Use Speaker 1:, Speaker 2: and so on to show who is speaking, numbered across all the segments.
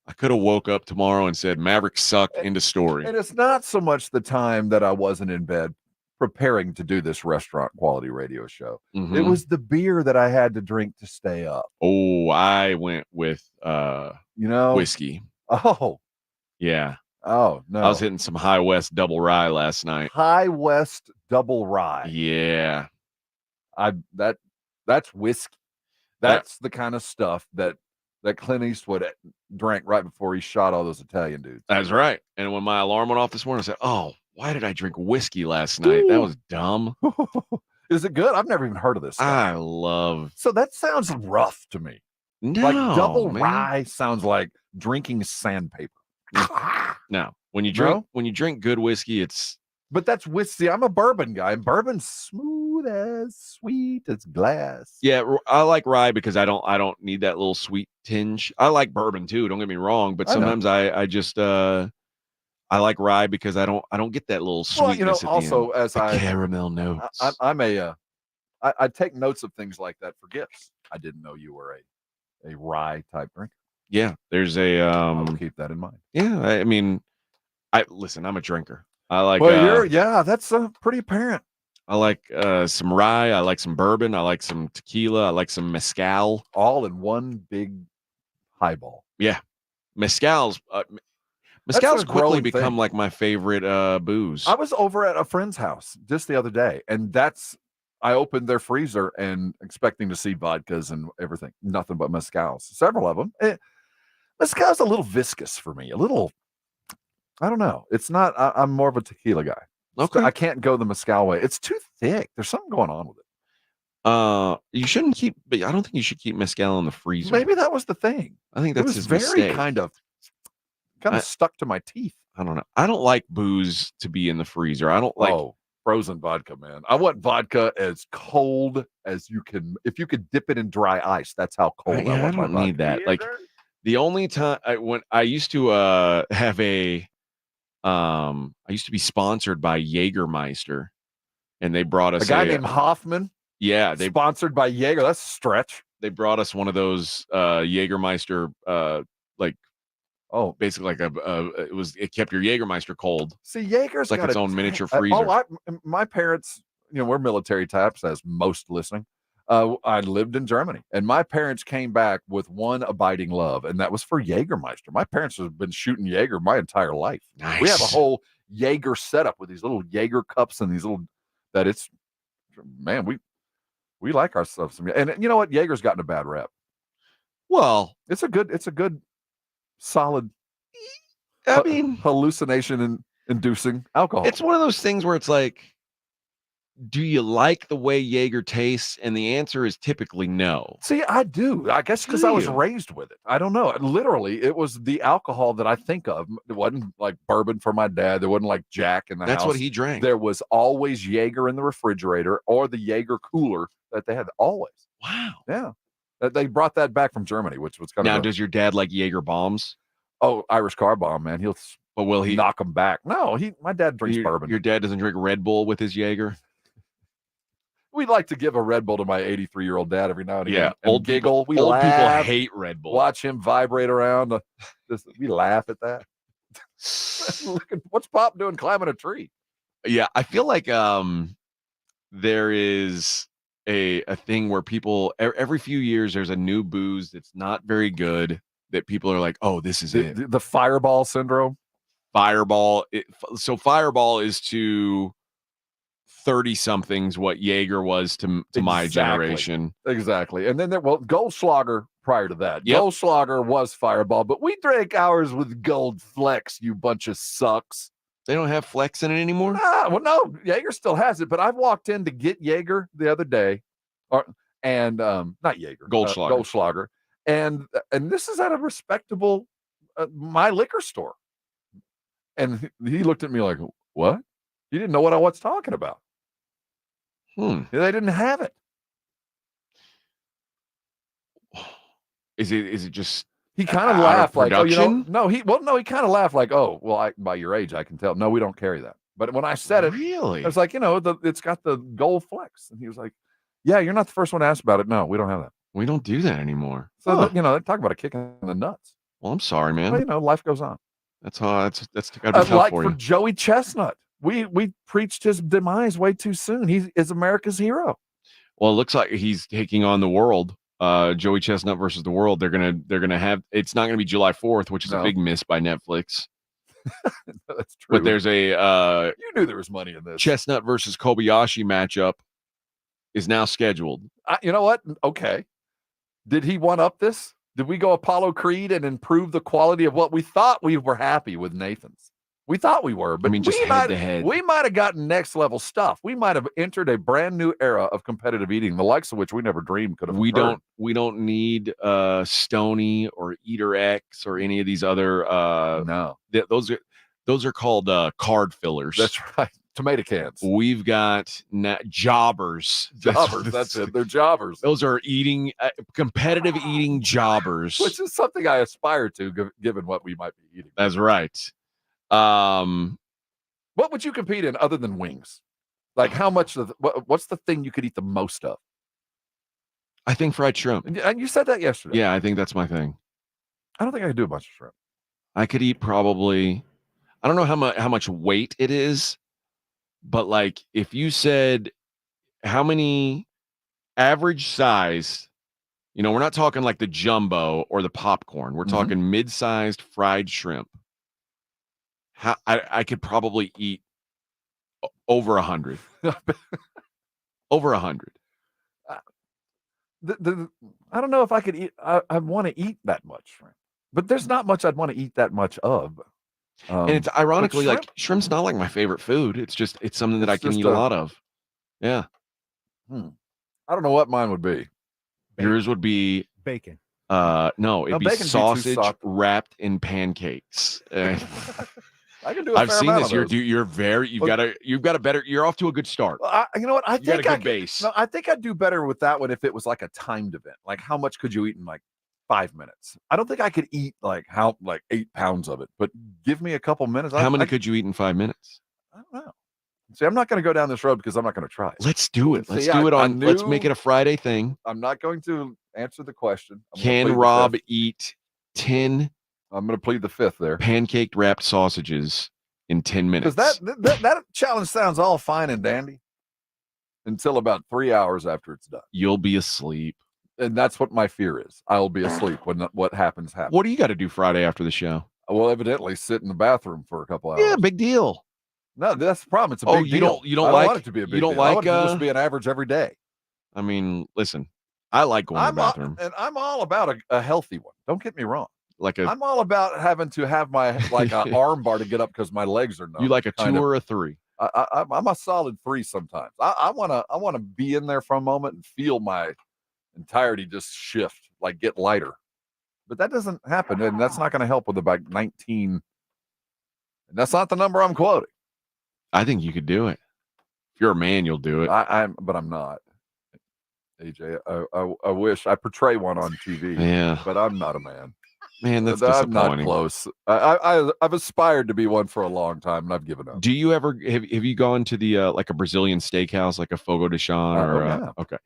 Speaker 1: I could have woke up tomorrow and said Mavericks suck, end of story.
Speaker 2: And it's not so much the time that I wasn't in bed preparing to do this restaurant quality radio show. It was the beer that I had to drink to stay up.
Speaker 1: Oh, I went with whiskey.
Speaker 2: Oh.
Speaker 1: Yeah.
Speaker 2: Oh, no.
Speaker 1: I was hitting some High West double rye last night.
Speaker 2: High West double rye.
Speaker 1: Yeah.
Speaker 2: That's whiskey. That's the kind of stuff that Clint Eastwood drank right before he shot all those Italian dudes.
Speaker 1: That's right. And when my alarm went off this morning, I said, "Oh, why did I drink whiskey last night? That was dumb."
Speaker 2: Is it good? I've never even heard of this stuff. So that sounds rough to me.
Speaker 1: No,
Speaker 2: like double rye sounds like drinking sandpaper.
Speaker 1: No, when you drink good whiskey, it's.
Speaker 2: But that's whiskey. I'm a bourbon guy, and bourbon's smooth as sweet as glass.
Speaker 1: Yeah, I like rye because I don't need that little sweet tinge. I like bourbon too. Don't get me wrong, but sometimes I just I like rye because I don't get that little sweetness. Well,
Speaker 2: also as
Speaker 1: the caramel notes.
Speaker 2: I take notes of things like that for gifts. I didn't know you were a rye type drinker.
Speaker 1: Yeah, there's a.
Speaker 2: I'll keep that in mind.
Speaker 1: Yeah, I mean, listen. I'm a drinker. I like.
Speaker 2: Well, that's pretty apparent.
Speaker 1: I like some rye. I like some bourbon. I like some tequila. I like some mezcal.
Speaker 2: All in one big highball.
Speaker 1: Yeah, mezcal's quickly become like my favorite booze.
Speaker 2: I was over at a friend's house just the other day, and I opened their freezer and expecting to see vodkas and everything. Nothing but mezcals. Several of them. Mezcal's a little viscous for me. A little. I don't know. It's not. I'm more of a tequila guy.
Speaker 1: Okay.
Speaker 2: I can't go the mezcal way. It's too thick. There's something going on with it.
Speaker 1: You shouldn't keep. But I don't think you should keep mezcal in the freezer.
Speaker 2: Maybe that was the thing.
Speaker 1: I think that's his
Speaker 2: very
Speaker 1: mistake.
Speaker 2: kind of stuck to my teeth.
Speaker 1: I don't know. I don't like booze to be in the freezer. I don't like
Speaker 2: frozen vodka, man. I want vodka as cold as you can. If you could dip it in dry ice, that's how cold I want.
Speaker 1: I don't need that. Like the only time when I used to have I used to be sponsored by Jägermeister, and they brought us
Speaker 2: a guy named Hoffman.
Speaker 1: Yeah,
Speaker 2: they sponsored by Jaeger. That's a stretch.
Speaker 1: They brought us one of those Jägermeister basically like it kept your Jägermeister cold.
Speaker 2: See, Jaeger's
Speaker 1: like its own miniature freezer.
Speaker 2: My parents, we're military types, as most listening. I lived in Germany, and my parents came back with one abiding love, and that was for Jägermeister. My parents have been shooting Jaeger my entire life.
Speaker 1: Nice.
Speaker 2: We have a whole Jaeger setup with these little Jaeger cups and these little. We like our stuff. And you know what? Jaeger's gotten a bad rep.
Speaker 1: Well,
Speaker 2: it's a good, solid.
Speaker 1: I mean,
Speaker 2: hallucination inducing alcohol.
Speaker 1: It's one of those things where it's like, do you like the way Jaeger tastes? And the answer is typically no.
Speaker 2: See, I do. I guess because I was raised with it. I don't know. Literally, it was the alcohol that I think of. It wasn't like bourbon for my dad. There wasn't like Jack in the house.
Speaker 1: That's what he drank.
Speaker 2: There was always Jaeger in the refrigerator or the Jaeger cooler that they had always.
Speaker 1: Wow.
Speaker 2: Yeah. They brought that back from Germany, which was kind of.
Speaker 1: Now, does your dad like Jaeger bombs?
Speaker 2: Oh, Irish car bomb, man.
Speaker 1: Will he
Speaker 2: knock them back? No, my dad drinks bourbon.
Speaker 1: Your dad doesn't drink Red Bull with his Jaeger?
Speaker 2: We'd like to give a Red Bull to my 83-year-old dad every now and again.
Speaker 1: Yeah,
Speaker 2: old giggle.
Speaker 1: Old people hate Red Bull.
Speaker 2: Watch him vibrate around. We laugh at that. Look at what's Pop doing climbing a tree.
Speaker 1: Yeah, I feel like there is a thing where people every few years there's a new booze that's not very good that people are like, oh, this is it.
Speaker 2: The Fireball syndrome.
Speaker 1: Fireball. So Fireball is to 30-somethings what Jaeger was to my generation.
Speaker 2: Exactly. And then Goldschlager prior to that.
Speaker 1: Yep.
Speaker 2: Goldschlager was Fireball, but we drank ours with Gold Flex, you bunch of sucks.
Speaker 1: They don't have Flex in it anymore?
Speaker 2: Well, no, Jaeger still has it, but I've walked in to get Jaeger the other day, not Jaeger, Goldschlager. And this is at a respectable my liquor store. And he looked at me like, what? You didn't know what I was talking about. They didn't have it.
Speaker 1: Is it just
Speaker 2: he kind of laughed like, he kind of laughed like, oh, well, by your age, I can tell. No, we don't carry that. But when I said it,
Speaker 1: really,
Speaker 2: I was like, it's got the Gold Flex. And he was like, yeah, you're not the first one to ask about it. No, we don't have that.
Speaker 1: We don't do that anymore.
Speaker 2: So, talk about a kick in the nuts.
Speaker 1: Well, I'm sorry, man.
Speaker 2: Well, you know, life goes on.
Speaker 1: That's gotta be tough
Speaker 2: Like
Speaker 1: for
Speaker 2: for
Speaker 1: you.
Speaker 2: Joey Chestnut, we preached his demise way too soon. He is America's hero.
Speaker 1: Well, it looks like he's taking on the world. Joey Chestnut versus the world. They're gonna have. It's not gonna be July 4th, which is a big miss by Netflix.
Speaker 2: That's true.
Speaker 1: But there's a
Speaker 2: you knew there was money in this.
Speaker 1: Chestnut versus Kobayashi matchup is now scheduled.
Speaker 2: You know what? Okay. Did he one up this? Did we go Apollo Creed and improve the quality of what we thought we were happy with Nathan's? We thought we were, but
Speaker 1: just head to head.
Speaker 2: We might have gotten next level stuff. We might have entered a brand new era of competitive eating, the likes of which we never dreamed could have occurred.
Speaker 1: We don't need Stony or Eater X or any of these other
Speaker 2: no.
Speaker 1: Those are called card fillers.
Speaker 2: That's right. Tomato cans.
Speaker 1: We've got jobbers.
Speaker 2: Jobbers. That's it. They're jobbers.
Speaker 1: Those are eating competitive eating jobbers,
Speaker 2: which is something I aspire to, given what we might be eating.
Speaker 1: That's right.
Speaker 2: What would you compete in other than wings? Like how much what's the thing you could eat the most of?
Speaker 1: I think fried shrimp.
Speaker 2: And you said that yesterday.
Speaker 1: Yeah, I think that's my thing.
Speaker 2: I don't think I could do a bunch of shrimp.
Speaker 1: I could eat probably, I don't know how much weight it is, but like if you said how many average size, you know, we're not talking like the jumbo or the popcorn. We're talking mid-sized fried shrimp. I could probably eat over 100. Over 100.
Speaker 2: I don't know if I could eat. I want to eat that much shrimp, but there's not much I'd want to eat that much of.
Speaker 1: And it's ironically like shrimp's not like my favorite food. It's something that I can eat a lot of. Yeah.
Speaker 2: I don't know what mine would be.
Speaker 1: Yours would be
Speaker 3: bacon.
Speaker 1: No, it'd be sausage wrapped in pancakes.
Speaker 2: I can do.
Speaker 1: I've seen this. You've got a better. You're off to a good start.
Speaker 2: You know what? I think
Speaker 1: got a good base.
Speaker 2: No, I think I'd do better with that one if it was like a timed event. Like how much could you eat in like 5 minutes? I don't think I could eat like 8 pounds of it. But give me a couple minutes.
Speaker 1: How many could you eat in 5 minutes?
Speaker 2: I don't know. See, I'm not going to go down this road because I'm not going to try it.
Speaker 1: Let's do it. Let's do it on. Let's make it a Friday thing.
Speaker 2: I'm not going to answer the question.
Speaker 1: Can Rob eat 10?
Speaker 2: I'm going to plead the fifth there.
Speaker 1: Pancaked wrapped sausages in 10 minutes.
Speaker 2: Because that challenge sounds all fine and dandy until about 3 hours after it's done.
Speaker 1: You'll be asleep.
Speaker 2: And that's what my fear is. I'll be asleep when what happens.
Speaker 1: What do you got to do Friday after the show?
Speaker 2: Well, evidently sit in the bathroom for a couple hours.
Speaker 1: Yeah, big deal.
Speaker 2: No, that's the problem. It's a big deal.
Speaker 1: You don't like
Speaker 2: want it to be a big deal.
Speaker 1: You don't like
Speaker 2: I want it to just be an average every day.
Speaker 1: I mean, listen, I like going to the bathroom.
Speaker 2: And I'm all about a healthy one. Don't get me wrong.
Speaker 1: I'm
Speaker 2: all about having to have my an arm bar to get up because my legs are numb.
Speaker 1: You like a 2 or a 3?
Speaker 2: I'm a solid 3 sometimes. I wanna be in there for a moment and feel my entirety just shift, like get lighter. But that doesn't happen, and that's not going to help with about 19. And that's not the number I'm quoting.
Speaker 1: I think you could do it. If you're a man, you'll do it.
Speaker 2: But I'm not. AJ, I wish I portray one on TV.
Speaker 1: Yeah,
Speaker 2: but I'm not a man.
Speaker 1: Man, that's disappointing.
Speaker 2: I'm not close. I've aspired to be one for a long time, and I've given up.
Speaker 1: Do you ever have you gone to the like a Brazilian steakhouse, like a Fogo de Chão, or
Speaker 2: yeah.
Speaker 1: Okay?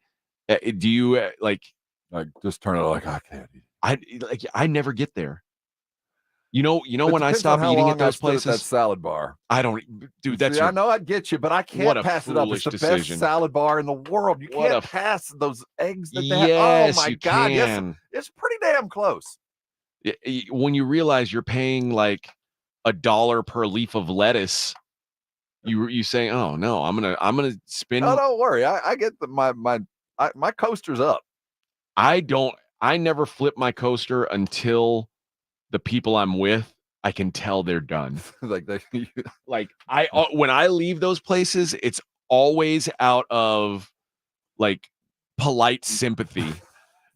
Speaker 1: Do you like
Speaker 2: just turn it like I can't eat?
Speaker 1: I never get there. You know when I stop eating at those places,
Speaker 2: that salad bar.
Speaker 1: I don't, dude.
Speaker 2: I know I'd get you, but I can't pass it up. It's the best salad bar in the world. You can't pass those eggs that they have. Oh my God, yes, it's pretty damn close.
Speaker 1: When you realize you're paying like $1 per leaf of lettuce, you say, "Oh no, I'm gonna spend."
Speaker 2: No, don't worry. I get my coaster's up.
Speaker 1: I never flip my coaster until the people I'm with, I can tell they're done. When I leave those places, it's always out of like polite sympathy.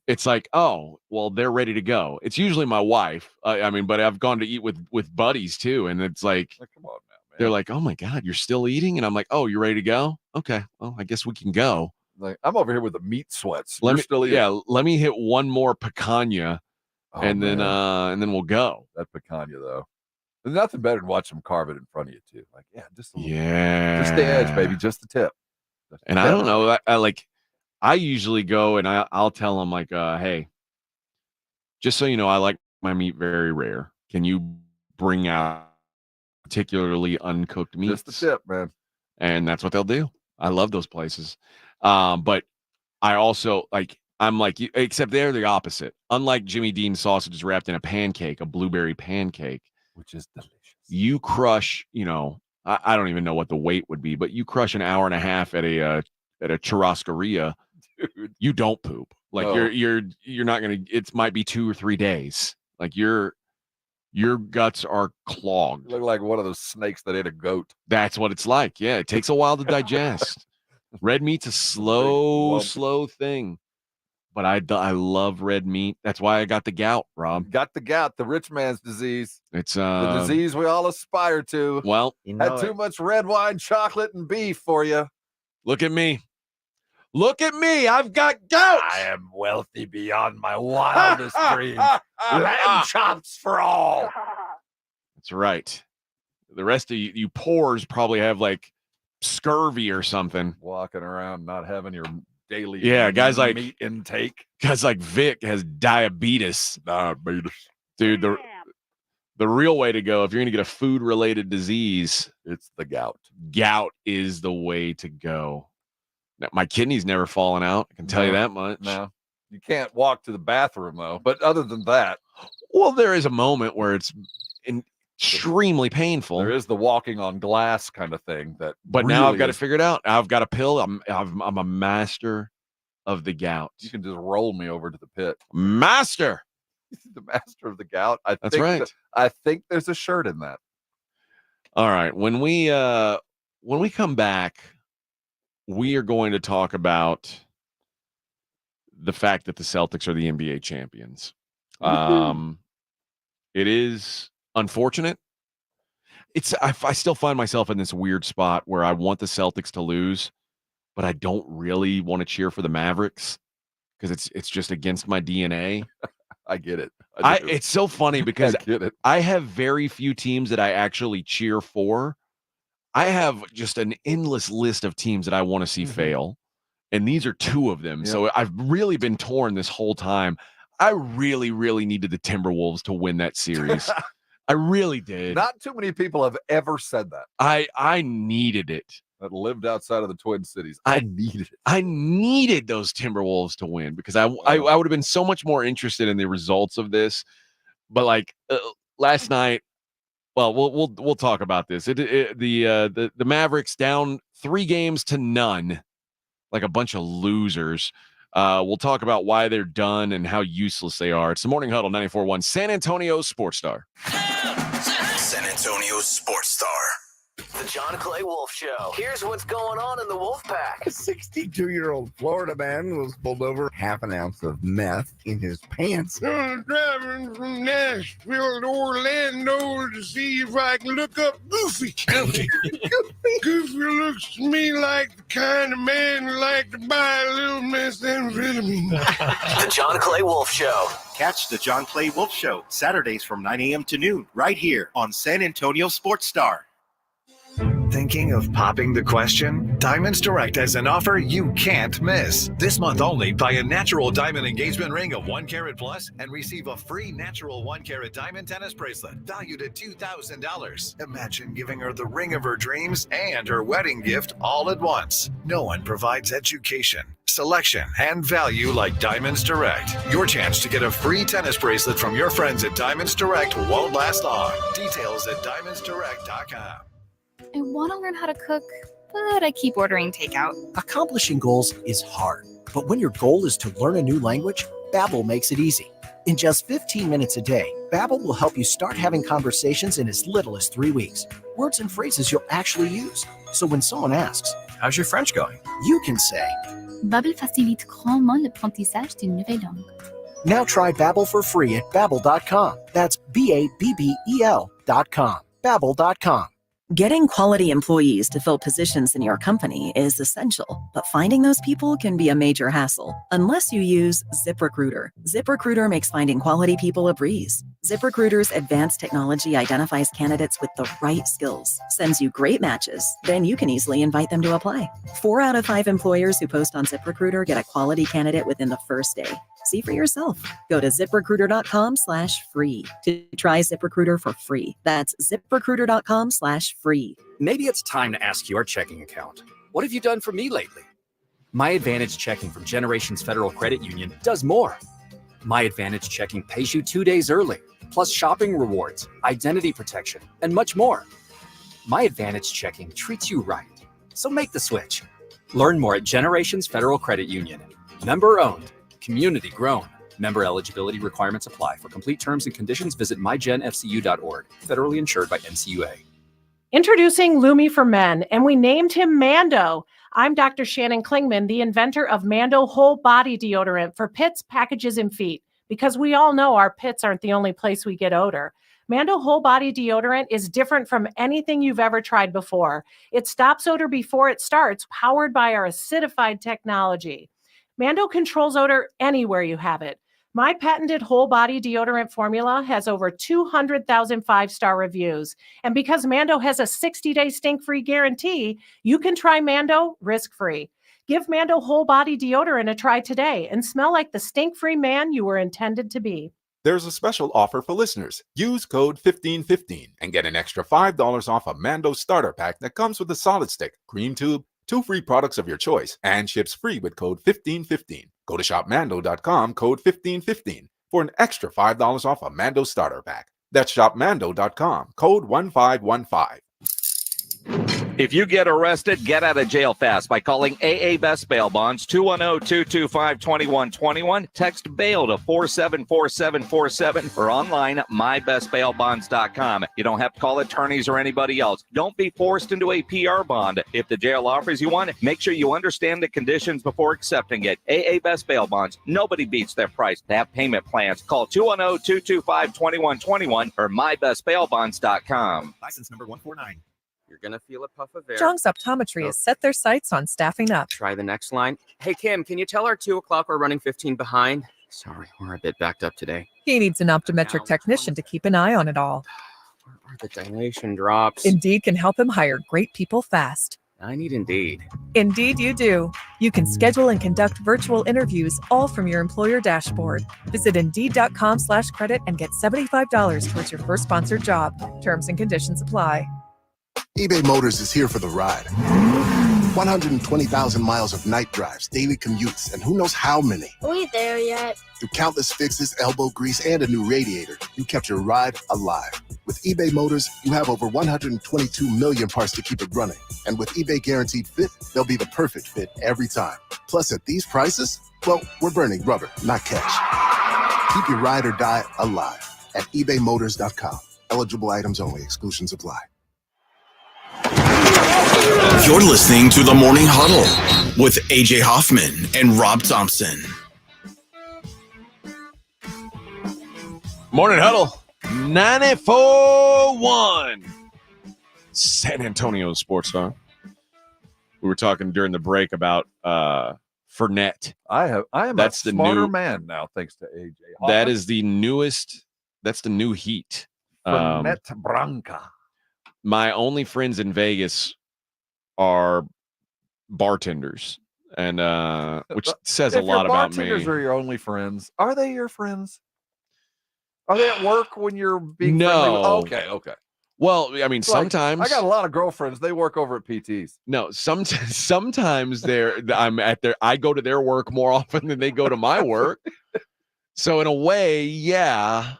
Speaker 1: It's like, oh, well, they're ready to go. It's usually my wife. But I've gone to eat with buddies too, and it's like
Speaker 2: come on now, man.
Speaker 1: They're like, oh my God, you're still eating, and I'm like, oh, you're ready to go? Okay, well, I guess we can go.
Speaker 2: Like I'm over here with the meat sweats.
Speaker 1: Let me hit one more picanha. And then we'll go.
Speaker 2: That picanha though. There's nothing better than watch them carve it in front of you too. Like, just a little, just the edge, baby, just the tip.
Speaker 1: I don't know. I usually go and I'll tell them like, hey, just so you know, I like my meat very rare. Can you bring out particularly uncooked meats?
Speaker 2: Just the tip, man.
Speaker 1: And that's what they'll do. I love those places. But I also I'm like you, except they're the opposite. Unlike Jimmy Dean sausages wrapped in a pancake, a blueberry pancake,
Speaker 2: which is delicious.
Speaker 1: You crush, I don't even know what the weight would be, but you crush an hour and a half at a churrascaria, dude. You don't poop. Like no. you're not gonna. It might be 2 or 3 days. Like your guts are clogged.
Speaker 2: You look like one of those snakes that ate a goat.
Speaker 1: That's what it's like. Yeah, it takes a while to digest. Red meat's a slow thing. But I love red meat. That's why I got the gout, Rob.
Speaker 2: Got the gout, the rich man's disease.
Speaker 1: It's
Speaker 2: the disease we all aspire to.
Speaker 1: Well,
Speaker 2: had too much red wine, chocolate, and beef for you.
Speaker 1: Look at me. Look at me. I've got gout.
Speaker 2: I am wealthy beyond my wildest dreams. Lamb chops for all.
Speaker 1: That's right. The rest of you poors probably have like scurvy or something.
Speaker 2: Walking around not having your daily
Speaker 1: guys like
Speaker 2: meat intake.
Speaker 1: Guys like Vic has diabetes. Dude, the real way to go, if you're going to get a food-related disease,
Speaker 2: it's the gout.
Speaker 1: Gout is the way to go. Now, my kidney's never fallen out. I can tell you that much.
Speaker 2: No. You can't walk to the bathroom, though. But other than that.
Speaker 1: Well, there is a moment where it's extremely painful.
Speaker 2: There is the walking on glass kind of thing. But
Speaker 1: really now I've got to figure it out. I've got a pill. I'm a master of the gout.
Speaker 2: You can just roll me over to the pit.
Speaker 1: Master.
Speaker 2: The master of the gout.
Speaker 1: That's right.
Speaker 2: I think there's a shirt in that.
Speaker 1: All right. When we come back, we are going to talk about the fact that the Celtics are the NBA champions. It is unfortunate. I still find myself in this weird spot where I want the Celtics to lose, but I don't really want to cheer for the Mavericks because it's just against my DNA.
Speaker 2: I get it.
Speaker 1: It's so funny because I have very few teams that I actually cheer for. I have just an endless list of teams that I want to see fail, and these are 2 of them. Yep. So I've really been torn this whole time. I really, really needed the Timberwolves to win that series. I really did.
Speaker 2: Not too many people have ever said that.
Speaker 1: I needed it.
Speaker 2: That lived outside of the Twin Cities. I needed it.
Speaker 1: I needed those Timberwolves to win because I would have been so much more interested in the results of this. But like last night, well, we'll talk about this. The Mavericks down 3-0, like a bunch of losers. We'll talk about why they're done and how useless they are. It's the Morning Huddle 94.1 San Antonio Sports Star.
Speaker 3: San Antonio Sports Star. The John Clay Wolf Show. Here's what's going on in the Wolf Pack.
Speaker 4: A 62-year-old Florida man was pulled over, half an ounce of meth in his pants.
Speaker 5: I'm driving from Nashville to Orlando to see if I can look up Goofy County. Goofy looks to me like the kind of man who like to buy a little methamphetamine.
Speaker 3: The John Clay Wolf Show.
Speaker 6: Catch the John Clay Wolf Show Saturdays from 9 a.m. to noon right here on San Antonio Sports Star.
Speaker 7: Thinking of popping the question? Diamonds Direct has an offer you can't miss. This month only, buy a natural diamond engagement ring of 1 carat plus and receive a free natural 1 carat diamond tennis bracelet valued at $2,000. Imagine giving her the ring of her dreams and her wedding gift all at once. No one provides education, selection, and value like Diamonds Direct. Your chance to get a free tennis bracelet from your friends at Diamonds Direct won't last long. Details at diamondsdirect.com.
Speaker 8: I want to learn how to cook, but I keep ordering takeout.
Speaker 9: Accomplishing goals is hard, but when your goal is to learn a new language, Babbel makes it easy. In just 15 minutes a day, Babbel will help you start having conversations in as little as 3 weeks. Words and phrases you'll actually use. So when someone asks, "How's your French going?" you can say,
Speaker 8: Babbel facilite grandement l'apprentissage d'une nouvelle langue.
Speaker 9: Now try Babbel for free at Babbel.com. That's Babbel.com. Babbel.com.
Speaker 10: Getting quality employees to fill positions in your company is essential, but finding those people can be a major hassle unless you use ZipRecruiter. ZipRecruiter makes finding quality people a breeze. ZipRecruiter's advanced technology identifies candidates with the right skills, sends you great matches, then you can easily invite them to apply. 4 out of 5 employers who post on ZipRecruiter get a quality candidate within the first day. See for yourself. Go to ziprecruiter.com/free to try ZipRecruiter for free. That's ziprecruiter.com/free.
Speaker 11: Maybe it's time to ask your checking account. What have you done for me lately? My Advantage Checking from Generations Federal Credit Union does more. My Advantage Checking pays you 2 days early, plus shopping rewards, identity protection, and much more. My Advantage Checking treats you right. So make the switch. Learn more at Generations Federal Credit Union. Member owned. Community grown. Member eligibility requirements apply. For complete terms and conditions, visit mygenfcu.org. Federally insured by NCUA.
Speaker 12: Introducing Lumi for Men, and we named him Mando. I'm Dr. Shannon Klingman, the inventor of Mando Whole Body Deodorant for pits, packages, and feet, because we all know our pits aren't the only place we get odor. Mando Whole Body Deodorant is different from anything you've ever tried before. It stops odor before it starts, powered by our acidified technology. Mando controls odor anywhere you have it. My patented whole body deodorant formula has over 200,000 five-star reviews. And because Mando has a 60-day stink-free guarantee, you can try Mando risk-free. Give Mando whole body deodorant a try today and smell like the stink-free man you were intended to be.
Speaker 13: There's a special offer for listeners. Use code 1515 and get an extra $5 off a Mando starter pack that comes with a solid stick, cream tube, 2 free products of your choice, and ships free with code 1515. Go to shopmando.com, code 1515, for an extra $5 off a Mando starter pack. That's shopmando.com, code 1515.
Speaker 14: If you get arrested, get out of jail fast by calling AA Best Bail Bonds, 210-225-2121. Text bail to 474747 or online mybestbailbonds.com. You don't have to call attorneys or anybody else. Don't be forced into a PR bond. If the jail offers you one, make sure you understand the conditions before accepting it. AA Best Bail Bonds. Nobody beats their price. They have payment plans. Call 210-225-2121 or mybestbailbonds.com.
Speaker 6: License number 149.
Speaker 15: You're going to feel a puff of air.
Speaker 16: Jung's Optometry has set their sights on staffing up.
Speaker 15: Try the next line. Hey, Kim, can you tell our 2 o'clock we're running 15 behind? Sorry, we're a bit backed up today.
Speaker 16: He needs an optometric technician to keep an eye on it all.
Speaker 15: Where are the dilation drops?
Speaker 16: Indeed can help him hire great people fast.
Speaker 15: I need Indeed.
Speaker 16: Indeed you do. You can schedule and conduct virtual interviews all from your employer dashboard. Visit Indeed.com/credit and get $75 towards your first sponsored job. Terms and conditions apply.
Speaker 17: eBay Motors is here for the ride. 120,000 miles of night drives, daily commutes, and who knows how many.
Speaker 18: Are we there yet?
Speaker 17: Through countless fixes, elbow grease, and a new radiator, you kept your ride alive. With eBay Motors, you have over 122 million parts to keep it running. And with eBay Guaranteed Fit, they'll be the perfect fit every time. Plus, at these prices, well, we're burning rubber, not cash. Keep your ride or die alive at ebaymotors.com. Eligible items only. Exclusions apply.
Speaker 3: You're listening to the Morning Huddle with AJ Hoffman and Rob Thompson.
Speaker 1: Morning Huddle 94.1 San Antonio Sports Star. We were talking during the break about Fournette.
Speaker 2: I am a smarter man now, thanks to AJ Hoffman.
Speaker 1: That is the newest. That's the new heat.
Speaker 2: Fournette Branca.
Speaker 1: My only friends in Vegas are bartenders, and which says a lot about me.
Speaker 2: Bartenders are your only friends. Are they your friends? Are they at work when you're being friendly? Okay.
Speaker 1: Well, I mean, sometimes
Speaker 2: I got a lot of girlfriends. They work over at PTs.
Speaker 1: No, sometimes I go to their work more often than they go to my work. So in a way, yeah.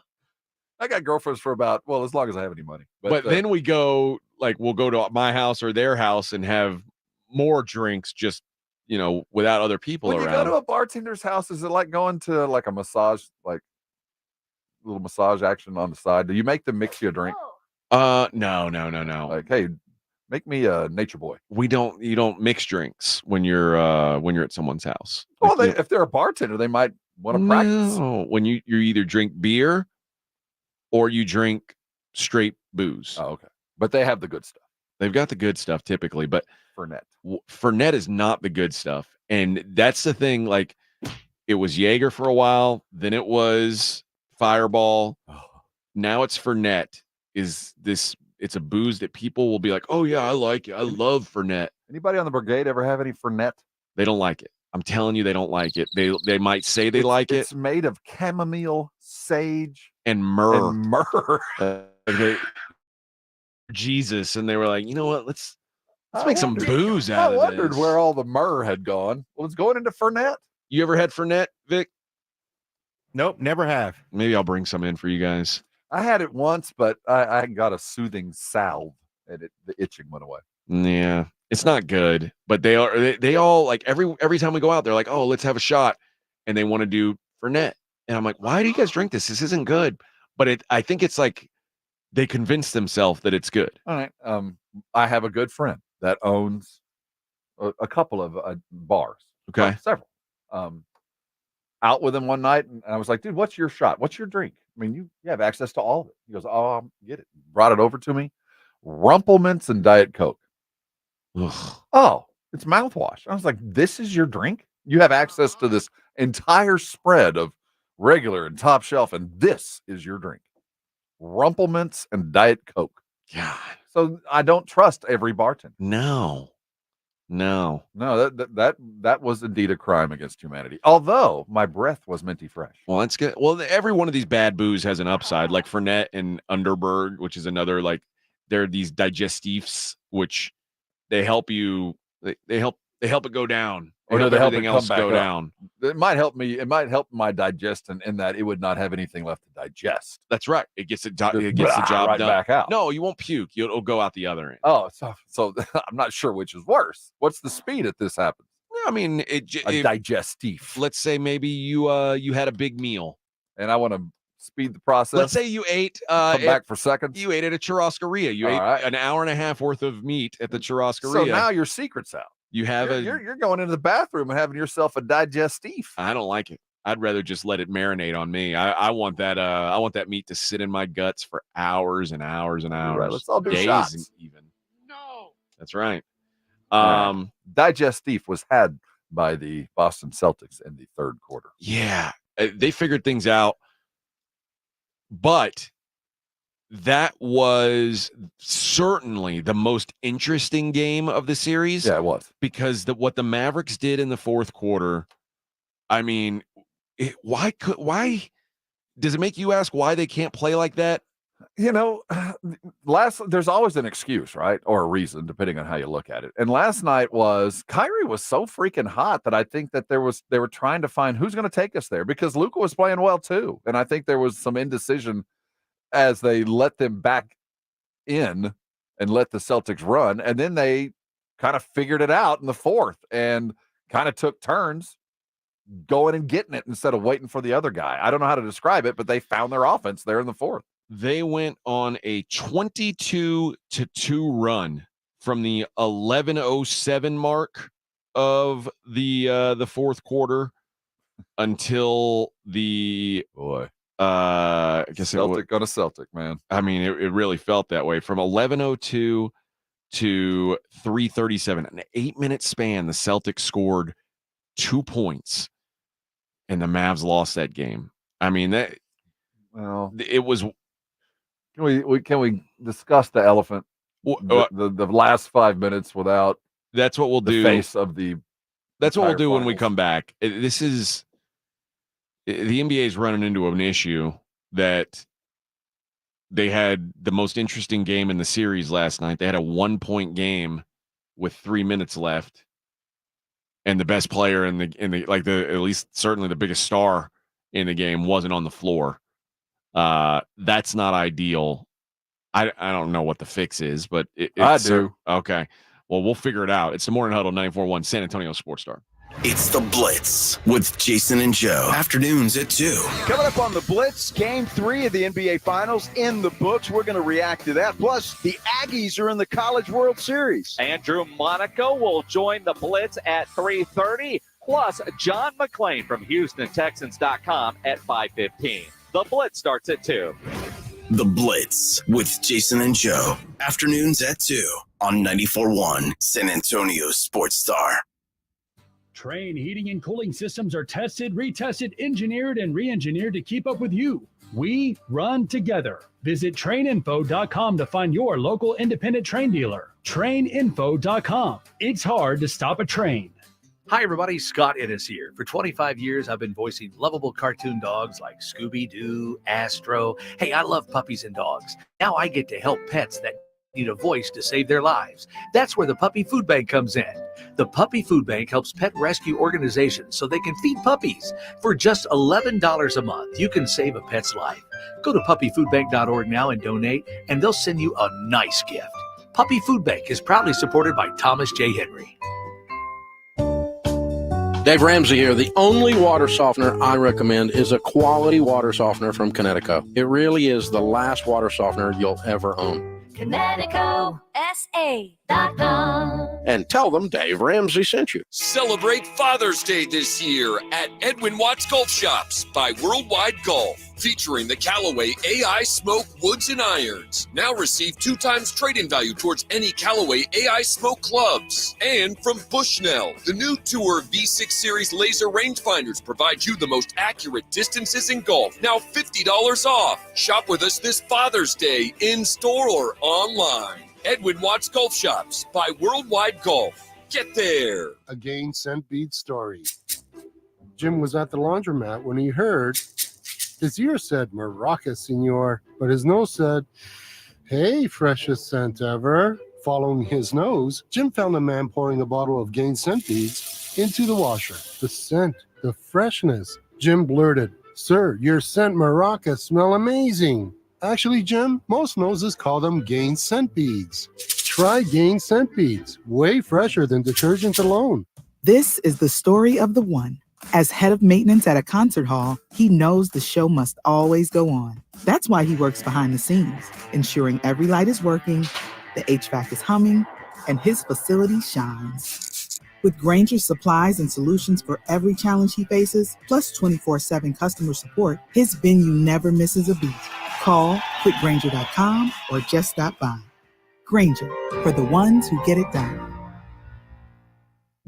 Speaker 2: I got girlfriends for about, as long as I have any money.
Speaker 1: But then we'll go to my house or their house and have more drinks just, without other people around.
Speaker 2: When you go to a bartender's house, is it like going to like a massage, like little massage action on the side? Do you make them mix you a drink?
Speaker 1: No.
Speaker 2: Like, hey, make me a Nature Boy.
Speaker 1: You don't mix drinks when you're at someone's house.
Speaker 2: Well, if they're a bartender, they might want to practice.
Speaker 1: No, when you either drink beer or you drink straight booze.
Speaker 2: Oh, okay. But they have the good stuff.
Speaker 1: They've got the good stuff typically, but Fournette is not the good stuff. And that's the thing. Like, it was Jaeger for a while, then it was Fireball. Now it's Fournette. It's a booze that people will be like, oh yeah, I like it. I love Fournette.
Speaker 2: Anybody on the brigade ever have any Fournette?
Speaker 1: They don't like it. I'm telling you, they don't like it. They might say they like it.
Speaker 2: It's made of chamomile, sage,
Speaker 1: and myrrh.
Speaker 2: And myrrh.
Speaker 1: Jesus, and they were like, you know what? Let's make some booze out of this.
Speaker 2: I wondered where all the myrrh had gone. Well, it's going into Fernet.
Speaker 1: You ever had Fernet, Vic?
Speaker 18: Nope, never have.
Speaker 1: Maybe I'll bring some in for you guys.
Speaker 2: I had it once, but I got a soothing salve, and the itching went away.
Speaker 1: Yeah, it's not good, but they all like every time we go out, they're like, oh, let's have a shot, and they want to do Fernet, and I'm like, why do you guys drink this? This isn't good. But I think it's like they convince themselves that it's good.
Speaker 2: All right. I have a good friend that owns a couple of bars.
Speaker 1: Okay.
Speaker 2: Several. Out with him one night, and I was like, dude, what's your shot? What's your drink? I mean, you have access to all of it. He goes, oh, I'll get it. Brought it over to me. Rumplemints and Diet Coke.
Speaker 1: Ugh.
Speaker 2: Oh, it's mouthwash. I was like, this is your drink? You have access to this entire spread of regular and top shelf, and this is your drink. Rumplemints and Diet Coke.
Speaker 1: God.
Speaker 2: So I don't trust every bartender.
Speaker 1: No.
Speaker 2: That was indeed a crime against humanity. Although my breath was minty fresh.
Speaker 1: Well, that's good. Well, every one of these bad booze has an upside, like Fernet and Underberg, which is another, like, they're these digestifs, which they help you. They help it go down.
Speaker 2: Or do they help
Speaker 1: everything
Speaker 2: it
Speaker 1: else
Speaker 2: come back
Speaker 1: go
Speaker 2: up?
Speaker 1: down?
Speaker 2: It might help me. It might help my digestion in that it would not have anything left to digest.
Speaker 1: That's right. It gets the job done.
Speaker 2: Back out.
Speaker 1: No, you won't puke. It'll go out the other end.
Speaker 2: Oh, so I'm not sure which is worse. What's the speed at this happens?
Speaker 1: I mean,
Speaker 2: digestif.
Speaker 1: Let's say maybe you had a big meal,
Speaker 2: and I want to speed the process.
Speaker 1: Let's say you ate.
Speaker 2: Come back for seconds.
Speaker 1: You ate at a churrascaria. You ate an hour and a half worth of meat at the churrascaria.
Speaker 2: So now your secret's out.
Speaker 1: You have
Speaker 2: you're going into the bathroom and having yourself a digestif.
Speaker 1: I don't like it. I'd rather just let it marinate on me. I want that. I want that meat to sit in my guts for hours and hours and hours.
Speaker 2: Right, let's all do
Speaker 1: days
Speaker 2: shots.
Speaker 1: And even. No. That's right.
Speaker 2: Digestif was had by the Boston Celtics in the third quarter.
Speaker 1: Yeah, they figured things out, but that was certainly the most interesting game of the series.
Speaker 2: Yeah, it was.
Speaker 1: Because what the Mavericks did in the fourth quarter, I mean, why does it make you ask why they can't play like that?
Speaker 2: You know, there's always an excuse, right? Or a reason, depending on how you look at it. And last night Kyrie was so freaking hot that I think that they were trying to find who's going to take us there, because Luka was playing well too. And I think there was some indecision as they let them back in and let the Celtics run. And then they kind of figured it out in the fourth and kind of took turns going and getting it instead of waiting for the other guy. I don't know how to describe it, but they found their offense there in the fourth.
Speaker 1: They went on a 22-2 run from the 11:07 mark of the fourth quarter until the I guess
Speaker 2: Celtic got a Celtic, man.
Speaker 1: I mean, it really felt that way from 11:02 to 3:37, an 8-minute span. The Celtics scored 2 points, and the Mavs lost that game. I mean, it was.
Speaker 2: Can we discuss the elephant? The last 5 minutes without.
Speaker 1: That's what we'll do.
Speaker 2: Face of the.
Speaker 1: That's what we'll do when we come back. This is. The NBA is running into an issue that they had the most interesting game in the series last night. They had a 1-point game with 3 minutes left, and the best player in the at least certainly the biggest star in the game wasn't on the floor. That's not ideal. I don't know what the fix is, but
Speaker 2: I do.
Speaker 1: Okay. Well, we'll figure it out. It's the Morning Huddle 94.1 San Antonio Sports Star.
Speaker 3: It's the Blitz with Jason and Joe. Afternoons at 2.
Speaker 19: Coming up on the Blitz, Game 3 of the NBA Finals in the books. We're going to react to that. Plus, the Aggies are in the College World Series.
Speaker 14: Andrew Monaco will join the Blitz at 3:30. Plus, John McClain from HoustonTexans.com at 5:15. The Blitz starts at 2.
Speaker 3: The Blitz with Jason and Joe. Afternoons at 2 on 94.1 San Antonio Sports Star.
Speaker 20: Trane heating and cooling systems are tested, retested, engineered, and re-engineered to keep up with you. We run together. Visit TraneInfo.com to find your local independent Trane dealer. TraneInfo.com. It's hard to stop a train.
Speaker 21: Hi, everybody. Scott Innes here. For 25 years, I've been voicing lovable cartoon dogs like Scooby-Doo, Astro. Hey, I love puppies and dogs. Now I get to help pets that need a voice to save their lives. That's where the Puppy Food Bank comes in. The Puppy Food Bank helps pet rescue organizations so they can feed puppies. For just $11 a month, you can save a pet's life. Go to puppyfoodbank.org now and donate, and they'll send you a nice gift. Puppy Food Bank is proudly supported by Thomas J. Henry.
Speaker 22: Dave Ramsey here. The only water softener I recommend is a quality water softener from Connecticut. It really is the last water softener you'll ever own.
Speaker 23: ConnecticutSA.com.
Speaker 22: And tell them Dave Ramsey sent you.
Speaker 24: Celebrate Father's Day this year at Edwin Watts Golf Shops by Worldwide Golf, featuring the Callaway AI Smoke Woods and Irons. Now receive 2 times trade-in value towards any Callaway AI Smoke clubs. And from Bushnell, the new Tour V6 Series laser rangefinders provide you the most accurate distances in golf. Now $50 off. Shop with us this Father's Day in store or online. Edwin Watts Golf Shops by Worldwide Golf. Get there.
Speaker 25: A Gain Scent Bead story. Jim was at the laundromat when he heard his ear said, "Maraca, senor," but his nose said, "Hey, freshest scent ever." Following his nose, Jim found a man pouring a bottle of Gain Scent Beads into the washer. The scent, the freshness. Jim blurted, "Sir, your scent Maraca smell amazing." Actually, Jim, most noses call them Gain Scent Beads. Try Gain Scent Beads, way fresher than detergent alone.
Speaker 26: This is the story of the one. As head of maintenance at a concert hall, he knows the show must always go on. That's why he works behind the scenes, ensuring every light is working, the HVAC is humming, and his facility shines. With Grainger's supplies and solutions for every challenge he faces, plus 24/7 customer support, his venue never misses a beat. Call quickgrainger.com or just stop by. Grainger, for the ones who get it done.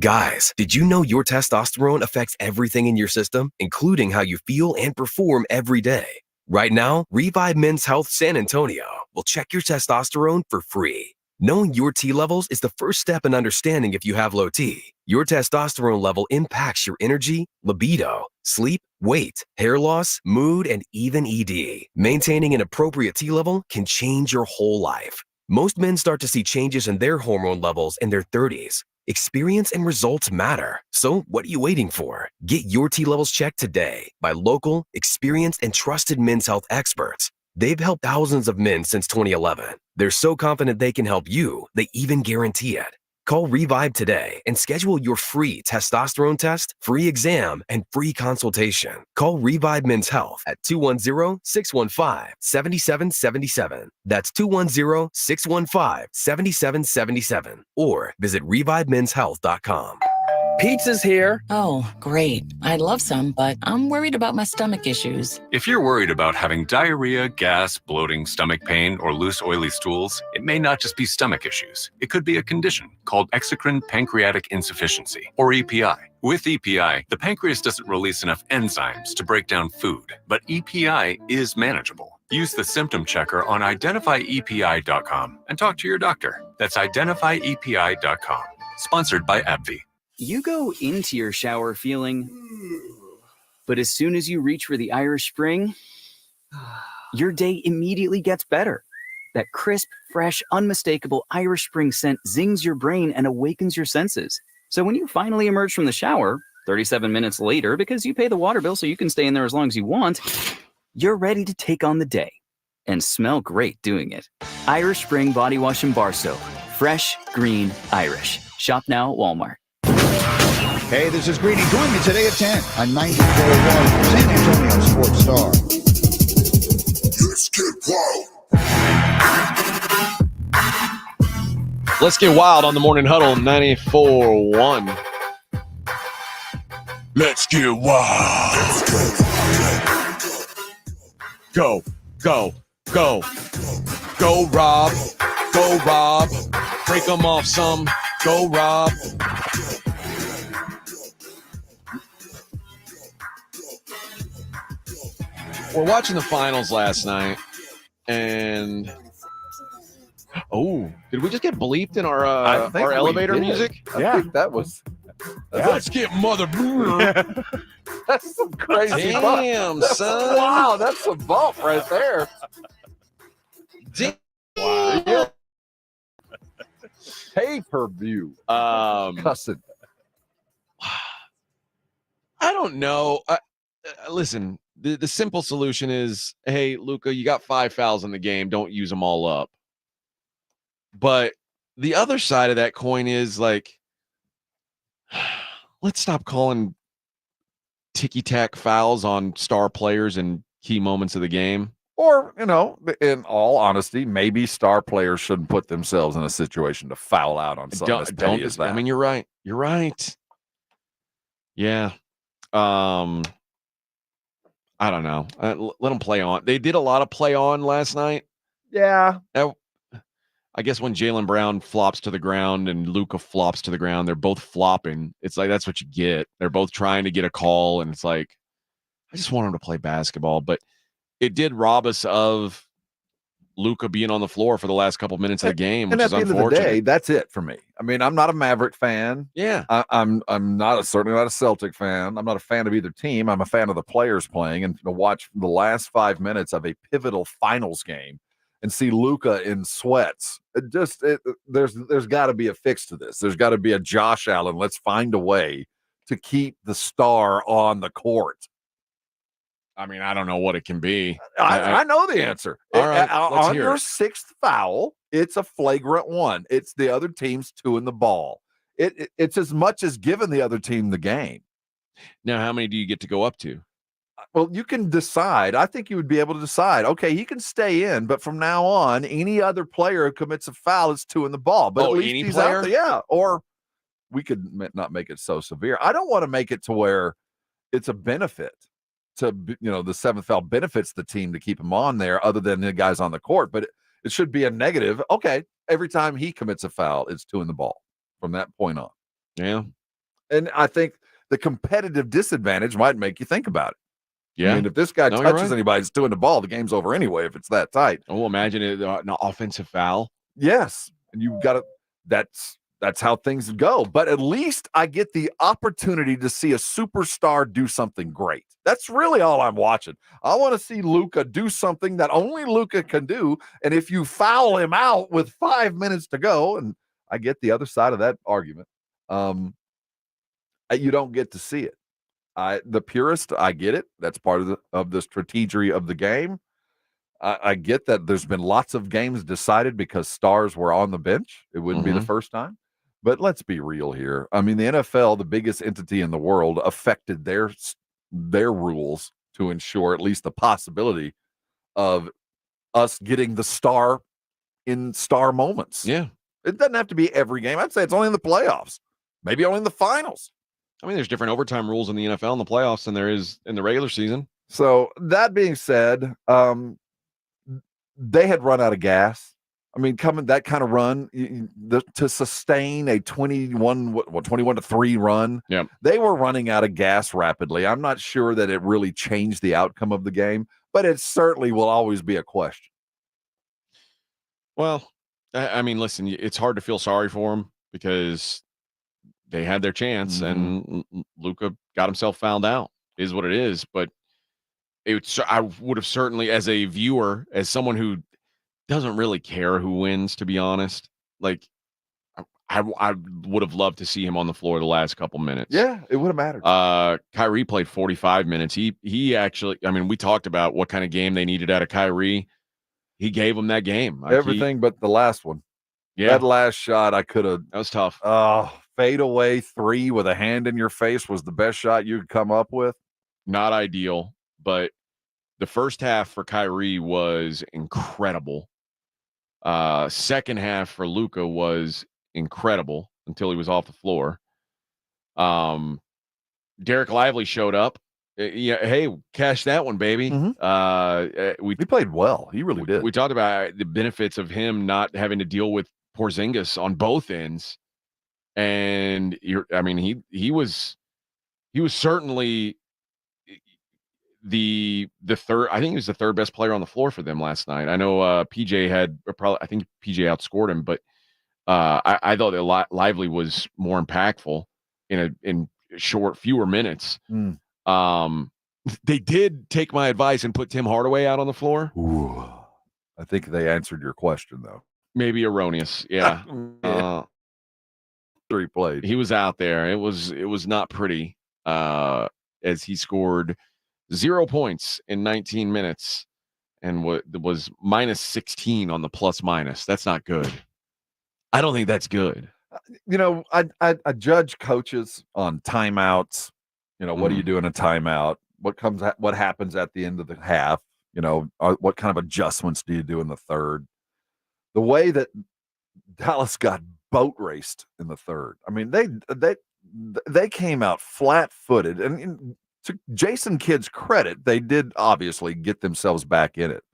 Speaker 27: Guys, did you know your testosterone affects everything in your system, including how you feel and perform every day? Right now, Revive Men's Health San Antonio will check your testosterone for free. Knowing your T levels is the first step in understanding if you have low T. Your testosterone level impacts your energy, libido, sleep, weight, hair loss, mood, and even ED. Maintaining an appropriate T level can change your whole life. Most men start to see changes in their hormone levels in their 30s. Experience and results matter. So what are you waiting for? Get your T levels checked today by local, experienced, and trusted men's health experts. They've helped thousands of men since 2011. They're so confident they can help you, they even guarantee it. Call Revive today and schedule your free testosterone test, free exam, and free consultation. Call Revive Men's Health at 210-615-7777. That's 210-615-7777. Or visit ReviveMen'sHealth.com.
Speaker 28: Pizza's here. Oh, great. I'd love some, but I'm worried about my stomach issues.
Speaker 29: If you're worried about having diarrhea, gas, bloating, stomach pain, or loose, oily stools, it may not just be stomach issues. It could be a condition called exocrine pancreatic insufficiency, or EPI. With EPI, the pancreas doesn't release enough enzymes to break down food, but EPI is manageable. Use the symptom checker on identifyepi.com and talk to your doctor. That's identifyepi.com. Sponsored by AbbVie.
Speaker 30: You go into your shower feeling, but as soon as you reach for the Irish Spring, your day immediately gets better. That crisp, fresh, unmistakable Irish Spring scent zings your brain and awakens your senses. So when you finally emerge from the shower, 37 minutes later, because you pay the water bill so you can stay in there as long as you want, you're ready to take on the day and smell great doing it. Irish Spring Body Wash and Bar Soap. Fresh, green, Irish. Shop now at Walmart.
Speaker 31: Hey, this is Greeny. Join me today at 10 on 94.1 San Antonio Sports Star.
Speaker 5: Let's get wild.
Speaker 1: Let's get wild on the Morning Huddle 94.1.
Speaker 5: Let's get wild.
Speaker 1: Go, go, go. Go, Rob. Go, Rob. Break them off some. Go, Rob. We're watching the finals last night, and did we just get bleeped in our elevator music?
Speaker 2: I think that was
Speaker 1: Let's get mother.
Speaker 2: That's some crazy
Speaker 1: Damn,
Speaker 2: bump.
Speaker 1: son.
Speaker 2: Wow, that's a bump right there.
Speaker 1: Wow.
Speaker 2: Pay-per-view. Cussing.
Speaker 1: I don't know. Listen, the simple solution is, hey, Luka, you got 5 fouls in the game. Don't use them all up. But the other side of that coin is like, let's stop calling ticky-tack fouls on star players in key moments of the game.
Speaker 2: Or, in all honesty, maybe star players shouldn't put themselves in a situation to foul out on something as petty as that.
Speaker 1: I mean, you're right. You're right. Yeah. I don't know. Let them play on. They did a lot of play on last night.
Speaker 2: Yeah.
Speaker 1: I guess when Jaylen Brown flops to the ground and Luka flops to the ground, they're both flopping. It's like, that's what you get. They're both trying to get a call, and it's like, I just want them to play basketball. But it did rob us of Luka being on the floor for the last couple minutes of the game, which is unfortunate.
Speaker 2: And at the end of the day, that's it for me. I mean, I'm not a Maverick fan.
Speaker 1: Yeah.
Speaker 2: I'm certainly not a Celtic fan. I'm not a fan of either team. I'm a fan of the players playing, and to watch the last 5 minutes of a pivotal finals game and see Luka in sweats. There's got to be a fix to this. There's got to be a Josh Allen. Let's find a way to keep the star on the court.
Speaker 1: I mean, I don't know what it can be.
Speaker 2: I know the answer.
Speaker 1: All right, let's
Speaker 2: on
Speaker 1: hear
Speaker 2: your
Speaker 1: it.
Speaker 2: 6th foul, it's a flagrant one. It's the other team's 2 in the ball. It's as much as giving the other team the game.
Speaker 1: Now, how many do you get to go up to?
Speaker 2: Well, you can decide. I think you would be able to decide. Okay, he can stay in, but from now on, any other player who commits a foul is 2 in the ball. But at least
Speaker 1: any
Speaker 2: he's
Speaker 1: player?
Speaker 2: out there. Yeah, or we could not make it so severe. I don't want to make it to where it's a benefit. The 7th foul benefits the team to keep him on there other than the guys on the court, but it should be a negative. Okay, every time he commits a foul, it's 2 in the ball from that point on.
Speaker 1: Yeah.
Speaker 2: And I think the competitive disadvantage might make you think about it.
Speaker 1: Yeah.
Speaker 2: I mean, if this guy touches anybody, it's 2 in the ball, the game's over anyway if it's that tight.
Speaker 1: Oh, imagine it, an offensive foul.
Speaker 2: Yes. And you've got to, that's how things go. But at least I get the opportunity to see a superstar do something great. That's really all I'm watching. I want to see Luka do something that only Luka can do. And if you foul him out with 5 minutes to go, and I get the other side of that argument, you don't get to see it. The purist, I get it. That's part of the strategy of the game. I get that there's been lots of games decided because stars were on the bench. It wouldn't be the first time. But let's be real here. I mean, the NFL, the biggest entity in the world, affected their rules to ensure at least the possibility of us getting the star in star moments.
Speaker 1: Yeah.
Speaker 2: It doesn't have to be every game. I'd say it's only in the playoffs, maybe only in the finals.
Speaker 1: I mean, there's different overtime rules in the NFL in the playoffs than there is in the regular season.
Speaker 2: So that being said, they had run out of gas. I mean, that kind of run to sustain a 21-3 run.
Speaker 1: Yeah,
Speaker 2: they were running out of gas rapidly. I'm not sure that it really changed the outcome of the game, but it certainly will always be a question.
Speaker 1: Well, I mean, listen, it's hard to feel sorry for them because they had their chance and Luka got himself found out. Is what it is. But I would have certainly, as a viewer, as someone who doesn't really care who wins, to be honest, like I would have loved to see him on the floor the last couple minutes.
Speaker 2: Yeah, it would have mattered.
Speaker 1: Kyrie played 45 minutes. He actually, I mean, we talked about what kind of game they needed out of Kyrie. He gave him that game.
Speaker 2: Everything but the last one.
Speaker 1: Yeah.
Speaker 2: That last shot, I could have.
Speaker 1: That was tough.
Speaker 2: Fade away 3 with a hand in your face was the best shot you could come up with.
Speaker 1: Not ideal, but the first half for Kyrie was incredible. Second half for Luka was incredible until he was off the floor. Derek Lively showed up. Yeah, hey, cash that one, baby.
Speaker 2: He played well. He really did.
Speaker 1: We talked about the benefits of him not having to deal with Porzingis on both ends, and he was certainly the third. I think he was the third best player on the floor for them last night. I know PJ had probably. I think PJ outscored him, but I thought that Lively was more impactful. in fewer minutes.
Speaker 2: Mm.
Speaker 1: They did take my advice and put Tim Hardaway out on the floor.
Speaker 2: Ooh. I think they answered your question, though.
Speaker 1: Maybe erroneous. Yeah.
Speaker 2: He played.
Speaker 1: He was out there. It was not pretty as he scored 0 points in 19 minutes and was minus 16 on the plus minus. That's not good. I don't think that's good.
Speaker 2: I judge coaches on timeouts. What do you do in a timeout? What happens at the end of the half? What kind of adjustments do you do in the third? The way that Dallas got boat raced in the third. I mean, they came out flat-footed, and to Jason Kidd's credit, they did obviously get themselves back in it.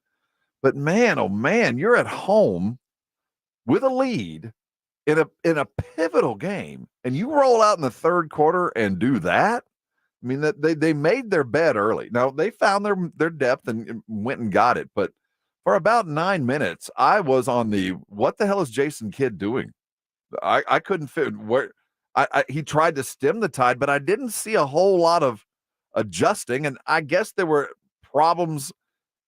Speaker 2: But man, oh man, you're at home with a lead in a pivotal game, and you roll out in the third quarter and do that. I mean, that they made their bed early. Now they found their depth and went and got it, but for about 9 minutes, I was on the what the hell is Jason Kidd doing? I couldn't fit where he tried to stem the tide, but I didn't see a whole lot of adjusting, and I guess there were problems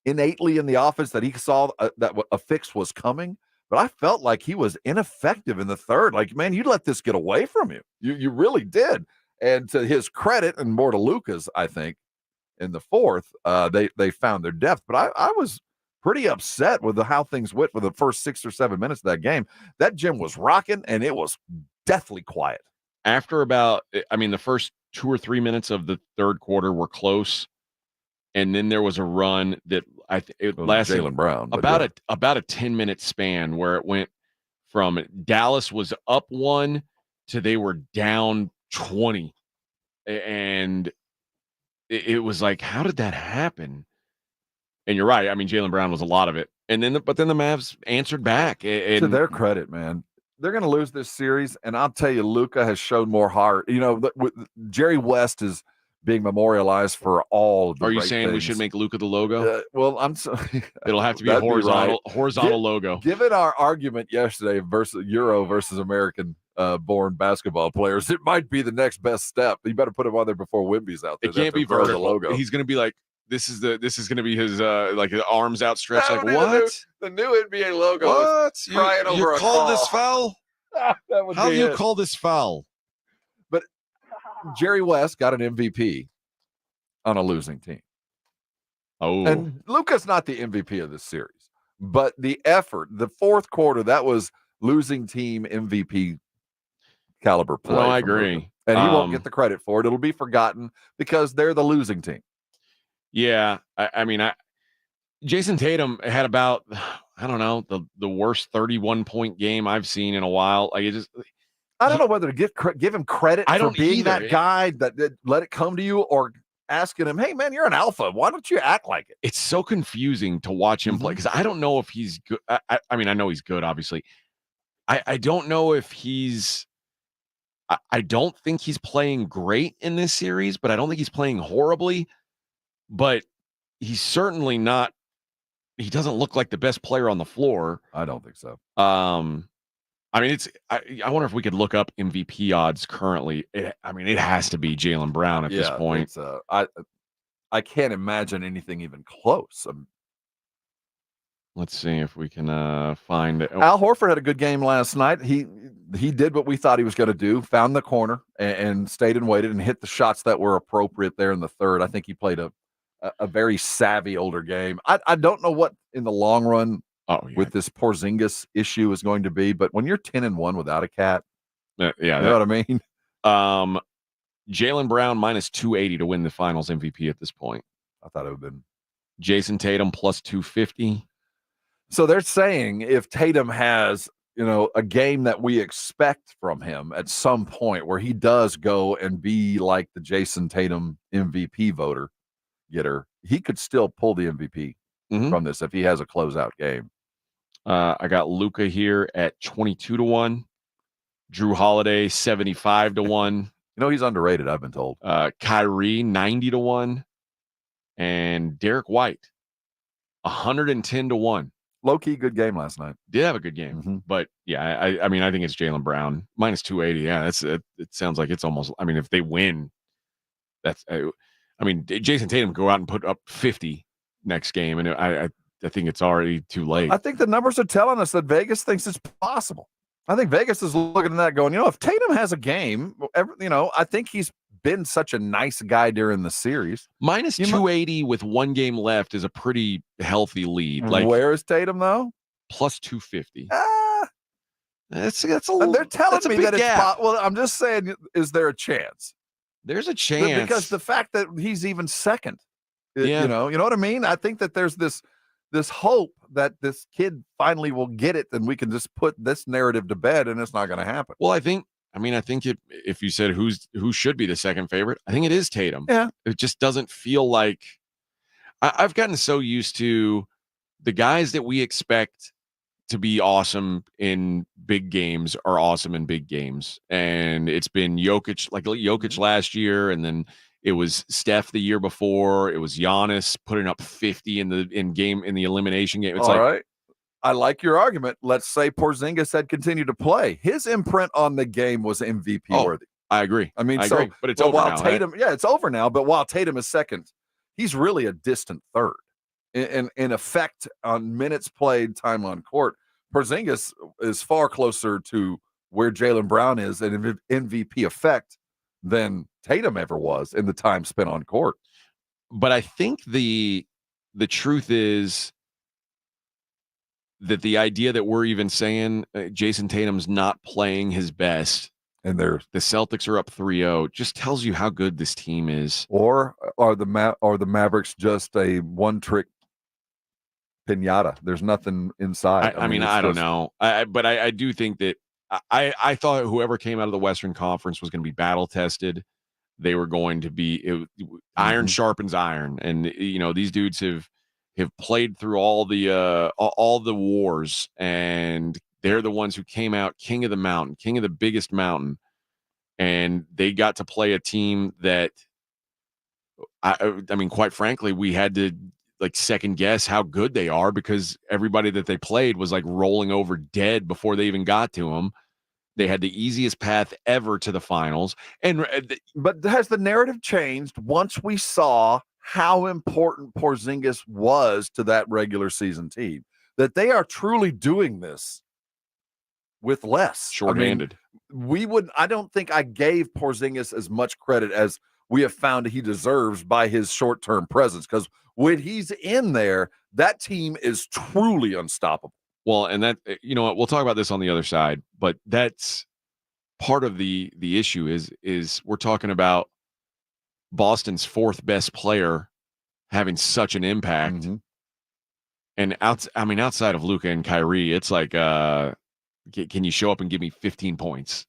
Speaker 2: innately in the offense that he saw that a fix was coming. But I felt like he was ineffective in the third. Like, man, you let this get away from you. You really did. And to his credit, and more to Luka's, I think, in the fourth, they found their depth. But I was pretty upset with how things went for the first 6 or 7 minutes of that game. That gym was rocking, and it was deathly quiet.
Speaker 1: After the first 2 or 3 minutes of the third quarter were close, and then there was a run that it lasted
Speaker 2: Jaylen Brown,
Speaker 1: about a 10-minute span where it went from Dallas was up 1 to they were down 20, and it was like, how did that happen? And you're right. I mean, Jaylen Brown was a lot of it, and then the Mavs answered back. And
Speaker 2: to their credit, man, they're going to lose this series, and I'll tell you, Luka has shown more heart. Jerry West is being memorialized for all of the
Speaker 1: Are you
Speaker 2: great
Speaker 1: saying we
Speaker 2: things.
Speaker 1: should make Luka the logo?
Speaker 2: Well, I'm so
Speaker 1: it'll have to be a horizontal logo.
Speaker 2: Given our argument yesterday versus Euro versus American born basketball players, it might be the next best step. You better put him on there before Wimby's out there.
Speaker 1: It can't be vertical. Logo. He's going to be like, this is going to be his like his arms outstretched. Like, what?
Speaker 2: The new NBA logo.
Speaker 1: What?
Speaker 2: Crying over a
Speaker 1: call
Speaker 2: call.
Speaker 1: this foul? How do you call this foul?
Speaker 2: But Jerry West got an MVP on a losing team.
Speaker 1: Oh,
Speaker 2: and Luka's not the MVP of this series, but the effort, the fourth quarter, that was losing team MVP caliber play.
Speaker 1: No, I agree.
Speaker 2: Luka. And he won't get the credit for it. It'll be forgotten because they're the losing team.
Speaker 1: Yeah, Jason Tatum had about, I don't know, the worst 31-point game I've seen in a while. Like,
Speaker 2: I don't know whether to give him credit for being that guy that let it come to you, or asking him, hey, man, you're an alpha. Why don't you act like it?
Speaker 1: It's so confusing to watch him play because I don't know if he's good. I mean, I know he's good, obviously. I don't know if he's – I don't think he's playing great in this series, but I don't think he's playing horribly. But he's certainly not – he doesn't look like the best player on the floor.
Speaker 2: I don't think so.
Speaker 1: I mean, I wonder if we could look up MVP odds currently. It has to be Jaylen Brown at this point.
Speaker 2: I can't imagine anything even close.
Speaker 1: Let's see if we can find it.
Speaker 2: Al Horford had a good game last night. He did what we thought he was going to do, found the corner and stayed and waited and hit the shots that were appropriate there in the third. I think he played a very savvy older game. I don't know what in the long run with this Porzingis issue is going to be, but when you're 10-1 without a cat, you know what I mean?
Speaker 1: Jaylen Brown minus 280 to win the finals MVP at this point.
Speaker 2: I thought it would have been
Speaker 1: Jason Tatum plus 250.
Speaker 2: So they're saying if Tatum has, a game that we expect from him at some point where he does go and be like the Jason Tatum MVP getter, he could still pull the MVP from this if he has a closeout game.
Speaker 1: I got Luka here at 22-1. Drew Holiday 75-1.
Speaker 2: He's underrated, I've been told.
Speaker 1: Kyrie 90-1. And Derek White 110-1.
Speaker 2: low-key good game last night.
Speaker 1: Did have a good game. But, yeah, I mean, I think it's Jaylen Brown. Minus 280. Yeah, it sounds like it's almost – I mean, if they win, that's I mean, Jason Tatum go out and put up 50 next game, and I think it's already too late.
Speaker 2: I think the numbers are telling us that Vegas thinks it's possible. I think Vegas is looking at that going, if Tatum has a game, I think he's been such a nice guy during the series.
Speaker 1: Minus 280 with one game left is a pretty healthy lead. Like,
Speaker 2: where is Tatum, though?
Speaker 1: Plus 250.
Speaker 2: That's a little. They're telling me that it's well, I'm just saying, is there a chance?
Speaker 1: There's a chance.
Speaker 2: Because the fact that he's even second, you know what I mean? I think that there's this hope that this kid finally will get it, and we can just put this narrative to bed, and it's not going to happen.
Speaker 1: Well, I think if you said who should be the second favorite, I think it is Tatum.
Speaker 2: Yeah.
Speaker 1: It just doesn't feel like I've gotten so used to the guys that we expect to be awesome in big games are awesome in big games. And it's been Jokic last year, and then it was Steph the year before. It was Giannis putting up 50 in the elimination game. It's
Speaker 2: all right. I like your argument. Let's say Porzingis had continued to play. His imprint on the game was MVP worthy.
Speaker 1: I agree.
Speaker 2: I mean,
Speaker 1: agree. But it's over now.
Speaker 2: Tatum, right? Yeah, it's over now. But while Tatum is second, he's really a distant third in effect on minutes played, time on court. Porzingis is far closer to where Jaylen Brown is in MVP effect than Tatum ever was in the time spent on court.
Speaker 1: But I think the truth is that the idea that we're even saying Jason Tatum's not playing his best
Speaker 2: and
Speaker 1: the Celtics are up 3-0 just tells you how good this team is.
Speaker 2: Or are the Mavericks just a one-trick pinata? There's nothing inside.
Speaker 1: I mean, I don't know. But I do think that I thought whoever came out of the Western Conference was going to be battle tested. They were going to be iron sharpens iron, and these dudes have played through all the wars, and they're the ones who came out king of the mountain, king of the biggest mountain, and they got to play a team that I mean, quite frankly, we had to second guess how good they are because everybody that they played was rolling over dead before they even got to them. They had the easiest path ever to the finals.
Speaker 2: But has the narrative changed once we saw how important Porzingis was to that regular season team, that they are truly doing this with less?
Speaker 1: Shorthanded.
Speaker 2: I don't think I gave Porzingis as much credit as we have found he deserves by his short-term presence, because when he's in there, that team is truly unstoppable.
Speaker 1: Well, and that, what, we'll talk about this on the other side, but that's part of the issue is we're talking about Boston's fourth best player having such an impact.
Speaker 2: Mm-hmm.
Speaker 1: And outside of Luka and Kyrie, it's like, can you show up and give me 15 points?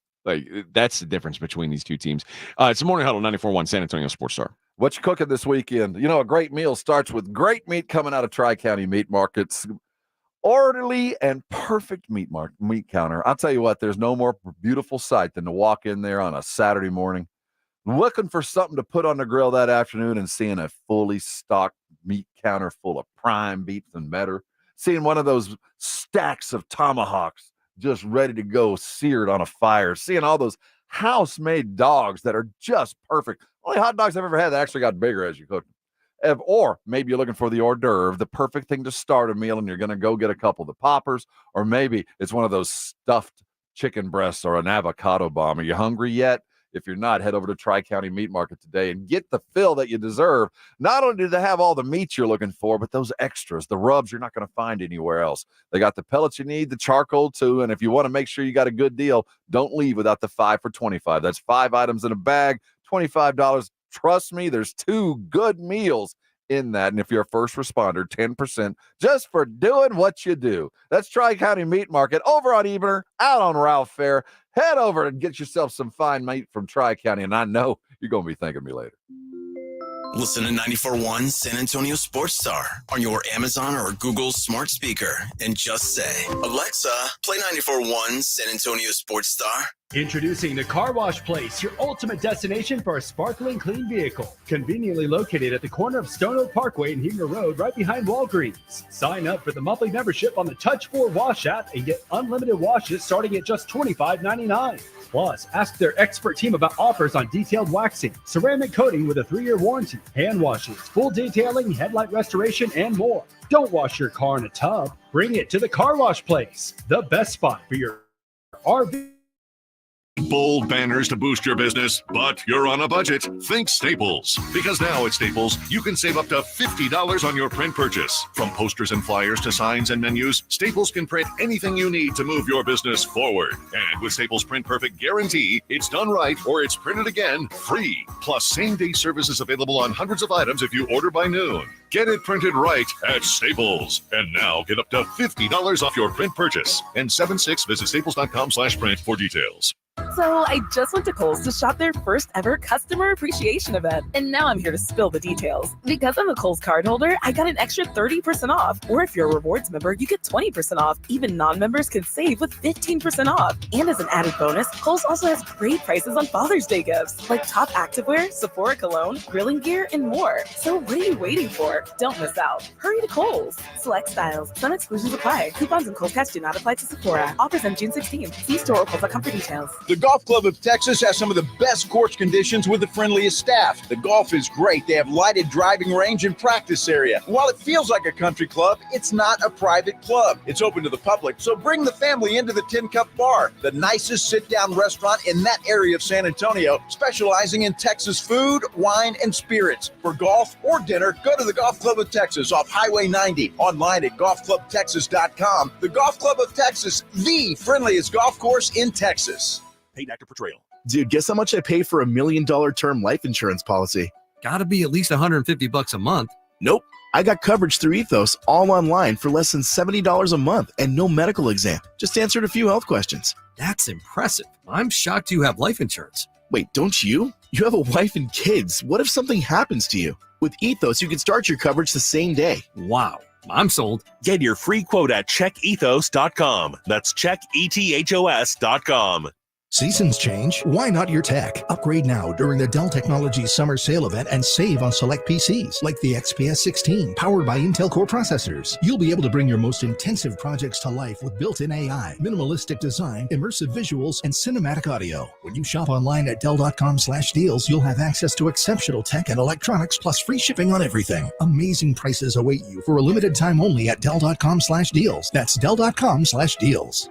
Speaker 1: That's the difference between these two teams. It's the Morning Huddle, 94.1 San Antonio Sports Star.
Speaker 2: What you cooking this weekend? A great meal starts with great meat coming out of Tri-County Meat Markets. Orderly and perfect meat counter. I'll tell you what, there's no more beautiful sight than to walk in there on a Saturday morning, looking for something to put on the grill that afternoon and seeing a fully stocked meat counter full of prime beef and better. Seeing one of those stacks of tomahawks just ready to go seared on a fire. Seeing all those house-made dogs that are just perfect. Only hot dogs I've ever had that actually got bigger as you cook them. Or maybe you're looking for the hors d'oeuvre, the perfect thing to start a meal, and you're going to go get a couple of the poppers, or maybe it's one of those stuffed chicken breasts or an avocado bomb. Are you hungry yet? If you're not, head over to Tri-County Meat Market today and get the fill that you deserve. Not only do they have all the meats you're looking for, but those extras, the rubs you're not going to find anywhere else. They got the pellets you need, the charcoal too, and if you want to make sure you got a good deal, don't leave without the 5 for $25. That's 5 items in a bag, $25. Trust me, there's 2 good meals in that. And if you're a first responder, 10% just for doing what you do. That's Tri-County Meat Market over on Ebener, out on Ralph Fair. Head over and get yourself some fine meat from Tri-County, and I know you're going to be thanking me later.
Speaker 3: Listen to 94.1 San Antonio Sports Star on your Amazon or Google smart speaker and just say, Alexa, play 94.1 San Antonio Sports Star.
Speaker 20: Introducing the Car Wash Place, your ultimate destination for a sparkling clean vehicle. Conveniently located at the corner of Stone Oak Parkway and Heanger Road, right behind Walgreens. Sign up for the monthly membership on the Touch 4 Wash app and get unlimited washes starting at just $25.99. Plus, ask their expert team about offers on detailed waxing, ceramic coating with a 3-year warranty, hand washes, full detailing, headlight restoration, and more. Don't wash your car in a tub. Bring it to the Car Wash Place, the best spot for your RV.
Speaker 4: Bold banners to boost your business, but you're on a budget. Think Staples. Because now at Staples, you can save up to $50 on your print purchase. From posters and flyers to signs and menus, Staples can print anything you need to move your business forward. And with Staples Print Perfect Guarantee, it's done right or it's printed again free. Plus, same-day service is available on hundreds of items if you order by noon. Get it printed right at Staples. And now get up to $50 off your print purchase. And 7/6, visit staples.com/print for details.
Speaker 6: So I just went to Kohl's to shop their first ever customer appreciation event. And now I'm here to spill the details. Because I'm a Kohl's cardholder, I got an extra 30% off. Or if you're a rewards member, you get 20% off. Even non-members can save with 15% off. And as an added bonus, Kohl's also has great prices on Father's Day gifts, like top activewear, Sephora cologne, grilling gear, and more. So what are you waiting for? Don't miss out. Hurry to Kohl's. Select styles. Some exclusions apply. Coupons and Kohl's Cash do not apply to Sephora. Offers end June 16th. See store or Kohl's.com for details.
Speaker 19: The Golf Club of Texas has some of the best course conditions with the friendliest staff. The golf is great. They have lighted driving range and practice area. While it feels like a country club, it's not a private club. It's open to the public, so bring the family into the Tin Cup Bar, the nicest sit-down restaurant in that area of San Antonio, specializing in Texas food, wine, and spirits. For golf or dinner, go to the Golf Club of Texas off Highway 90, online at golfclubtexas.com. The Golf Club of Texas, the friendliest golf course in Texas.
Speaker 7: Paid actor portrayal. Dude, guess how much I pay for $1 million term life insurance policy? Gotta be at least $150 a month. Nope. I got coverage through Ethos all online for less than $70 a month and no medical exam. Just answered a few health questions. That's impressive. I'm shocked you have life insurance. Wait, don't you? You have a wife and kids. What if something happens to you? With Ethos, you can start your coverage the same day. Wow. I'm sold.
Speaker 8: Get your free quote at checkethos.com. That's checkethos.com.
Speaker 9: Seasons change. Why not your tech? Upgrade now during the Dell Technologies Summer Sale event and save on select PCs like the XPS 16 powered by Intel Core processors. You'll be able to bring your most intensive projects to life with built-in AI, minimalistic design, immersive visuals, and cinematic audio. When you shop online at Dell.com/deals, you'll have access to exceptional tech and electronics plus free shipping on everything. Amazing prices await you for a limited time only at Dell.com/deals. That's Dell.com/deals.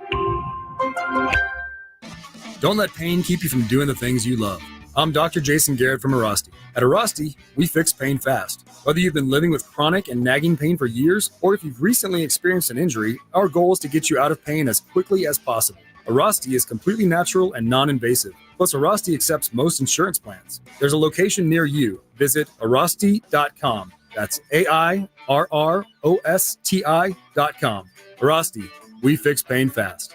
Speaker 10: Don't let pain keep you from doing the things you love. I'm Dr. Jason Garrett from Arasti. At Arasti, we fix pain fast. Whether you've been living with chronic and nagging pain for years, or if you've recently experienced an injury, our goal is to get you out of pain as quickly as possible. Arasti is completely natural and non-invasive. Plus, Arasti accepts most insurance plans. There's a location near you. Visit Arasti.com. That's AIRROSTI.com. Arasti, we fix pain fast.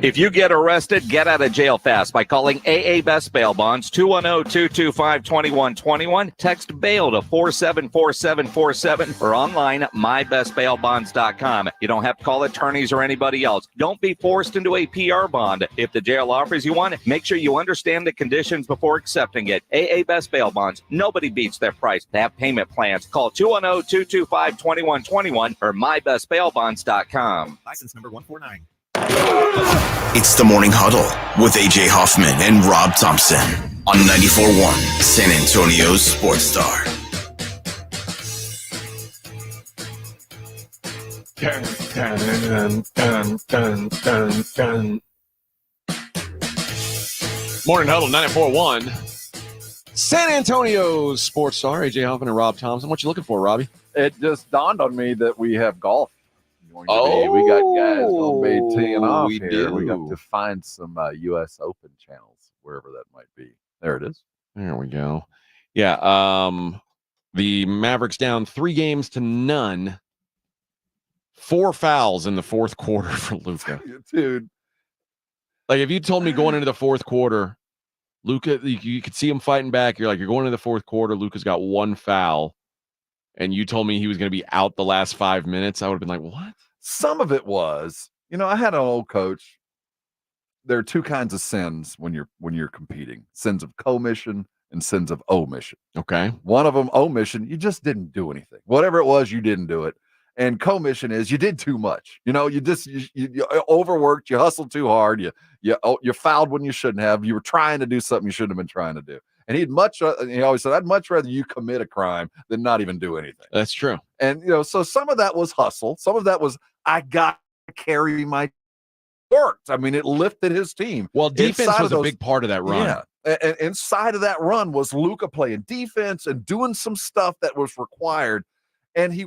Speaker 14: If you get arrested, get out of jail fast by calling AA Best Bail Bonds, 210-225-2121. Text bail to 474747 or online at mybestbailbonds.com. You don't have to call attorneys or anybody else. Don't be forced into a PR bond. If the jail offers you one, make sure you understand the conditions before accepting it. AA Best Bail Bonds. Nobody beats their price. They have payment plans. Call 210-225-2121 or mybestbailbonds.com.
Speaker 8: License number 149.
Speaker 3: It's the Morning Huddle with AJ Hoffman and Rob Thompson on 94.1 San Antonio's Sports Star.
Speaker 1: Morning Huddle 94.1 San Antonio's Sports Star. AJ Hoffman and Rob Thompson. What you looking for, Robbie?
Speaker 2: It just dawned on me that we have golf. We got guys going to be teeing off here. We got to find some U.S. Open channels, wherever that might be. There it is.
Speaker 1: There we go. Yeah. The Mavericks down 3-0. 4 fouls in the fourth quarter for Luka.
Speaker 2: Dude.
Speaker 1: Like, if you told me going into the fourth quarter, Luka, you could see him fighting back. You're like, you're going into the fourth quarter. Luka's got 1 foul. And you told me he was going to be out the last 5 minutes. I would have been like, what?
Speaker 2: Some of it was, I had an old coach. There are two kinds of sins when you're competing: sins of commission and sins of omission.
Speaker 1: Okay.
Speaker 2: One of them, omission, you just didn't do anything. Whatever it was, you didn't do it. And commission is you did too much. You overworked, you hustled too hard, you fouled when you shouldn't have. You were trying to do something you shouldn't have been trying to do. And he always said, I'd much rather you commit a crime than not even do anything.
Speaker 1: That's true.
Speaker 2: And so some of that was hustle. Some of that was I got to carry my worked. I mean, it lifted his team.
Speaker 1: Well, defense was a big part of that run.
Speaker 2: Yeah. And inside of that run was Luka playing defense and doing some stuff that was required. And he,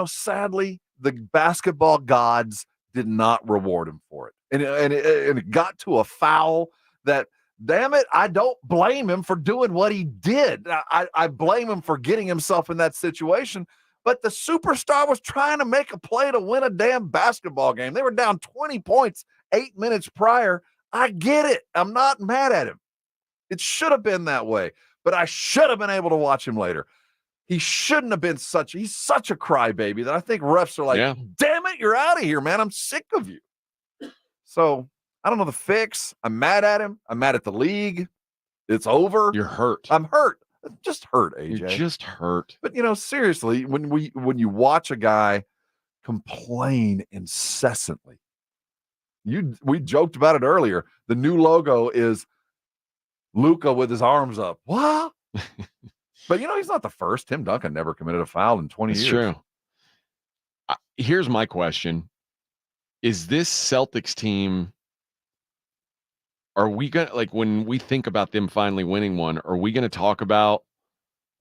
Speaker 2: sadly, the basketball gods did not reward him for it. And it got to a foul that, damn it, I don't blame him for doing what he did. I blame him for getting himself in that situation. But the superstar was trying to make a play to win a damn basketball game. They were down 20 points 8 minutes prior. I get it. I'm not mad at him. It should have been that way, but I should have been able to watch him later. He shouldn't have been he's such a crybaby that I think refs are like, damn it, you're out of here, man. I'm sick of you. So I don't know the fix. I'm mad at him. I'm mad at the league. It's over.
Speaker 1: You're hurt.
Speaker 2: I'm hurt. I'm just hurt, AJ.
Speaker 1: You're just hurt.
Speaker 2: But seriously, when you watch a guy complain incessantly, we joked about it earlier. The new logo is Luka with his arms up. What? But he's not the first. Tim Duncan never committed a foul in 20 years.
Speaker 1: True. Here's my question. Is this Celtics team, are we going to, when we think about them finally winning one, are we going to talk about,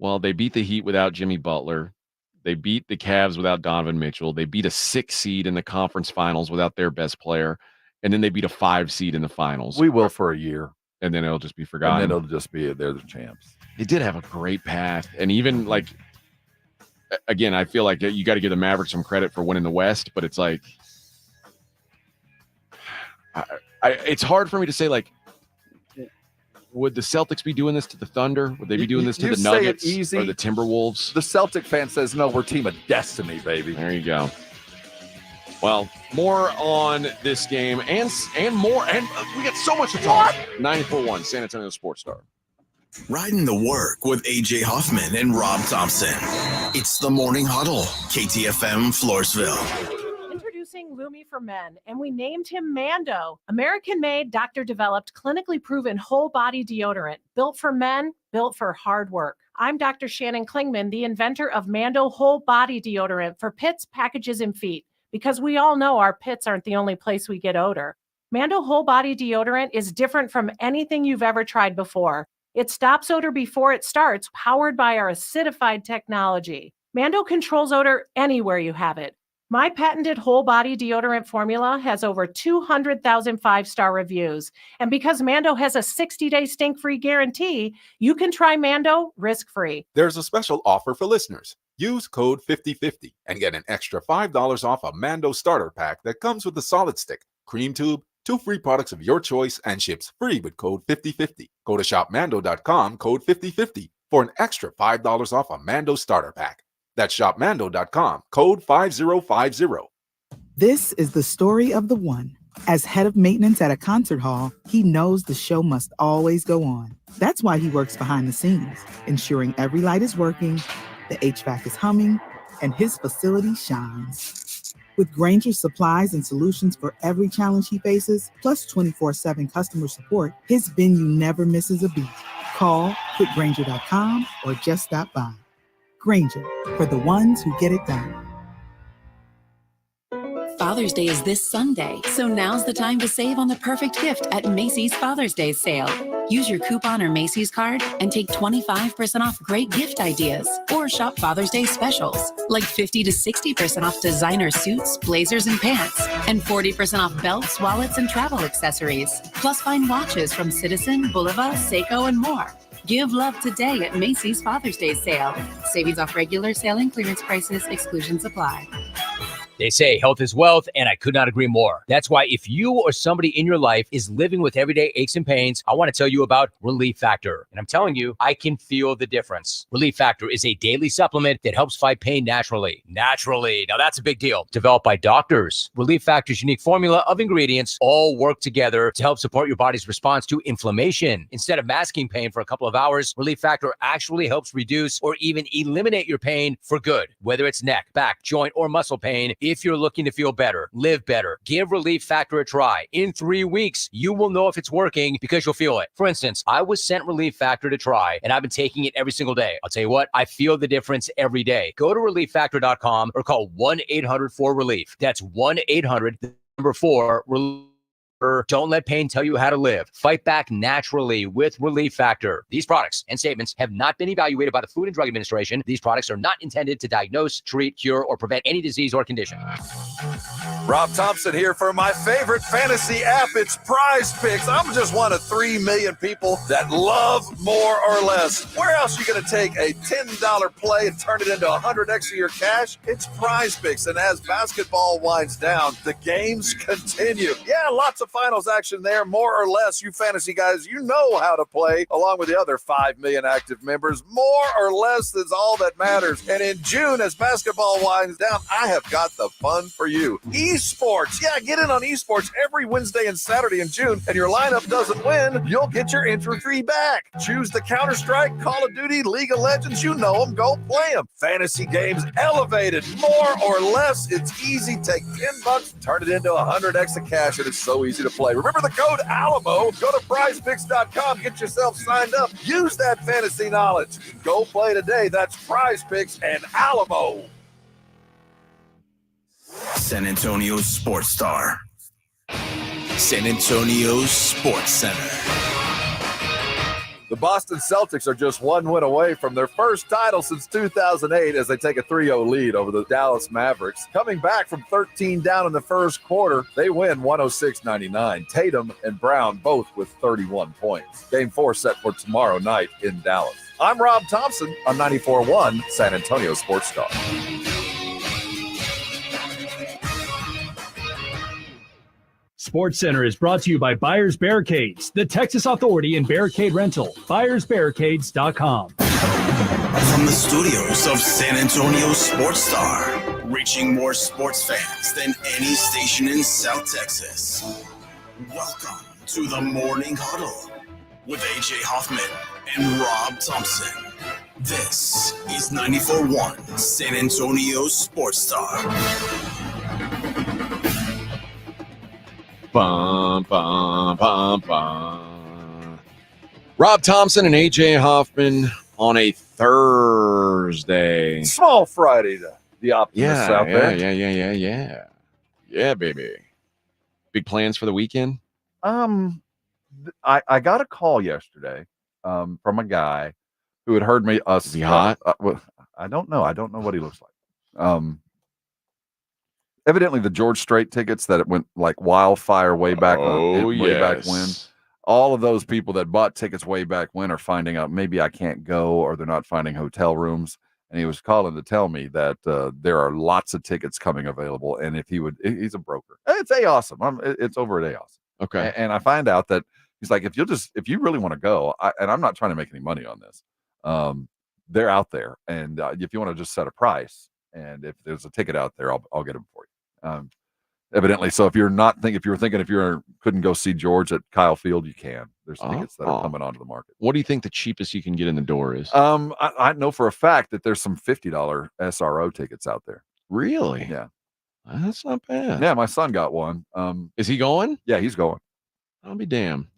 Speaker 1: well, they beat the Heat without Jimmy Butler. They beat the Cavs without Donovan Mitchell. They beat a 6 seed in the conference finals without their best player. And then they beat a 5 seed in the finals.
Speaker 2: We will for a year.
Speaker 1: And then it'll just be forgotten.
Speaker 2: And then it'll just be, they're the champs.
Speaker 1: They did have a great path. And even again, I feel like you got to give the Mavericks some credit for winning the West, but it's it's hard for me to say, would the Celtics be doing this to the Thunder? Would they be doing this to the Nuggets or the Timberwolves?
Speaker 2: The Celtic fan says, no, we're team of destiny, baby.
Speaker 1: There you go. Well, more on this game and more. And we got so much to talk. 94.1 San Antonio Sports Star.
Speaker 3: Riding the work with AJ Hoffman and Rob Thompson. It's the Morning Huddle, KTFM Floresville.
Speaker 11: Introducing Lumi for Men, and we named him Mando. American-made, doctor-developed, clinically proven whole-body deodorant. Built for men, built for hard work. I'm Dr. Shannon Klingman, the inventor of Mando Whole Body Deodorant for pits, packages, and feet. Because we all know our pits aren't the only place we get odor. Mando Whole Body Deodorant is different from anything you've ever tried before. It stops odor before it starts, powered by our acidified technology. Mando controls odor anywhere you have it. My patented whole body deodorant formula has over 200,000 5-star reviews. And because Mando has a 60-day stink-free guarantee, you can try Mando risk-free.
Speaker 12: There's a special offer for listeners. Use code 5050 and get an extra $5 off a Mando starter pack that comes with a solid stick, cream tube, 2 free products of your choice, and ships free with code 5050. Go to shopmando.com, code 5050 for an extra $5 off a Mando starter pack. That's shopmando.com, code 5050.
Speaker 26: This is the story of the one. As head of maintenance at a concert hall, he knows the show must always go on. That's why he works behind the scenes, ensuring every light is working, the HVAC is humming, and his facility shines. With Grainger's supplies and solutions for every challenge he faces, plus 24/7 customer support, his venue never misses a beat. Call quickgrainger.com or just stop by. Grainger, for the ones who get it done.
Speaker 13: Father's Day is this Sunday, so now's the time to save on the perfect gift at Macy's Father's Day sale. Use your coupon or Macy's card and take 25% off great gift ideas. Or shop Father's Day specials, like 50 to 60% off designer suits, blazers, and pants, and 40% off belts, wallets, and travel accessories. Plus find watches from Citizen, Bulova, Seiko, and more. Give love today at Macy's Father's Day sale. Savings off regular sale and clearance prices. Exclusions apply.
Speaker 15: They say health is wealth, and I could not agree more. That's why if you or somebody in your life is living with everyday aches and pains, I want to tell you about Relief Factor. And I'm telling you, I can feel the difference. Relief Factor is a daily supplement that helps fight pain naturally. Naturally. Now that's a big deal. Developed by doctors. Relief Factor's unique formula of ingredients all work together to help support your body's response to inflammation. Instead of masking pain for a couple of hours, Relief Factor actually helps reduce or even eliminate your pain for good. Whether it's neck, back, joint, or muscle pain, if you're looking to feel better, live better, give Relief Factor a try. In 3 weeks, you will know if it's working because you'll feel it. For instance, I was sent Relief Factor to try, and I've been taking it every single day. I'll tell you what, I feel the difference every day. Go to ReliefFactor.com or call 1-800-4RELIEF. That's 1-800-4RELIEF. Don't let pain tell you how to live. Fight back naturally with Relief Factor. These products and statements have not been evaluated by the Food and Drug Administration. These products are not intended to diagnose, treat, cure, or prevent any disease or condition.
Speaker 2: Rob Thompson here for my favorite fantasy app. It's Prize Picks. I'm just one of 3 million people that love more or less. Where else are you going to take a $10 play and turn it into 100x of your cash? It's Prize Picks. And as basketball winds down, the games continue. Yeah, lots of finals action there, more or less. You fantasy guys, you know how to play, along with the other 5 million active members. More or less is all that matters. And in June, as basketball winds down, I have got the fun for you. Esports. Yeah, get in on esports every Wednesday and Saturday in June, and your lineup doesn't win, you'll get your entry fee back. Choose the Counter-Strike, Call of Duty, League of Legends. You know them. Go play them. Fantasy games elevated. More or less. It's easy. Take $10, turn it into 100x of cash, and it's so easy to play. Remember the code ALAMO. Go to prizepicks.com. Get yourself signed up. Use that fantasy knowledge. Go play today. That's Prize Picks and Alamo.
Speaker 3: San Antonio Sports Star. San Antonio Sports Center.
Speaker 2: The Boston Celtics are just one win away from their first title since 2008 as they take a 3-0 lead over the Dallas Mavericks. Coming back from 13 down in the first quarter, they win 106-99. Tatum and Brown both with 31 points. Game 4 set for tomorrow night in Dallas. I'm Rob Thompson on 94.1 San Antonio Sports Star.
Speaker 20: Sports Center is brought to you by Buyers Barricades, the Texas Authority in Barricade Rental. BuyersBarricades.com.
Speaker 3: From the studios of San Antonio Sports Star, reaching more sports fans than any station in South Texas. Welcome to the Morning Huddle with AJ Hoffman and Rob Thompson. This is 94.1 San Antonio Sports Star.
Speaker 1: Bum, bum, bum, bum. Rob Thompson and AJ Hoffman on a Thursday.
Speaker 2: Small Friday, the optimists out there.
Speaker 1: Yeah, baby. Big plans for the weekend?
Speaker 2: I got a call yesterday from a guy who had heard me.
Speaker 1: Is he hot?
Speaker 2: I don't know. I don't know what he looks like. Evidently, the George Strait tickets that it went like wildfire way back. Way back when. All of those people that bought tickets way back when are finding out maybe I can't go, or they're not finding hotel rooms. And he was calling to tell me that there are lots of tickets coming available. And if he would, he's a broker. It's awesome. It's over at awesome.
Speaker 1: Okay.
Speaker 2: And I find out that he's like, if you really want to go, and I'm not trying to make any money on this, they're out there. And if you want to just set a price, and if there's a ticket out there, I'll get them for you. Evidently, so if you couldn't go see George at Kyle Field, you can. There's tickets that are coming onto the market.
Speaker 1: What do you think the cheapest you can get in the door is?
Speaker 2: I know for a fact that there's some $50 SRO tickets out there.
Speaker 1: Really?
Speaker 2: Yeah.
Speaker 1: That's not bad.
Speaker 2: Yeah, my son got one.
Speaker 1: Is he going?
Speaker 2: Yeah, he's going.
Speaker 1: I'll be damned.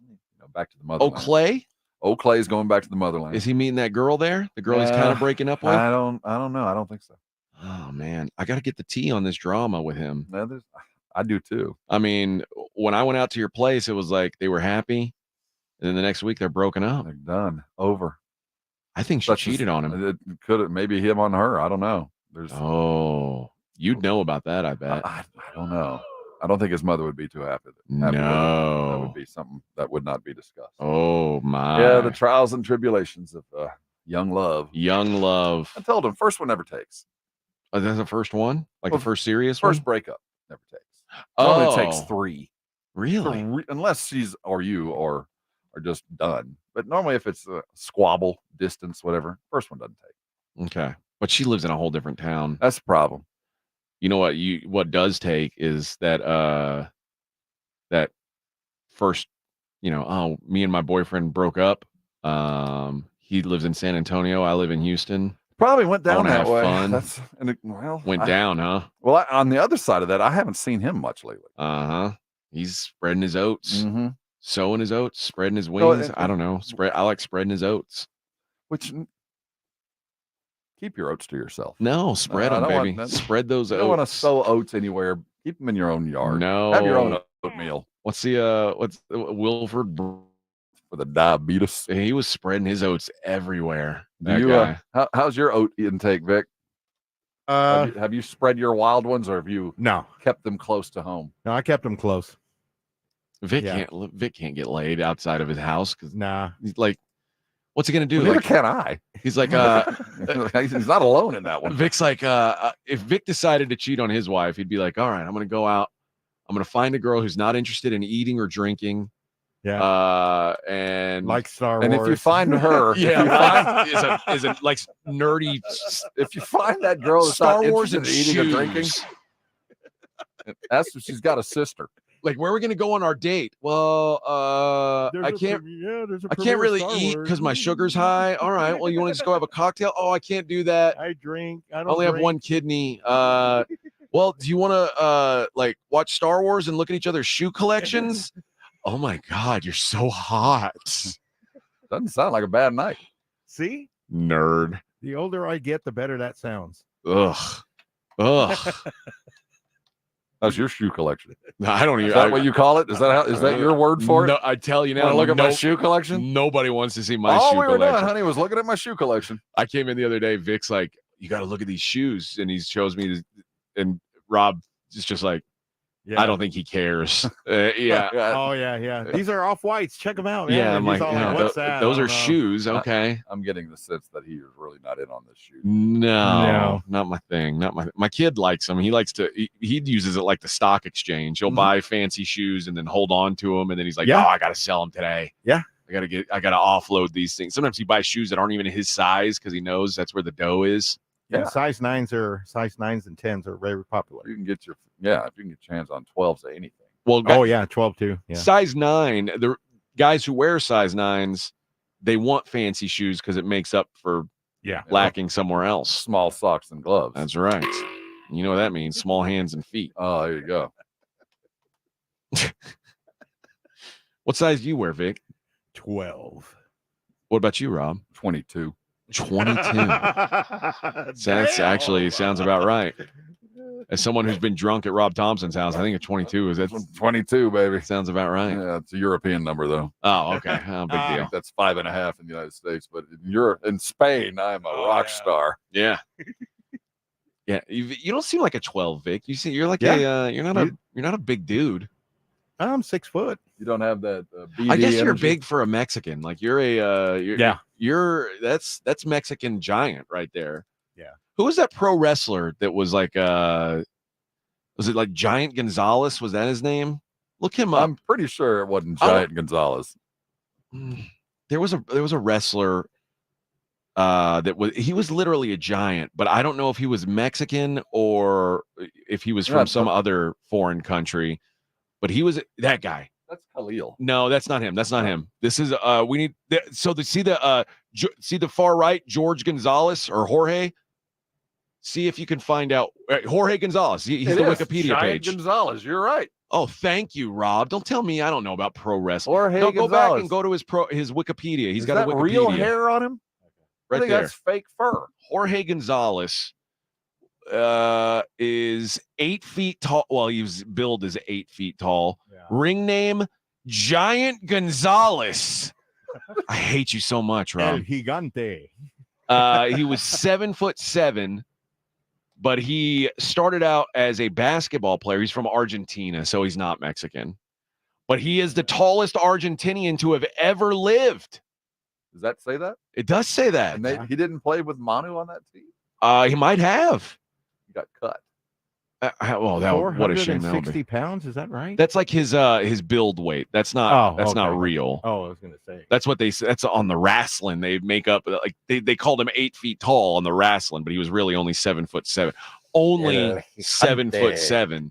Speaker 2: Back to the motherland.
Speaker 1: Clay?
Speaker 2: Clay's going back to the motherland.
Speaker 1: Is he meeting that girl there? The girl he's kind of breaking up with?
Speaker 2: I don't know. I don't think so.
Speaker 1: Oh man, I got to get the tea on this drama with him.
Speaker 2: I do too.
Speaker 1: I mean, when I went out to your place, it was like they were happy, and then the next week they're broken up.
Speaker 2: They're done. Over.
Speaker 1: I think she cheated on him.
Speaker 2: It could have maybe him on her. I don't know.
Speaker 1: You'd know about that, I bet.
Speaker 2: I don't know. I don't think his mother would be too happy.
Speaker 1: No,
Speaker 2: that would be something that would not be discussed.
Speaker 1: Oh my!
Speaker 2: Yeah, the trials and tribulations of young love.
Speaker 1: Young love.
Speaker 2: I told him first one never takes.
Speaker 1: Oh, that's the first one? Like the first serious one?
Speaker 2: First breakup never takes. Normally takes 3.
Speaker 1: Really?
Speaker 2: Unless she's or you are just done. But normally if it's a squabble, distance, whatever, first one doesn't take.
Speaker 1: Okay. But she lives in a whole different town.
Speaker 2: That's the problem.
Speaker 1: You know what does take is that that first, me and my boyfriend broke up. He lives in San Antonio. I live in Houston.
Speaker 2: Probably went down that way.
Speaker 1: That's went down, huh?
Speaker 2: Well, on the other side of that, I haven't seen him much lately.
Speaker 1: He's spreading his oats, sowing his oats, spreading his
Speaker 2: No,
Speaker 1: wings. I don't know. I like spreading his oats.
Speaker 2: Which keep your oats to yourself.
Speaker 1: No, spread them, baby. Spread those oats.
Speaker 2: You don't want to sow oats anywhere. Keep them in your own yard.
Speaker 1: No,
Speaker 2: have your own oatmeal.
Speaker 1: What's Wilford
Speaker 2: for the diabetes?
Speaker 1: He was spreading his oats everywhere.
Speaker 2: How's your oat intake, Vic? Have you spread your wild ones, or have you kept them close to home?
Speaker 16: No, I kept them close.
Speaker 1: Vic can't get laid outside of his house because he's like, what's he gonna do?
Speaker 2: Well, neither can I.
Speaker 1: He's like,
Speaker 2: he's not alone in that one.
Speaker 1: Vic's like, if Vic decided to cheat on his wife, he'd be like, all right, I'm gonna go out. I'm gonna find a girl who's not interested in eating or drinking.
Speaker 16: Yeah.
Speaker 1: And
Speaker 16: like Star Wars.
Speaker 2: And if you find her,
Speaker 1: is it like nerdy?
Speaker 2: If you find that girl that's
Speaker 1: Star
Speaker 2: not
Speaker 1: Wars and
Speaker 2: interested in eating or drinking,
Speaker 1: shoes.
Speaker 2: that's what she's got a sister.
Speaker 1: Like, where are we gonna go on our date? Well, I can't really eat because my sugar's high. All right. Well, you want to just go have a cocktail? Oh, I can't do that.
Speaker 16: I drink. I don't
Speaker 1: only have one kidney. Well, do you want to like watch Star Wars and look at each other's shoe collections? Oh my God, you're so hot.
Speaker 2: Doesn't sound like a bad night.
Speaker 16: See?
Speaker 1: Nerd.
Speaker 16: The older I get, the better that sounds.
Speaker 1: Ugh.
Speaker 2: How's your shoe collection?
Speaker 1: No, I don't even.
Speaker 2: Is that what you call it? Is that your word for it?
Speaker 1: No, I tell you now.
Speaker 2: Want to look at my shoe collection?
Speaker 1: Nobody wants to see my
Speaker 2: All
Speaker 1: shoe
Speaker 2: we were
Speaker 1: collection.
Speaker 2: doing, honey, was looking at my shoe collection.
Speaker 1: I came in the other day. Vic's like, you got to look at these shoes, and he shows me, and Rob is just like, I don't think he cares. Yeah.
Speaker 16: Oh yeah. These are off whites. Check them out. Man.
Speaker 1: Yeah, I'm like,
Speaker 16: what's that?
Speaker 1: Those are shoes. Okay.
Speaker 2: I'm getting the sense that he is really not in on this shoe.
Speaker 1: No, not my thing. My kid likes them. He likes to. He uses it like the stock exchange. He'll buy fancy shoes and then hold on to them, and then he's like, "Oh, I got to sell them today.
Speaker 16: Yeah,
Speaker 1: I got to offload these things." Sometimes he buys shoes that aren't even his size because he knows that's where the dough is.
Speaker 16: Yeah, and size 9s and 10s are very popular.
Speaker 2: You can get if you can get your hands on 12s of anything.
Speaker 1: Well,
Speaker 16: 12 too. Yeah.
Speaker 1: Size 9, the guys who wear size 9s, they want fancy shoes because it makes up for lacking somewhere else.
Speaker 2: Small socks and gloves.
Speaker 1: That's right. You know what that means? Small hands and feet.
Speaker 2: Oh, there you go.
Speaker 1: What size do you wear, Vic?
Speaker 16: 12.
Speaker 1: What about you, Rob?
Speaker 2: 22.
Speaker 1: 22. That actually sounds about right. As someone who's been drunk at Rob Thompson's house, I think it's 22. Is it
Speaker 2: 22, baby?
Speaker 1: Sounds about right.
Speaker 2: Yeah, it's a European number though.
Speaker 1: Oh, okay. Big deal.
Speaker 2: That's 5.5 in the United States, but in Spain, I'm a rock star.
Speaker 1: Yeah. Yeah. You don't seem like a 12, Vic. You're like you're not a big dude.
Speaker 16: I'm 6 foot.
Speaker 2: You don't have that. BD
Speaker 1: I guess you're
Speaker 2: energy.
Speaker 1: big for a Mexican. Like you're that's Mexican giant right there.
Speaker 16: Yeah.
Speaker 1: Who was that pro wrestler that was like was it like Giant Gonzalez? Was that his name? Look him up.
Speaker 2: I'm pretty sure it wasn't Giant Gonzalez.
Speaker 1: There was a wrestler he was literally a giant, but I don't know if he was Mexican or if he was from some other foreign country. But he was that guy.
Speaker 2: That's Khalil.
Speaker 1: No, that's not him. That's not him. This is we need see the far right, George Gonzalez or Jorge. See if you can find out Jorge Gonzalez. He's the Wikipedia page.
Speaker 2: Gonzalez, you're right.
Speaker 1: Oh, thank you, Rob. Don't tell me I don't know about pro wrestling.
Speaker 2: Jorge
Speaker 1: Go
Speaker 2: Gonzalez.
Speaker 1: back and go to his Wikipedia. He's got a Wikipedia.
Speaker 2: Real hair on him?
Speaker 1: Right
Speaker 2: I think
Speaker 1: there.
Speaker 2: that's fake fur.
Speaker 1: Jorge Gonzalez is 8 feet tall. Well, he was billed as 8 feet tall. Yeah. Ring name Giant Gonzalez. I hate you so much, Rob.
Speaker 16: El Gigante.
Speaker 1: He was 7'7", but he started out as a basketball player. He's from Argentina, so he's not Mexican. But he is the tallest Argentinian to have ever lived.
Speaker 2: Does that say that?
Speaker 1: It does say that.
Speaker 2: And he didn't play with Manu on that team?
Speaker 1: He might have.
Speaker 2: got cut.
Speaker 1: Well, what a shame.
Speaker 16: 460 pounds, is that right?
Speaker 1: That's like his build weight. That's not not real.
Speaker 16: Oh, I was gonna say.
Speaker 1: That's what they say. That's on the wrestling. They make up like they called him 8 feet tall on the wrestling, but he was really only 7'7". Only 7'7".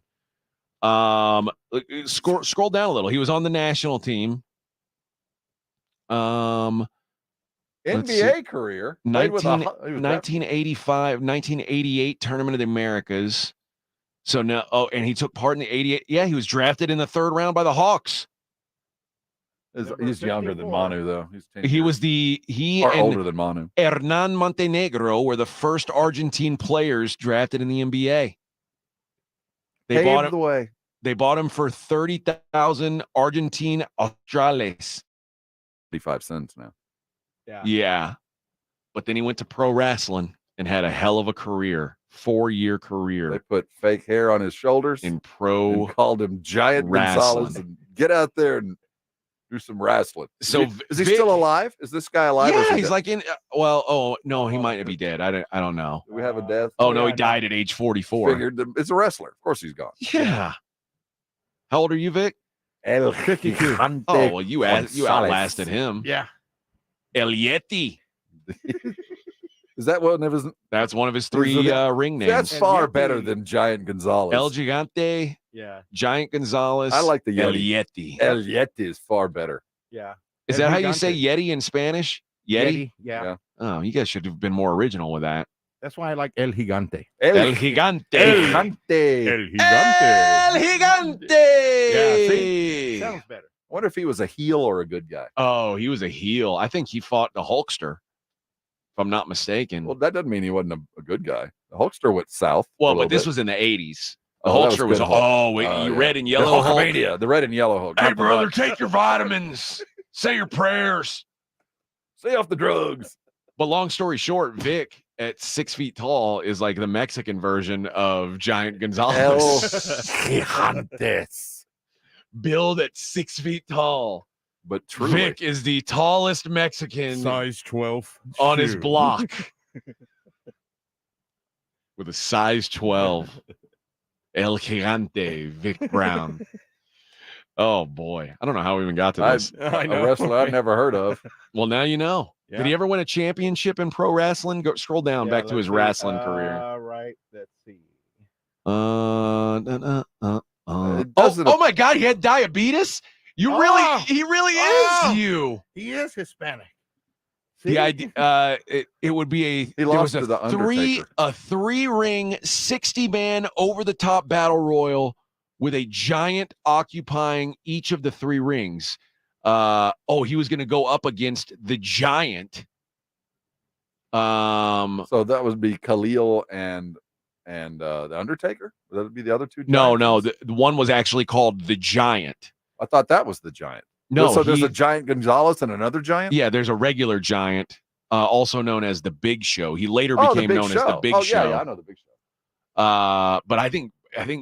Speaker 1: Scroll down a little. He was on the national team.
Speaker 2: NBA career.
Speaker 1: 1985, 1988 Tournament of the Americas. So now, and he took part in the 88. Yeah, he was drafted in the 3rd round by the Hawks.
Speaker 2: He's younger than Manu, though.
Speaker 1: He was
Speaker 2: older than Manu.
Speaker 1: Hernan Montenegro were the first Argentine players drafted in the NBA. They bought him
Speaker 2: the way.
Speaker 1: They bought him for 30,000 Argentine Australes.
Speaker 2: 55 cents now.
Speaker 1: Yeah. But then he went to pro wrestling and had a hell of a career. 4-year career.
Speaker 2: They put fake hair on his shoulders
Speaker 1: in pro
Speaker 2: and called him Giant
Speaker 1: wrestling.
Speaker 2: Gonzalez and get out there and do some wrestling.
Speaker 1: So
Speaker 2: is he still alive? Is this guy alive?
Speaker 1: Yeah, he's like in. Oh no, he might be dead. I don't know.
Speaker 2: Do we have a death?
Speaker 1: Oh no, he died at age 44.
Speaker 2: Figured it's a wrestler. Of course, he's gone.
Speaker 1: Yeah. How old are you, Vic?
Speaker 2: El
Speaker 16: 52.
Speaker 1: Oh well, you outlasted him.
Speaker 16: Yeah.
Speaker 1: El Yeti.
Speaker 2: Is that one of his?
Speaker 1: That's one of his 3 ring names.
Speaker 2: That's far better than Giant Gonzalez.
Speaker 1: El Gigante.
Speaker 16: Yeah.
Speaker 1: Giant Gonzalez.
Speaker 2: I like the Yeti.
Speaker 1: El Yeti.
Speaker 2: El Yeti is far better.
Speaker 16: Yeah.
Speaker 1: Is that how you say Yeti in Spanish? Yeti?
Speaker 16: Yeah.
Speaker 1: Oh, you guys should have been more original with that.
Speaker 16: That's why I like El Gigante.
Speaker 1: El Gigante.
Speaker 2: El Gigante.
Speaker 16: El Gigante.
Speaker 1: El Gigante.
Speaker 16: Yeah, see? Sounds better.
Speaker 2: I wonder if he was a heel or a good guy.
Speaker 1: Oh, he was a heel. I think he fought the Hulkster, if I'm not mistaken.
Speaker 2: Well, that doesn't mean he wasn't a good guy. The Hulkster went south.
Speaker 1: Well, but this was in the 80s. The Hulkster was red and yellow Hulk.
Speaker 2: The red and yellow Hulk.
Speaker 1: Hey, brother, take your vitamins. Say your prayers.
Speaker 2: Stay off the drugs.
Speaker 1: But long story short, Vic at 6 feet tall is like the Mexican version of Giant Gonzalez.
Speaker 2: Gigantes.
Speaker 1: Billed at 6 feet tall.
Speaker 2: But truly,
Speaker 1: Vic is the tallest Mexican
Speaker 16: size 12
Speaker 1: on his block. With a size 12. El Gigante, Vic Brown. Oh boy. I don't know how we even got to this.
Speaker 2: I know. A wrestler I've never heard of.
Speaker 1: Well, now you know.
Speaker 16: Yeah.
Speaker 1: Did he ever win a championship in pro wrestling? Go scroll down back to his wrestling career.
Speaker 16: All right, let's see.
Speaker 1: Oh my God, he had diabetes? He really is you.
Speaker 16: He is Hispanic.
Speaker 1: The idea, it would be
Speaker 2: He lost to the Undertaker.
Speaker 1: a 3-ring 60-man over the top battle royal with a giant occupying each of the 3 rings. He was going to go up against the Giant.
Speaker 2: So that would be Khalil and the Undertaker. Would that be the other 2 giants?
Speaker 1: No, the one was actually called the Giant.
Speaker 2: I thought that was the Giant.
Speaker 1: No,
Speaker 2: so there's a Giant Gonzalez and another Giant.
Speaker 1: Yeah, there's a regular Giant, also known as the Big Show. He later became known as the Big Show.
Speaker 2: Yeah, I know the Big Show.
Speaker 1: But I think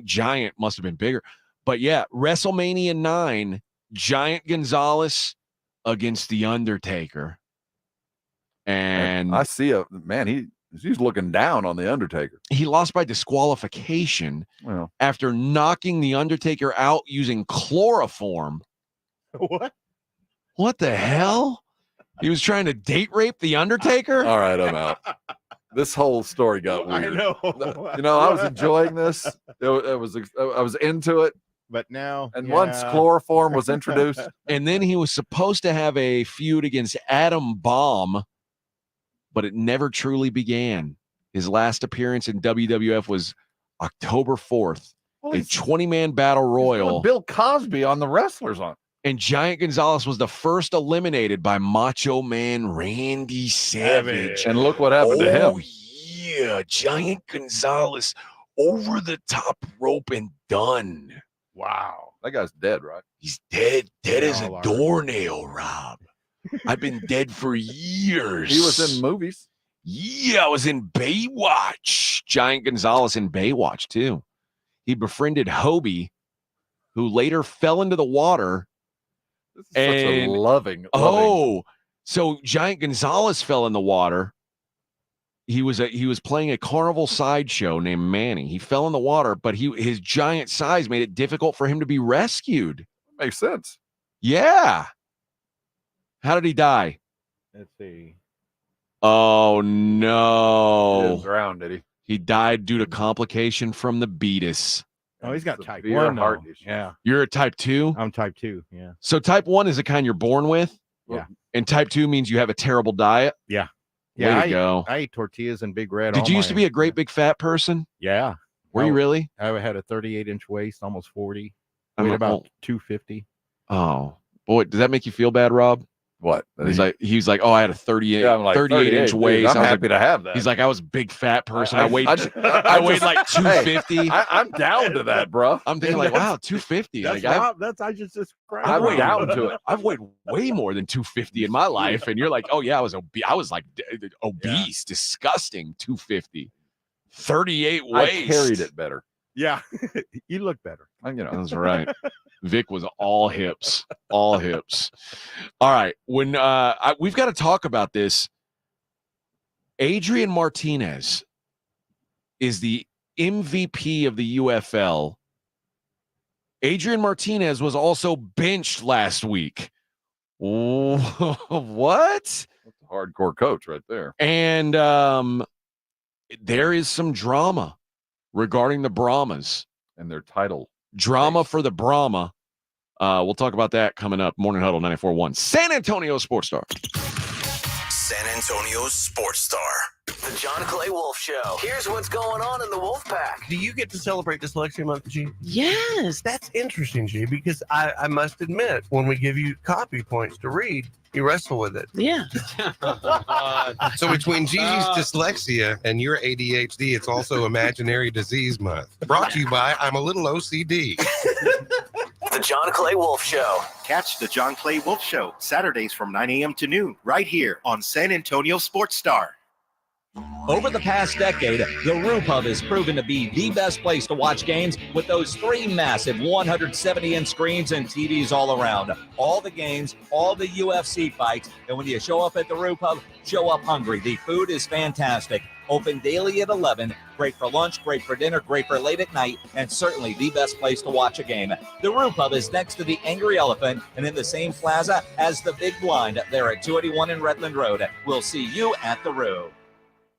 Speaker 1: Giant must have been bigger. But yeah, WrestleMania 9, Giant Gonzalez against the Undertaker. And
Speaker 2: I see he's looking down on the Undertaker.
Speaker 1: He lost by disqualification after knocking the Undertaker out using chloroform. What the hell? He was trying to date rape the Undertaker?
Speaker 2: All right, I'm out. This whole story got weird.
Speaker 16: I know.
Speaker 2: I was enjoying this. I was into it.
Speaker 16: But now,
Speaker 2: once chloroform was introduced,
Speaker 1: and then he was supposed to have a feud against Adam Bomb, but it never truly began. His last appearance in WWF was October 4th, a 20-man battle royal.
Speaker 2: Bill Cosby on the wrestlers on.
Speaker 1: And Giant Gonzalez was the first eliminated by Macho Man Randy Savage.
Speaker 2: And look what happened to him.
Speaker 1: Yeah, Giant Gonzalez over the top rope and done.
Speaker 2: Wow. That guy's dead, right?
Speaker 1: He's dead. Dead as a doornail, Rob. I've been dead for years.
Speaker 2: He was in movies.
Speaker 1: Yeah, I was in Baywatch. Giant Gonzalez in Baywatch, too. He befriended Hobie, who later fell into the water.
Speaker 2: This is such a loving.
Speaker 1: So Giant Gonzalez fell in the water. he was playing a carnival sideshow named Manny. He fell in the water, but his giant size made it difficult for him to be rescued.
Speaker 2: Makes sense.
Speaker 1: Yeah. How did he die?
Speaker 16: Let's see.
Speaker 1: Oh no!
Speaker 2: He didn't drown, did he?
Speaker 1: He died due to complication from the beatus.
Speaker 16: Oh, he's got type
Speaker 2: Severe
Speaker 16: 1
Speaker 2: heart
Speaker 16: though.
Speaker 2: issue.
Speaker 16: Yeah,
Speaker 1: You're a type 2?
Speaker 16: I'm type 2. Yeah.
Speaker 1: So type 1 is the kind you're born with?
Speaker 16: Yeah.
Speaker 1: And type 2 means you have a terrible diet?
Speaker 16: Yeah.
Speaker 1: Way
Speaker 16: Yeah.
Speaker 1: to go.
Speaker 16: I ate tortillas and Big Red.
Speaker 1: Did you used to be a great big fat person?
Speaker 16: Yeah.
Speaker 1: Were you really?
Speaker 16: I had a 38-inch waist, almost 40.
Speaker 1: I'm
Speaker 16: Weighed
Speaker 1: a-
Speaker 16: about 250.
Speaker 1: Oh, boy. Does that make you feel bad, Rob?
Speaker 2: What?
Speaker 1: He's like, oh, I had a 38-inch waist.
Speaker 2: I'm
Speaker 1: I was
Speaker 2: happy to have that.
Speaker 1: He's like, I was a big fat person. I weighed
Speaker 2: I
Speaker 1: weighed like 250.
Speaker 2: Hey, I'm down to that, bro.
Speaker 1: I'm thinking like, wow, 250.
Speaker 16: That's
Speaker 1: Like,
Speaker 16: I just described.
Speaker 2: I'm down to it.
Speaker 1: I've weighed way more than 250 in my life, and you're like, oh yeah, I was like obese, disgusting, 250, 38 waist.
Speaker 2: I carried it better.
Speaker 16: Yeah. You look better.
Speaker 1: That's right. Vic was all hips. All right. When we've got to talk about this. Adrian Martinez is the MVP of the UFL. Adrian Martinez was also benched last week. What?
Speaker 2: That's a hardcore coach right there.
Speaker 1: And there is some drama regarding the Brahmas
Speaker 2: and their title.
Speaker 1: Drama for the Brahma. We'll talk about that coming up. Morning Huddle 94.1. San Antonio Sports Star.
Speaker 3: San Antonio Sports Star.
Speaker 17: The John Clay Wolf Show. Here's what's going on in the Wolf Pack.
Speaker 5: Do you get to celebrate Dyslexia Month, G?
Speaker 17: Yes.
Speaker 5: That's interesting, G, because I must admit, when we give you copy points to read, you wrestle with it.
Speaker 17: Yeah.
Speaker 5: So between Gigi's dyslexia and your ADHD, it's also Imaginary Disease Month. Brought to you by I'm a Little OCD.
Speaker 17: The John Clay Wolf Show.
Speaker 18: Catch the John Clay Wolf Show Saturdays from 9 a.m. to noon right here on San Antonio Sports Star.
Speaker 14: Over the past decade, the Roo Pub has proven to be the best place to watch games with those 3 massive 170-inch screens and TVs all around. All the games, all the UFC fights, and when you show up at the Roo Pub, show up hungry. The food is fantastic. Open daily at 11. Great for lunch, great for dinner, great for late at night, and certainly the best place to watch a game. The Roo Pub is next to the Angry Elephant and in the same plaza as the Big Blind there at 281 in Redland Road. We'll see you at the Roo.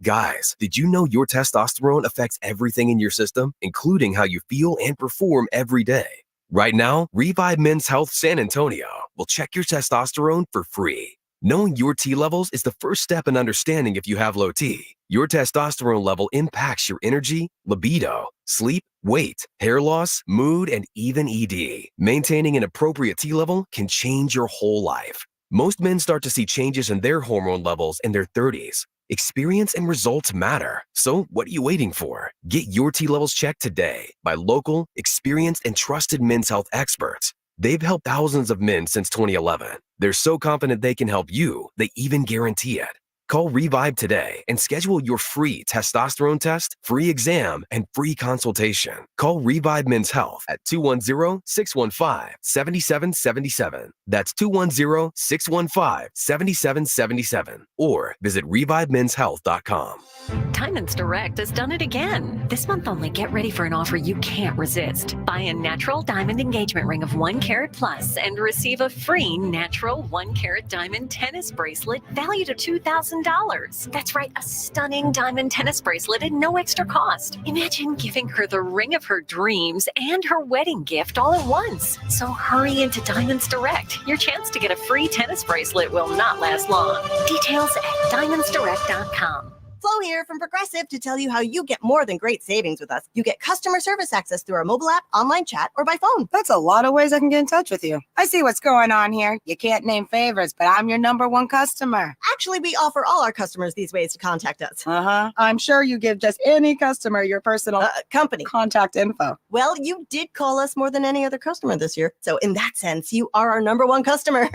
Speaker 21: Guys, did you know your testosterone affects everything in your system, including how you feel and perform every day? Right now, Revive Men's Health San Antonio will check your testosterone for free. Knowing your T levels is the first step in understanding if you have low T. Your testosterone level impacts your energy, libido, sleep, weight, hair loss, mood, and even ED. Maintaining an appropriate T level can change your whole life. Most men start to see changes in their hormone levels in their 30s. Experience and results matter. So what are you waiting for? Get your T levels checked today by local, experienced, and trusted men's health experts. They've helped thousands of men since 2011. They're so confident they can help you, they even guarantee it. Call Revive today and schedule your free testosterone test, free exam, and free consultation. Call Revive Men's Health at 210-615-7777. That's 210-615-7777. Or visit revivemenshealth.com.
Speaker 22: Diamonds Direct has done it again. This month only, get ready for an offer you can't resist. Buy a natural diamond engagement ring of 1 carat plus and receive a free natural 1 carat diamond tennis bracelet valued at $2,000. That's right, a stunning diamond tennis bracelet at no extra cost. Imagine giving her the ring of her dreams and her wedding gift all at once. So hurry into Diamonds Direct. Your chance to get a free tennis bracelet will not last long. Details at diamondsdirect.com.
Speaker 23: Flo here from Progressive to tell you how you get more than great savings with us. You get customer service access through our mobile app, online chat, or by phone.
Speaker 24: That's a lot of ways I can get in touch with you. I see what's going on here. You can't name favorites, but I'm your #1 customer.
Speaker 23: Actually, we offer all our customers these ways to contact us.
Speaker 24: I'm sure you give just any customer your personal
Speaker 23: company
Speaker 24: contact info.
Speaker 23: Well, you did call us more than any other customer this year. So in that sense, you are our #1 customer.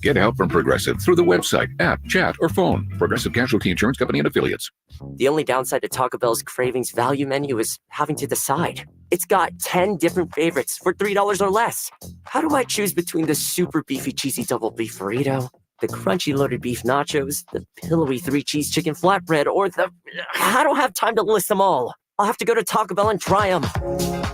Speaker 25: Get help from Progressive through the website, app, chat, or phone. Progressive Casualty Insurance Company and Affiliates.
Speaker 27: The only downside to Taco Bell's Cravings value menu is having to decide. It's got 10 different favorites for $3 or less. How do I choose between the super beefy cheesy double beef burrito The crunchy loaded beef nachos, the pillowy 3-cheese chicken flatbread, or the... I don't have time to list them all. I'll have to go to Taco Bell and try them.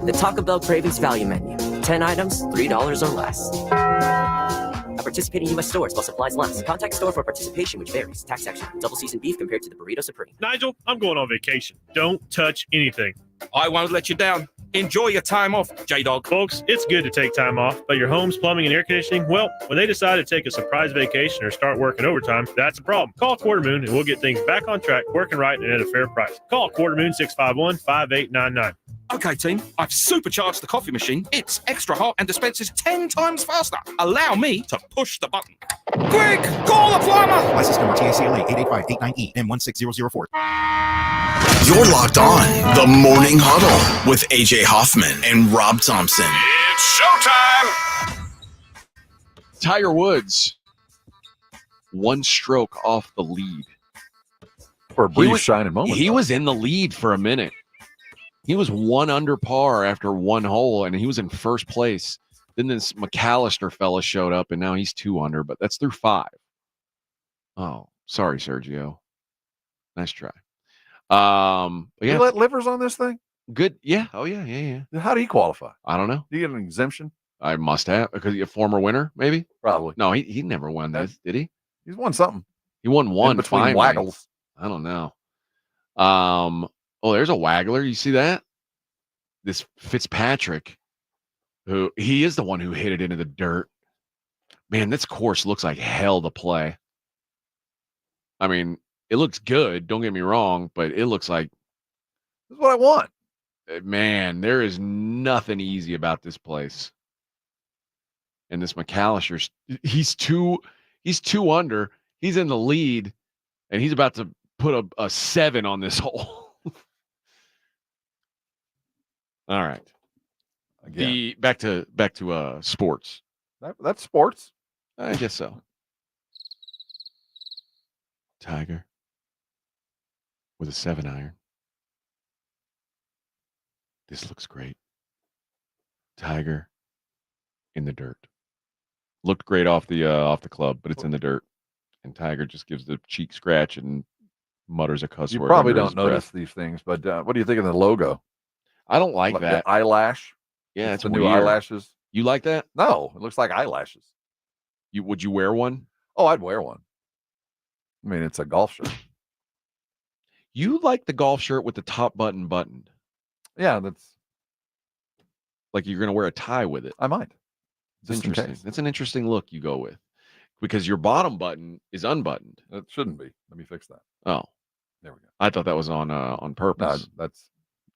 Speaker 27: The Taco Bell Cravings Value Menu. 10 items, $3 or less. At participating U.S. stores while supplies last. Contact store for participation, which varies. Tax section. Double seasoned beef compared to the Burrito Supreme.
Speaker 4: Nigel, I'm going on vacation. Don't touch anything.
Speaker 6: I won't let you down. Enjoy your time off, J-Dog.
Speaker 4: Folks, it's good to take time off, but your home's plumbing and air conditioning, well, when they decide to take a surprise vacation or start working overtime, that's a problem. Call Quarter Moon and we'll get things back on track, working right and at a fair price. Call Quarter Moon 651-5899.
Speaker 6: Okay, team, I've supercharged the coffee machine. It's extra hot and dispenses 10 times faster. Allow me to push the button. Quick, call the plumber!
Speaker 18: License number TACLA 88589E M16004.
Speaker 3: You're locked on the Morning Huddle with AJ Hoffman and Rob Thompson.
Speaker 25: It's showtime!
Speaker 1: Tiger Woods, one stroke off the lead.
Speaker 2: For a brief shining moment.
Speaker 1: He was in the lead for a minute. He was 1 under par after one hole, and he was in first place. Then this McAllister fella showed up, and now he's 2 under, but that's through 5. Oh, sorry, Sergio. Nice try. Yeah.
Speaker 2: You let livers on this thing?
Speaker 1: Good. Yeah. Oh, yeah.
Speaker 2: How do you qualify?
Speaker 1: I don't know.
Speaker 2: Do you get an exemption?
Speaker 1: I must have, because he's a former winner, maybe?
Speaker 2: Probably.
Speaker 1: No, he never won this, did he?
Speaker 2: He's won something.
Speaker 1: He won one.
Speaker 2: In between waggles.
Speaker 1: I don't know. Oh, there's a waggler. You see that? This Fitzpatrick, who he is the one who hit it into the dirt. Man, this course looks like hell to play. I mean, it looks good. Don't get me wrong, but it looks like
Speaker 2: this is what I want.
Speaker 1: Man, there is nothing easy about this place. And this McAllister's he's two under. He's in the lead, and he's about to put a 7 on this hole. All right. Again. Back to sports.
Speaker 2: That's sports.
Speaker 1: I guess so. Tiger with a 7-iron. This looks great. Tiger in the dirt. Looked great off the club, but it's in the dirt. And Tiger just gives the cheek scratch and mutters a cuss word.
Speaker 2: You probably don't notice these things, but what do you think of the logo?
Speaker 1: I don't like that.
Speaker 2: The eyelash.
Speaker 1: Yeah, it's
Speaker 2: the
Speaker 1: weird.
Speaker 2: new eyelashes.
Speaker 1: You like that?
Speaker 2: No, it looks like eyelashes.
Speaker 1: Would you wear one?
Speaker 2: Oh, I'd wear one. I mean, it's a golf shirt.
Speaker 1: You like the golf shirt with the top button buttoned.
Speaker 2: Yeah, that's
Speaker 1: like you're going to wear a tie with it.
Speaker 2: I might.
Speaker 1: It's interesting. That's an interesting look you go with because your bottom button is unbuttoned.
Speaker 2: It shouldn't be. Let me fix that.
Speaker 1: Oh,
Speaker 2: there we go.
Speaker 1: I thought that was on purpose.
Speaker 2: No, that's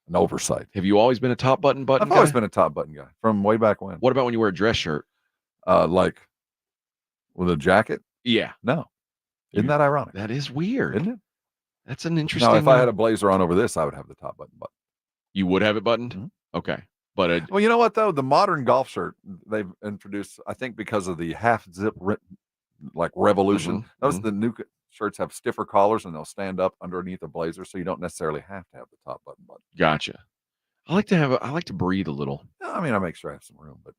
Speaker 2: an oversight.
Speaker 1: Have you always been a top button guy?
Speaker 2: I've always been a top button guy from way back when.
Speaker 1: What about when you wear a dress shirt?
Speaker 2: Like with a jacket?
Speaker 1: Yeah.
Speaker 2: No. Isn't that ironic?
Speaker 1: That is weird.
Speaker 2: Isn't it?
Speaker 1: That's an interesting.
Speaker 2: Now, if I had a blazer on over this, I would have the top button button.
Speaker 1: You would have it buttoned? Mm-hmm. Okay. But
Speaker 2: well, you know what though? The modern golf shirt they've introduced, I think, because of the half zip like revolution.
Speaker 1: Mm-hmm.
Speaker 2: Those the new shirts have stiffer collars and they'll stand up underneath a blazer, so you don't necessarily have to have the top button button.
Speaker 1: Gotcha. I like to breathe a little.
Speaker 2: I mean, I make sure I have some room, but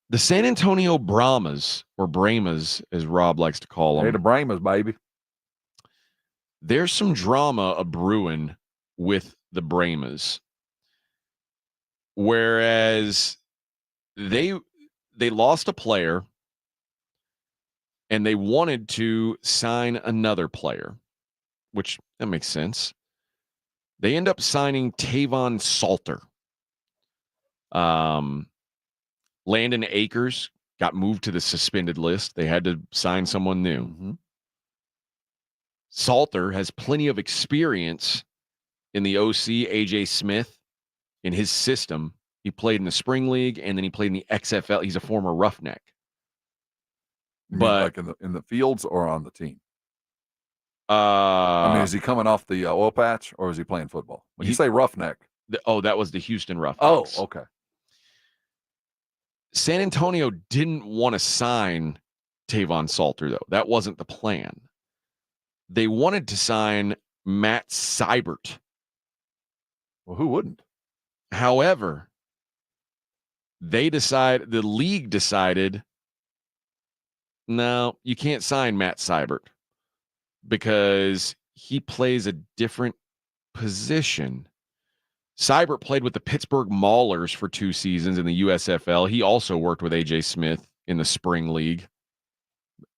Speaker 1: the San Antonio Brahmas, or Brahmas, as Rob likes to call them.
Speaker 2: Hey, the Brahmas, baby.
Speaker 1: There's some drama a brewing with the Brahmas. Whereas they lost a player and they wanted to sign another player, which that makes sense. They end up signing Tavon Salter. Landon Akers got moved to the suspended list. They had to sign someone new.
Speaker 2: Mm-hmm.
Speaker 1: Salter has plenty of experience in the OC, AJ Smith, in his system. He played in the spring league and then he played in the XFL. He's a former Roughneck.
Speaker 2: But like in the fields or on the team? I mean, is he coming off the oil patch or is he playing football? When you say Roughneck.
Speaker 1: That was the Houston Roughnecks.
Speaker 2: Oh, okay.
Speaker 1: San Antonio didn't want to sign Tavon Salter, though. That wasn't the plan. They wanted to sign Matt Seibert.
Speaker 2: Well, who wouldn't?
Speaker 1: However, the league decided No, you can't sign Matt Seibert because he plays a different position. Seibert played with the Pittsburgh Maulers for 2 seasons in the USFL. He also worked with A.J. Smith in the spring league.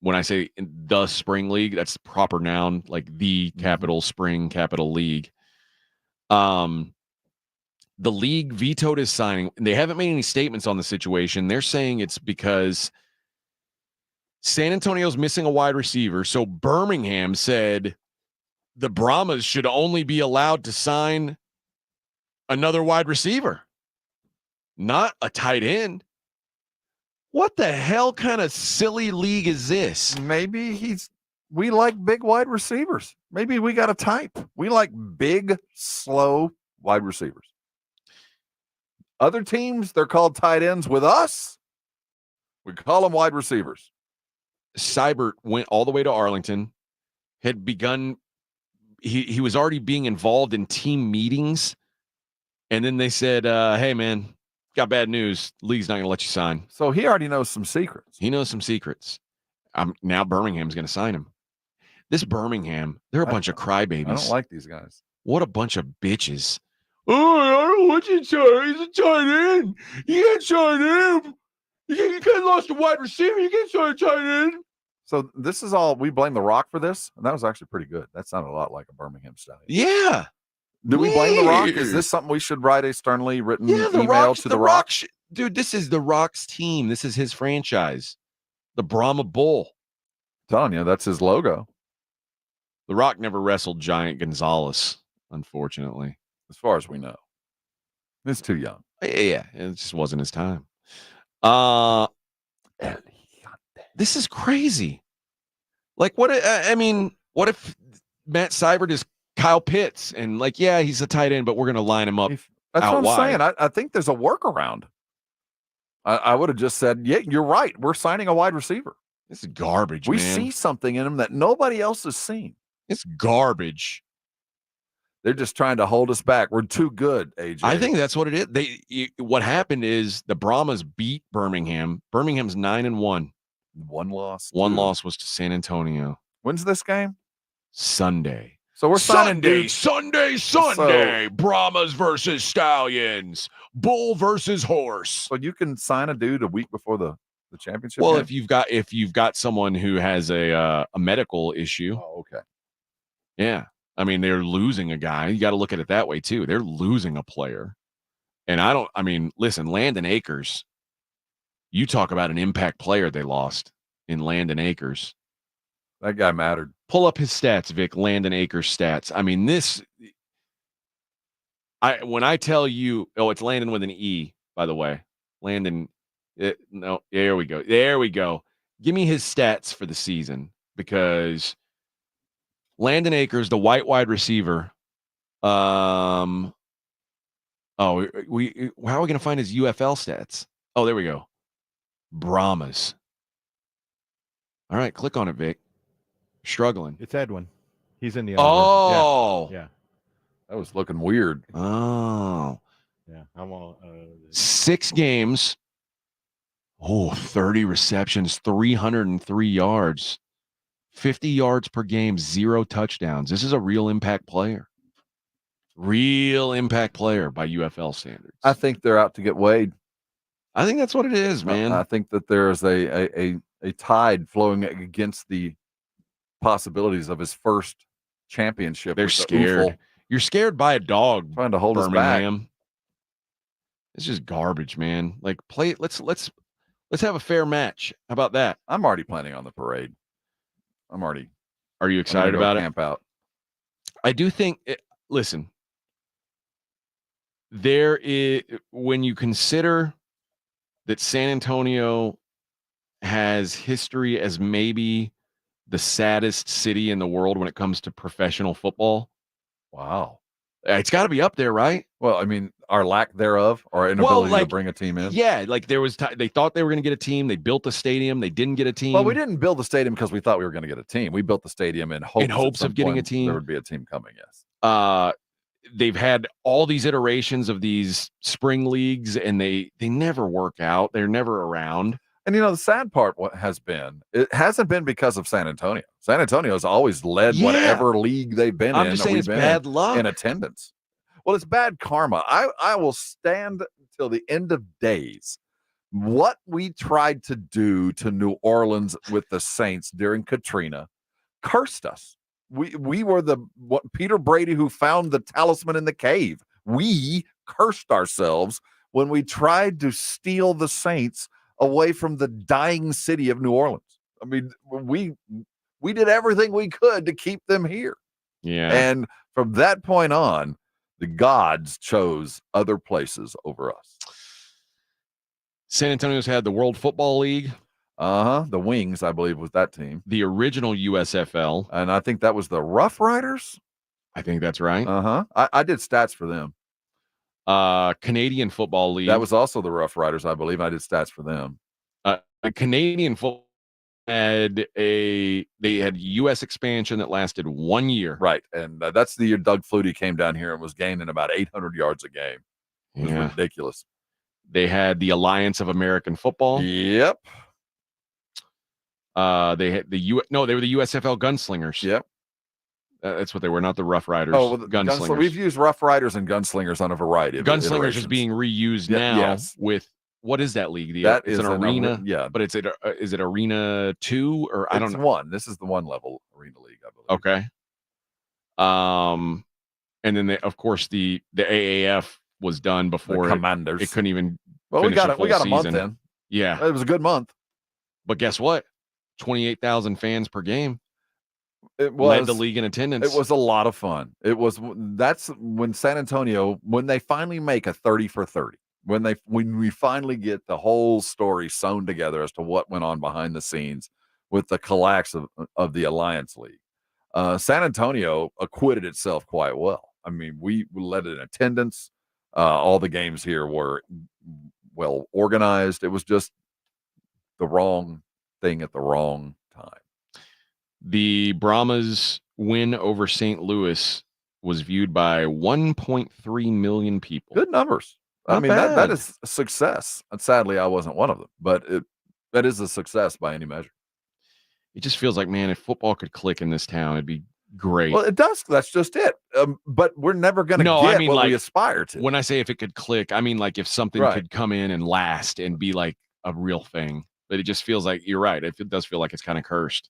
Speaker 1: When I say the spring league, that's the proper noun, like the capital spring capital league. The league vetoed his signing. They haven't made any statements on the situation. They're saying it's because San Antonio's missing a wide receiver. So Birmingham said the Brahmas should only be allowed to sign another wide receiver, not a tight end. What the hell kind of silly league is this?
Speaker 2: Maybe we like big wide receivers. Maybe we got a type. We like big, slow wide receivers. Other teams, they're called tight ends. With us, we call them wide receivers.
Speaker 1: Seibert went all the way to Arlington, had begun, he was already being involved in team meetings, and then they said, hey, man, got bad news. League's not going to let you sign.
Speaker 2: So he already knows some secrets.
Speaker 1: He knows some secrets. Now Birmingham's going to sign him. This Birmingham, they're a bunch of crybabies.
Speaker 2: I don't like these guys.
Speaker 1: What a bunch of bitches. Oh, I don't want you to sign. He's a tight end. You can't sign him. You guys lost a wide receiver. You can't sign a tight end.
Speaker 2: So this is all, we blame The Rock for this? And that was actually pretty good. That sounded a lot like a Birmingham style.
Speaker 1: Yeah.
Speaker 2: Do we blame The Rock? Is this something we should write a sternly written email to The Rock?
Speaker 1: Dude, this is The Rock's team. This is his franchise. The Brahma Bull.
Speaker 2: I'm telling you, that's his logo.
Speaker 1: The Rock never wrestled Giant Gonzalez, unfortunately.
Speaker 2: As far as we know. He's too young.
Speaker 1: Yeah, it just wasn't his time. This is crazy. Like, what if Matt Seibert is Kyle Pitts and like, yeah, he's a tight end, but we're going to line him up.
Speaker 2: That's
Speaker 1: out
Speaker 2: what I'm
Speaker 1: wide.
Speaker 2: saying. I think there's a workaround. I would have just said, yeah, you're right. We're signing a wide receiver.
Speaker 1: This is garbage,
Speaker 2: we
Speaker 1: man.
Speaker 2: see something in him that nobody else has seen.
Speaker 1: It's garbage.
Speaker 2: They're just trying to hold us back. We're too good, AJ.
Speaker 1: I think that's what it is. What happened is the Brahmas beat Birmingham. Birmingham's 9-1.
Speaker 2: One loss.
Speaker 1: One loss was to San Antonio.
Speaker 2: When's this game?
Speaker 1: Sunday.
Speaker 2: So we're signing
Speaker 1: Sunday. Brahmas versus Stallions. Bull versus horse.
Speaker 2: So you can sign a dude a week before the championship.
Speaker 1: Well,
Speaker 2: game?
Speaker 1: if you've got someone who has a medical issue.
Speaker 2: Oh, okay.
Speaker 1: Yeah. I mean, they're losing a guy. You got to look at it that way too. They're losing a player. And listen, Landon Akers, you talk about an impact player they lost in Landon Akers.
Speaker 2: That guy mattered.
Speaker 1: Pull up his stats, Vic, Landon Akers stats. I mean, when I tell you, it's Landon with an E, by the way. Landon, no, there we go. There we go. Give me his stats for the season because Landon Akers, the white wide receiver. How are we going to find his UFL stats? Oh, there we go. Brahmas. All right, click on it, Vic. Struggling.
Speaker 16: It's Edwin. He's in the
Speaker 1: Oh.
Speaker 16: Yeah.
Speaker 2: That was looking weird.
Speaker 1: Oh.
Speaker 16: Yeah. I'm all
Speaker 1: 6 games. 30 receptions, 303 yards. 50 yards per game, 0 touchdowns. This is a real impact player. Real impact player by UFL standards.
Speaker 2: I think they're out to get Wade.
Speaker 1: I think that's what it is, man.
Speaker 2: I think that there is a tide flowing against the possibilities of his first championship.
Speaker 1: They're scared. You're scared by a dog
Speaker 2: trying to hold
Speaker 1: Birmingham.
Speaker 2: us back.
Speaker 1: It's just garbage, man. Like let's have a fair match. How about that?
Speaker 2: I'm already planning on the parade.
Speaker 1: Are you excited about it?
Speaker 2: Camp out.
Speaker 1: I do think listen. There is, when you consider that San Antonio has history as maybe the saddest city in the world when it comes to professional football.
Speaker 2: Wow.
Speaker 1: It's got to be up there, right?
Speaker 2: Well, I mean, our lack thereof, our inability to bring a team in.
Speaker 1: Yeah, like there was they thought they were going to get a team. They built a stadium. They didn't get a team.
Speaker 2: Well, we didn't build the stadium because we thought we were going to get a team. We built the stadium in hopes
Speaker 1: of getting a team.
Speaker 2: There would be a team coming, yes.
Speaker 1: They've had all these iterations of these spring leagues, and they never work out. They're never around.
Speaker 2: And the sad part what has been, it hasn't been because of San Antonio. San Antonio has always led whatever league they've been in.
Speaker 1: I'm just saying it's bad luck
Speaker 2: in attendance. Well, it's bad karma. I will stand till the end of days. What we tried to do to New Orleans with the Saints during Katrina cursed us. We were Peter Brady who found the talisman in the cave. We cursed ourselves when we tried to steal the Saints away from the dying city of New Orleans. I mean, we did everything we could to keep them here.
Speaker 1: Yeah.
Speaker 2: And from that point on, the gods chose other places over us.
Speaker 1: San Antonio's had the World Football League.
Speaker 2: The Wings, I believe, was that team.
Speaker 1: The original USFL.
Speaker 2: And I think that was the Rough Riders.
Speaker 1: I think that's right.
Speaker 2: I did stats for them.
Speaker 1: Canadian Football League.
Speaker 2: That was also the Rough Riders, I believe. I did stats for them.
Speaker 1: The Canadian football they had U.S. expansion that lasted 1 year.
Speaker 2: Right. And that's the year Doug Flutie came down here and was gaining about 800 yards a game. It was ridiculous.
Speaker 1: They had the Alliance of American Football.
Speaker 2: Yep.
Speaker 1: They had they were the USFL Gunslingers.
Speaker 2: Yep.
Speaker 1: That's what they were, not the Rough Riders.
Speaker 2: Oh,
Speaker 1: Gunslingers.
Speaker 2: We've used Rough Riders and Gunslingers on a variety of
Speaker 1: Gunslingers
Speaker 2: iterations.
Speaker 1: is being reused now with, what is that league? It's an arena. But is it Arena 2 or I don't know?
Speaker 2: One. This is the one level Arena League, I believe.
Speaker 1: Okay. And then of course the AAF was done before
Speaker 2: the Commanders.
Speaker 1: It couldn't even.
Speaker 2: Well, we got a month in.
Speaker 1: Yeah,
Speaker 2: it was a good month.
Speaker 1: But guess what? 28,000 fans per game.
Speaker 2: It was,
Speaker 1: led the league in attendance.
Speaker 2: It was a lot of fun. That's when San Antonio, when they finally make a 30 for 30, when we finally get the whole story sewn together as to what went on behind the scenes with the collapse of the Alliance League. San Antonio acquitted itself quite well. I mean, we led in attendance. All the games here were well organized. It was just the wrong thing at the wrong time.
Speaker 1: The Brahmas win over St. Louis was viewed by 1.3 million people.
Speaker 2: Good numbers. I mean, that is a success. And sadly, I wasn't one of them, but that is a success by any measure.
Speaker 1: It just feels like, man, if football could click in this town, it'd be great.
Speaker 2: Well, it does. That's just it. But we're never going to get what we aspire to.
Speaker 1: When I say if it could click, I mean like if something could come in and last and be like a real thing. But it just feels like, you're right. It does feel like it's kind of cursed.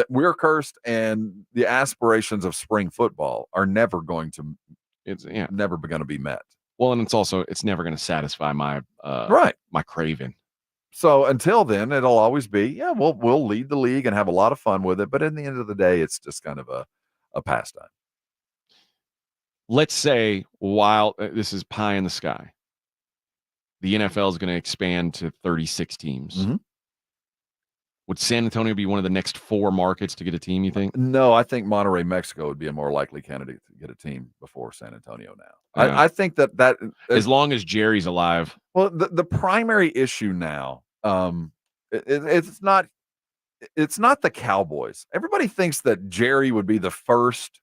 Speaker 2: We're cursed, and the aspirations of spring football are never going to. It's never going to be met.
Speaker 1: Well, and it's never going to satisfy my my craving.
Speaker 2: So until then, it'll always be, we'll lead the league and have a lot of fun with it. But in the end of the day, it's just kind of a pastime.
Speaker 1: Let's say while this is pie in the sky, the NFL is going to expand to 36 teams.
Speaker 2: Mm-hmm.
Speaker 1: Would San Antonio be one of the next 4 markets to get a team, you think?
Speaker 2: No, I think Monterrey, Mexico would be a more likely candidate to get a team before San Antonio now. Yeah. I think that
Speaker 1: as long as Jerry's alive.
Speaker 2: Well, the primary issue now, it's not the Cowboys. Everybody thinks that Jerry would be the first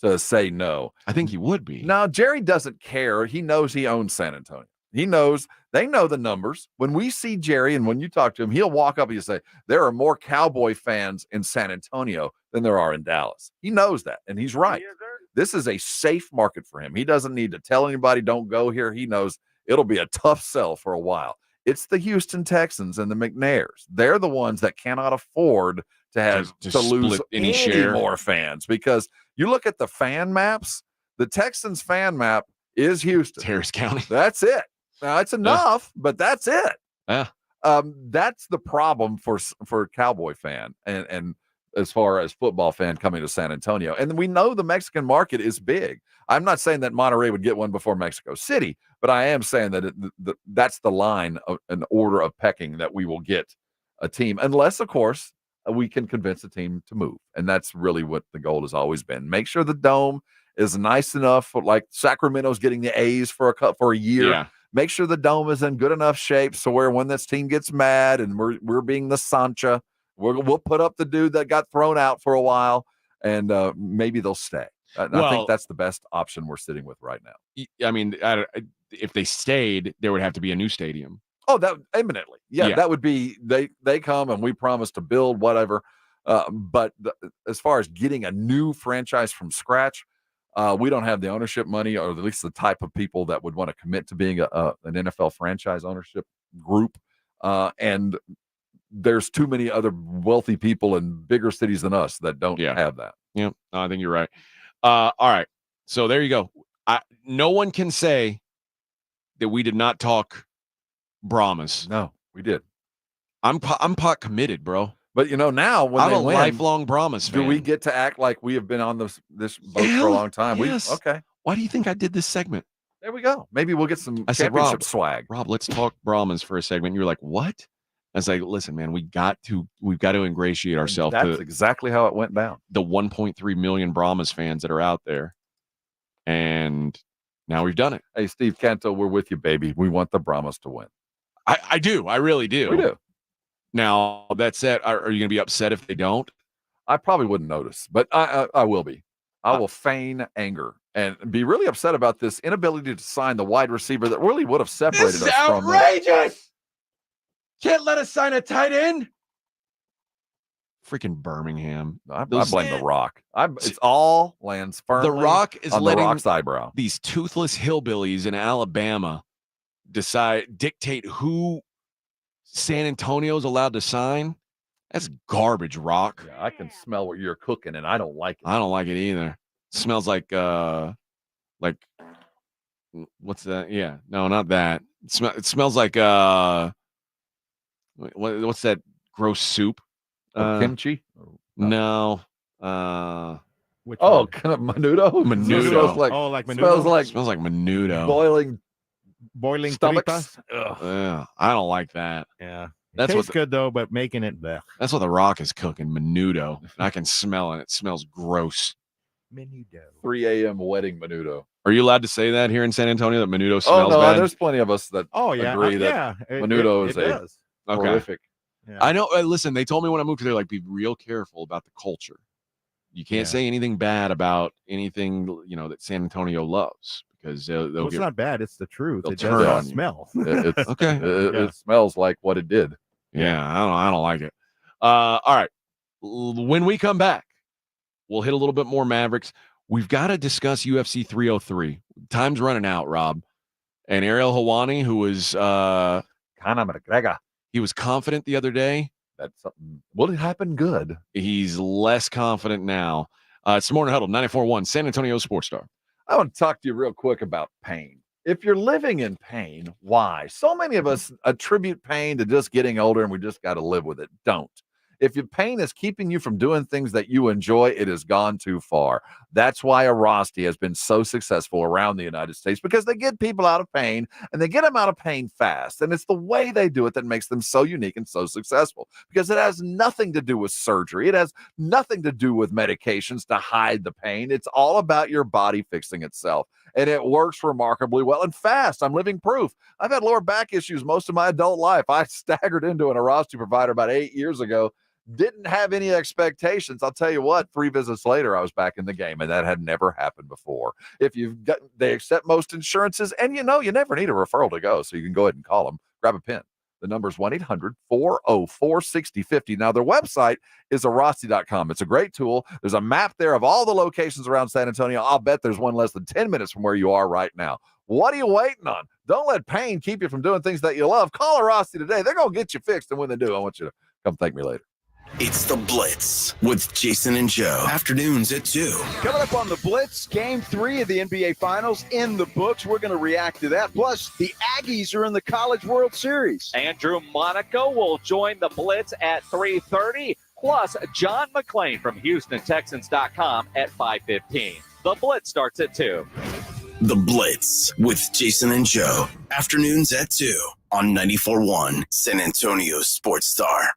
Speaker 2: to say no.
Speaker 1: I think he would be.
Speaker 2: No, Jerry doesn't care. He knows he owns San Antonio. He knows, they know the numbers. When we see Jerry and when you talk to him, he'll walk up and he'll say, there are more Cowboy fans in San Antonio than there are in Dallas. He knows that, and he's right. Yes, this is a safe market for him. He doesn't need to tell anybody, don't go here. He knows it'll be a tough sell for a while. It's the Houston Texans and the McNairs. They're the ones that cannot afford to have to lose any more fans, because you look at the fan maps, the Texans fan map is Houston.
Speaker 1: It's Harris County.
Speaker 2: That's it. Now, it's enough, but that's it.
Speaker 1: Yeah.
Speaker 2: That's the problem for Cowboy fan and as far as football fan coming to San Antonio. And we know the Mexican market is big. I'm not saying that Monterrey would get one before Mexico City, but I am saying that that's the line of an order of pecking that we will get a team, unless, of course, we can convince a team to move. And that's really what the goal has always been. Make sure the dome is nice enough for, like Sacramento's getting the A's for a year.
Speaker 1: Yeah.
Speaker 2: Make sure the dome is in good enough shape so where when this team gets mad and we're being the Sancha, we'll put up the dude that got thrown out for a while, and maybe they'll stay. I think that's the best option we're sitting with right now.
Speaker 1: I mean, if they stayed, there would have to be a new stadium.
Speaker 2: Oh, that imminently. Yeah,
Speaker 1: Yeah.
Speaker 2: that would be they come and we promise to build whatever. But as far as getting a new franchise from scratch, we don't have the ownership money, or at least the type of people that would want to commit to being an NFL franchise ownership group. And there's too many other wealthy people in bigger cities than us that don't have that.
Speaker 1: Yeah, no, I think you're right. All right, so there you go. No one can say that we did not talk Brahmas.
Speaker 2: No, we did.
Speaker 1: I'm pot committed, bro.
Speaker 2: But now when
Speaker 1: I'm
Speaker 2: they
Speaker 1: a
Speaker 2: win,
Speaker 1: lifelong Brahmas fan.
Speaker 2: do we get to act like we have been on this boat for a long time?
Speaker 1: Yes.
Speaker 2: Okay.
Speaker 1: Why do you think I did this segment?
Speaker 2: There we go. Maybe we'll get some
Speaker 1: I said,
Speaker 2: championship swag.
Speaker 1: Rob, let's talk Brahmas for a segment. You're like, what? I was like, listen, man, we've got to ingratiate ourselves.
Speaker 2: That's exactly how it went down.
Speaker 1: The 1.3 million Brahmas fans that are out there. And now we've done it.
Speaker 2: Hey, Steve Canto, we're with you, baby. We want the Brahmas to win.
Speaker 1: I do. I really do.
Speaker 2: We do.
Speaker 1: Now, that said, are you going to be upset if they don't?
Speaker 2: I probably wouldn't notice, but I will be. I will feign anger and be really upset about this inability to sign the wide receiver that really would have separated us from them.
Speaker 1: Outrageous! Can't let us sign a tight end. Freaking Birmingham.
Speaker 2: I blame The Rock. It's all lands firmly.
Speaker 1: The Rock is
Speaker 2: on
Speaker 1: letting
Speaker 2: The Rock's eyebrow.
Speaker 1: These toothless hillbillies in Alabama dictate who San Antonio's allowed to sign. That's garbage, Rock.
Speaker 2: Yeah, I can smell what you're cooking, and I don't like it.
Speaker 1: I don't like it either. It smells like what's that? Yeah, no, not that. It smells like what's that gross soup?
Speaker 2: Kimchi?
Speaker 1: No.
Speaker 16: Which
Speaker 2: one? Kind of menudo.
Speaker 1: Menudo.
Speaker 2: Smells like,
Speaker 16: like menudo.
Speaker 1: Smells like menudo.
Speaker 2: Boiling
Speaker 16: stomachs.
Speaker 1: I don't like that.
Speaker 16: Yeah.
Speaker 1: That's
Speaker 16: Tastes good though, but making it blech.
Speaker 1: That's what The Rock is cooking, menudo. I can smell it. It smells gross.
Speaker 16: Menudo.
Speaker 2: 3 a.m. wedding menudo.
Speaker 1: Are you allowed to say that here in San Antonio, that menudo smells bad?
Speaker 2: There's plenty of us that agree that menudo is horrific.
Speaker 16: Yeah.
Speaker 1: I know. Listen, they told me when I moved here, like, be real careful about the culture. You can't say anything bad about anything, that San Antonio loves, because they'll
Speaker 16: it's not bad. It's the truth. It
Speaker 1: turn on
Speaker 16: does
Speaker 1: you.
Speaker 16: smell.
Speaker 2: It's
Speaker 1: okay.
Speaker 2: It smells like what it did.
Speaker 1: Yeah, I don't like it. All right. When we come back, we'll hit a little bit more Mavericks. We've got to discuss UFC 303. Time's running out, Rob. And Ariel Helwani, who was
Speaker 2: Conor McGregor.
Speaker 1: He was confident the other day.
Speaker 2: That's something. Will it happen good?
Speaker 1: He's less confident now. It's the Morning Huddle, 94.1 San Antonio Sports Star.
Speaker 2: I want to talk to you real quick about pain. If you're living in pain, why? So many of us attribute pain to just getting older and we just got to live with it. Don't. If your pain is keeping you from doing things that you enjoy, it has gone too far. That's why Arasti has been so successful around the United States, because they get people out of pain and they get them out of pain fast. And it's the way they do it that makes them so unique and so successful, because it has nothing to do with surgery. It has nothing to do with medications to hide the pain. It's all about your body fixing itself. And it works remarkably well and fast. I'm living proof. I've had lower back issues most of my adult life. I staggered into an Arasti provider about 8 years ago. Didn't have any expectations. I'll tell you what, 3 visits later, I was back in the game, and that had never happened before. They accept most insurances, and you never need a referral to go, so you can go ahead and call them. Grab a pen. The number is 1-800-404-6050. Now, their website is arasti.com. It's a great tool. There's a map there of all the locations around San Antonio. I'll bet there's one less than 10 minutes from where you are right now. What are you waiting on? Don't let pain keep you from doing things that you love. Call Arasti today. They're going to get you fixed, and when they do, I want you to come thank me later.
Speaker 3: It's The Blitz with Jason and Joe. Afternoons at 2.
Speaker 7: Coming up on The Blitz, Game 3 of the NBA Finals in the books. We're going to react to that. Plus, the Aggies are in the College World Series.
Speaker 14: Andrew Monaco will join The Blitz at 3:30. Plus, John McClain from HoustonTexans.com at 5:15. The Blitz starts at 2.
Speaker 3: The Blitz with Jason and Joe. Afternoons at 2 on 94.1 San Antonio Sports Star.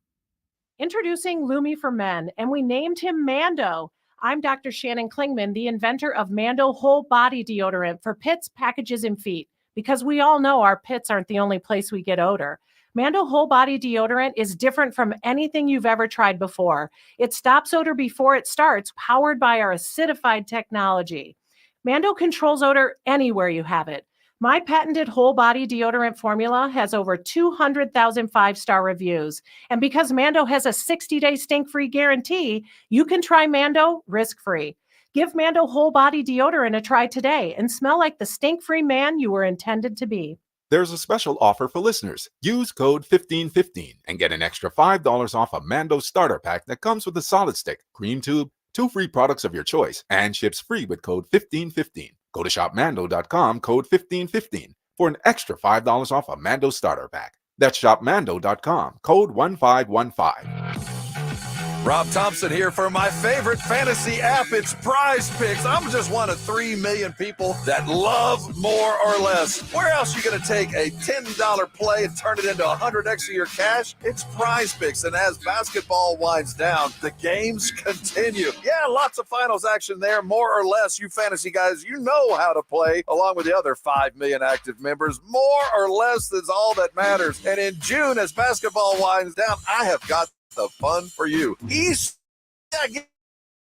Speaker 8: Introducing Lumi for Men, and we named him Mando. I'm Dr. Shannon Klingman, the inventor of Mando Whole Body Deodorant for pits, packages, and feet, because we all know our pits aren't the only place we get odor. Mando Whole Body Deodorant is different from anything you've ever tried before. It stops odor before it starts, powered by our acidified technology. Mando controls odor anywhere you have it. My patented whole body deodorant formula has over 200,000 5-star reviews. And because Mando has a 60-day stink-free guarantee, you can try Mando risk-free. Give Mando whole body deodorant a try today and smell like the stink-free man you were intended to be.
Speaker 9: There's a special offer for listeners. Use code 1515 and get an extra $5 off a Mando starter pack that comes with a solid stick, cream tube, 2 free products of your choice, and ships free with code 1515. Go to shopmando.com, code 1515, for an extra $5 off a Mando starter pack. That's shopmando.com, code 1515.
Speaker 10: Rob Thompson here for my favorite fantasy app. It's Prize Picks. I'm just one of 3 million people that love more or less. Where else are you going to take a $10 play and turn it into 100x of your cash? It's Prize Picks. And as basketball winds down, the games continue. Yeah, lots of finals action there. More or less, you fantasy guys, you know how to play along with the other 5 million active members. More or less is all that matters. And in June, as basketball winds down, I have got the fun for you.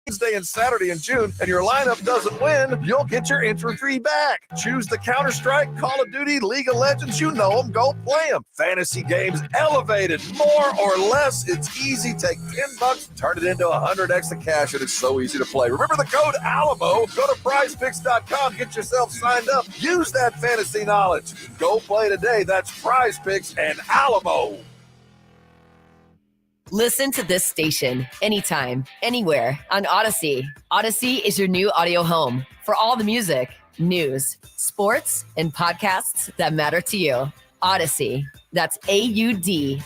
Speaker 10: Wednesday and Saturday in June, and your lineup doesn't win, you'll get your entry fee back. Choose the Counter-Strike, Call of Duty, League of Legends, you know them, go play them. Fantasy games elevated, more or less, it's easy. Take $10, turn it into 100x of cash, and it's so easy to play. Remember the code ALAMO, go to prizepicks.com, get yourself signed up, use that fantasy knowledge. Go play today, that's Prize Picks and Alamo.
Speaker 11: Listen to this station anytime, anywhere on Odyssey. Odyssey is your new audio home for all the music, news, sports, and podcasts that matter to you. Odyssey. That's AUDACY.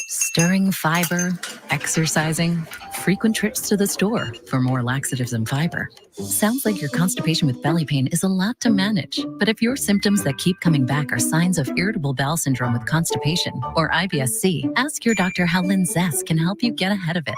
Speaker 12: Stirring fiber, exercising, frequent trips to the store for more laxatives and fiber. Sounds like your constipation with belly pain is a lot to manage. But if your symptoms that keep coming back are signs of irritable bowel syndrome with constipation or IBS-C, ask your doctor how Linzess can help you get ahead of it.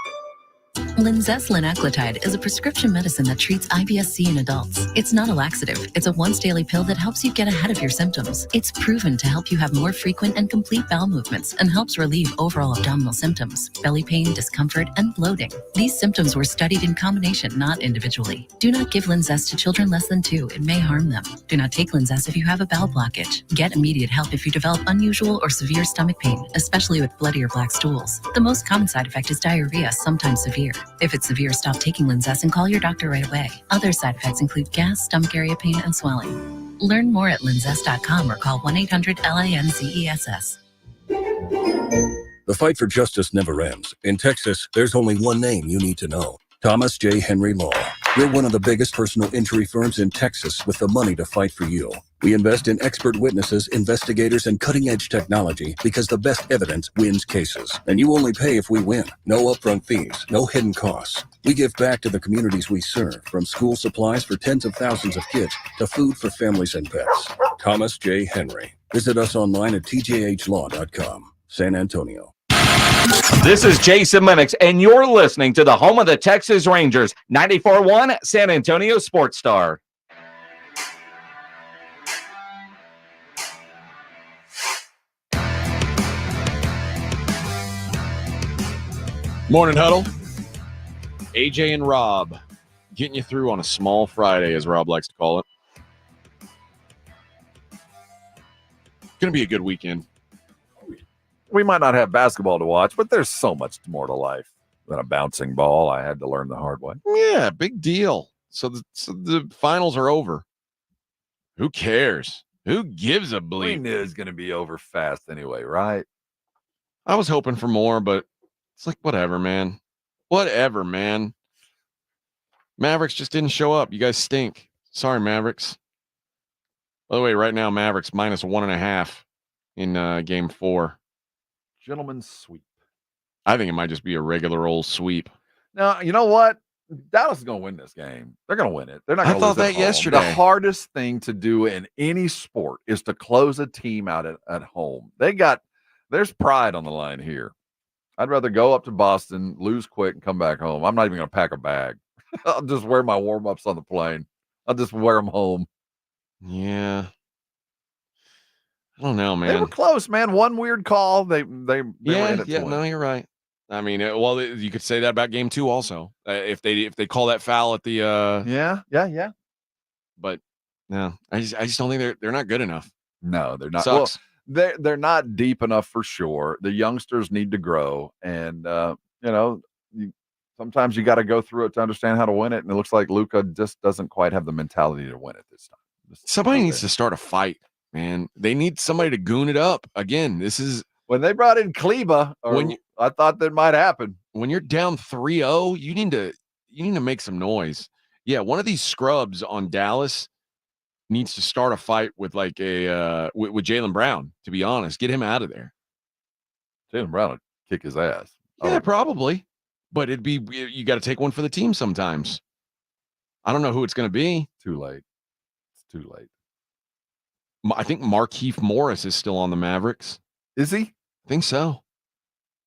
Speaker 12: Linzess linaclotide is a prescription medicine that treats IBS-C in adults. It's not a laxative. It's a once-daily pill that helps you get ahead of your symptoms. It's proven to help you have more frequent and complete bowel movements and helps relieve overall abdominal symptoms, belly pain, discomfort, and bloating. These symptoms were studied in combination, not individually. Do not give Linzess to children less than 2. It may harm them. Do not take Linzess if you have a bowel blockage. Get immediate help if you develop unusual or severe stomach pain, especially with bloody or black stools. The most common side effect is diarrhea, sometimes severe. If it's severe, stop taking Linzess and call your doctor right away. Other side effects include gas, stomach area pain, and swelling. Learn more at linzess.com or call 1-800-LINZESS.
Speaker 13: The fight for justice never ends. In Texas, there's only one name you need to know. Thomas J. Henry Law. We're one of the biggest personal injury firms in Texas with the money to fight for you. We invest in expert witnesses, investigators, and cutting-edge technology because the best evidence wins cases. And you only pay if we win. No upfront fees, no hidden costs. We give back to the communities we serve, from school supplies for tens of thousands of kids to food for families and pets. Thomas J. Henry. Visit us online at tjhlaw.com. San Antonio.
Speaker 14: This is Jason Minix, and you're listening to the home of the Texas Rangers, 94.1 San Antonio Sports Star.
Speaker 1: Morning Huddle. AJ and Rob getting you through on a small Friday, as Rob likes to call it. Going to be a good weekend.
Speaker 2: We might not have basketball to watch, but there's so much more to life than a bouncing ball. I had to learn the hard way.
Speaker 1: Yeah, big deal. So the finals are over. Who cares? Who gives a bleep?
Speaker 2: We knew it was going to be over fast anyway, right?
Speaker 1: I was hoping for more, but it's like, whatever, man. Whatever, man. Mavericks just didn't show up. You guys stink. Sorry, Mavericks. By the way, right now, Mavericks minus 1.5 in game 4.
Speaker 2: Gentleman's sweep.
Speaker 1: I think it might just be a regular old sweep.
Speaker 2: Now, you know what? Dallas is going to win this game. They're going to win it. They're not going to lose
Speaker 1: that yesterday.
Speaker 2: The hardest thing to do in any sport is to close a team out at home. There's pride on the line here. I'd rather go up to Boston, lose quick, and come back home. I'm not even going to pack a bag. I'll just wear my warm-ups on the plane. I'll just wear them home.
Speaker 1: Yeah. I don't know, man.
Speaker 2: They were close, man. One weird call. They were in it to win.
Speaker 1: No, you're right. I mean, you could say that about game 2 also. If they call that foul at the
Speaker 2: yeah.
Speaker 1: But No, I just don't think they're not good enough.
Speaker 2: No, they're not.
Speaker 1: Sucks.
Speaker 2: Well, they're not deep enough for sure. The youngsters need to grow, and sometimes you got to go through it to understand how to win it. And it looks like Luka just doesn't quite have the mentality to win it this time.
Speaker 1: Somebody needs to start a fight, man. They need somebody to goon it up. Again, this is
Speaker 2: when they brought in Kleba. I thought that might happen.
Speaker 1: When you're down 3-0, you need to make some noise. Yeah, one of these scrubs on Dallas needs to start a fight with with Jaylen Brown. To be honest, get him out of there.
Speaker 2: Jaylen Brown would kick his ass.
Speaker 1: Yeah, probably. But you got to take one for the team sometimes. I don't know who it's going to be.
Speaker 2: Too late. It's too late.
Speaker 1: I think Markieff Morris is still on the Mavericks.
Speaker 2: Is he?
Speaker 1: I think so.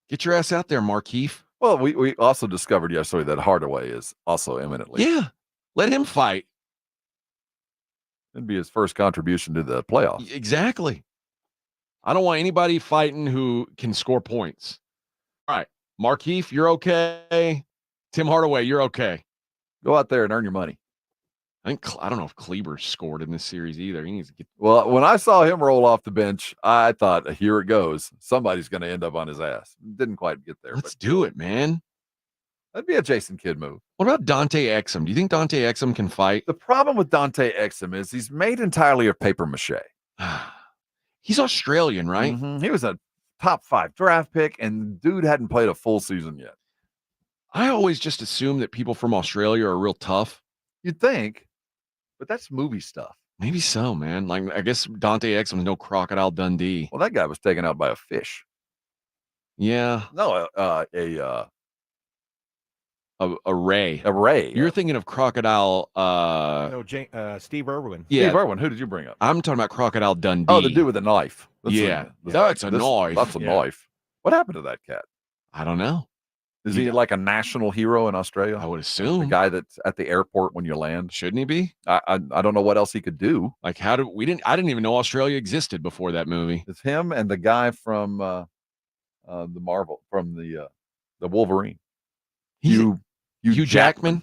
Speaker 1: Get your ass out there, Markieff.
Speaker 2: Well, we also discovered yesterday that Hardaway is also imminently.
Speaker 1: Yeah. Let him fight.
Speaker 2: It'd be his first contribution to the playoffs.
Speaker 1: Exactly. I don't want anybody fighting who can score points. All right. Markieff, you're okay. Tim Hardaway, you're okay.
Speaker 2: Go out there and earn your money.
Speaker 1: I don't know if Kleber scored in this series either. He needs to get.
Speaker 2: Well, when I saw him roll off the bench, I thought, here it goes. Somebody's going to end up on his ass. Didn't quite get there.
Speaker 1: Let's do it, man.
Speaker 2: That'd be a Jason Kidd move.
Speaker 1: What about Dante Exum? Do you think Dante Exum can fight?
Speaker 2: The problem with Dante Exum is he's made entirely of paper mache.
Speaker 1: He's Australian, right?
Speaker 2: Mm-hmm. He was a top 5 draft pick, and dude hadn't played a full season yet.
Speaker 1: I always just assume that people from Australia are real tough.
Speaker 2: You'd think, but that's movie stuff.
Speaker 1: Maybe so, man. Like, I guess Dante Exum's no Crocodile Dundee.
Speaker 2: Well, that guy was taken out by a fish.
Speaker 1: Yeah.
Speaker 2: No,
Speaker 1: a ray.
Speaker 2: A ray.
Speaker 1: You're thinking of Crocodile.
Speaker 16: No, Steve Irwin.
Speaker 1: Yeah.
Speaker 2: Steve Irwin. Who did you bring up?
Speaker 1: I'm talking about Crocodile Dundee.
Speaker 2: Oh, the dude with the knife.
Speaker 1: That's a knife.
Speaker 2: That's a knife. What happened to that cat?
Speaker 1: I don't know.
Speaker 2: Is he like a national hero in Australia?
Speaker 1: I would assume.
Speaker 2: The guy that's at the airport when you land.
Speaker 1: Shouldn't he be?
Speaker 2: I don't know what else he could do.
Speaker 1: Like, I didn't even know Australia existed before that movie.
Speaker 2: It's him and the guy from the Wolverine. Hugh
Speaker 1: Jackman.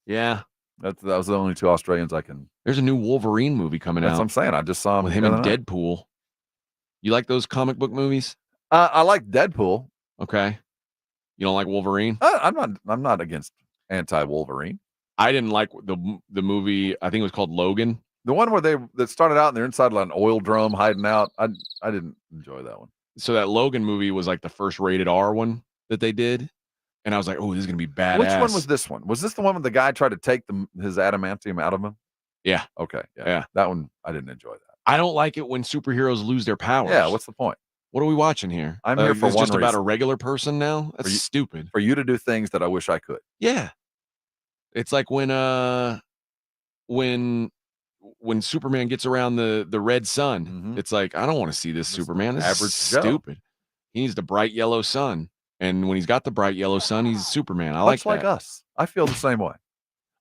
Speaker 1: Yeah.
Speaker 2: That was the only 2 Australians I can.
Speaker 1: There's a new Wolverine movie coming out.
Speaker 2: That's what I'm saying. I just saw him
Speaker 1: with him and Deadpool. You like those comic book movies?
Speaker 2: I like Deadpool.
Speaker 1: Okay. You don't like Wolverine?
Speaker 2: I'm not against anti-Wolverine.
Speaker 1: I didn't like the movie. I think it was called Logan.
Speaker 2: The one where that started out and they're inside like an oil drum hiding out. I didn't enjoy that one.
Speaker 1: So that Logan movie was like the first rated R one that they did. And I was like, oh, this is going to be badass.
Speaker 2: Which one was this one? Was this the one where the guy tried to take his adamantium out of him?
Speaker 1: Yeah.
Speaker 2: Okay. Yeah. That one, I didn't enjoy that.
Speaker 1: I don't like it when superheroes lose their powers.
Speaker 2: Yeah. What's the point?
Speaker 1: What are we watching here?
Speaker 2: I'm here for
Speaker 1: it's
Speaker 2: one
Speaker 1: just
Speaker 2: reason.
Speaker 1: About a regular person now? That's stupid.
Speaker 2: For you to do things that I wish I could.
Speaker 1: Yeah. It's like when Superman gets around the red sun.
Speaker 2: Mm-hmm.
Speaker 1: It's like, I don't want to see this Superman. This
Speaker 2: average
Speaker 1: is stupid. He needs the bright yellow sun. And when he's got the bright yellow sun, he's Superman. I
Speaker 2: Much
Speaker 1: like
Speaker 2: like us. I feel the same way.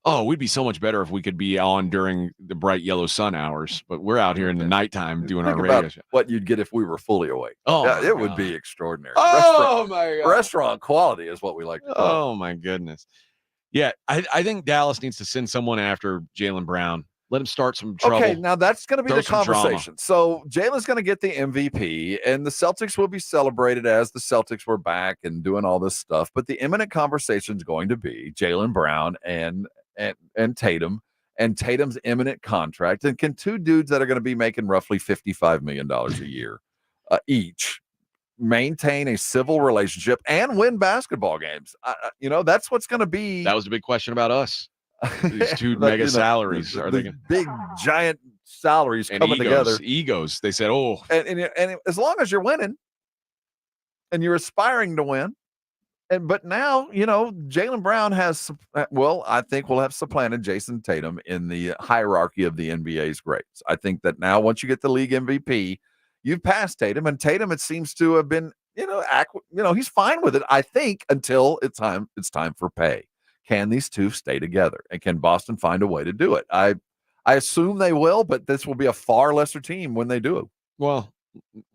Speaker 1: Oh, we'd be so much better if we could be on during the bright yellow sun hours, but we're out here in the nighttime doing our radio show.
Speaker 2: What you'd get if we were fully awake.
Speaker 1: Oh,
Speaker 2: yeah, it would be extraordinary.
Speaker 1: Oh my God.
Speaker 2: Restaurant quality is what we like to call.
Speaker 1: Oh my goodness. Yeah, I think Dallas needs to send someone after Jaylen Brown. Let him start some trouble.
Speaker 2: Okay, now that's going to be
Speaker 1: Throw
Speaker 2: the
Speaker 1: some
Speaker 2: conversation. So Jalen's going to get the MVP, and the Celtics will be celebrated as the Celtics were back and doing all this stuff. But the imminent conversation is going to be Jaylen Brown and Tatum, and Tatum's imminent contract. And can 2 dudes that are going to be making roughly $55 million a year each maintain a civil relationship and win basketball games? That's what's going to be.
Speaker 1: That was the big question about us. These 2 mega salaries. Are they gonna...
Speaker 2: big giant salaries
Speaker 1: and
Speaker 2: coming together?
Speaker 1: Egos. They said, oh,
Speaker 2: and as long as you're winning and you're aspiring to win. But now, Jaylen Brown has, I think will have supplanted Jason Tatum in the hierarchy of the NBA's greats. I think that now once you get the league MVP, you've passed Tatum, and Tatum, it seems to have been, he's fine with it, I think, until it's time for pay. Can these 2 stay together? And can Boston find a way to do it? I assume they will, but this will be a far lesser team when they do it.
Speaker 1: Well,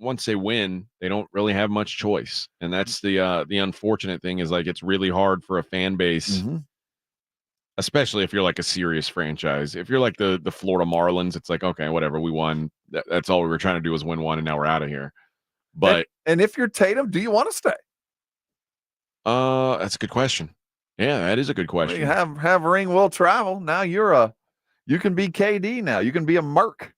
Speaker 1: once they win, they don't really have much choice. And that's the unfortunate thing is, like, it's really hard for a fan base.
Speaker 2: Mm-hmm.
Speaker 1: especially if you're like a serious franchise. If you're like the Florida Marlins, it's like, okay, whatever, we won. That's all we were trying to do was win one, and now we're out of here. But
Speaker 2: and if you're Tatum, do you want to stay?
Speaker 1: That's a good question. Yeah, that is a good question.
Speaker 2: Well, you have ring will travel. Now you can be KD now. You can be a Merc.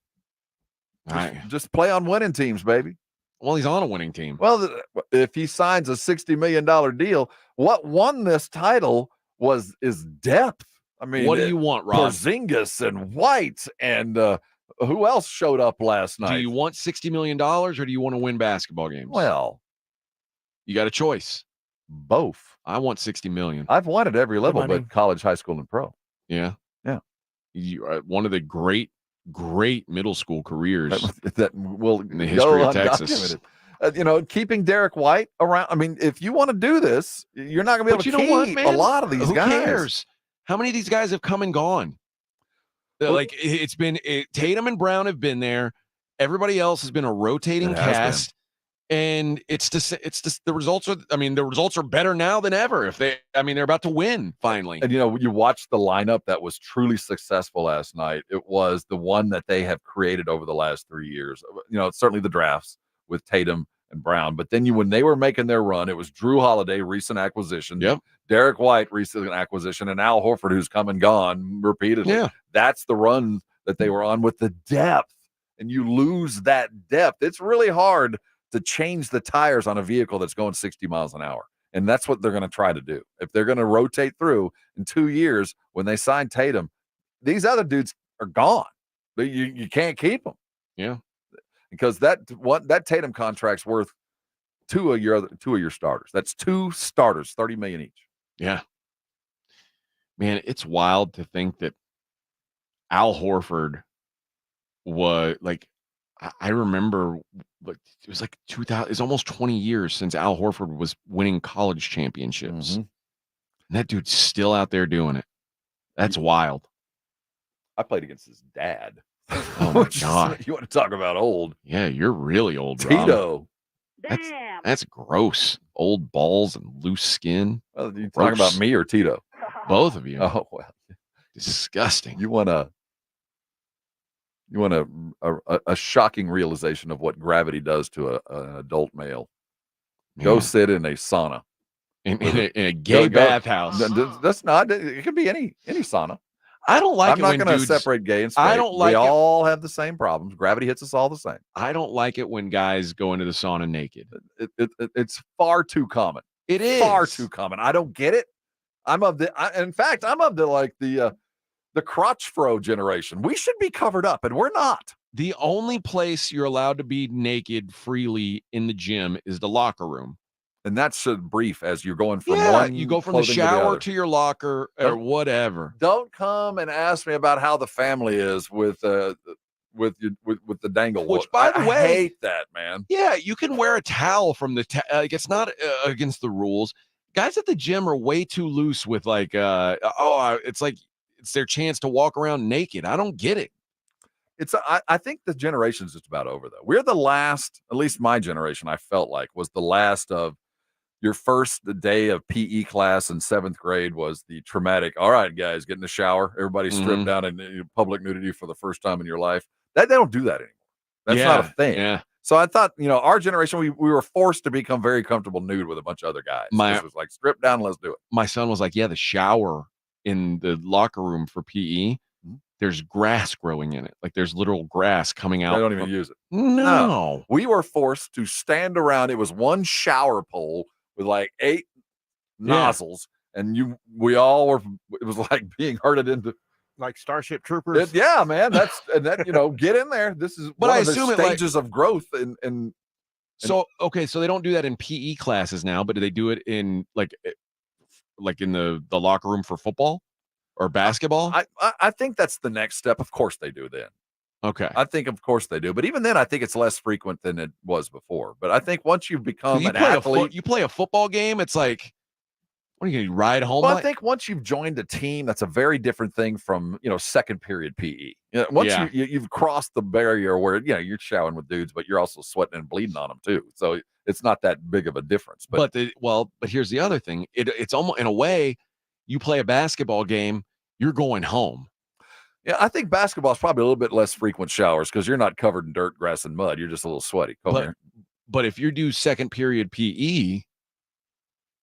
Speaker 2: Just play on winning teams, baby.
Speaker 1: Well, he's on a winning team.
Speaker 2: Well, if he signs a $60 million deal, what won this title is depth. I mean,
Speaker 1: what do you want, Rob?
Speaker 2: Porzingis and White and who else showed up last night?
Speaker 1: Do you want $60 million or do you want to win basketball games?
Speaker 2: Well,
Speaker 1: you got a choice.
Speaker 2: Both.
Speaker 1: I want $60 million.
Speaker 2: I've won at every level, but college, high school, and pro.
Speaker 1: Yeah.
Speaker 2: Yeah.
Speaker 1: You are one of the great middle school careers
Speaker 2: that will
Speaker 1: in the history of Texas.
Speaker 2: Keeping Derek White around. I mean, if you want to do this, you're not going to be able to keep a lot of these guys.
Speaker 1: Who cares? How many of these guys have come and gone? Like it's been Tatum and Brown have been there. Everybody else has been a rotating cast. And it's just the results are. I mean, the results are better now than ever. They're about to win finally.
Speaker 2: And you watched the lineup that was truly successful last night. It was the one that they have created over the last 3 years. Certainly the drafts with Tatum and Brown, but then when they were making their run, it was Drew Holiday, recent acquisition.
Speaker 1: Yep.
Speaker 2: Derek White, recent acquisition, and Al Horford, who's come and gone repeatedly.
Speaker 1: Yeah.
Speaker 2: That's the run that they were on with the depth, and you lose that depth. It's really hard to change the tires on a vehicle that's going 60 miles an hour. And that's what they're going to try to do. If they're going to rotate through in 2 years, when they sign Tatum, these other dudes are gone. You can't keep them.
Speaker 1: Yeah.
Speaker 2: Because that Tatum contract's worth two of your starters. That's 2 starters, $30 million each.
Speaker 1: Yeah. Man, it's wild to think that Al Horford was like, I remember it was like 2000. It's almost 20 years since Al Horford was winning college championships. And that dude's still out there doing it. That's wild.
Speaker 2: I played against his dad.
Speaker 1: Oh my God.
Speaker 2: You want to talk about old?
Speaker 1: Yeah, you're really old,
Speaker 2: Tito.
Speaker 1: Rob. That's gross. Old balls and loose skin.
Speaker 2: Well, you talking about me or Tito?
Speaker 1: Both of you.
Speaker 2: Oh, well.
Speaker 1: Disgusting.
Speaker 2: You want a shocking realization of what gravity does to an adult male. Man. Go sit in a sauna.
Speaker 1: In a gay bathhouse.
Speaker 2: That's not. It could be any sauna.
Speaker 1: I don't like
Speaker 2: I'm
Speaker 1: it when
Speaker 2: not going to separate gay and straight.
Speaker 1: I don't like
Speaker 2: we all have the same problems. Gravity hits us all the same.
Speaker 1: I don't like it when guys go into the sauna naked.
Speaker 2: It's far too common.
Speaker 1: It is
Speaker 2: far too common. I don't get it. In fact, I'm of the crotch fro generation. We should be covered up, and we're not.
Speaker 1: The only place you're allowed to be naked freely in the gym is the locker room.
Speaker 2: And that's brief as you're going from one.
Speaker 1: You go from the shower to your locker or whatever.
Speaker 2: Don't come and ask me about how the family is with the dangle.
Speaker 1: Which, by the way,
Speaker 2: I hate that, man.
Speaker 1: Yeah, you can wear a towel from the it's not against the rules. Guys at the gym are way too loose with it's like it's their chance to walk around naked. I don't get it.
Speaker 2: I think the generation's just about over though. We're the last, at least my generation, I felt like was the last of your first day of PE class in 7th grade was the traumatic. All right, guys, get in the shower. Everybody stripped down in public nudity for the first time in your life. They don't do that anymore. That's not a thing.
Speaker 1: Yeah.
Speaker 2: So I thought, our generation, we were forced to become very comfortable nude with a bunch of other guys. It was like, strip down, let's do it.
Speaker 1: My son was like, yeah, the shower in the locker room for PE, there's grass growing in it. Like there's literal grass coming out.
Speaker 2: They don't even use it.
Speaker 1: No.
Speaker 2: We were forced to stand around. It was one shower pole with like 8 nozzles. And we all were, it was like being herded into
Speaker 16: like Starship Troopers.
Speaker 2: Yeah, man. Get in there. This is
Speaker 1: but
Speaker 2: one
Speaker 1: I
Speaker 2: of the
Speaker 1: assume
Speaker 2: stages of growth.
Speaker 1: So they don't do that in PE classes now, but do they do it in like in the locker room for football or basketball?
Speaker 2: I think that's the next step. Of course they do then.
Speaker 1: Okay.
Speaker 2: I think of course they do. But even then, I think it's less frequent than it was before. But I think once you've become an athlete.
Speaker 1: You play a football game, it's like, what are you going to ride home?
Speaker 2: Well, I think once you've joined a team, that's a very different thing from, second period PE. Once you've crossed the barrier where, you're showering with dudes, but you're also sweating and bleeding on them too. So it's not that big of a difference. But
Speaker 1: here's the other thing. It's almost in a way, you play a basketball game, you're going home.
Speaker 2: Yeah, I think basketball is probably a little bit less frequent showers because you're not covered in dirt, grass, and mud. You're just a little sweaty.
Speaker 1: But if you do second period PE,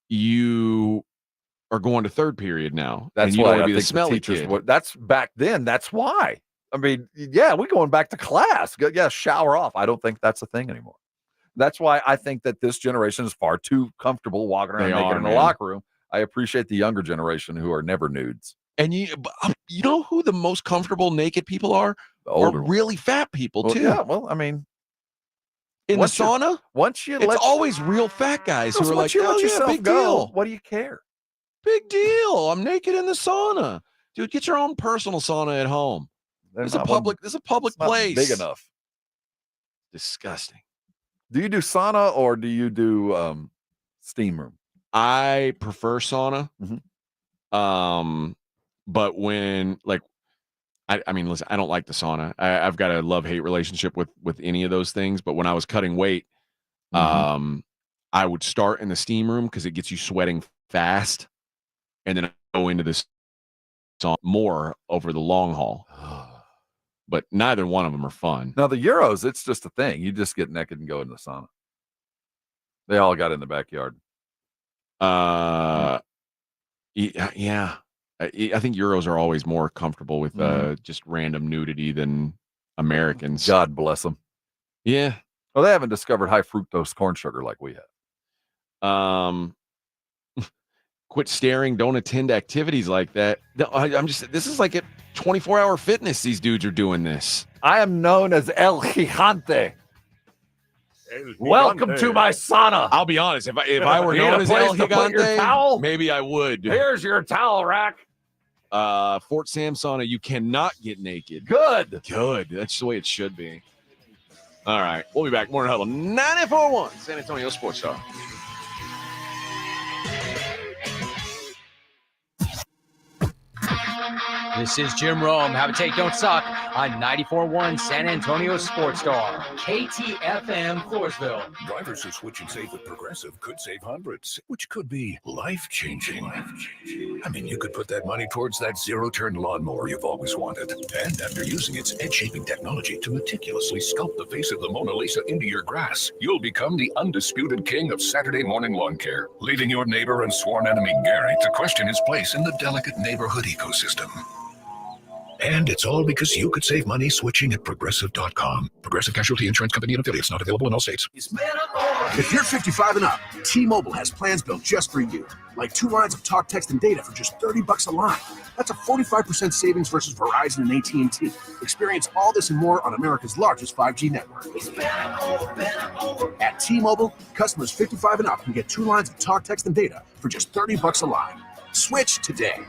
Speaker 1: you are going to third period now.
Speaker 2: That's
Speaker 1: and you
Speaker 2: why
Speaker 1: don't want to
Speaker 2: I
Speaker 1: be the
Speaker 2: think
Speaker 1: smelly
Speaker 2: teachers.
Speaker 1: kid.
Speaker 2: That's back then. That's why. I mean, yeah, we're going back to class. Yeah, shower off. I don't think that's a thing anymore. That's why I think that this generation is far too comfortable walking around naked in the locker room. I appreciate the younger generation who are never nudes.
Speaker 1: And you know who the most comfortable naked people are?
Speaker 2: The older
Speaker 1: really fat people too.
Speaker 2: Yeah, well, I mean,
Speaker 1: in the sauna,
Speaker 2: it's
Speaker 1: always real fat guys who are like,
Speaker 2: you let
Speaker 1: "Oh yeah,
Speaker 2: yourself
Speaker 1: big
Speaker 2: go,
Speaker 1: deal.
Speaker 2: What do you care?
Speaker 1: Big deal. I'm naked in the sauna, dude. Get your own personal sauna at home. This is a public place.
Speaker 2: Big enough.
Speaker 1: Disgusting.
Speaker 2: Do you do sauna or do you do steam room?
Speaker 1: I prefer sauna.
Speaker 2: Mm-hmm.
Speaker 1: But when I mean, listen, I don't like the sauna. I've got a love-hate relationship with any of those things. But when I was cutting weight, I would start in the steam room because it gets you sweating fast, and then I go into this sauna more over the long haul. But neither one of them are fun.
Speaker 2: Now the Euros, it's just a thing. You just get naked and go in the sauna. They all got in the backyard.
Speaker 1: Yeah. I think Euros are always more comfortable with just random nudity than Americans.
Speaker 2: God bless them.
Speaker 1: Yeah.
Speaker 2: Well, they haven't discovered high fructose corn sugar like we have.
Speaker 1: Quit staring. Don't attend activities like that. This is like a 24-hour fitness. These dudes are doing this.
Speaker 2: I am known as El Gigante. Welcome to my sauna.
Speaker 1: I'll be honest. If I were known as El Gigante, maybe I would.
Speaker 2: Here's your towel rack.
Speaker 1: Fort Sam sauna, you cannot get naked.
Speaker 2: Good.
Speaker 1: That's the way it should be. All right. We'll be back. Morning Huddle 94.1 San Antonio Sports Star.
Speaker 5: This is Jim Rome. Have a take, don't suck on 94.1 San Antonio Sports Star. KTFM Floresville.
Speaker 25: Drivers who switch and save with Progressive could save hundreds, which could be life-changing. I mean, you could put that money towards that zero-turn lawnmower you've always wanted. And after using its edge-shaping technology to meticulously sculpt the face of the Mona Lisa into your grass, you'll become the undisputed king of Saturday morning lawn care, leaving your neighbor and sworn enemy Gary to question his place in the delicate neighborhood ecosystem. And it's all because you could save money switching at Progressive.com. Progressive Casualty Insurance Company and affiliates, not available in all states.
Speaker 15: If you're 55 and up, T-Mobile has plans built just for you. Like 2 lines of talk, text, and data for just $30 a line. That's a 45% savings versus Verizon and AT&T. Experience all this and more on America's largest 5G network. At T-Mobile, customers 55 and up can get 2 lines of talk, text, and data for just $30 a line. Switch today.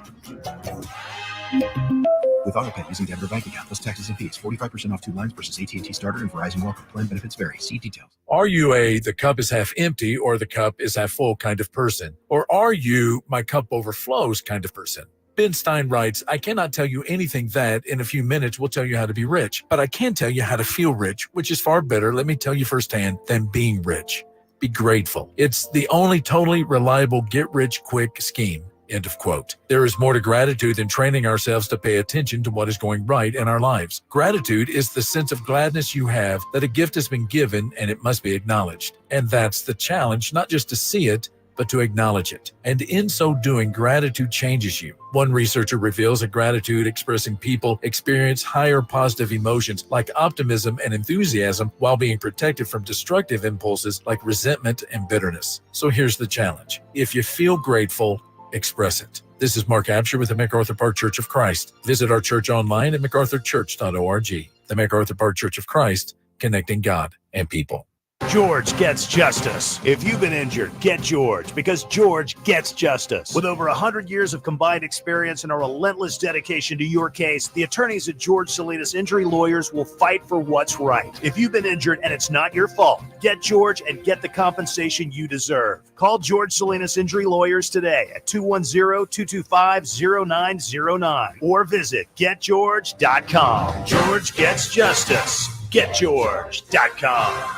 Speaker 15: With AutoPay using debit or bank account, plus taxes and fees. 45% off 2 lines versus AT&T Starter and Verizon Welcome. Plan benefits vary. See details.
Speaker 17: Are you the cup is half empty or the cup is half full kind of person? Or are you my cup overflows kind of person? Ben Stein writes, I cannot tell you anything that in a few minutes will tell you how to be rich, but I can tell you how to feel rich, which is far better, let me tell you firsthand, than being rich. Be grateful. It's the only totally reliable get-rich-quick scheme. End of quote. There is more to gratitude than training ourselves to pay attention to what is going right in our lives. Gratitude is the sense of gladness you have that a gift has been given and it must be acknowledged. And that's the challenge, not just to see it, but to acknowledge it. And in so doing, gratitude changes you. One researcher reveals that gratitude expressing people experience higher positive emotions like optimism and enthusiasm while being protected from destructive impulses like resentment and bitterness. So here's the challenge. If you feel grateful, express it. This is Mark Absher with the MacArthur Park Church of Christ. Visit our church online at macarthurchurch.org. The MacArthur Park Church of Christ, connecting God and people.
Speaker 19: George gets justice. If you've been injured, get George, because George gets justice. With over 100 years of combined experience and a relentless dedication to your case, the attorneys at George Salinas Injury Lawyers will fight for what's right. If you've been injured and it's not your fault, get George and get the compensation you deserve. Call George Salinas Injury Lawyers today at 210-225-0909 or visit getgeorge.com. George gets justice. Getgeorge.com.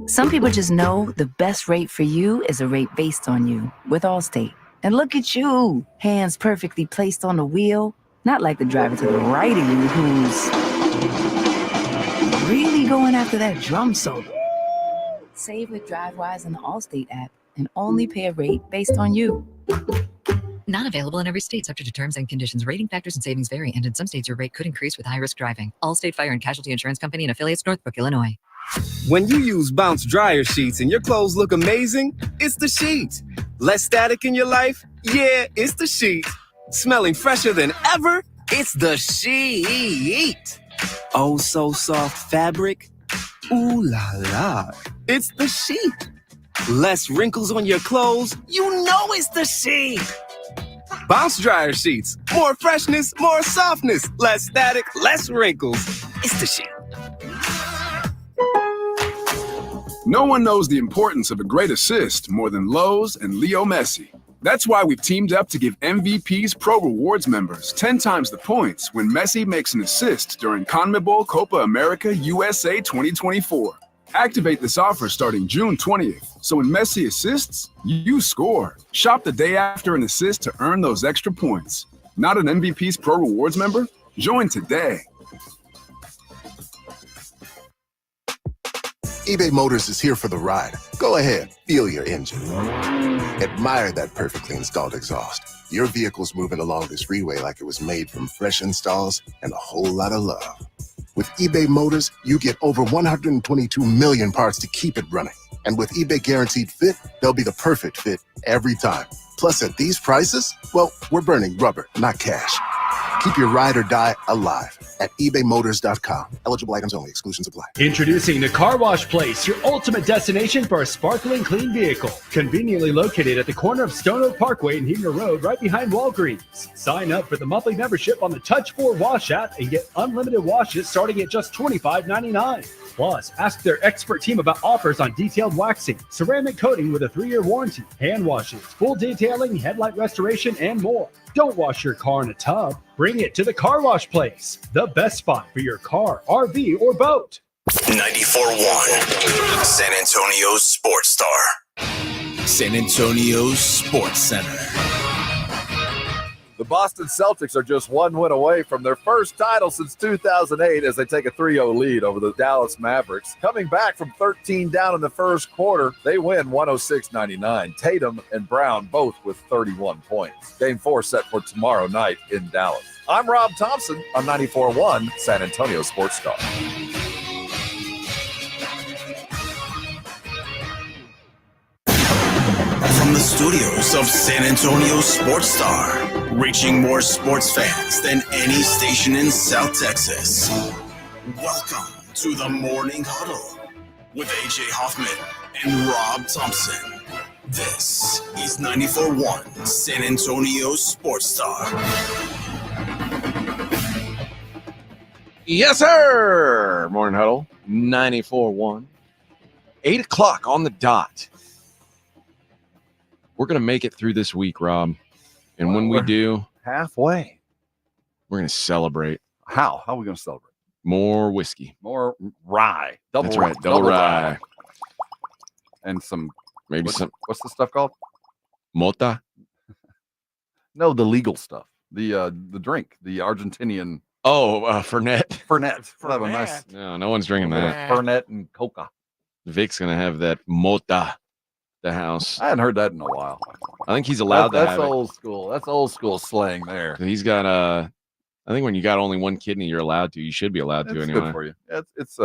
Speaker 20: Some people just know the best rate for you is a rate based on you with Allstate. And look at you, hands perfectly placed on the wheel. Not like the driver to the right of you who's really going after that drum solo. Save with DriveWise on the Allstate app and only pay a rate based on you.
Speaker 12: Not available in every state, subject to terms and conditions. Rating factors and savings vary, and in some states your rate could increase with high-risk driving. Allstate Fire and Casualty Insurance Company and affiliates, Northbrook, Illinois.
Speaker 21: When you use Bounce dryer sheets and your clothes look amazing, it's the sheets. Less static in your life? Yeah, it's the sheets. Smelling fresher than ever? It's the sheet. Oh, so soft fabric? Ooh la la. It's the sheet. Less wrinkles on your clothes? You know it's the sheet. Bounce dryer sheets. More freshness, more softness. Less static, less wrinkles. It's the sheet.
Speaker 22: No one knows the importance of a great assist more than Lowe's and Leo Messi. That's why we've teamed up to give MVP's Pro Rewards members 10 times the points when Messi makes an assist during CONMEBOL Copa America USA 2024. Activate this offer starting June 20th, so when Messi assists, you score. Shop the day after an assist to earn those extra points. Not an MVP's Pro Rewards member? Join today.
Speaker 23: eBay Motors is here for the ride. Go ahead, feel your engine. Admire that perfectly installed exhaust. Your vehicle's moving along this freeway like it was made from fresh installs and a whole lot of love. With eBay Motors, you get over 122 million parts to keep it running. And with eBay Guaranteed Fit, they'll be the perfect fit every time. Plus, at these prices, well, we're burning rubber, not cash. Keep your ride or die alive at ebaymotors.com. Eligible items only. Exclusions apply.
Speaker 24: Introducing the Car Wash Place, your ultimate destination for a sparkling clean vehicle. Conveniently located at the corner of Stone Oak Parkway and Heamer Road, right behind Walgreens. Sign up for the monthly membership on the Touch 4 Wash app and get unlimited washes starting at just $25.99. Plus, ask their expert team about offers on detailed waxing, ceramic coating with a 3-year warranty, hand washes, full detailing, headlight restoration, and more. Don't wash your car in a tub. Bring it to the Car Wash Place, the best spot for your car, RV, or boat.
Speaker 3: 94.1 San Antonio's Sports Star. San Antonio's Sports Center.
Speaker 2: The Boston Celtics are just one win away from their first title since 2008 as they take a 3-0 lead over the Dallas Mavericks. Coming back from 13 down in the first quarter, they win 106-99. Tatum and Brown both with 31 points. Game 4 set for tomorrow night in Dallas. I'm Rob Thompson on 94.1 San Antonio Sports Star.
Speaker 3: From the studios of San Antonio Sports Star, reaching more sports fans than any station in South Texas. Welcome to the Morning Huddle with AJ Hoffman and Rob Thompson. This is 94.1 San Antonio Sports Star.
Speaker 1: Yes, sir. Morning Huddle, 94.1. 8 o'clock on the dot. We're going to make it through this week, Rob. And when we do,
Speaker 2: halfway,
Speaker 1: we're going to celebrate.
Speaker 2: How? How are we going to celebrate?
Speaker 1: More whiskey.
Speaker 2: More rye.
Speaker 1: That's right. Double rye.
Speaker 2: And some,
Speaker 1: maybe
Speaker 2: what's the stuff called?
Speaker 1: Mota?
Speaker 2: No, the legal stuff. The drink, the Argentinian.
Speaker 1: Oh, Fernet.
Speaker 2: Fernet. Have a nice.
Speaker 1: No one's drinking that.
Speaker 2: Fernet and Coca.
Speaker 1: Vic's going to have that Mota. The house.
Speaker 2: I hadn't heard that in a while.
Speaker 1: I think he's allowed
Speaker 2: that's
Speaker 1: to have
Speaker 2: old school. That's old school slang there.
Speaker 1: He's got I think when you got only one kidney, you're allowed to. You should be allowed to anyway.
Speaker 2: Good for you. It's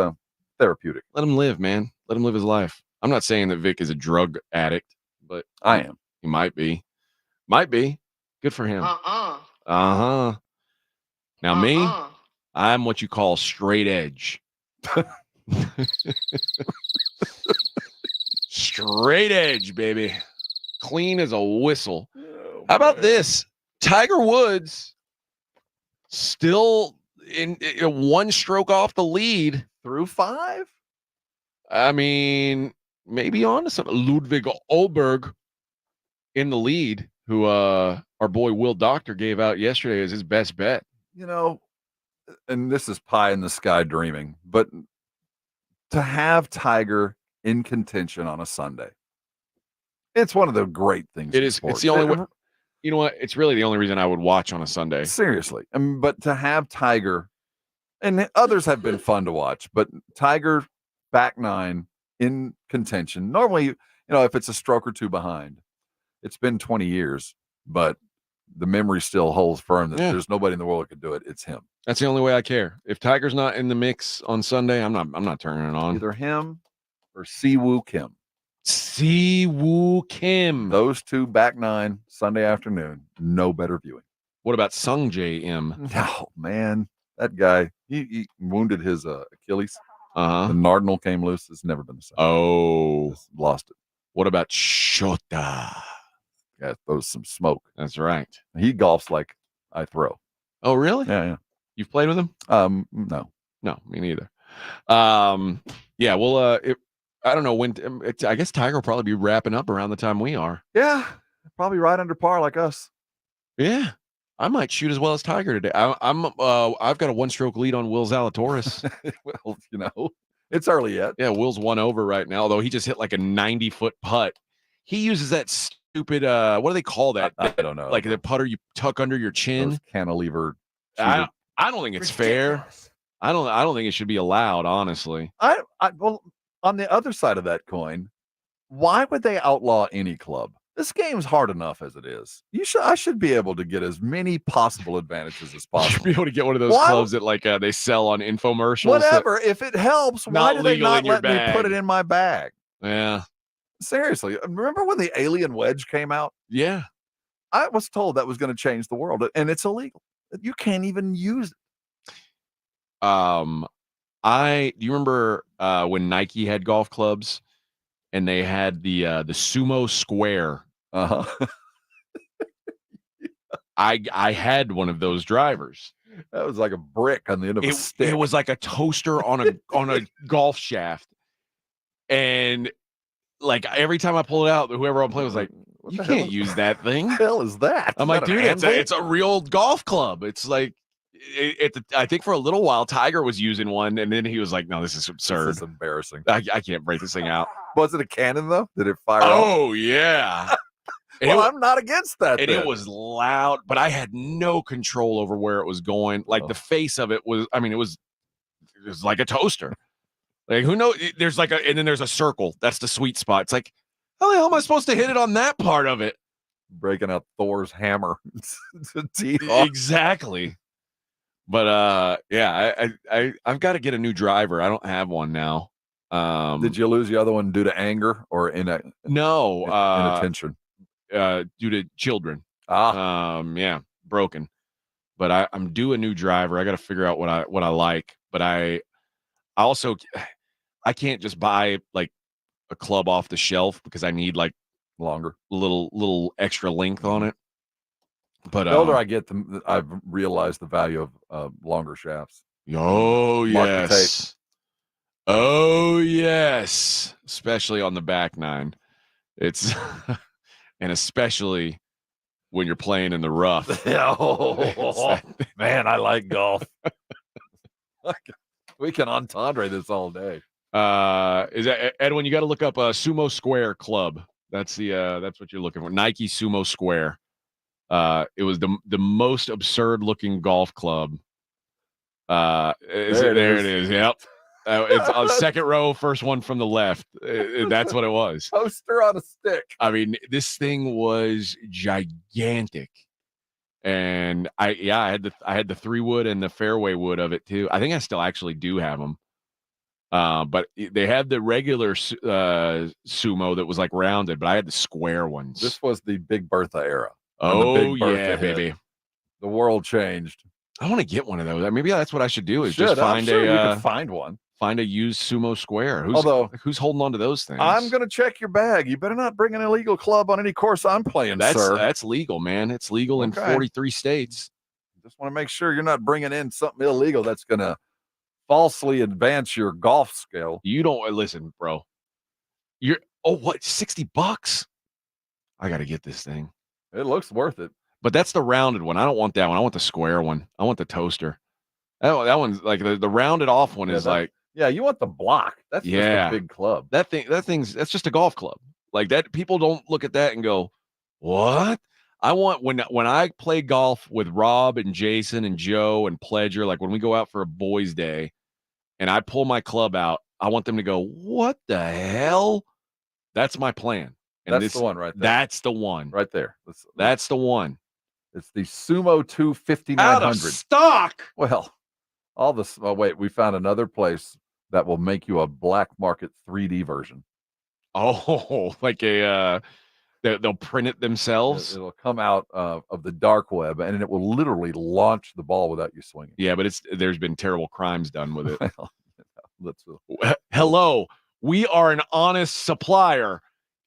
Speaker 2: therapeutic.
Speaker 1: Let him live, man. Let him live his life. I'm not saying that Vic is a drug addict, but
Speaker 2: I am.
Speaker 1: He might be. Might be. Good for him. Now me, I'm what you call straight edge. Straight edge, baby. Clean as a whistle. Oh, how about this? Tiger Woods still in one stroke off the lead.
Speaker 2: Through 5?
Speaker 1: I mean, maybe on to some Ludwig Oberg in the lead, who our boy Will Doctor gave out yesterday as his best bet.
Speaker 2: You know, and this is pie in the sky dreaming, but to have Tiger in contention on a Sunday, it's one of the great things.
Speaker 1: It is. It's the only way. You know what? It's really the only reason I would watch on a Sunday.
Speaker 2: Seriously. But to have Tiger, and others have been fun to watch, but Tiger back nine in contention. Normally, if it's a stroke or two behind, it's been 20 years, but the memory still holds firm that there's nobody in the world that could do it. It's him.
Speaker 1: That's the only way I care. If Tiger's not in the mix on Sunday, I'm not turning it on.
Speaker 2: Either him or Siwoo Kim.
Speaker 1: Siwoo Kim.
Speaker 2: Those two back nine Sunday afternoon. No better viewing.
Speaker 1: What about Sung J M?
Speaker 2: Oh man, that guy. He wounded his Achilles.
Speaker 1: Uh-huh.
Speaker 2: The Nardinal came loose. It's never been the same.
Speaker 1: Oh,
Speaker 2: just lost it.
Speaker 1: What about Shota?
Speaker 2: Yeah, throws some smoke.
Speaker 1: That's right.
Speaker 2: He golfs like I throw.
Speaker 1: Oh, really?
Speaker 2: Yeah.
Speaker 1: You've played with him?
Speaker 2: No,
Speaker 1: me neither. Yeah. Well, I don't know when. I guess Tiger will probably be wrapping up around the time we are.
Speaker 2: Yeah, probably right under par like us.
Speaker 1: Yeah, I might shoot as well as Tiger today. I've got a 1-stroke lead on Will Zalatoris.
Speaker 2: Well, it's early yet.
Speaker 1: Yeah, Will's 1 over right now, although he just hit like a 90-foot putt. He uses that stupid what do they call that?
Speaker 2: I don't know.
Speaker 1: Like the putter you tuck under your chin.
Speaker 2: Those cantilever.
Speaker 1: I don't think it's fair. I don't think it should be allowed, honestly.
Speaker 2: Well, on the other side of that coin, why would they outlaw any club? This game's hard enough as it is. I should be able to get as many possible advantages as possible.
Speaker 1: You should be able to get one of those clubs that like they sell on infomercials.
Speaker 2: Whatever. If it helps, why do they not let me put it in my bag?
Speaker 1: Yeah.
Speaker 2: Seriously. Remember when the alien wedge came out?
Speaker 1: Yeah.
Speaker 2: I was told that was going to change the world, and it's illegal. You can't even use it.
Speaker 1: Do you remember when Nike had golf clubs and they had the Sumo Square?
Speaker 2: Uh-huh.
Speaker 1: I had one of those drivers.
Speaker 2: That was like a brick on the end of a stick.
Speaker 1: It was like a toaster on a golf shaft. And like every time I pulled it out, whoever I'm playing was like, you can't use that thing.
Speaker 2: What the hell is that?
Speaker 1: I'm like, dude, it's a real golf club. It's like, I think for a little while, Tiger was using one, and then he was like, no, this is absurd.
Speaker 2: This is embarrassing.
Speaker 1: I can't break this thing out.
Speaker 2: Was it a cannon, though? Did it fire
Speaker 1: Oh,
Speaker 2: off?
Speaker 1: Yeah.
Speaker 2: Well, I'm not against that.
Speaker 1: And it was loud, but I had no control over where it was going. Like the face of it was, it was like a toaster. Like, who knows? There's like and then there's a circle. That's the sweet spot. It's like, how the hell am I supposed to hit it on that part of it?
Speaker 2: Breaking out Thor's hammer to tee off.
Speaker 1: Exactly. But yeah, I've got to get a new driver. I don't have one now.
Speaker 2: Did you lose the other one due to anger or inattention?
Speaker 1: Due to children. Yeah, broken. But I'm due a new driver. I got to figure out what I like. But I also can't just buy like a club off the shelf because I need like
Speaker 2: longer,
Speaker 1: little extra length on it. But
Speaker 2: the older I get, I've realized the value of longer shafts.
Speaker 1: Oh yes, oh yes, especially on the back nine. It's and especially when you're playing in the rough.
Speaker 2: Oh man, I like golf. We can entendre this all day.
Speaker 1: Is that Edwin? You got to look up a Sumo Square Club. That's what you're looking for. Nike Sumo Square. It was the most absurd looking golf club. There it is. Yep. It's on second row, first one from the left. That's what it was.
Speaker 2: Poster on a stick.
Speaker 1: I mean, this thing was gigantic, and I had the 3-wood and the fairway wood of it too. I think I still actually do have them. But they had the regular sumo that was like rounded, but I had the square ones.
Speaker 2: This was the Big Bertha era.
Speaker 1: Oh yeah, baby.
Speaker 2: The world changed.
Speaker 1: I want to get one of those. Maybe that's what I should do. Is
Speaker 2: just
Speaker 1: find
Speaker 2: you can find one.
Speaker 1: Find a used Sumo Square. Who's holding on to those things?
Speaker 2: I'm going to check your bag. You better not bring an illegal club on any course I'm playing, sir.
Speaker 1: That's legal, man. It's legal in 43 states.
Speaker 2: Just want to make sure you're not bringing in something illegal that's going to falsely advance your golf skill.
Speaker 1: You don't listen, bro. You're what? $60? I got to get this thing.
Speaker 2: It looks worth it.
Speaker 1: But that's the rounded one. I don't want that one. I want the square one. I want the toaster. That one's like the rounded off one is like.
Speaker 2: Yeah, you want the block. That's just a big club.
Speaker 1: That's just a golf club. Like that, people don't look at that and go, what? I want when I play golf with Rob and Jason and Joe and Pledger, like when we go out for a boys' day and I pull my club out, I want them to go, what the hell? That's my plan. And
Speaker 2: that's the one right there.
Speaker 1: That's the one.
Speaker 2: Right there.
Speaker 1: That's the one.
Speaker 2: It's the Sumo 2 5900.
Speaker 1: Out of stock.
Speaker 2: Well, all this. Oh, wait. We found another place that will make you a black market 3D version.
Speaker 1: Oh, like they'll print it themselves.
Speaker 2: It'll come out of the dark web, and it will literally launch the ball without you swinging.
Speaker 1: Yeah, but there's been terrible crimes done with it.
Speaker 2: Well,
Speaker 1: hello, we are an honest supplier.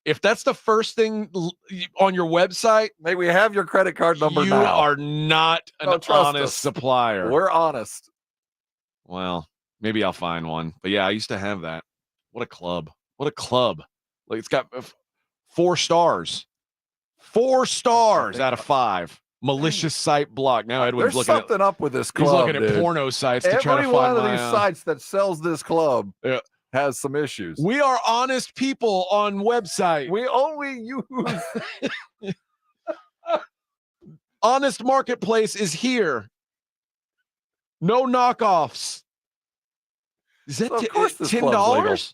Speaker 1: If that's the first thing on your website,
Speaker 2: may we have your credit card number
Speaker 1: you
Speaker 2: now?
Speaker 1: You are not an honest supplier.
Speaker 2: We're honest.
Speaker 1: Well, maybe I'll find one. But yeah, I used to have that. What a club. What a club. Like it's got 4 stars. 4 stars out of 5. Malicious site block. Now Edwin's
Speaker 2: There's
Speaker 1: looking
Speaker 2: something up with this club.
Speaker 1: He's looking
Speaker 2: dude.
Speaker 1: at porno sites to try to find
Speaker 2: one of these sites that sells this club has some issues.
Speaker 1: We are honest people on website.
Speaker 2: We only use
Speaker 1: Honest Marketplace is here. No knockoffs. Is that
Speaker 2: of course this
Speaker 1: $10?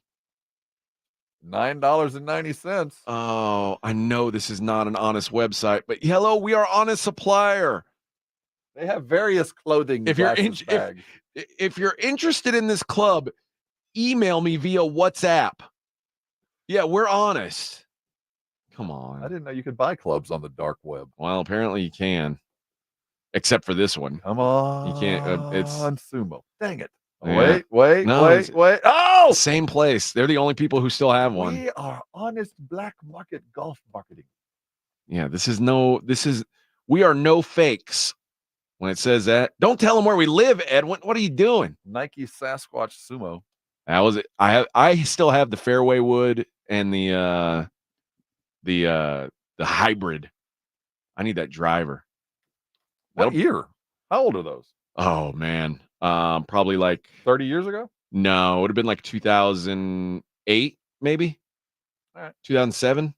Speaker 2: $9.90.
Speaker 1: Oh, I know this is not an honest website, but hello, we are honest supplier.
Speaker 2: They have various clothing.
Speaker 1: If you're interested in this club, email me via WhatsApp. Yeah, we're honest. Come on.
Speaker 2: I didn't know you could buy clubs on the dark web.
Speaker 1: Well, apparently you can, except for this one.
Speaker 2: Come on,
Speaker 1: you can't. It's
Speaker 2: on Sumo. Dang it.
Speaker 1: Yeah.
Speaker 2: Wait. Oh,
Speaker 1: same place. They're the only people who still have one.
Speaker 2: We are honest black market golf marketing.
Speaker 1: Yeah, we are no fakes. When it says that, don't tell them where we live, Edwin. What are you doing?
Speaker 2: Nike Sasquatch Sumo.
Speaker 1: That was it. I still have the fairway wood and the hybrid. I need that driver.
Speaker 2: What year? How old are those?
Speaker 1: Oh man. Probably like
Speaker 2: 30 years ago?
Speaker 1: No, it would have been like 2008, maybe.
Speaker 2: All right.
Speaker 1: 2007.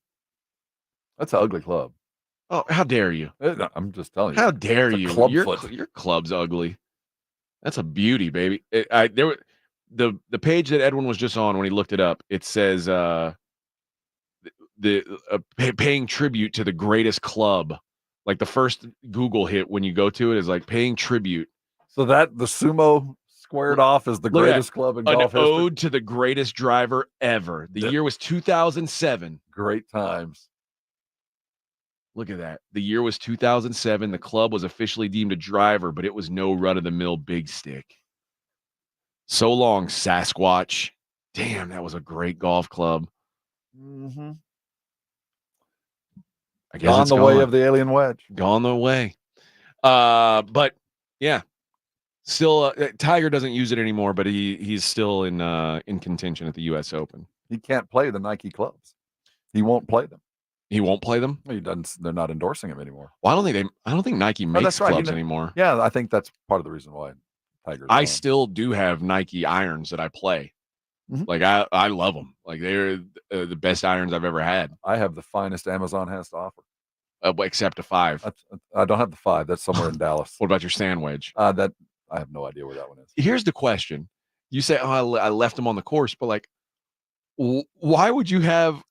Speaker 2: That's an ugly club.
Speaker 1: Oh, how dare you?
Speaker 2: I'm just telling you.
Speaker 1: How dare you?
Speaker 2: Club
Speaker 1: your club's ugly. That's a beauty, baby. The page that Edwin was just on when he looked it up. It says paying tribute to the greatest club. Like the first Google hit when you go to it is like paying tribute.
Speaker 2: So that the Sumo squared off as the greatest club in golf history.
Speaker 1: An ode to the greatest driver ever. The year was 2007.
Speaker 2: Great times.
Speaker 1: Look at that. The year was 2007. The club was officially deemed a driver, but it was no run-of-the-mill big stick. So long, Sasquatch. Damn, that was a great golf club.
Speaker 2: Mm-hmm.
Speaker 1: I guess
Speaker 2: it's gone the way of the alien wedge.
Speaker 1: Gone the way. But yeah, still, Tiger doesn't use it anymore, but he's still in contention at the U.S. Open.
Speaker 2: He can't play the Nike clubs. He won't play them.
Speaker 1: He won't play them.
Speaker 2: He doesn't. They're not endorsing him anymore.
Speaker 1: Well, I don't think Nike makes clubs anymore.
Speaker 2: Yeah, I think that's part of the reason why Tiger's.
Speaker 1: I still do have Nike irons that I play.
Speaker 2: Mm-hmm.
Speaker 1: Like I love them. Like they're the best irons I've ever had.
Speaker 2: I have the finest Amazon has to offer.
Speaker 1: Except a 5.
Speaker 2: I don't have the 5. That's somewhere in Dallas.
Speaker 1: What about your sand wedge?
Speaker 2: That I have no idea where that one is.
Speaker 1: Here's the question: you say, "Oh, I left them on the course," but like, why would you have?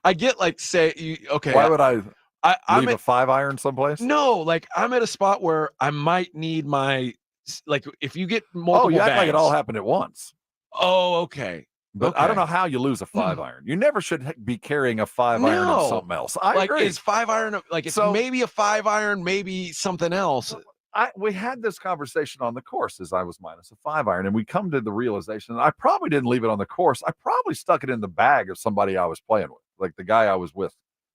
Speaker 1: I get like okay.
Speaker 2: Why would I leave
Speaker 1: a
Speaker 2: a 5 iron someplace?
Speaker 1: No, like I'm at a spot where I might need my if you get multiple.
Speaker 2: Oh, you act
Speaker 1: bags,
Speaker 2: like it all happened at once.
Speaker 1: Oh, okay.
Speaker 2: But I don't know how you lose a 5 iron. You never should be carrying a 5 iron of something else. I agree.
Speaker 1: Is 5 iron like it's maybe a 5 iron, maybe something else.
Speaker 2: We had this conversation on the course as I was minus a 5 iron, and we come to the realization that I probably didn't leave it on the course. I probably stuck it in the bag of somebody I was playing with, like the guy I was with.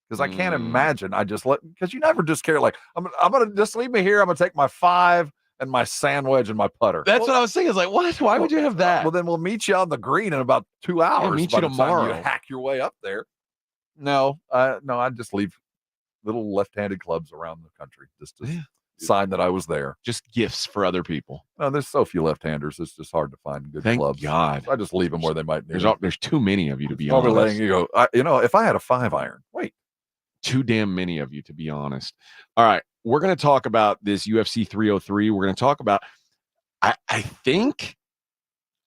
Speaker 2: Because I can't imagine I just because you never just carry like I'm gonna just leave me here. I'm gonna take my 5 and my sand wedge and my putter.
Speaker 1: That's what I was saying. Is like, what? Why would you have that?
Speaker 2: Well, then we'll meet you on the green in about 2 hours.
Speaker 1: I'll meet you tomorrow.
Speaker 2: You hack your way up there. No, I just leave little left-handed clubs around the country just to sign that I was there.
Speaker 1: Just gifts for other people.
Speaker 2: No, there's so few left-handers. It's just hard to find good clubs.
Speaker 1: Thank God.
Speaker 2: I just leave them where they might need.
Speaker 1: There's too many of you to be
Speaker 2: honest.
Speaker 1: honest.
Speaker 2: Letting you go. If I had a 5 iron, wait.
Speaker 1: too damn many of you, to be honest. All right, we're going to talk about this UFC 303. We're going to talk about, I think,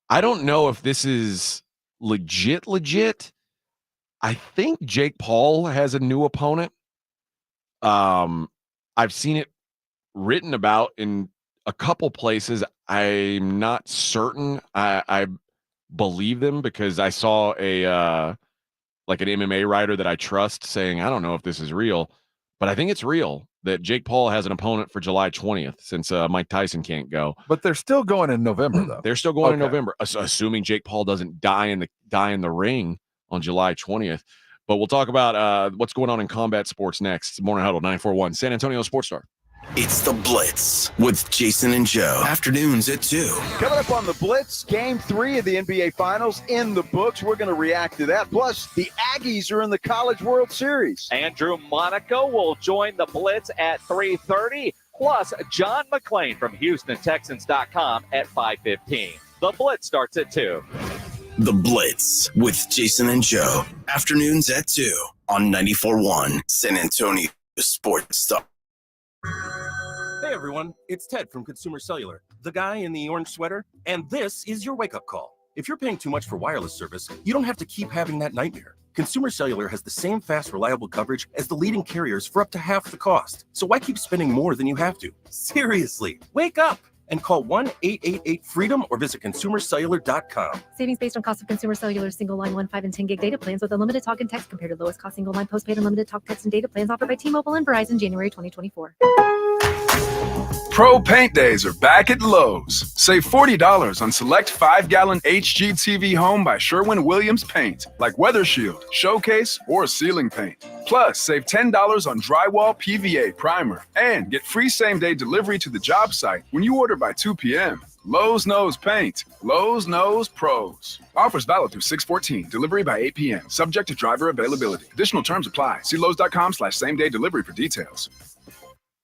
Speaker 1: I don't know if this is legit. I think Jake Paul has a new opponent. I've seen it written about in a couple places. I'm not certain. I believe them because I saw a like an MMA writer that I trust saying, I don't know if this is real, but I think it's real that Jake Paul has an opponent for July 20th since Mike Tyson can't go.
Speaker 2: But they're still going in November, though.
Speaker 1: They're still going in November, assuming Jake Paul doesn't die in the ring on July 20th. But we'll talk about what's going on in combat sports next. Morning Huddle 941 San Antonio Sports Star.
Speaker 3: It's The Blitz with Jason and Joe. Afternoons at 2.
Speaker 10: Coming up on The Blitz, Game 3 of the NBA Finals in the books. We're going to react to that. Plus, the Aggies are in the College World Series.
Speaker 14: Andrew Monaco will join The Blitz at 3:30. Plus, John McClain from HoustonTexans.com at 5:15. The Blitz starts at 2.
Speaker 3: The Blitz with Jason and Joe. Afternoons at 2 on 94.1 San Antonio Sports Star.
Speaker 4: Hey everyone, it's Ted from Consumer Cellular, the guy in the orange sweater, and this is your wake-up call. If you're paying too much for wireless service, you don't have to keep having that nightmare. Consumer Cellular has the same fast, reliable coverage as the leading carriers for up to half the cost. So why keep spending more than you have to? Seriously, wake up and call 1-888-FREEDOM or visit consumercellular.com.
Speaker 6: Savings based on cost of Consumer Cellular single line 1, 5, and 10 gig data plans with unlimited talk and text compared to lowest cost single line postpaid unlimited talk, text, and data plans offered by T-Mobile and Verizon January 2024.
Speaker 22: Pro Paint Days are back at Lowe's. Save $40 on select 5-gallon HGTV Home by Sherwin-Williams paint, like Weather Shield, Showcase, or Ceiling Paint. Plus, save $10 on drywall PVA primer and get free same-day delivery to the job site when you order by 2 p.m. Lowe's knows paint. Lowe's knows pros. Offers valid through 6/14. Delivery by 8 p.m. Subject to driver availability. Additional terms apply. See Lowe's.com/same-day delivery for details.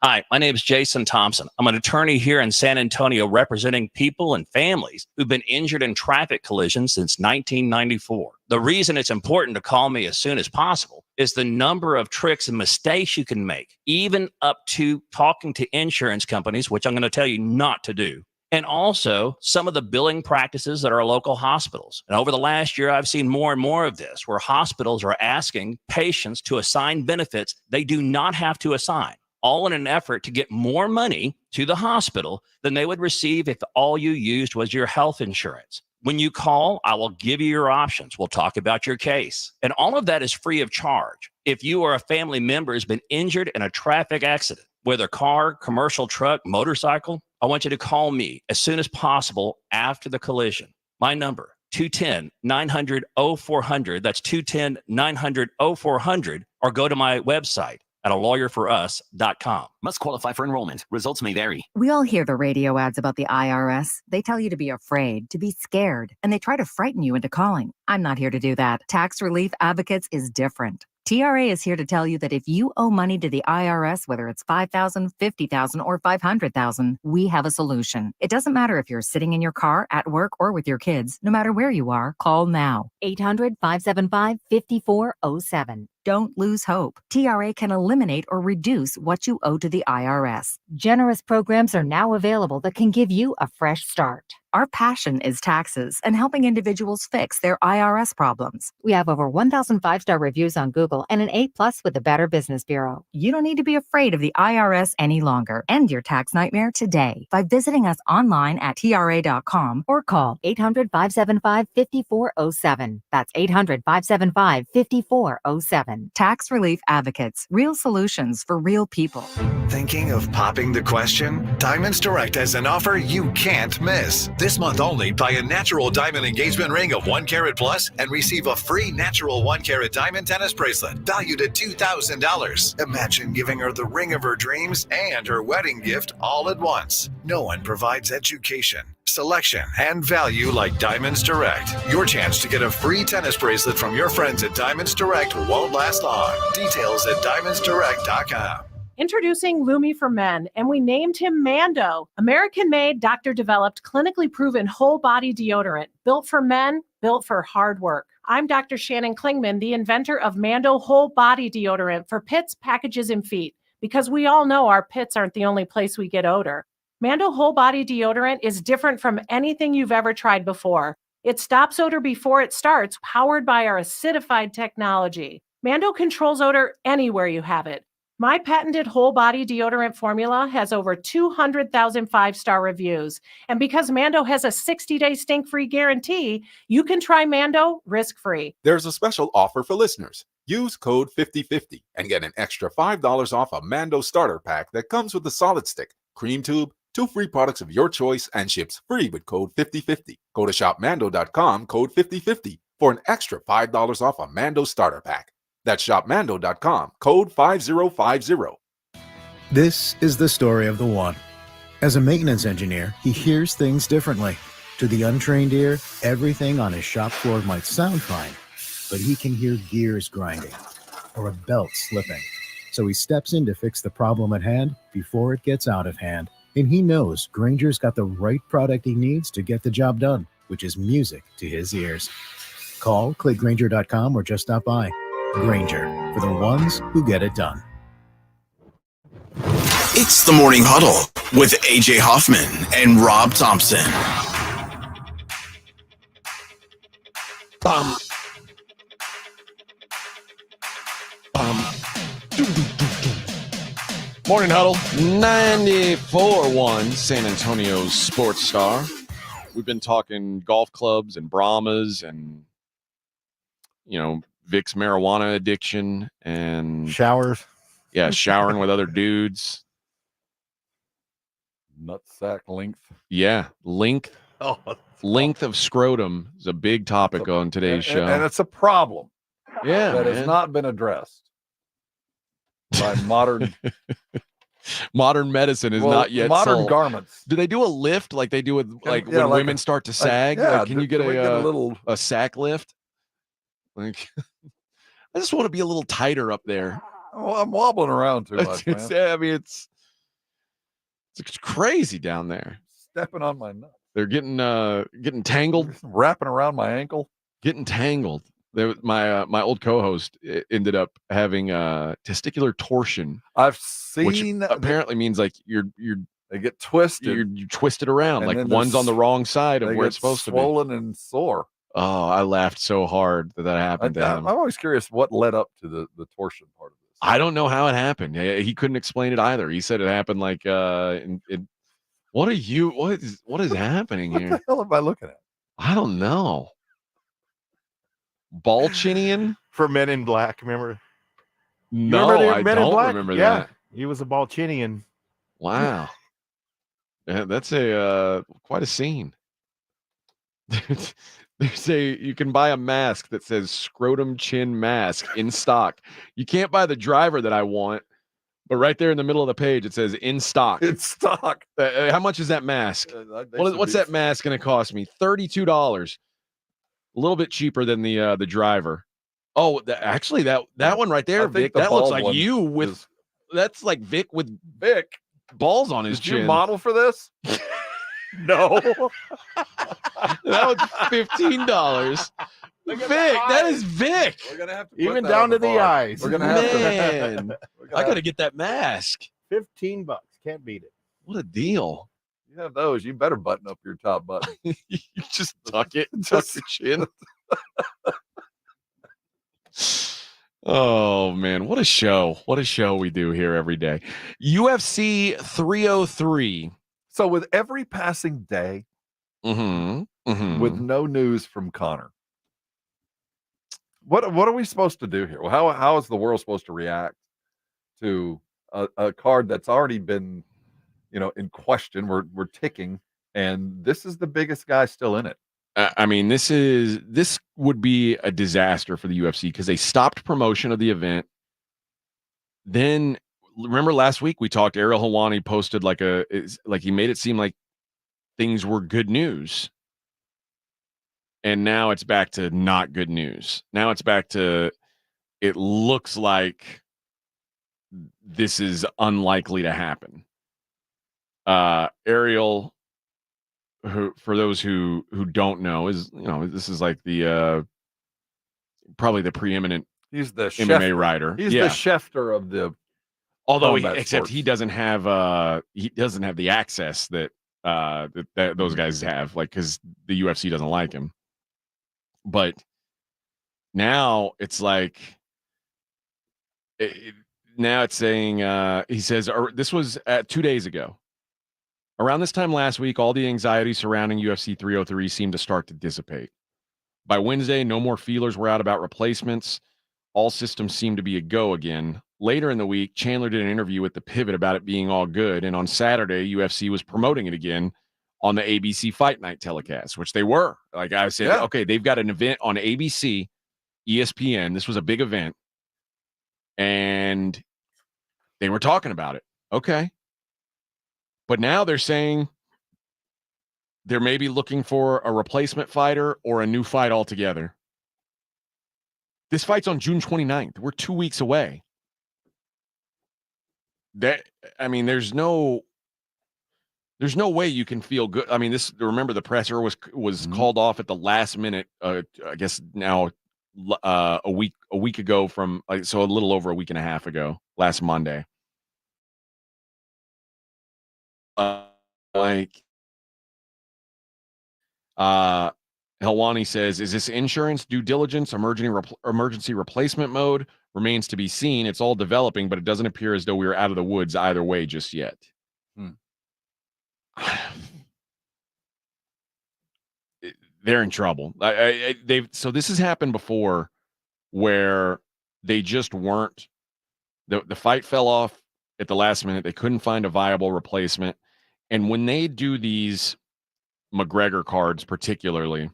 Speaker 7: Hi, my name is Jason Thompson. I'm an attorney here in San Antonio representing people and families who've been injured in traffic collisions since 1994. The reason it's important to call me as soon as possible is the number of tricks and mistakes you can make, even up to talking to insurance companies, which I'm going to tell you not to do. And also some of the billing practices at our local hospitals. And over the last year, I've seen more and more of this, where hospitals are asking patients to assign benefits they do not have to assign, all in an effort to get more money to the hospital than they would receive if all you used was your health insurance. When you call, I will give you your options. We'll talk about your case. And all of that is free of charge. If you or a family member has been injured in a traffic accident, whether car, commercial truck, motorcycle, I want you to call me as soon as possible after the collision. My number, 210-900-0400. That's 210-900-0400. Or go to my website at alawyerforus.com.
Speaker 8: Must qualify for enrollment. Results may vary.
Speaker 18: We all hear the radio ads about the IRS. They tell you to be afraid, to be scared, and they try to frighten you into calling. I'm not here to do that. Tax Relief Advocates is different. TRA is here to tell you that if you owe money to the IRS, whether it's $5,000, $50,000, or $500,000, we have a solution. It doesn't matter if you're sitting in your car, at work, or with your kids. No matter where you are, call now. 800-575-5407. Don't lose hope. TRA can eliminate or reduce what you owe to the IRS. Generous programs are now available that can give you a fresh start. Our passion is taxes and helping individuals fix their IRS problems. We have over 1,000 5-star reviews on Google and an A+ with the Better Business Bureau. You don't need to be afraid of the IRS any longer. End your tax nightmare today by visiting us online at TRA.com or call 800-575-5407. That's 800-575-5407. Tax Relief Advocates. Real solutions for real people.
Speaker 26: Thinking of popping the question? Diamonds Direct has an offer you can't miss. This month only, buy a natural diamond engagement ring of 1 carat plus and receive a free natural 1 carat diamond tennis bracelet valued at $2,000. Imagine giving her the ring of her dreams and her wedding gift all at once. No one provides education, selection, and value like Diamonds Direct. Your chance to get a free tennis bracelet from your friends at Diamonds Direct won't last long. Details at diamondsdirect.com.
Speaker 27: Introducing Lumi for Men, and we named him Mando. American-made, doctor-developed, clinically proven whole-body deodorant, built for men, built for hard work. I'm Dr. Shannon Klingman, the inventor of Mando Whole Body Deodorant for pits, packages, and feet, because we all know our pits aren't the only place we get odor. Mando Whole Body Deodorant is different from anything you've ever tried before. It stops odor before it starts, powered by our acidified technology. Mando controls odor anywhere you have it. My patented whole body deodorant formula has over 200,000 five-star reviews. And because Mando has a 60-day stink-free guarantee, you can try Mando risk-free.
Speaker 5: There's a special offer for listeners. Use code 5050 and get an extra $5 off a Mando starter pack that comes with a solid stick, cream tube, 2 free products of your choice, and ships free with code 5050. Go to shopmando.com, code 5050 for an extra $5 off a Mando starter pack. That's shopmando.com, code 5050.
Speaker 9: This is the story of the one. As a maintenance engineer, he hears things differently. To the untrained ear, everything on his shop floor might sound fine, but he can hear gears grinding or a belt slipping. So he steps in to fix the problem at hand before it gets out of hand. And he knows Grainger's got the right product he needs to get the job done, which is music to his ears. Call, click Grainger.com, or just stop by. Grainger, for the ones who get it done.
Speaker 3: It's the Morning Huddle with AJ Hoffman and Rob Thompson.
Speaker 1: Morning Huddle, 94.1 San Antonio's Sports Star. We've been talking golf clubs and Brahmas and, Vic's marijuana addiction and
Speaker 2: showers.
Speaker 1: Yeah, showering with other dudes.
Speaker 2: Nutsack length.
Speaker 1: Yeah, length.
Speaker 2: Oh,
Speaker 1: length of scrotum is a big topic on today's show.
Speaker 2: And it's a problem.
Speaker 1: Yeah,
Speaker 2: that has not been addressed by modern
Speaker 1: medicine is not yet
Speaker 2: modern
Speaker 1: solved.
Speaker 2: Garments.
Speaker 1: Do they do a lift like they do with when women start to sag? Can you get a sack lift? Like, I just want to be a little tighter up there.
Speaker 2: Well, I'm wobbling around too much, man.
Speaker 1: It's crazy down there.
Speaker 2: Stepping on my nuts.
Speaker 1: They're getting tangled,
Speaker 2: wrapping around my ankle,
Speaker 1: getting tangled. My old co-host ended up having testicular torsion.
Speaker 2: I've seen
Speaker 1: which apparently means like
Speaker 2: they get twisted.
Speaker 1: You twist it around, like one's on the wrong side of where it's supposed to be.
Speaker 2: Swollen and sore.
Speaker 1: Oh, I laughed so hard that happened to him.
Speaker 2: I'm always curious what led up to the torsion part of this.
Speaker 1: I don't know how it happened. He couldn't explain it either. He said it happened like what is happening here?
Speaker 2: What the hell am I looking at?
Speaker 1: I don't know. Balchinian
Speaker 11: for Men in Black, remember?
Speaker 1: No, I don't remember that.
Speaker 11: He was a Balchinian.
Speaker 1: Wow. Yeah, that's quite a scene. You can buy a mask that says scrotum chin mask in stock. You can't buy the driver that I want, but right there in the middle of the page it says in stock.
Speaker 2: In stock.
Speaker 1: How much is that mask? What's that mask going to cost me? $32. A little bit cheaper than the driver. Oh, actually that one right there, Vic. That looks like you with. That's like Vic with
Speaker 2: Vic
Speaker 1: balls on his chin.
Speaker 2: You model for this?
Speaker 11: No.
Speaker 1: That was $15. Vic, that is Vic.
Speaker 2: We're gonna have to
Speaker 11: even down to the eyes.
Speaker 2: We're gonna have
Speaker 1: to. I gotta get that mask.
Speaker 11: $15. Can't beat it.
Speaker 1: What a deal.
Speaker 2: You have those. You better button up your top button.
Speaker 1: You just tuck it, tuck your chin. Oh man, what a show! What a show we do here every day. UFC 303.
Speaker 2: So with every passing day, with no news from Conor, what are we supposed to do here? Well, how is the world supposed to react to a card that's already been, in question? We're ticking, and this is the biggest guy still in it.
Speaker 1: I mean, this would be a disaster for the UFC because they stopped promotion of the event. Then remember last week we talked. Ariel Helwani posted like he made it seem like things were good news, and now it's back to not good news. Now it's back to it looks like this is unlikely to happen. Ariel, who for those who don't know, is this is like the probably the preeminent
Speaker 2: He's the
Speaker 1: MMA rider.
Speaker 2: He's the Schefter of the
Speaker 1: although
Speaker 2: sports.
Speaker 1: he doesn't have the access that those guys have, like, because the UFC doesn't like him. But now it's like now it's saying he says this was 2 days ago. Around this time last week, all the anxiety surrounding UFC 303 seemed to start to dissipate. By Wednesday, no more feelers were out about replacements. All systems seemed to be a go again. Later in the week, Chandler did an interview with The Pivot about it being all good. And on Saturday, UFC was promoting it again on the ABC Fight Night telecast, which they were. Like I said, okay, they've got an event on ABC, ESPN. This was a big event. And they were talking about it. Okay. But now they're saying they're maybe looking for a replacement fighter or a new fight altogether. This fight's on June 29th. We're 2 weeks away. There's no way you can feel good. I mean, remember the presser was called off at the last minute. I guess now a week ago from, so a little over a week and a half ago, last Monday. Helwani says, is this insurance due diligence, emergency replacement mode? Remains to be seen. It's all developing, but it doesn't appear as though we are out of the woods either way just yet. They're in trouble. So this has happened before where they just weren't, the fight fell off at the last minute. They couldn't find a viable replacement. And when they do these McGregor cards particularly,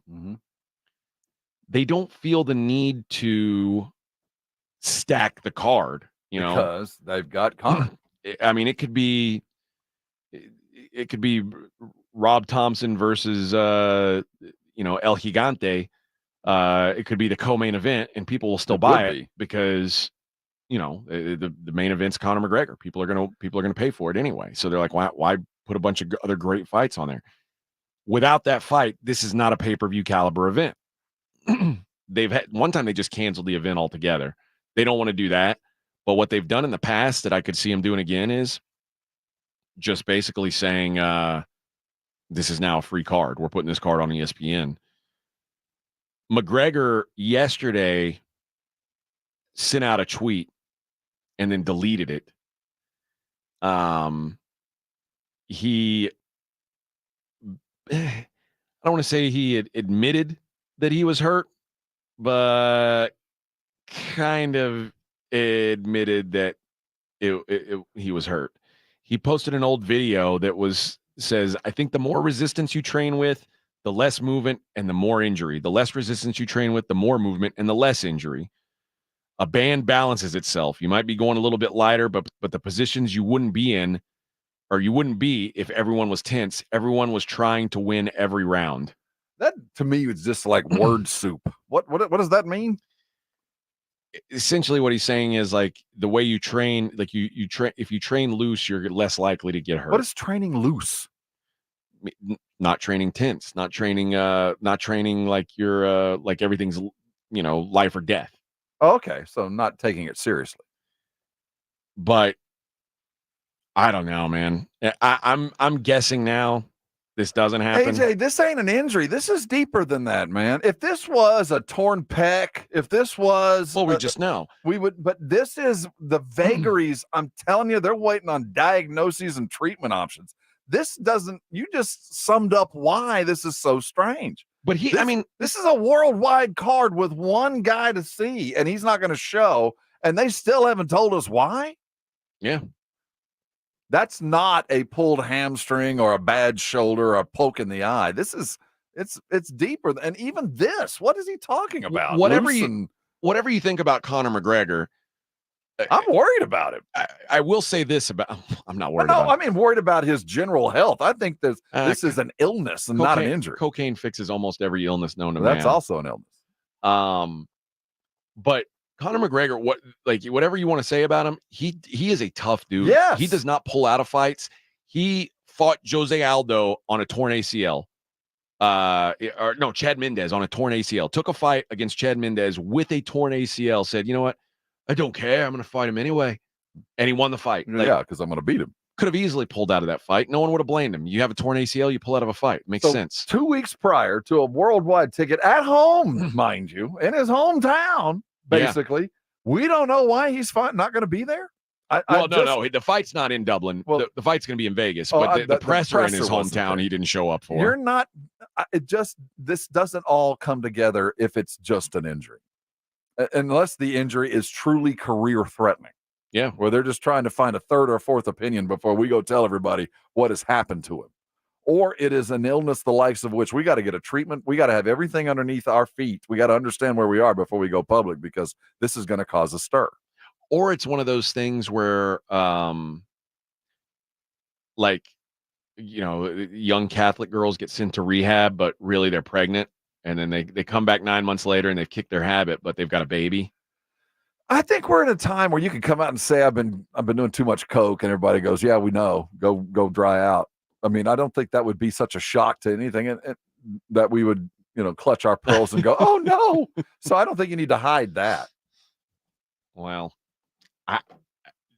Speaker 1: they don't feel the need to stack the card,
Speaker 2: because they've got Conor.
Speaker 1: I mean, it could be Rob Thompson versus El Gigante. It could be the co-main event, and people will still buy it because the main event's Conor McGregor. People are gonna pay for it anyway. So they're like, why put a bunch of other great fights on there? Without that fight, this is not a pay-per-view caliber event. They've had one time they just canceled the event altogether. They don't want to do that. But what they've done in the past that I could see them doing again is just basically saying, this is now a free card. We're putting this card on ESPN. McGregor yesterday sent out a tweet and then deleted it. He I don't want to say he had admitted that he was hurt, but kind of admitted that he was hurt. He posted an old video that says, I think the more resistance you train with, the less movement and the more injury. The less resistance you train with, the more movement and the less injury. A band balances itself. You might be going a little bit lighter, but the positions you wouldn't be in, or you wouldn't be if everyone was tense. Everyone was trying to win every round.
Speaker 2: That to me was just like word soup. What does that mean?
Speaker 1: Essentially what he's saying is like the way you train, like you train, if you train loose, you're less likely to get hurt.
Speaker 2: What is training loose?
Speaker 1: Not training tense, not training like you're like everything's life or death.
Speaker 2: Okay, so not taking it seriously.
Speaker 1: But I don't know, man. I'm guessing now this doesn't happen.
Speaker 2: AJ, this ain't an injury. This is deeper than that, man. If this was a torn pec, if this was
Speaker 1: we just know.
Speaker 2: We would, but this is the vagaries. I'm telling you, they're waiting on diagnoses and treatment options. This doesn't, you just summed up why this is so strange.
Speaker 1: But
Speaker 2: this is a worldwide card with one guy to see, and he's not going to show, and they still haven't told us why.
Speaker 1: Yeah.
Speaker 2: That's not a pulled hamstring or a bad shoulder or a poke in the eye. This is it's deeper. And even this, what is he talking about?
Speaker 1: Whatever you think about Conor McGregor,
Speaker 2: I'm worried about him.
Speaker 1: I will say this about, I'm not worried
Speaker 2: about
Speaker 1: him.
Speaker 2: I mean, worried about his general health. I think this is an illness and not an injury.
Speaker 1: Cocaine fixes almost every illness known to man.
Speaker 2: That's also an illness.
Speaker 1: But Conor McGregor, whatever you want to say about him, he is a tough dude.
Speaker 2: Yes.
Speaker 1: He does not pull out of fights. He fought Jose Aldo on a torn ACL. Chad Mendez on a torn ACL. Took a fight against Chad Mendez with a torn ACL. Said, you know what? I don't care. I'm going to fight him anyway. And he won the fight.
Speaker 2: Because I'm going to beat him.
Speaker 1: Could have easily pulled out of that fight. No one would have blamed him. You have a torn ACL, you pull out of a fight. Makes sense.
Speaker 2: 2 weeks prior to a worldwide ticket at home, mind you, in his hometown, basically, we don't know why he's not going to be there.
Speaker 1: No. The fight's not in Dublin. Well, the fight's going to be in Vegas, but the presser in his hometown he didn't show up for.
Speaker 2: You're not. This doesn't all come together if it's just an injury, unless the injury is truly career threatening.
Speaker 1: Yeah,
Speaker 2: where they're just trying to find a third or fourth opinion before we go tell everybody what has happened to him. Or it is an illness the likes of which we got to get a treatment. We got to have everything underneath our feet. We got to understand where we are before we go public, because this is going to cause a stir.
Speaker 1: Or it's one of those things where, young Catholic girls get sent to rehab, but really they're pregnant. And then they come back 9 months later and they've kicked their habit, but they've got a baby.
Speaker 2: I think we're in a time where you can come out and say, I've been doing too much coke, and everybody goes, yeah, we know, go dry out. I mean, I don't think that would be such a shock to anything, and that we would, clutch our pearls and go, oh no. So I don't think you need to hide that.
Speaker 1: Well,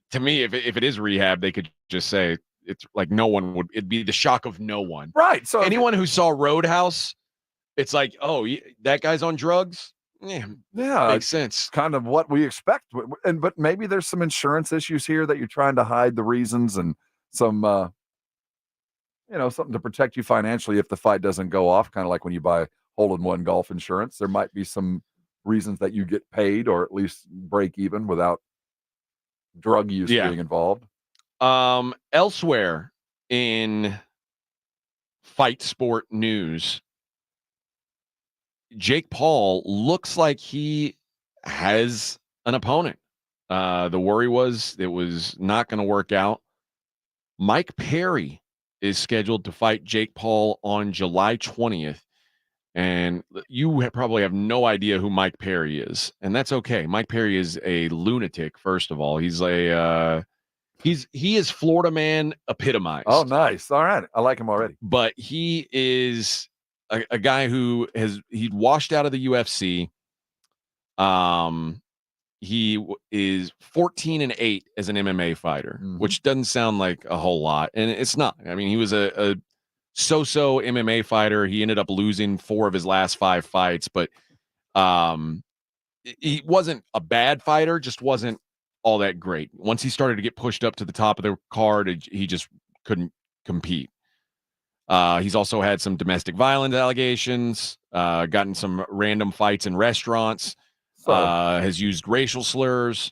Speaker 1: to me, if it is rehab, they could just say it's like it'd be the shock of no one.
Speaker 2: Right. So
Speaker 1: anyone who saw Roadhouse, it's like, oh, that guy's on drugs. Yeah, makes sense.
Speaker 2: Kind of what we expect. But maybe there's some insurance issues here that you're trying to hide the reasons, and some, something to protect you financially if the fight doesn't go off. Kind of like when you buy hole-in-one golf insurance, there might be some reasons that you get paid or at least break even without drug use being involved.
Speaker 1: Elsewhere in fight sport news, Jake Paul looks like he has an opponent. The worry was it was not going to work out. Mike Perry is scheduled to fight Jake Paul on July 20th. And you probably have no idea who Mike Perry is. And that's okay. Mike Perry is a lunatic, first of all. He's he is Florida man epitomized.
Speaker 2: Oh, nice. All right. I like him already.
Speaker 1: But he is a guy who he'd washed out of the UFC. He is 14-8 as an MMA fighter, which doesn't sound like a whole lot, and it's not. I mean, he was a so-so MMA fighter. He ended up losing 4 of his last 5 fights, but he wasn't a bad fighter, just wasn't all that great. Once he started to get pushed up to the top of the card, he just couldn't compete. He's also had some domestic violence allegations, gotten some random fights in restaurants, has used racial slurs.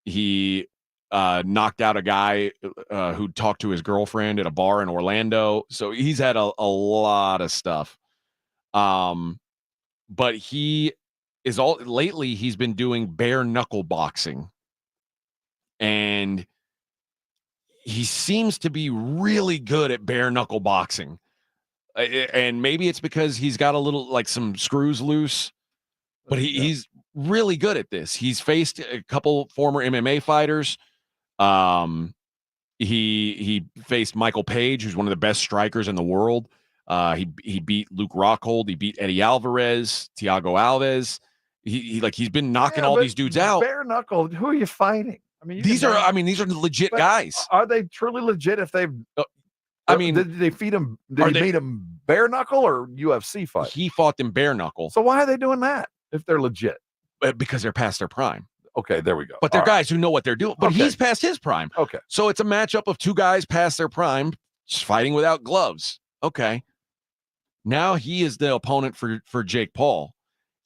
Speaker 1: He knocked out a guy who talked to his girlfriend at a bar in Orlando. So he's had a lot of stuff. But lately he's been doing bare knuckle boxing. And he seems to be really good at bare knuckle boxing. And maybe it's because he's got some screws loose, but he's really good at this. He's faced a couple former MMA fighters. He faced Michael Page, who's one of the best strikers in the world. He beat Luke Rockhold. He beat Eddie Alvarez, Thiago Alves. He's been knocking all these dudes out.
Speaker 2: Bare knuckle. Who are you fighting? I mean,
Speaker 1: these are legit guys.
Speaker 2: Are they truly legit? If they've, did they feed him? Did he beat him bare knuckle or UFC fight?
Speaker 1: He fought them bare knuckle.
Speaker 2: So why are they doing that if they're legit?
Speaker 1: Because they're past their prime.
Speaker 2: Okay, there we go.
Speaker 1: But they're guys who know what they're doing. But he's past his prime.
Speaker 2: Okay.
Speaker 1: So it's a matchup of 2 guys past their prime, just fighting without gloves. Okay. Now he is the opponent for Jake Paul.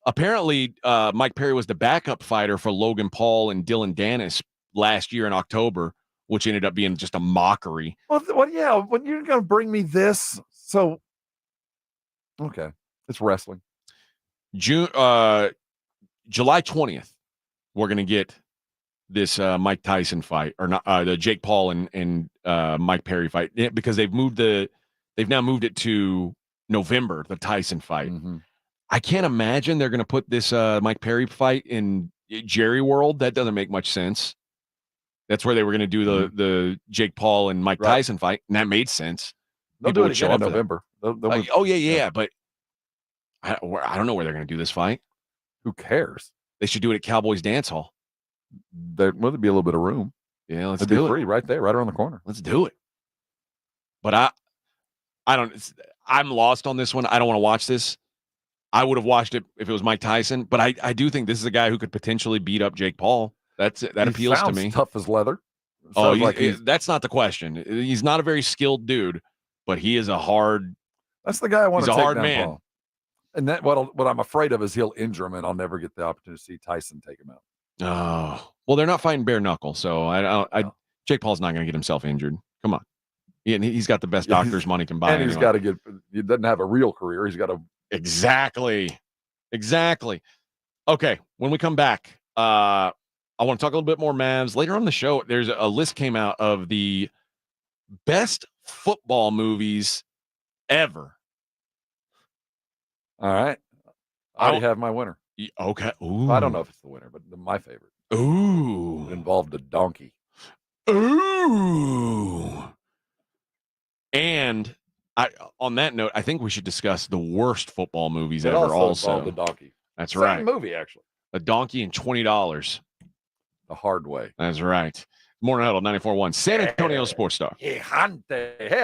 Speaker 1: Apparently, Mike Perry was the backup fighter for Logan Paul and Dylan Dennis last year in October, which ended up being just a mockery.
Speaker 2: Well, yeah. When you're going to bring me this, so okay, it's wrestling.
Speaker 1: July 20th, we're going to get this Mike Tyson fight, or not the Jake Paul and Mike Perry fight, because they've now moved it to November, the Tyson fight. I can't imagine they're going to put this Mike Perry fight in Jerry World. That doesn't make much sense. That's where they were going to do the Jake Paul and Mike Tyson fight, and that made sense.
Speaker 2: They'll do it again in November.
Speaker 1: Oh yeah. But I don't know where they're going to do this fight.
Speaker 2: Who cares?
Speaker 1: They should do it at Cowboys Dance Hall.
Speaker 2: There'd be a little bit of room.
Speaker 1: Yeah, let's
Speaker 2: It'd
Speaker 1: do
Speaker 2: be
Speaker 1: it.
Speaker 2: free right there, right around the corner.
Speaker 1: Let's do it. But I'm lost on this one. I don't want to watch this. I would have watched it if it was Mike Tyson, but I do think this is a guy who could potentially beat up Jake Paul. That appeals to me.
Speaker 2: Tough as leather.
Speaker 1: That's not the question. He's not a very skilled dude, but he is a hard.
Speaker 2: That's the guy I want to take
Speaker 1: He's a hard
Speaker 2: down,
Speaker 1: man.
Speaker 2: Paul. And that what I'm afraid of is he'll injure him, and I'll never get the opportunity to see Tyson take him out.
Speaker 1: Oh, well, they're not fighting bare knuckle, so Jake Paul's not going to get himself injured. Come on, he's got the best doctor's money can buy,
Speaker 2: and he's got to he doesn't have a real career. He's got to
Speaker 1: exactly. Okay, when we come back, I want to talk a little bit more Mavs later on the show. There's a list came out of the best football movies ever.
Speaker 2: All right. I already have my winner.
Speaker 1: Okay. Ooh.
Speaker 2: I don't know if it's the winner, but my favorite.
Speaker 1: Ooh.
Speaker 2: It involved a donkey.
Speaker 1: Ooh. And on that note, I think we should discuss the worst football movies ever. Also
Speaker 2: involved a donkey.
Speaker 1: That's
Speaker 2: Same
Speaker 1: right.
Speaker 2: movie, actually.
Speaker 1: A donkey and $20.
Speaker 2: The hard way.
Speaker 1: That's right. Morning Huddle 94.1, San Antonio Sports Star.
Speaker 2: Hey, I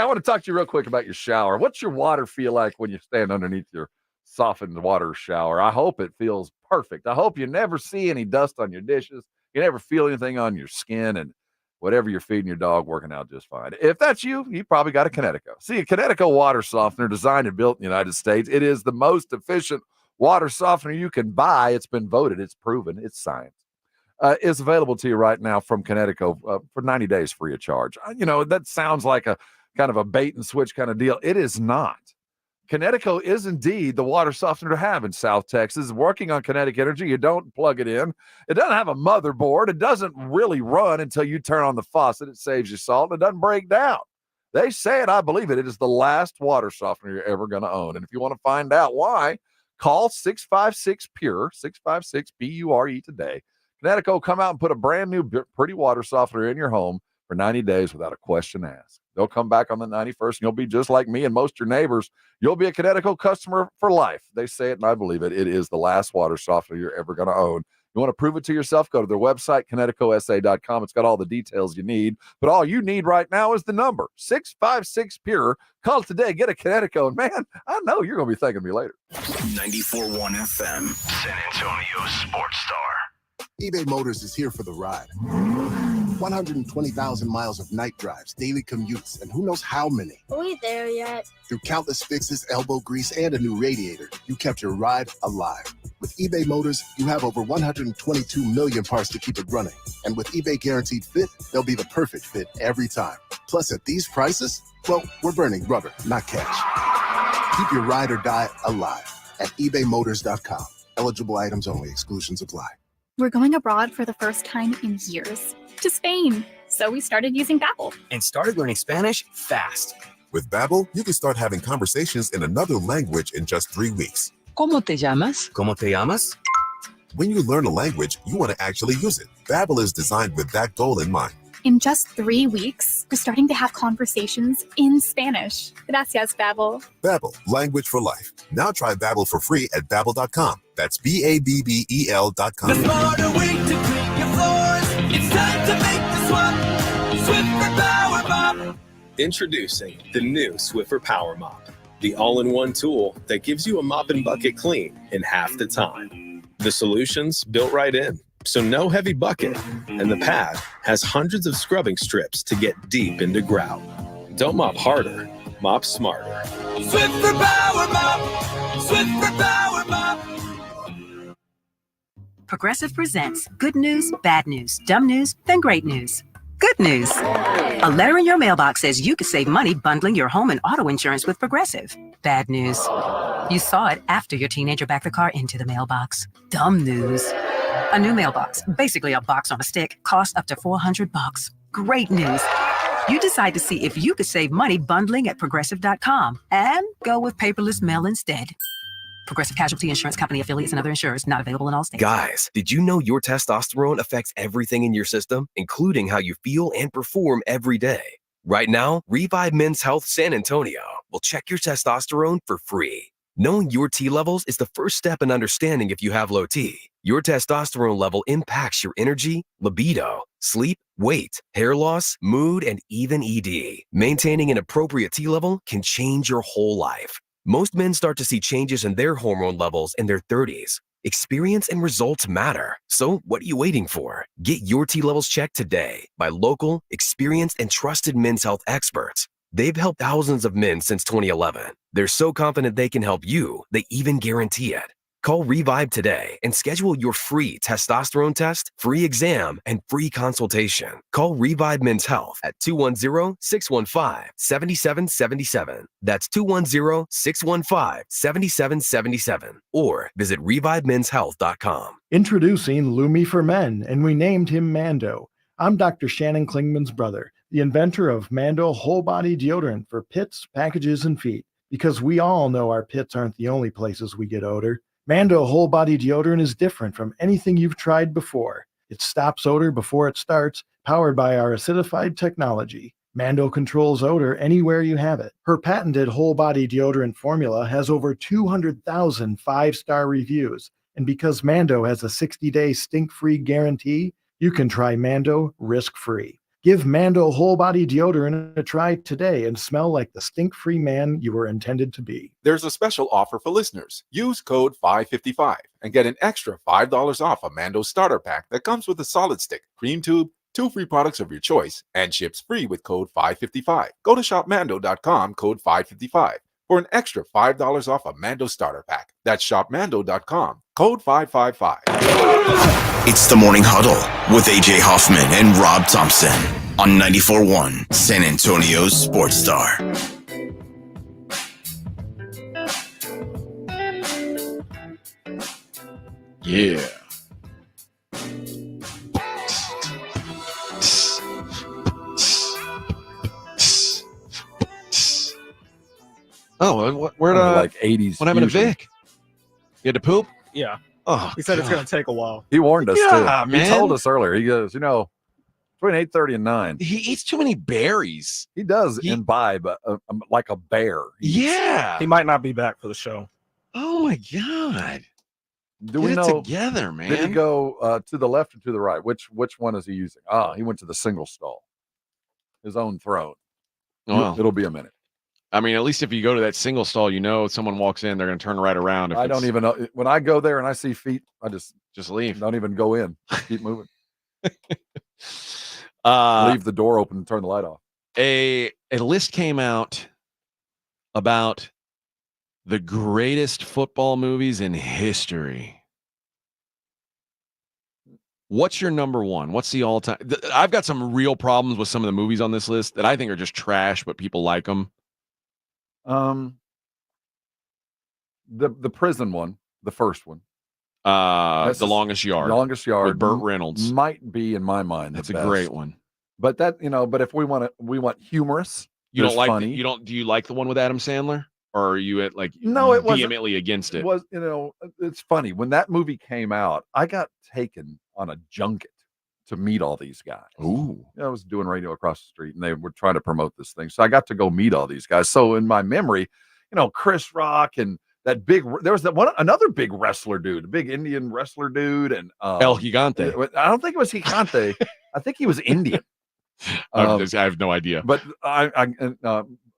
Speaker 2: want to talk to you real quick about your shower. What's your water feel like when you stand underneath your softened water shower? I hope it feels perfect. I hope you never see any dust on your dishes. You never feel anything on your skin, and whatever you're feeding your dog working out just fine. If that's you, you probably got a Connecticut. See, a Connecticut water softener designed and built in the United States. It is the most efficient water softener you can buy. It's been voted. It's proven. It's science. Is available to you right now from Connecticut for 90 days free of charge. That sounds like a kind of a bait and switch kind of deal. It is not. Connecticut is indeed the water softener to have in South Texas. Working on Kinetic Energy, you don't plug it in. It doesn't have a motherboard. It doesn't really run until you turn on the faucet. It saves you salt. It doesn't break down. They say it. I believe it. It is the last water softener you're ever going to own. And if you want to find out why, call 656-PURE, 656-PURE today. Connecticut will come out and put a brand new pretty water softener in your home for 90 days without a question asked. They'll come back on the 91st, and you'll be just like me and most of your neighbors. You'll be a Connecticut customer for life. They say it, and I believe it. It is the last water softener you're ever going to own. You want to prove it to yourself? Go to their website, ConnecticutSA.com. It's got all the details you need. But all you need right now is the number, 656-PURE. Call today. Get a Connecticut. And man, I know you're going to be thanking me later.
Speaker 3: 94.1 FM, San Antonio Sports Star.
Speaker 23: eBay Motors is here for the ride. 120,000 miles of night drives, daily commutes, and who knows how many.
Speaker 13: Are we there yet?
Speaker 23: Through countless fixes, elbow grease, and a new radiator, you kept your ride alive. With eBay Motors, you have over 122 million parts to keep it running. And with eBay Guaranteed Fit, they'll be the perfect fit every time. Plus, at these prices, well, we're burning rubber, not cash. Keep your ride or die alive at ebaymotors.com. Eligible items only. Exclusions apply.
Speaker 15: We're going abroad for the first time in years, to Spain. So we started using Babbel.
Speaker 8: And started learning Spanish fast.
Speaker 16: With Babbel, you can start having conversations in another language in just 3 weeks.
Speaker 8: ¿Cómo te llamas? ¿Cómo te llamas?
Speaker 16: When you learn a language, you want to actually use it. Babbel is designed with that goal in mind.
Speaker 15: In just 3 weeks, we're starting to have conversations in Spanish. Gracias, Babbel.
Speaker 16: Babbel, language for life. Now try Babbel for free at Babbel.com. That's BABBEL.com.
Speaker 17: The smarter way to clean your floors. It's time to make the swap. Swiffer Power Mop.
Speaker 19: Introducing the new Swiffer Power Mop, the all-in-one tool that gives you a mop and bucket clean in half the time. The solution's built right in, so no heavy bucket, and the pad has hundreds of scrubbing strips to get deep into grout. Don't mop harder, mop smarter.
Speaker 17: Swiffer Power Mop. Swiffer Power Mop.
Speaker 20: Progressive presents Good News, Bad News, Dumb News, then Great News. Good news. A letter in your mailbox says you could save money bundling your home and auto insurance with Progressive. Bad news. You saw it after your teenager backed the car into the mailbox. Dumb news. A new mailbox, basically a box on a stick, costs up to $400. Great news. You decide to see if you could save money bundling at Progressive.com and go with paperless mail instead. Progressive Casualty Insurance Company affiliates and other insurers not available in all states.
Speaker 25: Guys, did you know your testosterone affects everything in your system, including how you feel and perform every day?
Speaker 10: Right now, Revive Men's Health San Antonio will check your testosterone for free. Knowing your T levels is the first step in understanding if you have low T. Your testosterone level impacts your energy, libido, sleep, weight, hair loss, mood, and even ED. Maintaining an appropriate T level can change your whole life. Most men start to see changes in their hormone levels in their 30s. Experience and results matter. So what are you waiting for? Get your T levels checked today by local, experienced, and trusted men's health experts. They've helped thousands of men since 2011. They're so confident they can help you, they even guarantee it. Call Revive today and schedule your free testosterone test, free exam, and free consultation. Call Revive Men's Health at 210-615-7777. That's 210-615-7777. Or visit ReviveMen'sHealth.com.
Speaker 9: Introducing Lumi for Men, and we named him Mando. I'm Dr. Shannon Klingman's brother, the inventor of Mando whole body deodorant for pits, packages, and feet. Because we all know our pits aren't the only places we get odor. Mando whole body deodorant is different from anything you've tried before. It stops odor before it starts, powered by our acidified technology. Mando controls odor anywhere you have it. Her patented whole body deodorant formula has over 200,000 five-star reviews. And because Mando has a 60-day stink-free guarantee, you can try Mando risk-free. Give Mando whole body deodorant a try today and smell like the stink-free man you were intended to be.
Speaker 5: There's a special offer for listeners. Use code 555 and get an extra $5 off a Mando starter pack that comes with a solid stick, cream tube, 2 free products of your choice, and ships free with code 555. Go to shopmando.com, code 555, for an extra $5 off a Mando starter pack. That's shopmando.com, code 555.
Speaker 3: It's the Morning Huddle with AJ Hoffman and Rob Thompson on 94.1 San Antonio's Sports Star.
Speaker 1: Yeah. Oh, where'd
Speaker 2: like 80s?
Speaker 1: What happened to
Speaker 2: fusion.
Speaker 1: Vic? You had to poop?
Speaker 12: Yeah.
Speaker 1: Oh,
Speaker 12: he said it's going to take a while.
Speaker 2: He warned us
Speaker 1: Yeah,
Speaker 2: too.
Speaker 1: man.
Speaker 2: He told us earlier. He goes, between 8:30 and 9.
Speaker 1: He eats too many berries.
Speaker 2: He does imbibe like a bear.
Speaker 1: Yeah.
Speaker 12: He might not be back for the show.
Speaker 1: Oh my God.
Speaker 2: Do
Speaker 1: Get
Speaker 2: we
Speaker 1: it
Speaker 2: know
Speaker 1: together, man?
Speaker 2: Did he go to the left or to the right? Which one is he using? He went to the single stall. His own throne.
Speaker 1: Well,
Speaker 2: it'll be a minute.
Speaker 1: I mean, at least if you go to that single stall, someone walks in, they're going to turn right around.
Speaker 2: I don't even know. When I go there and I see feet, I just
Speaker 1: leave.
Speaker 2: Don't even go in. Keep moving. Leave the door open and turn the light off.
Speaker 1: A list came out about the greatest football movies in history. What's your number one? What's the all-time? I've got some real problems with some of the movies on this list that I think are just trash, but people like them.
Speaker 2: The prison one, the first one.
Speaker 1: The Longest Yard.
Speaker 2: Longest Yard
Speaker 1: with Burt Reynolds
Speaker 2: might be in my mind.
Speaker 1: That's
Speaker 2: the
Speaker 1: a
Speaker 2: best.
Speaker 1: great one.
Speaker 2: But but if we want humorous,
Speaker 1: You don't like
Speaker 2: funny.
Speaker 1: do you like the one with Adam Sandler? Or are you at
Speaker 2: No, it wasn't.
Speaker 1: vehemently against it?
Speaker 2: It's funny. When that movie came out, I got taken on a junket to meet all these guys.
Speaker 1: Ooh.
Speaker 2: I was doing radio across the street and they were trying to promote this thing. So I got to go meet all these guys. So in my memory, Chris Rock and there was another big wrestler dude, a big Indian wrestler dude. And
Speaker 1: El Gigante.
Speaker 2: I don't think it was Gigante. I think he was Indian.
Speaker 1: I have no idea.
Speaker 2: But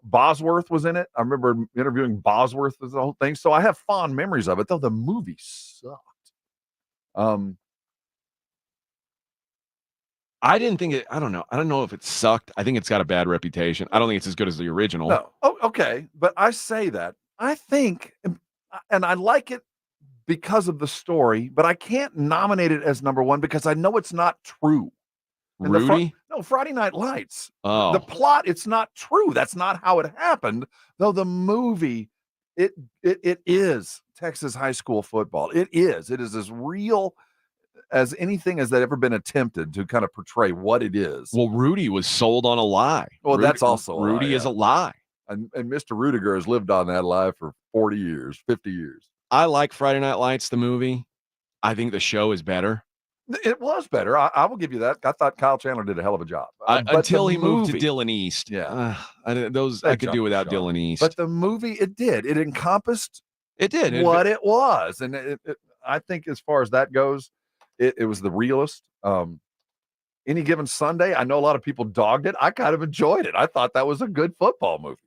Speaker 2: Bosworth was in it. I remember interviewing Bosworth as the whole thing. So I have fond memories of it, though the movie sucked.
Speaker 1: I didn't think it. I don't know. I don't know if it sucked. I think it's got a bad reputation. I don't think it's as good as the original.
Speaker 2: No. Oh, okay. But I say that. I think, and I like it because of the story, but I can't nominate it as number one because I know it's not true. And
Speaker 1: Rudy?
Speaker 2: No, Friday Night Lights.
Speaker 1: Oh.
Speaker 2: The plot, it's not true. That's not how it happened. Though the movie, it is Texas high school football. It is. It is as real as anything has that ever been attempted to kind of portray what it is.
Speaker 1: Well, Rudy was sold on a lie.
Speaker 2: Well, that's also a
Speaker 1: Rudy
Speaker 2: lie,
Speaker 1: is a lie.
Speaker 2: And Mr. Rudiger has lived on that lie for 40 years, 50 years.
Speaker 1: I like Friday Night Lights, the movie. I think the show is better.
Speaker 2: It was better. I will give you that. I thought Kyle Chandler did a hell of a job.
Speaker 1: Until he moved to Dylan East.
Speaker 2: Yeah.
Speaker 1: I could do without Dylan East.
Speaker 2: But the movie, it did. It encompassed
Speaker 1: it
Speaker 2: what it was. And I think as far as that goes, it was the realest. Any Given Sunday, I know a lot of people dogged it. I kind of enjoyed it. I thought that was a good football movie.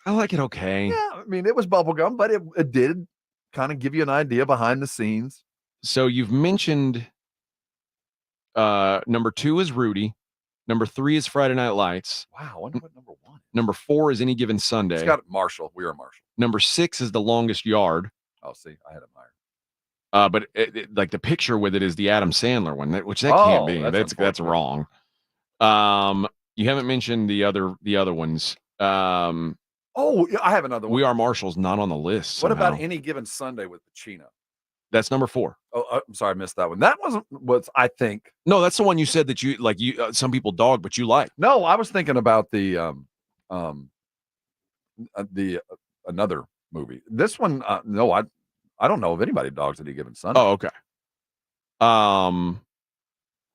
Speaker 1: I like it okay.
Speaker 2: Yeah, I mean, it was bubblegum, but it did kind of give you an idea behind the scenes.
Speaker 1: So you've mentioned number 2 is Rudy. Number 3 is Friday Night Lights.
Speaker 2: Wow, I wonder what number 1 is.
Speaker 1: Number 4 is Any Given Sunday.
Speaker 2: It's got Marshall. We are Marshall.
Speaker 1: Number 6 is The Longest Yard.
Speaker 2: Oh, see, I had him higher.
Speaker 1: But like the picture with it is the Adam Sandler one, which can't be. That's wrong. You haven't mentioned the other ones.
Speaker 2: Oh, yeah, I have another one.
Speaker 1: We Are Marshall's not on the list.
Speaker 2: What about Any Given Sunday with Pacino?
Speaker 1: That's number 4.
Speaker 2: Oh, I'm sorry, I missed that one. That was I think.
Speaker 1: No, that's the one you said that you like. Some people dog, but you like.
Speaker 2: No, I was thinking about the another movie. This one, no, I don't know if anybody dogs Any Given Sunday.
Speaker 1: Oh, okay.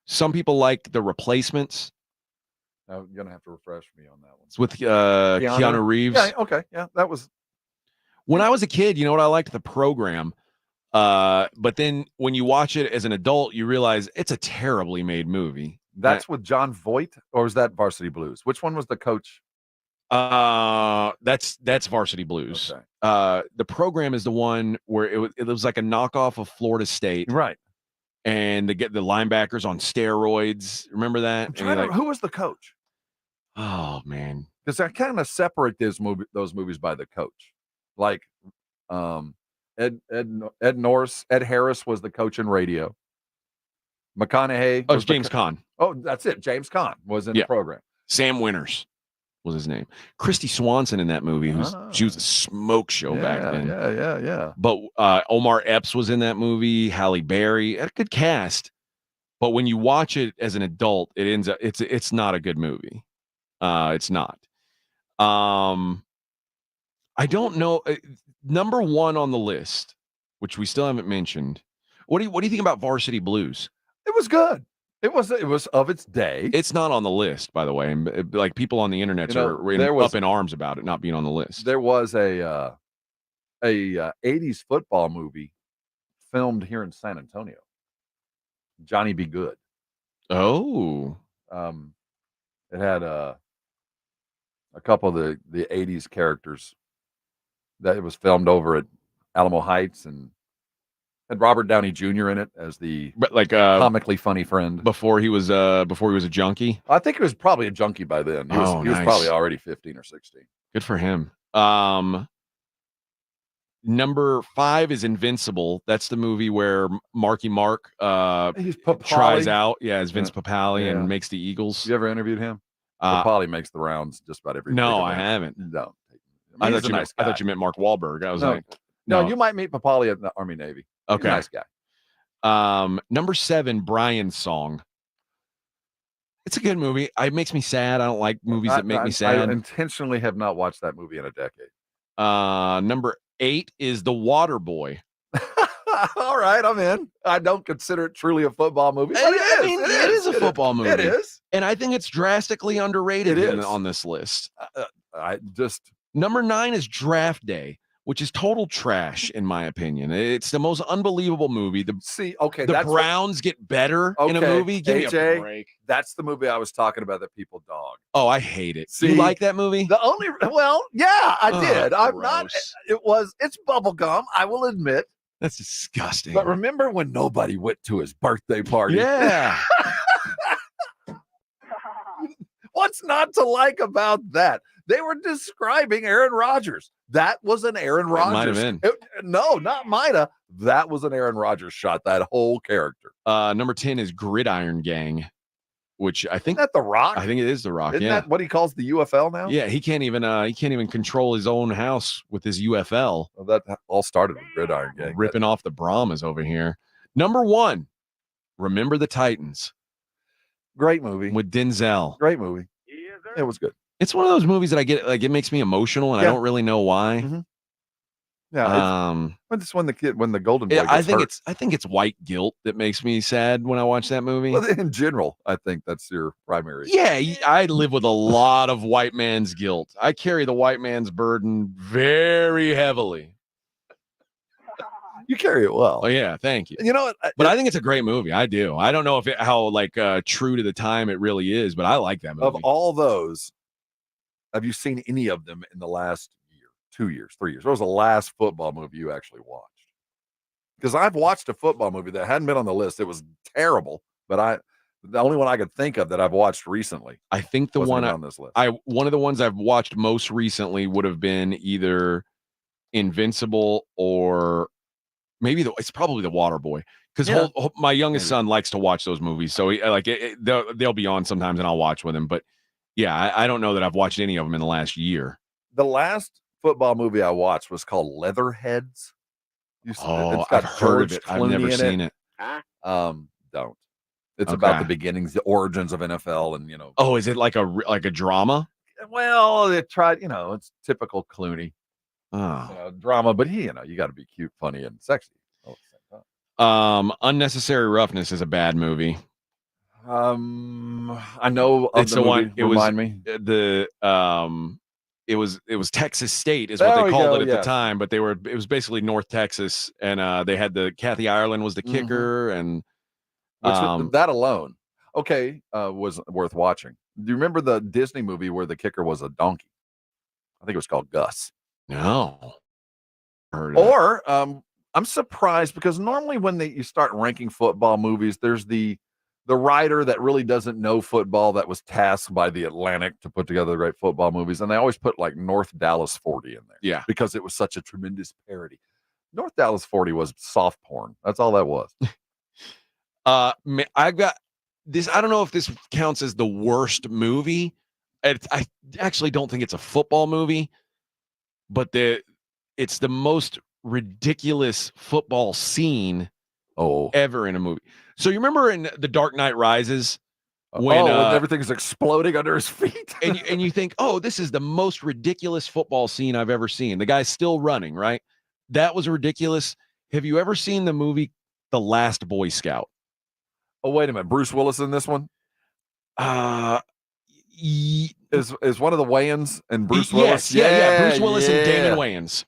Speaker 1: Some people like The Replacements.
Speaker 2: Now, you're gonna have to refresh me on that one.
Speaker 1: It's with Keanu Reeves.
Speaker 2: Yeah, okay, yeah, that was.
Speaker 1: When I was a kid, you know what I liked? The Program. But then when you watch it as an adult, you realize it's a terribly made movie.
Speaker 2: That's with John Voight, or was that Varsity Blues? Which one was the coach?
Speaker 1: That's Varsity Blues.
Speaker 2: Okay.
Speaker 1: The Program is the one where it was like a knockoff of Florida State,
Speaker 2: right?
Speaker 1: And they get the linebackers on steroids. Remember that?
Speaker 2: Who was the coach?
Speaker 1: Oh man,
Speaker 2: because I kind of separate those movies by the coach, like Ed Norris, Ed Harris was the coach in Radio. McConaughey.
Speaker 1: Oh, it's James Caan.
Speaker 2: Oh, that's it. James Caan was in the Program.
Speaker 1: Sam Winters was his name. Christy Swanson in that movie. She was a smoke show back then.
Speaker 2: Yeah.
Speaker 1: But Omar Epps was in that movie. Halle Berry. A good cast. But when you watch it as an adult, it ends up it's not a good movie. It's not. I don't know. Number 1 on the list, which we still haven't mentioned. What do you think about Varsity Blues?
Speaker 2: It was good. It was of its day.
Speaker 1: It's not on the list, by the way. And like people on the internet are up in arms about it not being on the list.
Speaker 2: There was a 80s football movie filmed here in San Antonio. Johnny Be Good.
Speaker 1: Oh.
Speaker 2: It had a couple of the 80s characters that it was filmed over at Alamo Heights and had Robert Downey Jr. in it as the comically funny friend.
Speaker 1: Before he was a junkie?
Speaker 2: I think he was probably a junkie by then. He was probably already 15 or 16.
Speaker 1: Good for him. Number 5 is Invincible. That's the movie where Marky Mark tries out. Yeah, as Vince Papale and makes the Eagles.
Speaker 2: You ever interviewed him? Papale makes the rounds just about every.
Speaker 1: No, I haven't.
Speaker 2: No.
Speaker 1: I thought you meant Mark Wahlberg. I was
Speaker 2: no, you might meet Papale at the Army Navy.
Speaker 1: Okay.
Speaker 2: Nice guy.
Speaker 1: Number 7, Brian's Song. It's a good movie. It makes me sad. I don't like movies that make me sad.
Speaker 2: I intentionally have not watched that movie in a decade.
Speaker 1: Number 8 is The Water Boy.
Speaker 2: All right, I'm in. I don't consider it truly a football movie. But
Speaker 1: it is a football movie.
Speaker 2: It is.
Speaker 1: And I think it's drastically underrated on this list. Number 9 is Draft Day, which is total trash, in my opinion. It's the most unbelievable movie. The Browns get better in a movie. Give me a break.
Speaker 2: That's the movie I was talking about that people dog.
Speaker 1: Oh, I hate it. You like that movie?
Speaker 2: Yeah, I did. I'm not. It's bubblegum, I will admit.
Speaker 1: That's disgusting.
Speaker 2: But remember when nobody went to his birthday party?
Speaker 1: Yeah.
Speaker 2: What's not to like about that? They were describing Aaron Rodgers. That was an Aaron Rodgers.
Speaker 1: Might have been.
Speaker 2: No, not might have. That was an Aaron Rodgers shot. That whole character.
Speaker 1: Number 10 is Gridiron Gang, which I think
Speaker 2: Isn't that The Rock.
Speaker 1: I think it is The Rock.
Speaker 2: Isn't that what he calls the UFL now?
Speaker 1: Yeah, he can't even control his own house with his UFL.
Speaker 2: Well, that all started with Gridiron Gang.
Speaker 1: Ripping off the Brahmas over here. Number 1, Remember the Titans.
Speaker 2: Great movie
Speaker 1: with Denzel.
Speaker 2: Great movie. It was good.
Speaker 1: It's one of those movies that I get, like, it makes me emotional, and I don't really know why.
Speaker 2: Mm-hmm. Yeah, it's when the golden boy gets hurt.
Speaker 1: I think it's white guilt that makes me sad when I watch that movie.
Speaker 2: Well, in general, I think that's your primary.
Speaker 1: Yeah, I live with a lot of white man's guilt. I carry the white man's burden very heavily.
Speaker 2: You carry it well.
Speaker 1: Oh yeah, thank you.
Speaker 2: You know what?
Speaker 1: But I think it's a great movie. I do. I don't know how true to the time it really is, but I like that movie.
Speaker 2: Of all those, have you seen any of them in the last year, 2 years, 3 years? What was the last football movie you actually watched? Because I've watched a football movie that hadn't been on the list. It was terrible, but the only one I could think of that I've watched recently.
Speaker 1: I think the one
Speaker 2: on this list.
Speaker 1: One of the ones I've watched most recently would have been either Invincible or maybe it's probably The Waterboy. Because my youngest son likes to watch those movies, so they'll be on sometimes, and I'll watch with him. But yeah, I don't know that I've watched any of them in the last year.
Speaker 2: The last football movie I watched was called Leatherheads.
Speaker 1: I've heard of it. I've never seen it.
Speaker 2: Don't. It's about the beginnings, the origins of NFL, and
Speaker 1: Oh, is it like a drama?
Speaker 2: Well, it tried. It's typical Clooney drama, but you got to be cute, funny, and sexy.
Speaker 1: Unnecessary Roughness is a bad movie.
Speaker 2: I know
Speaker 1: it's the one.
Speaker 2: It remind me.
Speaker 1: It was Texas State is what they called it at the time, but it was basically North Texas, and they had Kathy Ireland was the kicker, and
Speaker 2: that alone, was worth watching. Do you remember the Disney movie where the kicker was a donkey? I think it was called Gus.
Speaker 1: No.
Speaker 2: Or I'm surprised because normally when you start ranking football movies, there's the writer that really doesn't know football that was tasked by the Atlantic to put together the great football movies, and they always put like North Dallas 40 in there.
Speaker 1: Yeah,
Speaker 2: because it was such a tremendous parody. North Dallas 40 was soft porn. That's all that was.
Speaker 1: I've got this. I don't know if this counts as the worst movie. I actually don't think it's a football movie, but it's the most ridiculous football scene ever in a movie. So you remember in The Dark Knight Rises when
Speaker 2: everything's exploding under his feet,
Speaker 1: and you think, oh, this is the most ridiculous football scene I've ever seen. The guy's still running, right? That was ridiculous. Have you ever seen the movie The Last Boy Scout?
Speaker 2: Oh, wait a minute. Bruce Willis in this one? Is one of the Wayans and Bruce Willis?
Speaker 1: Yeah. Bruce Willis and Damon Wayans.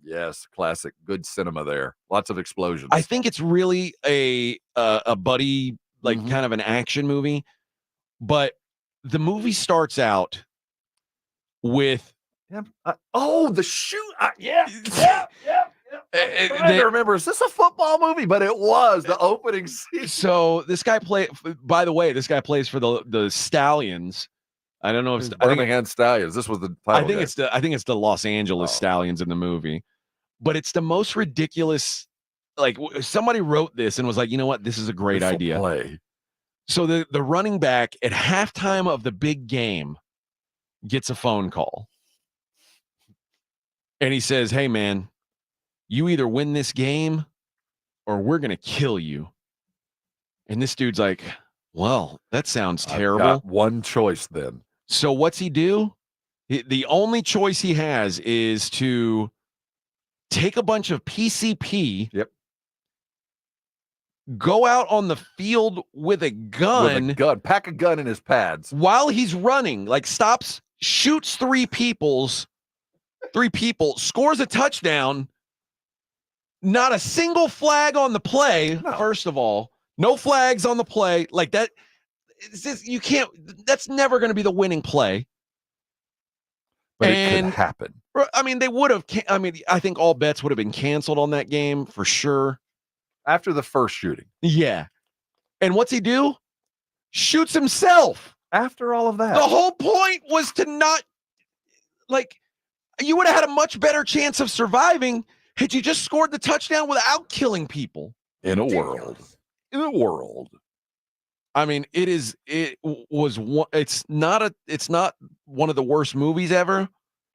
Speaker 2: Yes, classic. Good cinema there. Lots of explosions.
Speaker 1: I think it's really a buddy, kind of an action movie. But the movie starts out with
Speaker 2: the shoot. Yeah. I'm trying to remember, is this a football movie? But it was the opening scene.
Speaker 1: So this guy by the way, this guy plays for the Stallions. I don't know if it's
Speaker 2: Birmingham Stallions. This was the title.
Speaker 1: I think it's the Los Angeles Stallions in the movie. But it's the most ridiculous. Like somebody wrote this and was like, you know what? This is a great idea.
Speaker 2: Play.
Speaker 1: So the running back at halftime of the big game gets a phone call. And he says, hey, man, you either win this game or we're going to kill you. And this dude's like, well, that sounds terrible.
Speaker 2: I've got one choice then.
Speaker 1: So what's he do? The only choice he has is to take a bunch of PCP.
Speaker 2: Yep.
Speaker 1: Go out on the field with a gun.
Speaker 2: Pack a gun in his pads.
Speaker 1: While he's running, stops, shoots three people, scores a touchdown. Not a single flag on the play, first of all. No flags on the play. Like that, you can't, that's never going to be the winning play.
Speaker 2: But it could happen.
Speaker 1: I mean, they would have, I think all bets would have been canceled on that game for sure.
Speaker 2: After the first shooting.
Speaker 1: Yeah. And what's he do? Shoots himself.
Speaker 2: After all of that.
Speaker 1: The whole point was to not, you would have had a much better chance of surviving had you just scored the touchdown without killing people.
Speaker 2: In a world.
Speaker 1: I mean, it's not one of the worst movies ever.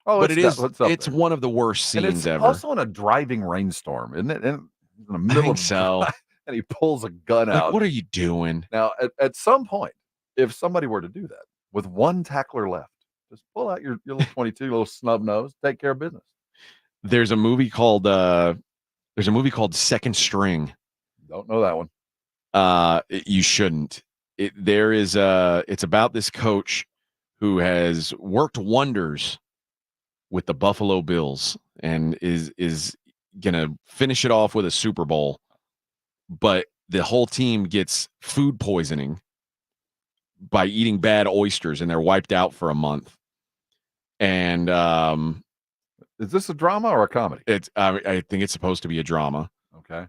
Speaker 2: Oh,
Speaker 1: but it's one of the worst scenes
Speaker 2: and it's
Speaker 1: ever.
Speaker 2: Also in a driving rainstorm, isn't it? In the middle of
Speaker 1: so.
Speaker 2: And he pulls a gun out.
Speaker 1: What are you doing?
Speaker 2: Now, at some point, if somebody were to do that with one tackler left, just pull out your little 22, little snub nose, take care of business.
Speaker 1: There's a movie called Second String.
Speaker 2: Don't know that one.
Speaker 1: You shouldn't. It's about this coach who has worked wonders with the Buffalo Bills and is gonna finish it off with a Super Bowl, but the whole team gets food poisoning by eating bad oysters, and they're wiped out for a month. And
Speaker 2: is this a drama or a comedy?
Speaker 1: It's I think it's supposed to be a drama.
Speaker 2: Okay.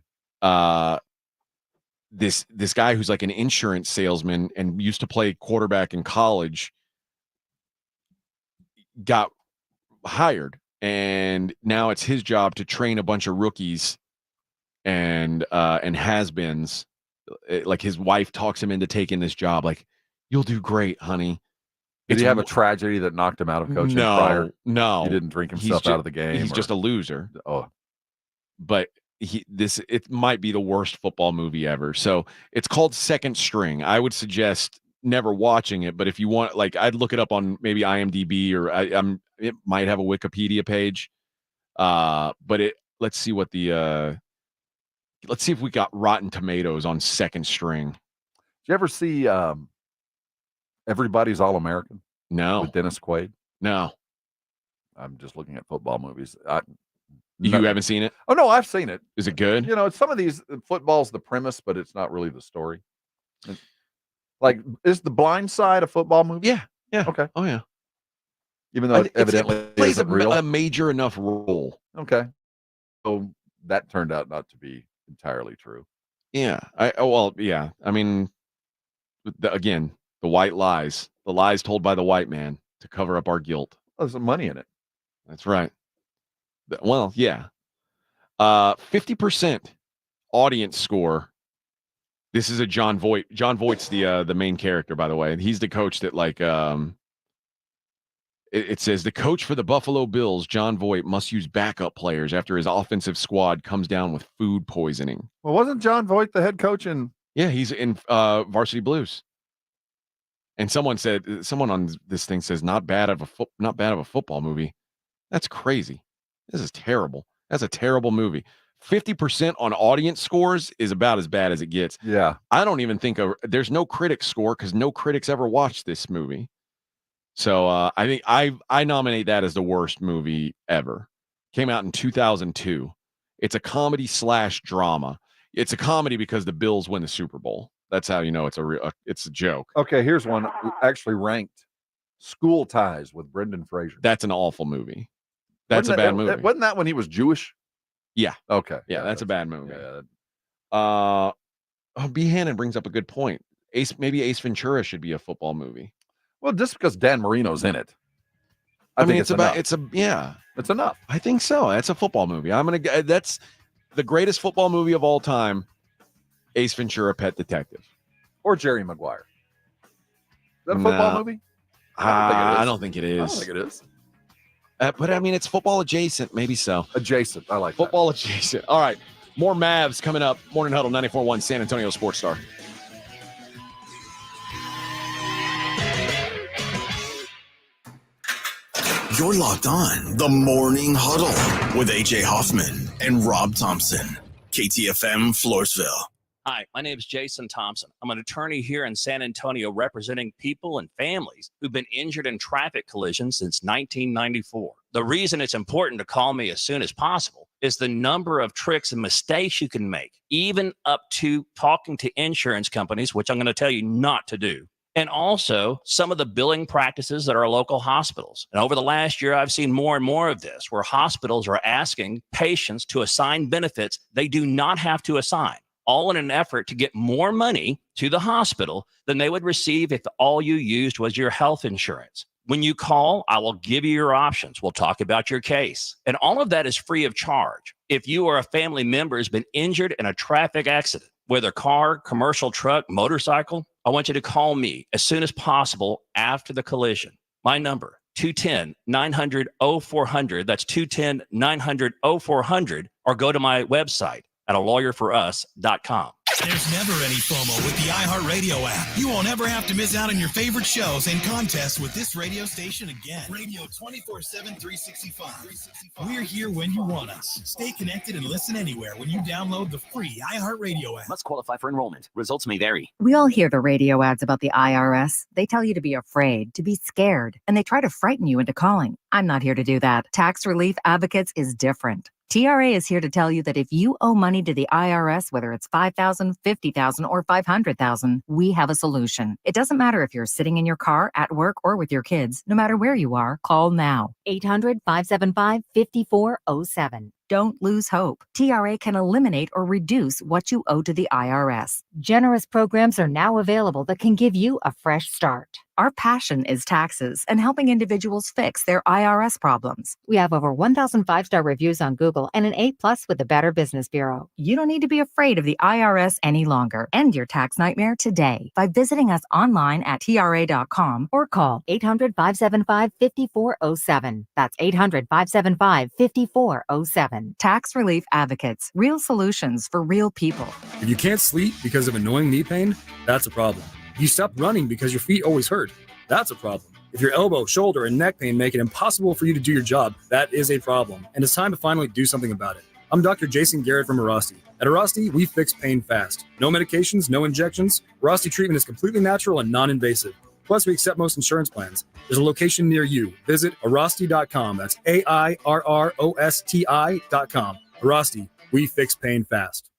Speaker 1: This guy who's like an insurance salesman and used to play quarterback in college got hired, and now it's his job to train a bunch of rookies and has-beens. Like his wife talks him into taking this job. Like, you'll do great, honey.
Speaker 2: Did he have a tragedy that knocked him out of coaching prior?
Speaker 1: No,
Speaker 2: he didn't drink himself out of the game.
Speaker 1: He's just a loser.
Speaker 2: Oh,
Speaker 1: but it might be the worst football movie ever. So it's called Second String. I would suggest never watching it, but if you want, like, I'd look it up on maybe IMDb or it might have a Wikipedia page. But let's see if we got Rotten Tomatoes on Second String.
Speaker 2: Did you ever see Everybody's All American?
Speaker 1: No.
Speaker 2: With Dennis Quaid?
Speaker 1: No.
Speaker 2: I'm just looking at football movies.
Speaker 1: You haven't seen it?
Speaker 2: Oh, no, I've seen it.
Speaker 1: Is it good?
Speaker 2: You know, some of these, football's the premise, but it's not really the story. Like, is The Blind Side a football movie?
Speaker 1: Yeah.
Speaker 2: Okay.
Speaker 1: Oh, yeah.
Speaker 2: Even though it evidently
Speaker 1: plays
Speaker 2: isn't real.
Speaker 1: a major enough role.
Speaker 2: Okay. So that turned out not to be entirely true.
Speaker 1: Yeah. Yeah. I mean, again, the white lies, the lies told by the white man to cover up our guilt.
Speaker 2: There's some money in it.
Speaker 1: That's right. Well, yeah. 50% audience score. This is a John Voight. John Voight's the main character, by the way. He's the coach that, like, it says the coach for the Buffalo Bills, John Voight, must use backup players after his offensive squad comes down with food poisoning.
Speaker 2: Well, wasn't John Voight the head coach in?
Speaker 1: Yeah, he's in Varsity Blues. And someone on this thing says not bad of a football movie. That's crazy. This is terrible. That's a terrible movie. 50% on audience scores is about as bad as it gets.
Speaker 2: Yeah.
Speaker 1: I don't even think there's no critic score because no critics ever watched this movie. So I think I nominate that as the worst movie ever. Came out in 2002. It's a comedy / drama. It's a comedy because the Bills win the Super Bowl. That's how you know it's a joke.
Speaker 2: Okay, here's one actually ranked. School Ties with Brendan Fraser.
Speaker 1: That's an awful movie. That's a bad movie.
Speaker 2: Wasn't that when he was Jewish?
Speaker 1: Yeah.
Speaker 2: Okay.
Speaker 1: Yeah, that's a bad movie.
Speaker 2: Yeah.
Speaker 1: B. Hannon brings up a good point. Maybe Ace Ventura should be a football movie.
Speaker 2: Well, just because Dan Marino's in it.
Speaker 1: I mean, it's
Speaker 2: enough.
Speaker 1: It's
Speaker 2: enough.
Speaker 1: I think so. That's a football movie. That's the greatest football movie of all time. Ace Ventura, Pet Detective.
Speaker 2: Or Jerry Maguire. Is that a football movie?
Speaker 1: I don't think it is.
Speaker 2: I don't think it is.
Speaker 1: But I mean, it's football adjacent. Maybe so.
Speaker 2: Adjacent. I like
Speaker 1: football adjacent. All right. More Mavs coming up. Morning Huddle, 94.1 San Antonio Sports Star.
Speaker 3: You're locked on the Morning Huddle with AJ Hoffman and Rob Thompson. KTFM Floresville.
Speaker 7: Hi, my name is Jason Thompson. I'm an attorney here in San Antonio representing people and families who've been injured in traffic collisions since 1994. The reason it's important to call me as soon as possible is the number of tricks and mistakes you can make, even up to talking to insurance companies, which I'm going to tell you not to do. And also some of the billing practices at our local hospitals. And over the last year, I've seen more and more of this, where hospitals are asking patients to assign benefits they do not have to assign, all in an effort to get more money to the hospital than they would receive if all you used was your health insurance. When you call, I will give you your options. We'll talk about your case. And all of that is free of charge. If you or a family member has been injured in a traffic accident, whether car, commercial truck, motorcycle, I want you to call me as soon as possible after the collision. My number, 210-900-0400. That's 210-900-0400. Or go to my website at alawyerforus.com.
Speaker 3: There's never any FOMO with the iHeartRadio app. You won't ever have to miss out on your favorite shows and contests with this radio station again. Radio 24/7, 365. We're here when you want us. Stay connected and listen anywhere when you download the free iHeartRadio app.
Speaker 8: Must qualify for enrollment. Results may vary.
Speaker 18: We all hear the radio ads about the IRS. They tell you to be afraid, to be scared, and they try to frighten you into calling. I'm not here to do that. Tax Relief Advocates is different. TRA is here to tell you that if you owe money to the IRS, whether it's $5,000, $50,000, or $500,000, we have a solution. It doesn't matter if you're sitting in your car, at work, or with your kids. No matter where you are, call now. 800-575-5407. Don't lose hope. TRA can eliminate or reduce what you owe to the IRS. Generous programs are now available that can give you a fresh start. Our passion is taxes and helping individuals fix their IRS problems. We have over 1,000 five-star reviews on Google and an A+ with the Better Business Bureau. You don't need to be afraid of the IRS any longer. End your tax nightmare today by visiting us online at TRA.com or call 800-575-5407. That's 800-575-5407. Tax Relief Advocates. Real solutions for real people.
Speaker 4: If you can't sleep because of annoying knee pain, that's a problem. If you stop running because your feet always hurt, that's a problem. If your elbow, shoulder, and neck pain make it impossible for you to do your job, that is a problem. And it's time to finally do something about it. I'm Dr. Jason Garrett from Arasti. At Arasti, we fix pain fast. No medications, no injections. Arasti treatment is completely natural and non-invasive. Plus, we accept most insurance plans. There's a location near you. Visit Arasti.com. That's AIRROSTI.com. Arasti, we fix pain fast.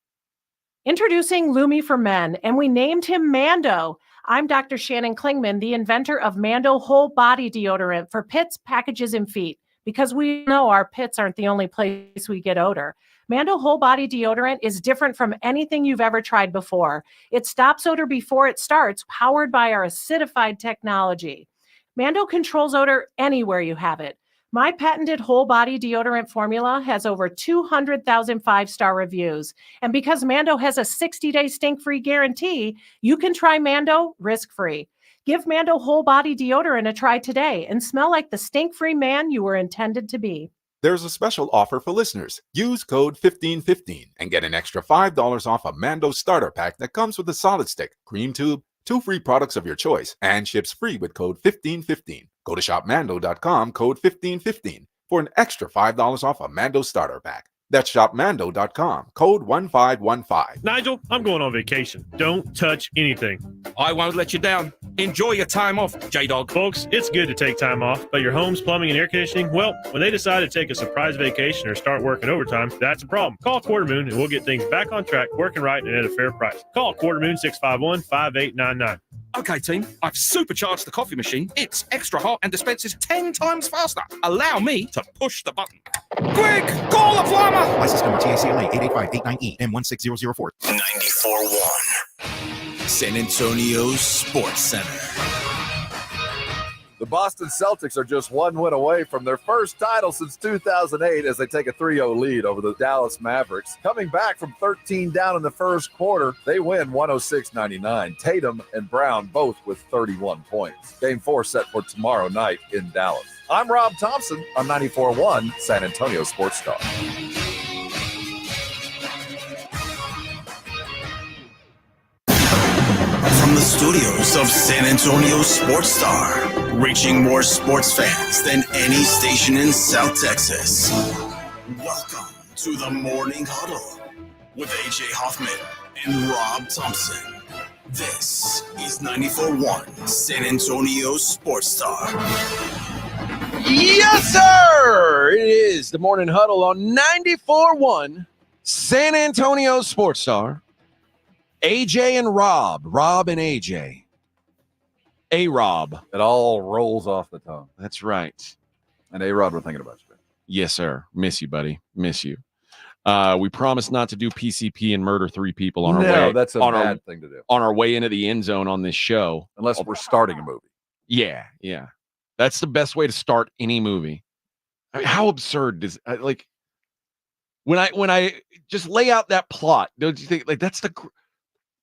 Speaker 27: Introducing Lumi for Men, and we named him Mando. I'm Dr. Shannon Klingman, the inventor of Mando Whole Body Deodorant for pits, packages, and feet, because we know our pits aren't the only place we get odor. Mando Whole Body Deodorant is different from anything you've ever tried before. It stops odor before it starts, powered by our acidified technology. Mando controls odor anywhere you have it. My patented whole body deodorant formula has over 200,000 five-star reviews. And because Mando has a 60-day stink-free guarantee, you can try Mando risk-free. Give Mando whole body deodorant a try today and smell like the stink-free man you were intended to be.
Speaker 5: There's a special offer for listeners. Use code 1515 and get an extra $5 off a Mando starter pack that comes with a solid stick, cream tube, 2 free products of your choice, and ships free with code 1515. Go to shopmando.com, code 1515, for an extra $5 off a Mando starter pack. That's shopmando.com, code 1515.
Speaker 12: Nigel, I'm going on vacation. Don't touch anything.
Speaker 6: I won't let you down. Enjoy your time off, J-Dog.
Speaker 12: Folks, it's good to take time off, but your home's plumbing and air conditioning, well, when they decide to take a surprise vacation or start working overtime, that's a problem. Call Quarter Moon and we'll get things back on track, working right and at a fair price. Call Quarter Moon 651-5899.
Speaker 6: Okay, team, I've supercharged the coffee machine. It's extra hot and dispenses 10 times faster. Allow me to push the button. Quick, call the plumber!
Speaker 13: License number TACLA 88589E M16004.
Speaker 3: 94.1 San Antonio Sports Center.
Speaker 2: The Boston Celtics are just one win away from their first title since 2008 as they take a 3-0 lead over the Dallas Mavericks. Coming back from 13 down in the first quarter, they win 106-99. Tatum and Brown both with 31 points. Game 4 set for tomorrow night in Dallas. I'm Rob Thompson on 94.1 San Antonio Sports Star.
Speaker 3: From the studios of San Antonio Sports Star, reaching more sports fans than any station in South Texas. Welcome to the Morning Huddle with AJ Hoffman and Rob Thompson. This is 94.1 San Antonio Sports Star.
Speaker 1: Yes, sir! It is the Morning Huddle on 94.1 San Antonio Sports Star. AJ and Rob and AJ. A-Rob.
Speaker 2: It all rolls off the tongue.
Speaker 1: That's right.
Speaker 2: And A-Rod, we're thinking about you, man.
Speaker 1: Yes, sir. Miss you, buddy. Miss you. We promised not to do PCP and murder 3 people on our way.
Speaker 2: No, that's a bad thing to do.
Speaker 1: On our way into the end zone on this show.
Speaker 2: Unless we're starting a movie.
Speaker 1: Yeah. That's the best way to start any movie. I mean, how absurd does like when I just lay out that plot, don't you think like that's the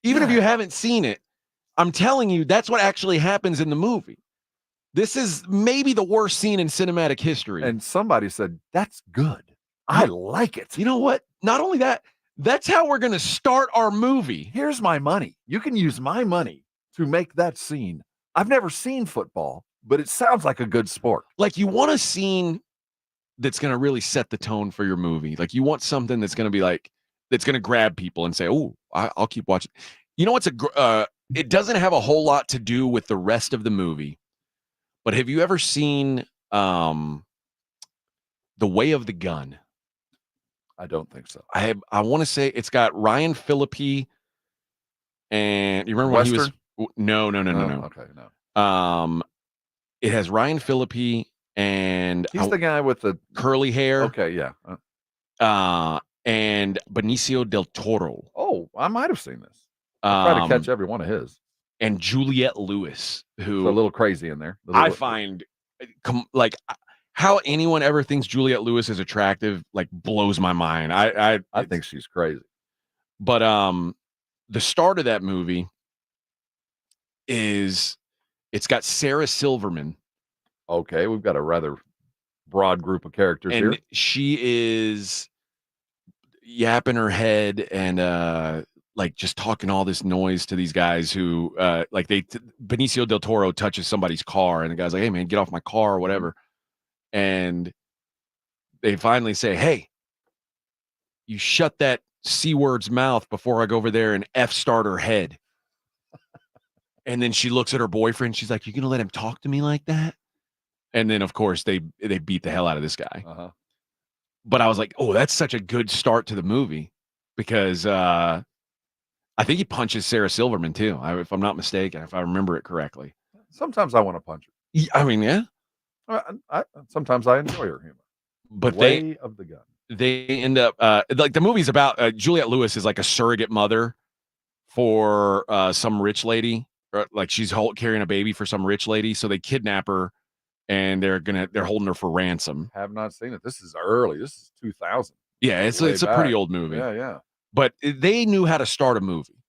Speaker 1: even if you haven't seen it, I'm telling you, that's what actually happens in the movie. This is maybe the worst scene in cinematic history.
Speaker 2: And somebody said, that's good. I like it.
Speaker 1: You know what? Not only that, That's how we're going to start our movie.
Speaker 2: Here's my money. You can use my money to make that scene. I've never seen football, but it sounds like a good sport.
Speaker 1: Like, you want a scene that's going to really set the tone for your movie. Like, you want something that's going to be like, that's going to grab people and say, oh, I'll keep watching. You know what's it doesn't have a whole lot to do with the rest of the movie, but have you ever seen The Way of the Gun?
Speaker 2: I don't think so.
Speaker 1: I want to say it's got Ryan Phillippe, and you remember
Speaker 2: Western?
Speaker 1: when he was no.
Speaker 2: Okay, no.
Speaker 1: It has Ryan Phillippe, and
Speaker 2: he's the guy with the
Speaker 1: curly hair.
Speaker 2: Okay, yeah.
Speaker 1: And Benicio del Toro.
Speaker 2: Oh, I might have seen this. I try to catch every one of his.
Speaker 1: And Juliette Lewis, who
Speaker 2: a little crazy in there.
Speaker 1: I find like how anyone ever thinks Juliette Lewis is attractive, like, blows my mind. I
Speaker 2: think she's crazy.
Speaker 1: But the start of that movie is it's got Sarah Silverman.
Speaker 2: Okay, we've got a rather broad group of characters
Speaker 1: and
Speaker 2: here.
Speaker 1: She is yapping her head and like just talking all this noise to these guys who like Benicio del Toro touches somebody's car and the guy's like, hey man, get off my car or whatever. And they finally say, hey, you shut that C word's mouth before I go over there and F-start her head. And then she looks at her boyfriend. She's like, you're going to let him talk to me like that? And then, of course, they beat the hell out of this guy.
Speaker 2: Uh-huh.
Speaker 1: But I was like, oh, that's such a good start to the movie because I think he punches Sarah Silverman, too, if I'm not mistaken, if I remember it correctly.
Speaker 2: Sometimes I want to punch her.
Speaker 1: I mean, yeah.
Speaker 2: Sometimes I enjoy her humor.
Speaker 1: But
Speaker 2: Way of the Gun.
Speaker 1: They end up like the movie's about Juliette Lewis is like a surrogate mother for some rich lady, or like she's carrying a baby for some rich lady. So they kidnap her and they're holding her for ransom.
Speaker 2: Have not seen it. This is early. This is 2000.
Speaker 1: Yeah, it's a pretty old movie.
Speaker 2: Yeah.
Speaker 1: But they knew how to start a movie.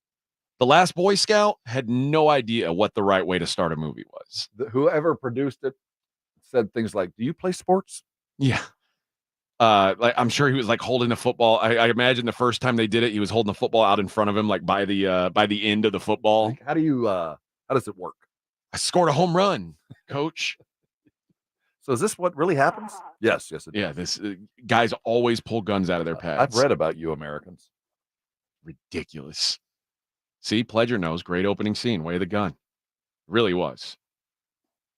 Speaker 1: The Last Boy Scout had no idea what the right way to start a movie was.
Speaker 2: Whoever produced it said things like, do you play sports?
Speaker 1: Yeah. Like I'm sure he was like holding the football. I imagine the first time they did it, he was holding the football out in front of him, like by the end of the football.
Speaker 2: Like, how does it work?
Speaker 1: I scored a home run, coach.
Speaker 2: So is this what really happens? Yes, it
Speaker 1: yeah.
Speaker 2: does.
Speaker 1: This guys always pull guns out of their pads.
Speaker 2: I've read about you Americans.
Speaker 1: Ridiculous. See, Pledger knows. Great opening scene. Way of the Gun. Really was.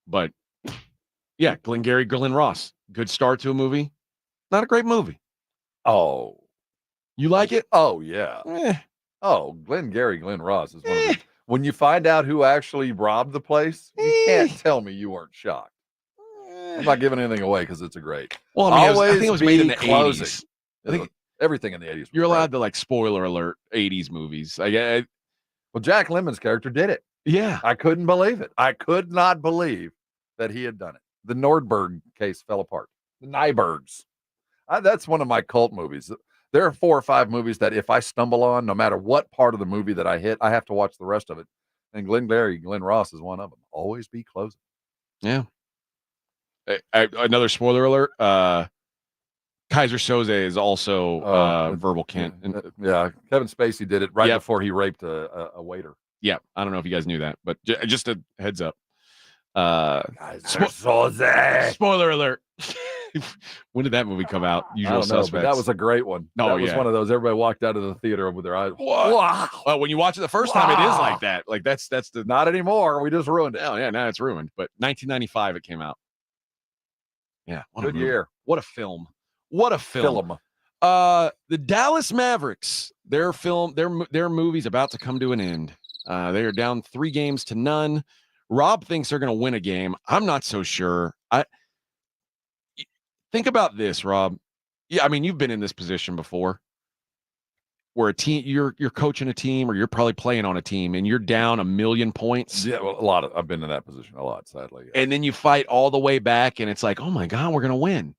Speaker 1: But yeah, Glenn Ross. Good start to a movie. Not a great movie.
Speaker 2: Oh.
Speaker 1: You like it?
Speaker 2: Oh, yeah. Oh, Glenn Ross is one of the... When you find out who actually robbed the place, you can't tell me you weren't shocked. I'm not giving anything away because it's a great.
Speaker 1: Well, I mean, I think it was made in the
Speaker 2: closing.
Speaker 1: 80s. I think
Speaker 2: everything in the 80s.
Speaker 1: You're allowed to, like, spoiler alert 80s movies. Well,
Speaker 2: Jack Lemmon's character did it.
Speaker 1: Yeah.
Speaker 2: I couldn't believe it. I could not believe that he had done it. The Nordberg case fell apart. The Nybergs. That's one of my cult movies. There are 4 or 5 movies that if I stumble on, no matter what part of the movie that I hit, I have to watch the rest of it. And Glenn Ross is one of them. Always be closing.
Speaker 1: Yeah. Another spoiler alert. Kaiser Soze is also verbal Kent.
Speaker 2: Yeah. Kevin Spacey did it right before he raped a waiter.
Speaker 1: Yeah. I don't know if you guys knew that, but just a heads up.
Speaker 2: Kaiser Soze.
Speaker 1: Spoiler alert. When did that movie come out? Usual Suspects.
Speaker 2: But that was a great one.
Speaker 1: Oh,
Speaker 2: that was one of those. Everybody walked out of the theater with their eyes.
Speaker 1: Wow. Well, when you watch it the first time, it is like that. Like that's the
Speaker 2: not anymore. We just ruined it.
Speaker 1: Oh yeah, now it's ruined. But 1995, it came out. Yeah,
Speaker 2: good year.
Speaker 1: What a film. What a film. The Dallas Mavericks. Their movie's about to come to an end. They are down 3-0. Rob thinks they're going to win a game. I'm not so sure. Think about this, Rob. Yeah, I mean, you've been in this position before where a team, you're coaching a team or you're probably playing on a team and you're down 1 million points.
Speaker 2: Yeah, well, I've been in that position a lot, sadly. Yeah.
Speaker 1: And then you fight all the way back and it's like, oh my God, we're going to win.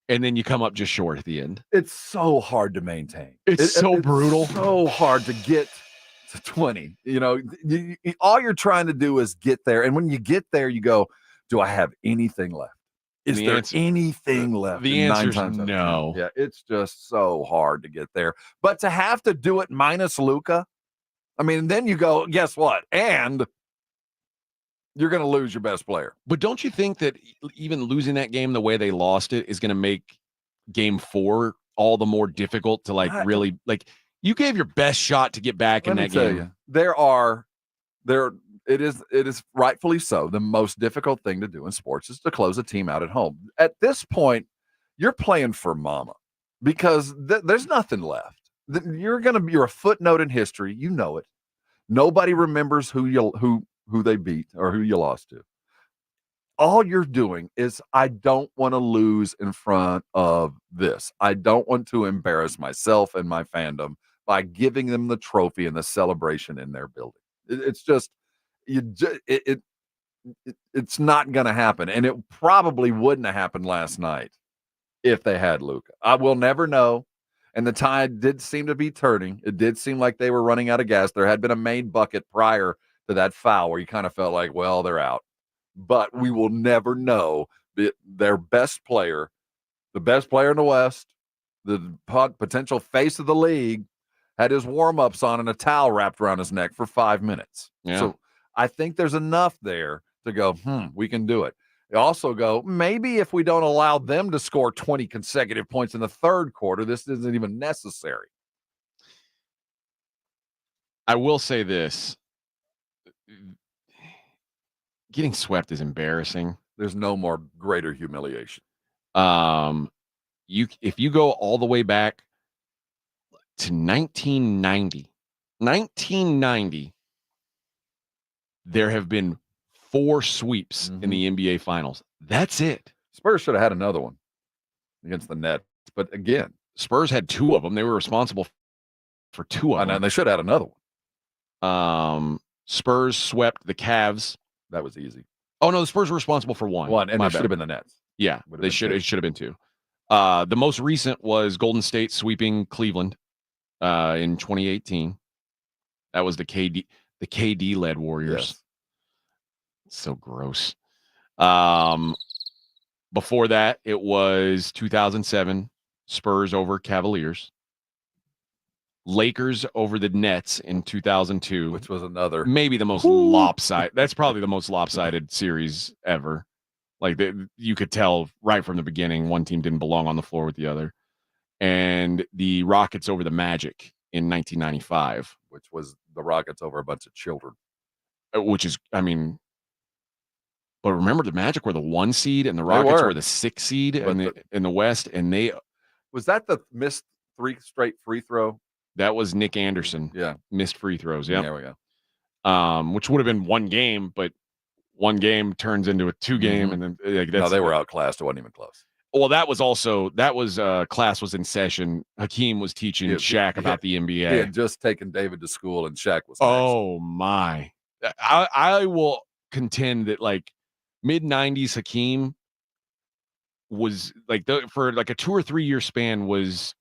Speaker 1: And then you come up just short at the end.
Speaker 2: It's so hard to maintain.
Speaker 1: It's so brutal.
Speaker 2: It's so hard to get to 20. You know, all you're trying to do is get there. And when you get there, you go, do I have anything left? Is there anything left?
Speaker 1: The answer is no.
Speaker 2: Yeah, it's just so hard to get there. But to have to do it minus Luka, I mean, then you go, guess what? And you're going to lose your best player.
Speaker 1: But don't you think that even losing that game the way they lost it is going to make game 4 all the more difficult to really you gave your best shot to get back in that game.
Speaker 2: It is rightfully so. The most difficult thing to do in sports is to close a team out at home. At this point, you're playing for mama because there's nothing left. You're a footnote in history. You know it. Nobody remembers who they beat or who you lost to. All you're doing is, I don't want to lose in front of this. I don't want to embarrass myself and my fandom by giving them the trophy and the celebration in their building. It's just, it's not going to happen. And it probably wouldn't have happened last night if they had Luka. I will never know. And the tide did seem to be turning. It did seem like they were running out of gas. There had been a main bucket prior to that foul where you kind of felt like, well, they're out. But we will never know their best player, the best player in the West, the potential face of the league, had his warm-ups on and a towel wrapped around his neck for 5 minutes.
Speaker 1: Yeah.
Speaker 2: So I think there's enough there to go, we can do it. They also go, maybe if we don't allow them to score 20 consecutive points in the third quarter, this isn't even necessary.
Speaker 1: I will say this. Getting swept is embarrassing.
Speaker 2: There's no more greater humiliation.
Speaker 1: If you go all the way back to 1990, there have been 4 sweeps in the NBA Finals. That's it.
Speaker 2: Spurs should have had another one against the Nets. But again,
Speaker 1: Spurs had 2 of them. They were responsible for 2 of them.
Speaker 2: And they should have had another
Speaker 1: one. Spurs swept the Cavs.
Speaker 2: That was easy.
Speaker 1: Oh, no, the Spurs were responsible for 1.
Speaker 2: And it should have been the Nets.
Speaker 1: Yeah, it should have been 2. The most recent was Golden State sweeping Cleveland in 2018. That was the KD-led Warriors.
Speaker 2: Yes.
Speaker 1: So gross. Before that, it was 2007, Spurs over Cavaliers. Lakers over the Nets in 2002.
Speaker 2: Which was another.
Speaker 1: Maybe the most lopsided. That's probably the most lopsided series ever. Like, you could tell right from the beginning, one team didn't belong on the floor with the other. And the Rockets over the Magic in 1995.
Speaker 2: Which was the Rockets over a bunch of children.
Speaker 1: Which is, I mean... But remember, the Magic were the 1 seed, and the Rockets were the 6 seed in the West. And they...
Speaker 2: Was that the missed 3 straight free throw?
Speaker 1: That was Nick Anderson.
Speaker 2: Yeah.
Speaker 1: Missed free throws. Yeah.
Speaker 2: There we go.
Speaker 1: Which would have been 1 game, but 1 game turns into a 2 game. And then
Speaker 2: no, they were outclassed. It wasn't even close.
Speaker 1: Well, class was in session. Hakeem was teaching Shaq about the NBA.
Speaker 2: He had just taken David to school, and Shaq was.
Speaker 1: Oh my! I will contend that mid-90s Hakeem was for a 2 or 3 year span was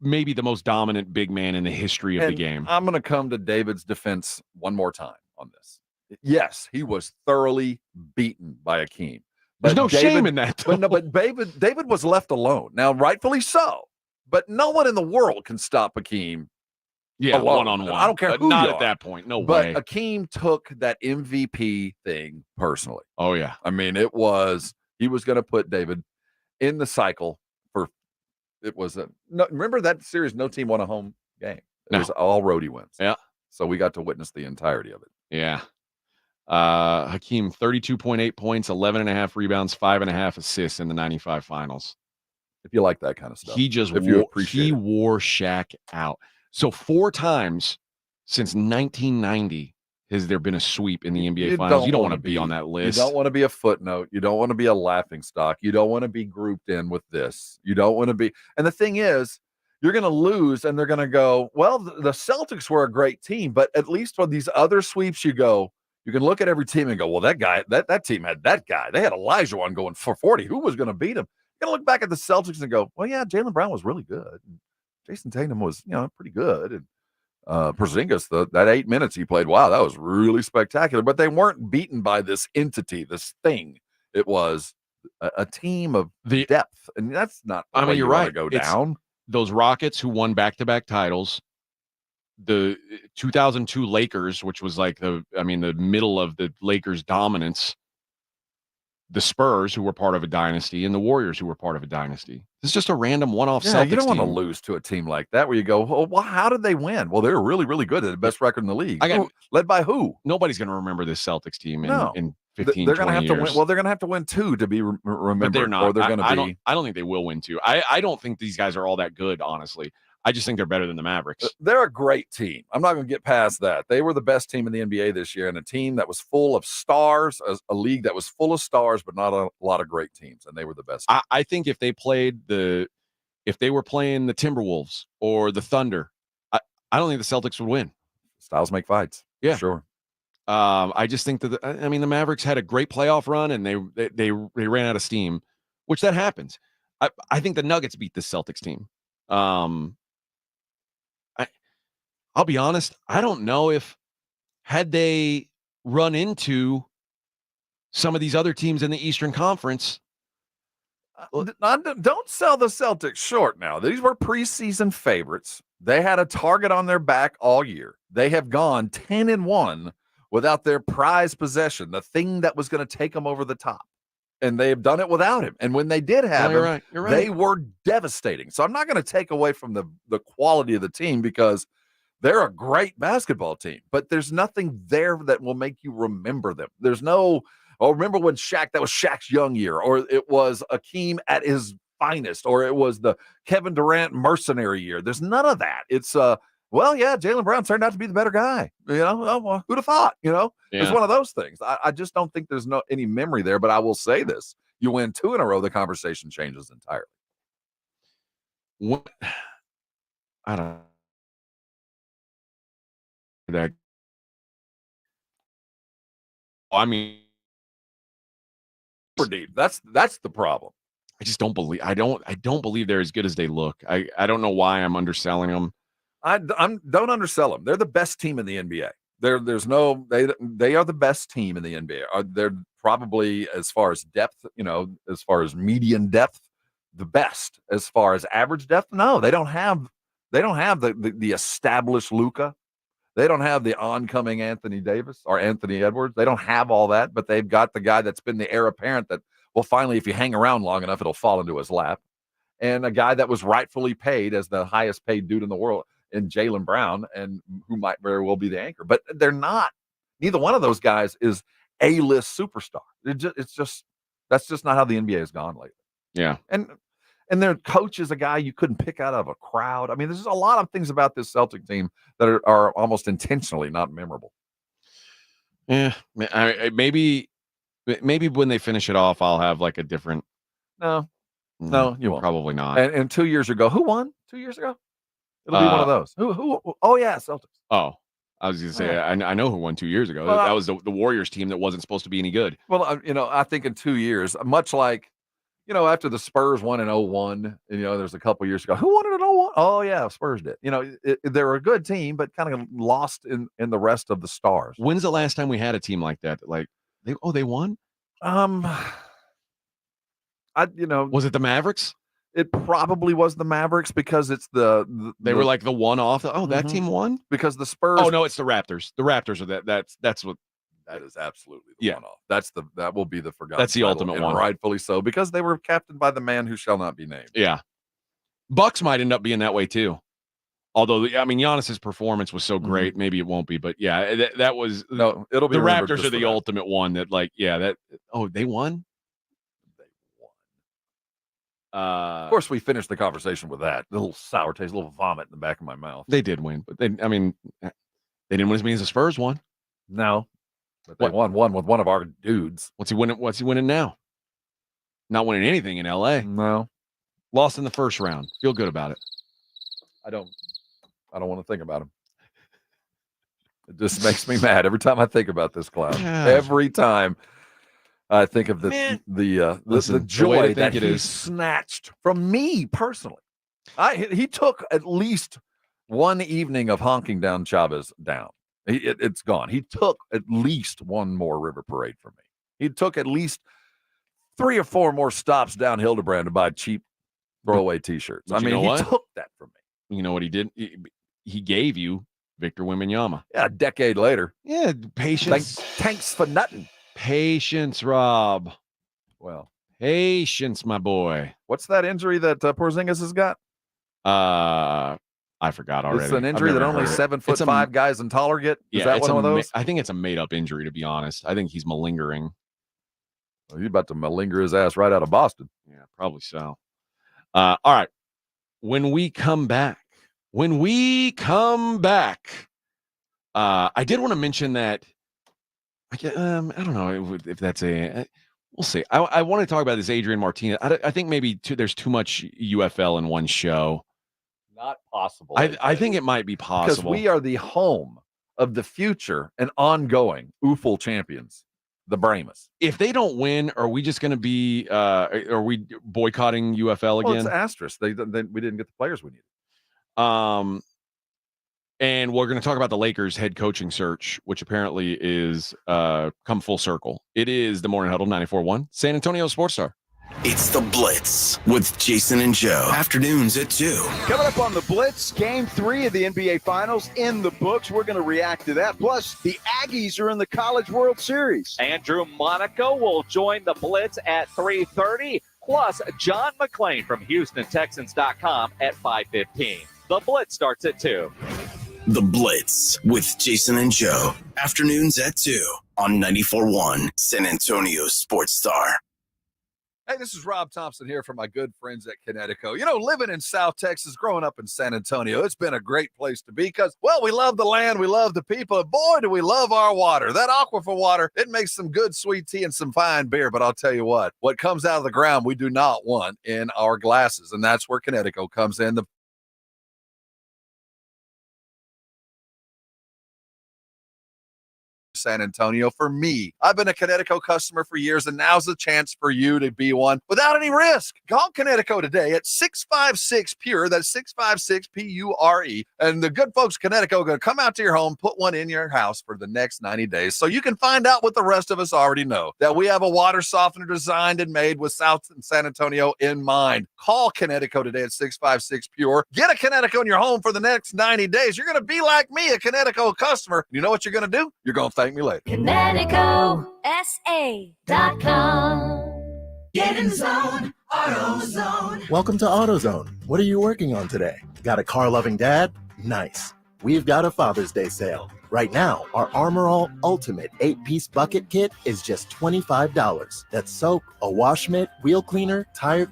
Speaker 1: maybe the most dominant big man in the history of the game.
Speaker 2: I'm going to come to David's defense one more time on this. Yes, he was thoroughly beaten by Hakeem.
Speaker 1: There's no shame in that.
Speaker 2: But David was left alone. Now, rightfully so. But no one in the world can stop Hakeem.
Speaker 1: Yeah,
Speaker 2: alone.
Speaker 1: one-on-one.
Speaker 2: I don't care who
Speaker 1: Not
Speaker 2: you
Speaker 1: at
Speaker 2: are.
Speaker 1: that point. No
Speaker 2: but
Speaker 1: way.
Speaker 2: Hakeem took that MVP thing personally.
Speaker 1: Oh, yeah.
Speaker 2: I mean, he was going to put David in the cycle for. It was remember that series? No team won a home game. It was all roadie wins.
Speaker 1: Yeah.
Speaker 2: So we got to witness the entirety of it.
Speaker 1: Yeah. Hakeem, 32.8 points, 11.5 rebounds, 5.5 assists in the 95 finals.
Speaker 2: If you like that kind of stuff.
Speaker 1: He just wore Shaq out. So 4 times since 1990 has there been a sweep in the NBA finals. You don't want to be on that list.
Speaker 2: You don't want to be a footnote. You don't want to be a laughing stock. You don't want to be grouped in with this. You don't want to be. And the thing is, you're going to lose, and they're going to go, well, the Celtics were a great team, but at least for these other sweeps, you can look at every team and go, well, that guy, that team had that guy. They had Elijah on going for 40. Who was going to beat him? You're going to look back at the Celtics and go, well, yeah, Jaylen Brown was really good. Jason Tatum was, pretty good. And Porzingis, that 8 minutes he played, wow, that was really spectacular. But they weren't beaten by this entity, this thing. It was a team of depth, and that's not. The way
Speaker 1: you're
Speaker 2: you
Speaker 1: right.
Speaker 2: want to go down.
Speaker 1: Those Rockets who won back-to-back titles, the 2002 Lakers, which was like the middle of the Lakers' dominance. The Spurs, who were part of a dynasty, and the Warriors, who were part of a dynasty. This is just a random one-off Celtics team.
Speaker 2: You don't want to lose to a team like that where you go, well, how did they win? Well, they're really, really good. They're the best record in the league. Led by who?
Speaker 1: Nobody's going to remember this Celtics team in 15,
Speaker 2: they're going to have
Speaker 1: years.
Speaker 2: to win. Well, they're going to have to win 2 to be remembered.
Speaker 1: But they're not.
Speaker 2: Or they're going to be.
Speaker 1: I don't think they will win 2. I don't think these guys are all that good, honestly. I just think they're better than the Mavericks.
Speaker 2: They're a great team. I'm not going to get past that. They were the best team in the NBA this year, and a team that was full of stars, a league that was full of stars, but not a lot of great teams, and they were the best.
Speaker 1: I think if they were playing the Timberwolves or the Thunder, I don't think the Celtics would win.
Speaker 2: Styles make fights.
Speaker 1: Yeah,
Speaker 2: sure.
Speaker 1: I just think that the Mavericks had a great playoff run, and they ran out of steam, which that happens. I think the Nuggets beat the Celtics team. I'll be honest, I don't know if had they run into some of these other teams in the Eastern Conference.
Speaker 2: Don't sell the Celtics short now. These were preseason favorites. They had a target on their back all year. They have gone 10-1 without their prized possession, the thing that was going to take them over the top. And they have done it without him. And when they did have him,
Speaker 1: you're right.
Speaker 2: They were devastating. So I'm not going to take away from the quality of the team because they're a great basketball team, but there's nothing there that will make you remember them. There's no, remember when that was Shaq's young year, or it was Akeem at his finest, or it was the Kevin Durant mercenary year. There's none of that. It's, Jaylen Brown turned out to be the better guy. Who'd have thought, It's one of those things. I just don't think there's any memory there, but I will say this. You win 2 in a row, the conversation changes entirely.
Speaker 1: What? I don't know. That
Speaker 2: deep. That's the problem.
Speaker 1: I just don't believe I don't believe they're as good as they look. I don't know why I'm underselling them.
Speaker 2: Don't undersell them. They're the best team in the NBA. They are the best team in the NBA. They're probably, as far as depth, as far as median depth, the best. As far as average depth, no, they don't have the established Luka. They don't have the oncoming Anthony Davis or Anthony Edwards. They don't have all that, but they've got the guy that's been the heir apparent that, well, finally, if you hang around long enough, it'll fall into his lap. And a guy that was rightfully paid as the highest paid dude in the world in Jaylen Brown, and who might very well be the anchor. But they're not. Neither one of those guys is A-list superstar. That's just not how the NBA has gone lately.
Speaker 1: Yeah.
Speaker 2: And their coach is a guy you couldn't pick out of a crowd. I mean, there's a lot of things about this Celtic team that are almost intentionally not memorable.
Speaker 1: Yeah, maybe when they finish it off, I'll have like a different.
Speaker 2: No, you won't.
Speaker 1: Probably not.
Speaker 2: And 2 years ago, who won 2 years ago? It'll be one of those. Who? Oh yeah, Celtics.
Speaker 1: Oh, I was going to say, I know who won 2 years ago. That was the Warriors team that wasn't supposed to be any good.
Speaker 2: Well, I think in 2 years, much like. After the Spurs won in 01, there's a couple years ago. Who won it in 01? Oh, yeah, Spurs did. They're a good team, but kind of lost in the rest of the stars.
Speaker 1: When's the last time we had a team like that? Like, they won? Was it the Mavericks?
Speaker 2: It probably was the Mavericks because it's
Speaker 1: they were like the one off. That team won?
Speaker 2: Because the Spurs.
Speaker 1: Oh, no, it's the Raptors. The Raptors are that's what.
Speaker 2: That is absolutely the one off. That will be the forgotten.
Speaker 1: That's the ultimate one,
Speaker 2: rightfully so, because they were captained by the man who shall not be named.
Speaker 1: Yeah, Bucks might end up being that way too. Although Giannis's performance was so great, maybe it won't be. But yeah, that was
Speaker 2: it'll be
Speaker 1: the Raptors are the ultimate one. That they won.
Speaker 2: Of course, we finished the conversation with that little sour taste, a little vomit in the back of my mouth.
Speaker 1: They did win, but they didn't win as many as the Spurs won.
Speaker 2: No. But they won one with one of our dudes.
Speaker 1: What's he winning now? Not winning anything in LA.
Speaker 2: No.
Speaker 1: Lost in the first round. Feel good about it.
Speaker 2: I don't want to think about him. It just makes me mad every time I think about this clown. Yeah. Every time I think of the joy that he snatched from me personally. He took at least one evening of honking down Chavez down. It's gone. He took at least one more River Parade from me. He took at least 3 or 4 more stops down Hildebrand to buy cheap throwaway T-shirts.
Speaker 1: But
Speaker 2: I mean, he took that from me.
Speaker 1: You know what he did? He gave you Victor Wembanyama.
Speaker 2: Yeah, a decade later.
Speaker 1: Yeah, patience.
Speaker 2: Thanks for nothing.
Speaker 1: Patience, Rob.
Speaker 2: Well,
Speaker 1: patience, my boy.
Speaker 2: What's that injury that Porzingis has got?
Speaker 1: I forgot already.
Speaker 2: It's an injury that only 7'5" guys and taller get. Is that one of those?
Speaker 1: I think it's a made-up injury, to be honest. I think he's malingering.
Speaker 2: Well, he's about to malinger his ass right out of Boston.
Speaker 1: Yeah, probably so. All right. When we come back, I did want to mention that. I don't know if that's we'll see. I want to talk about this Adrian Martinez. I think maybe there's too much UFL in one show.
Speaker 2: Not possible.
Speaker 1: I think it might be possible.
Speaker 2: Because we are the home of the future and ongoing UFL champions, the Brahmas.
Speaker 1: If they don't win, are we just going to be? Are we boycotting UFL again?
Speaker 2: Well, it's asterisk. We didn't get the players we needed.
Speaker 1: And we're going to talk about the Lakers head coaching search, which apparently is come full circle. It is the Morning Huddle 94.1 San Antonio Sports Star.
Speaker 3: It's the Blitz with Jason and Joe. Afternoons at 2.
Speaker 11: Coming up on the Blitz, Game 3 of the NBA Finals in the books. We're going to react to that. Plus, the Aggies are in the College World Series.
Speaker 14: Andrew Monaco will join the Blitz at 3:30. Plus, John McClain from HoustonTexans.com at 5:15. The Blitz starts at 2.
Speaker 3: The Blitz with Jason and Joe. Afternoons at 2 on 94.1 San Antonio Sports Star.
Speaker 2: Hey, this is Rob Thompson here from my good friends at Connecticut. You know, living in South Texas, growing up in San Antonio, it's been a great place to be because, well, we love the land, we love the people, and boy, do we love our water. That aquifer water, it makes some good sweet tea and some fine beer, but I'll tell you what comes out of the ground we do not want in our glasses, and that's where Connecticut comes in. San Antonio for me. I've been a Connecticut customer for years, and now's the chance for you to be one without any risk. Call Connecticut today at 656-PURE. That's 656-PURE. And the good folks Connecticut are going to come out to your home, put one in your house for the next 90 days so you can find out what the rest of us already know, that we have a water softener designed and made with South San Antonio in mind. Call Connecticut today at 656-PURE. Get a Connecticut in your home for the next 90 days. You're going to be like me, a Connecticut customer. You know what you're going to do? You're going to thank me later.
Speaker 17: ConnecticutSA.com. Get in the zone, AutoZone.
Speaker 9: Welcome to AutoZone. What are you working on today? Got a car-loving dad? Nice. We've got a Father's Day sale. Right now, our Armor All Ultimate 8-piece bucket kit is just $25. That's soap, a wash mitt, wheel cleaner, tire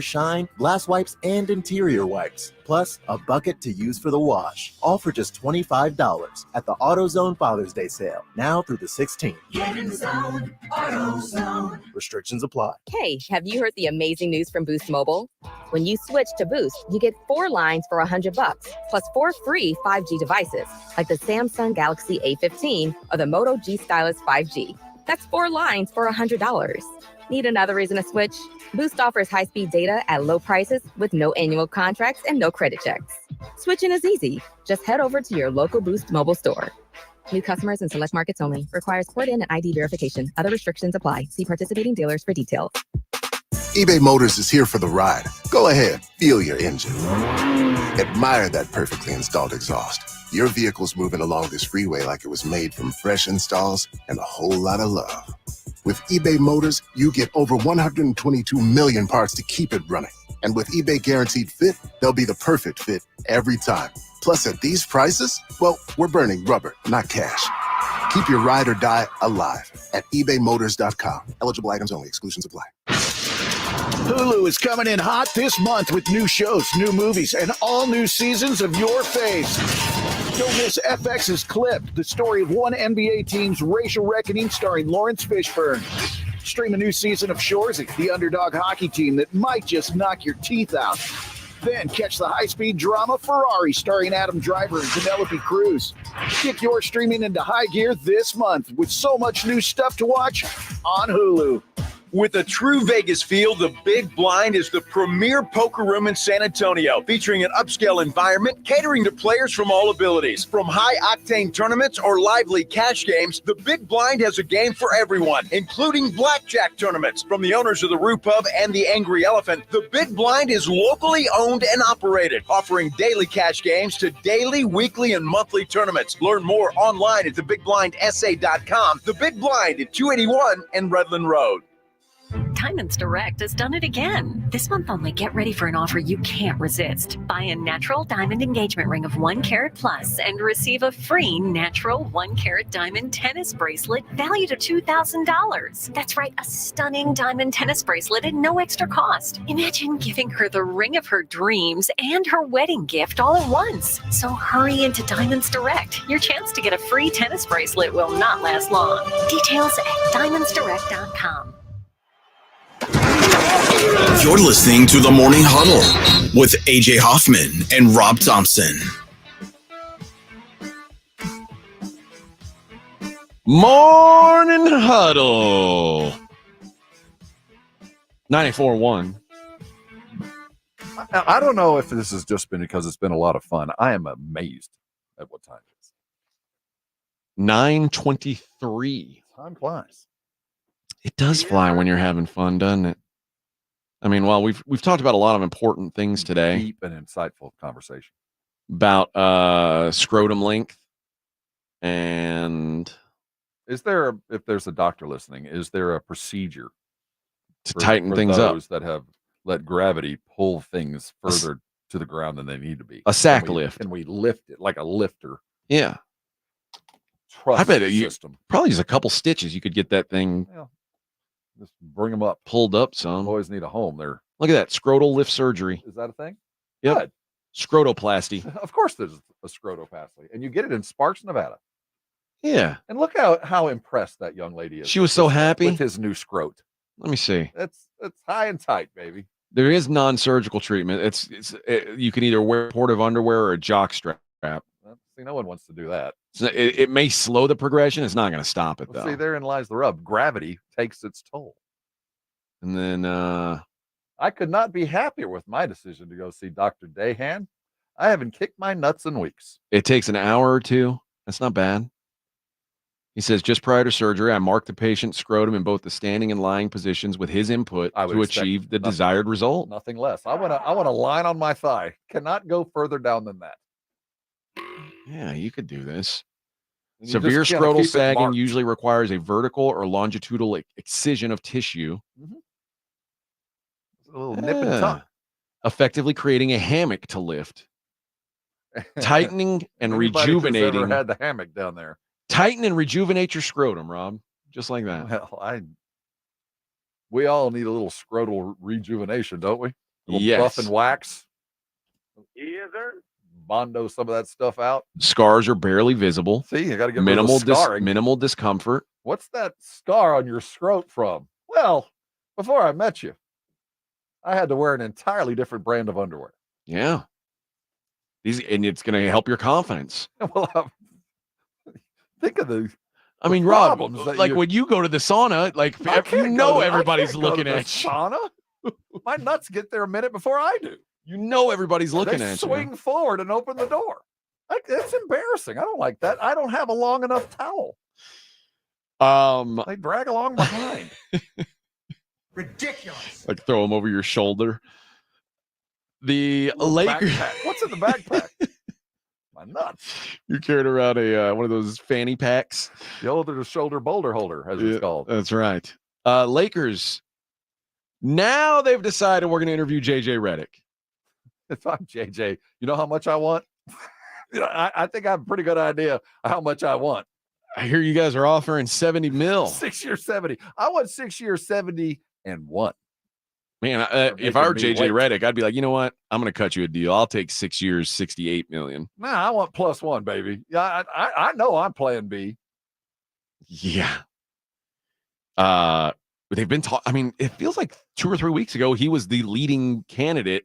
Speaker 9: shine, glass wipes, and interior wipes. Plus, a bucket to use for the wash. All for just $25 at the AutoZone Father's Day sale. Now through the 16th.
Speaker 17: Get in the zone, AutoZone.
Speaker 9: Restrictions apply.
Speaker 21: Hey, have you heard the amazing news from Boost Mobile? When you switch to Boost, you get 4 lines for $100, plus 4 free 5G devices, like the Samsung Galaxy A15 or the Moto G Stylus 5G. That's 4 lines for $100. Need another reason to switch? Boost offers high-speed data at low prices with no annual contracts and no credit checks. Switching is easy. Just head over to your local Boost mobile store. New customers in select markets only. Requires port-in and ID verification. Other restrictions apply. See participating dealers for details.
Speaker 16: eBay Motors is here for the ride. Go ahead, feel your engine. Admire that perfectly installed exhaust. Your vehicle's moving along this freeway like it was made from fresh installs and a whole lot of love. With eBay Motors, you get over 122 million parts to keep it running. And with eBay Guaranteed Fit, they'll be the perfect fit every time. Plus, at these prices, well, we're burning rubber, not cash. Keep your ride or die alive at ebaymotors.com. Eligible items only. Exclusions apply.
Speaker 22: Hulu is coming in hot this month with new shows, new movies, and all new seasons of your faves. Don't miss FX's Clipped, the story of one NBA team's racial reckoning starring Lawrence Fishburne. Stream a new season of Shoresy, the underdog hockey team that might just knock your teeth out. Then catch the high-speed drama Ferrari starring Adam Driver and Penelope Cruz. Kick your streaming into high gear this month with so much new stuff to watch on Hulu.
Speaker 11: With a true Vegas feel, the Big Blind is the premier poker room in San Antonio, featuring an upscale environment catering to players from all abilities. From high-octane tournaments or lively cash games, the Big Blind has a game for everyone, including blackjack tournaments. From the owners of the Roo Pub and the Angry Elephant, the Big Blind is locally owned and operated, offering daily cash games to daily, weekly, and monthly tournaments. Learn more online at thebigblindsa.com. The Big Blind at 281 and Redland Road.
Speaker 15: Diamonds Direct has done it again. This month only, get ready for an offer you can't resist. Buy a natural diamond engagement ring of 1 carat plus and receive a free natural 1 carat diamond tennis bracelet valued at $2,000. That's right, a stunning diamond tennis bracelet at no extra cost. Imagine giving her the ring of her dreams and her wedding gift all at once. So hurry into Diamonds Direct. Your chance to get a free tennis bracelet will not last long. Details at diamondsdirect.com.
Speaker 3: You're listening to the Morning Huddle with AJ Hoffman and Rob Thompson.
Speaker 1: Morning Huddle. 94.1.
Speaker 2: I don't know if this has just been because it's been a lot of fun. I am amazed at what time it is.
Speaker 1: 9:23.
Speaker 2: Time flies.
Speaker 1: It does fly when you're having fun, doesn't it? I mean, well, we've talked about a lot of important things today.
Speaker 2: Deep and insightful conversation
Speaker 1: about scrotum length. And
Speaker 2: is there, if there's a doctor listening, is there a procedure
Speaker 1: to tighten things up?
Speaker 2: Those that have let gravity pull things further to the ground than they need to be.
Speaker 1: A sack lift.
Speaker 2: Can we lift it like a lifter?
Speaker 1: Yeah. I bet you probably just a couple stitches. You could get that thing.
Speaker 2: Yeah. Just bring them up.
Speaker 1: Pulled up some.
Speaker 2: Boys need a home there.
Speaker 1: Look at that. Scrotal lift surgery.
Speaker 2: Is that a thing?
Speaker 1: Yep.
Speaker 2: Good.
Speaker 1: Scrotoplasty.
Speaker 2: Of course there's a scrotoplasty. And you get it in Sparks, Nevada.
Speaker 1: Yeah.
Speaker 2: And look how impressed that young lady is.
Speaker 1: She was so happy.
Speaker 2: With his new scrot.
Speaker 1: Let me see.
Speaker 2: It's high and tight, baby.
Speaker 1: There is non-surgical treatment. You can either wear supportive underwear or a jock strap.
Speaker 2: See, no one wants to do that.
Speaker 1: So it may slow the progression. It's not going to stop it, though.
Speaker 2: See, therein lies the rub. Gravity takes its toll.
Speaker 1: And then
Speaker 2: I could not be happier with my decision to go see Dr. Dahan. I haven't kicked my nuts in weeks.
Speaker 1: It takes an hour or two. That's not bad. He says, just prior to surgery, I marked the patient's scrotum in both the standing and lying positions with his input to achieve the desired result.
Speaker 2: Nothing less. I want a line on my thigh. Cannot go further down than that.
Speaker 1: Yeah, you could do this. Severe scrotal sagging usually requires a vertical or longitudinal excision of tissue.
Speaker 2: Mm-hmm. A little nip and tuck.
Speaker 1: Effectively creating a hammock to lift. Tightening and rejuvenating.
Speaker 2: Ever had the hammock down there.
Speaker 1: Tighten and rejuvenate your scrotum, Rob. Just like that.
Speaker 2: Well, we all need a little scrotal rejuvenation, don't we? A little
Speaker 1: yes.
Speaker 2: buff and wax.
Speaker 11: Yes, sir.
Speaker 2: Bondo some of that stuff out.
Speaker 1: Scars are barely visible.
Speaker 2: See, you got to get
Speaker 1: minimal discomfort.
Speaker 2: What's that scar on your scrot from? Well, before I met you, I had to wear an entirely different brand of underwear.
Speaker 1: Yeah. And it's going to help your confidence.
Speaker 2: Well, think of the
Speaker 1: I mean, Rob, like when you go to the sauna, like everybody's looking at you.
Speaker 2: Sauna? My nuts get there a minute before I do.
Speaker 1: You know everybody's looking at you.
Speaker 2: Swing forward and open the door. It's embarrassing. I don't like that. I don't have a long enough towel.
Speaker 1: They
Speaker 2: drag along behind.
Speaker 11: Ridiculous.
Speaker 1: Like throw them over your shoulder. The Lakers.
Speaker 2: What's in the backpack? My nuts.
Speaker 1: You're carrying around a one of those fanny packs.
Speaker 2: The older shoulder boulder holder, as it's called.
Speaker 1: That's right. Lakers. Now they've decided we're going to interview JJ Redick.
Speaker 2: If I'm JJ, you know how much I want? I think I have a pretty good idea how much I want.
Speaker 1: I hear you guys are offering $70 million.
Speaker 2: 6 years, 70. I want 6 years, 70 and 1.
Speaker 1: Man, if I were JJ Redick, I'd be like, you know what? I'm going to cut you a deal. I'll take 6 years, $68 million.
Speaker 2: Nah, I want +1, baby. Yeah, I know I'm plan B.
Speaker 1: Yeah. They've been talking. I mean, it feels like 2 or 3 weeks ago, he was the leading candidate.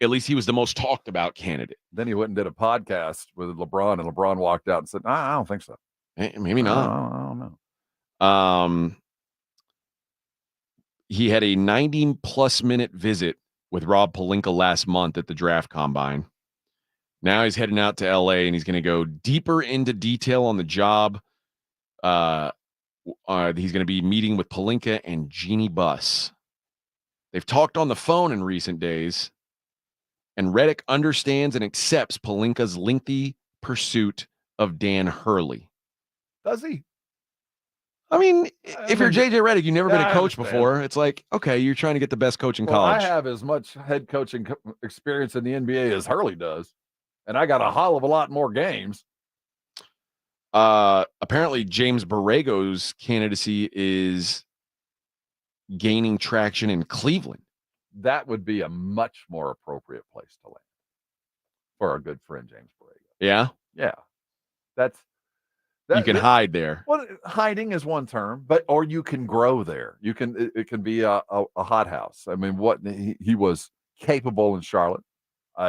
Speaker 1: At least he was the most talked about candidate.
Speaker 2: Then he went and did a podcast with LeBron, and LeBron walked out and said, I don't think so.
Speaker 1: Maybe not.
Speaker 2: I don't know.
Speaker 1: he had a 90-plus minute visit with Rob Pelinka last month at the draft combine. Now he's heading out to L.A., and he's going to go deeper into detail on the job. He's going to be meeting with Pelinka and Jeannie Buss. They've talked on the phone in recent days, and Reddick understands and accepts Pelinka's lengthy pursuit of Dan Hurley.
Speaker 2: Does he?
Speaker 1: I mean, if you're JJ Reddick, you've never been a coach before. It's like, okay, you're trying to get the best coach in college.
Speaker 2: I have as much head coaching experience in the NBA as Hurley does, and I got a hell of a lot more games.
Speaker 1: Apparently, James Borrego's candidacy is gaining traction in Cleveland.
Speaker 2: That would be a much more appropriate place to land for our good friend James Borrego.
Speaker 1: Yeah?
Speaker 2: Yeah.
Speaker 1: You can hide there.
Speaker 2: Well, hiding is one term, or you can grow there. It can be a hothouse. I mean, he was capable in Charlotte.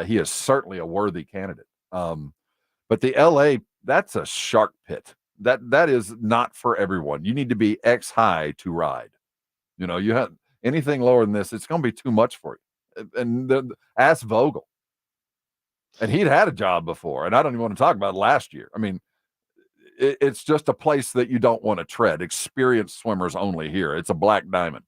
Speaker 2: He is certainly a worthy candidate. But the LA, that's a shark pit. That is not for everyone. You need to be X high to ride. You have anything lower than this, it's going to be too much for you. And ask Vogel. And he'd had a job before, and I don't even want to talk about last year. I mean, it's just a place that you don't want to tread. Experienced swimmers only here. It's a black diamond.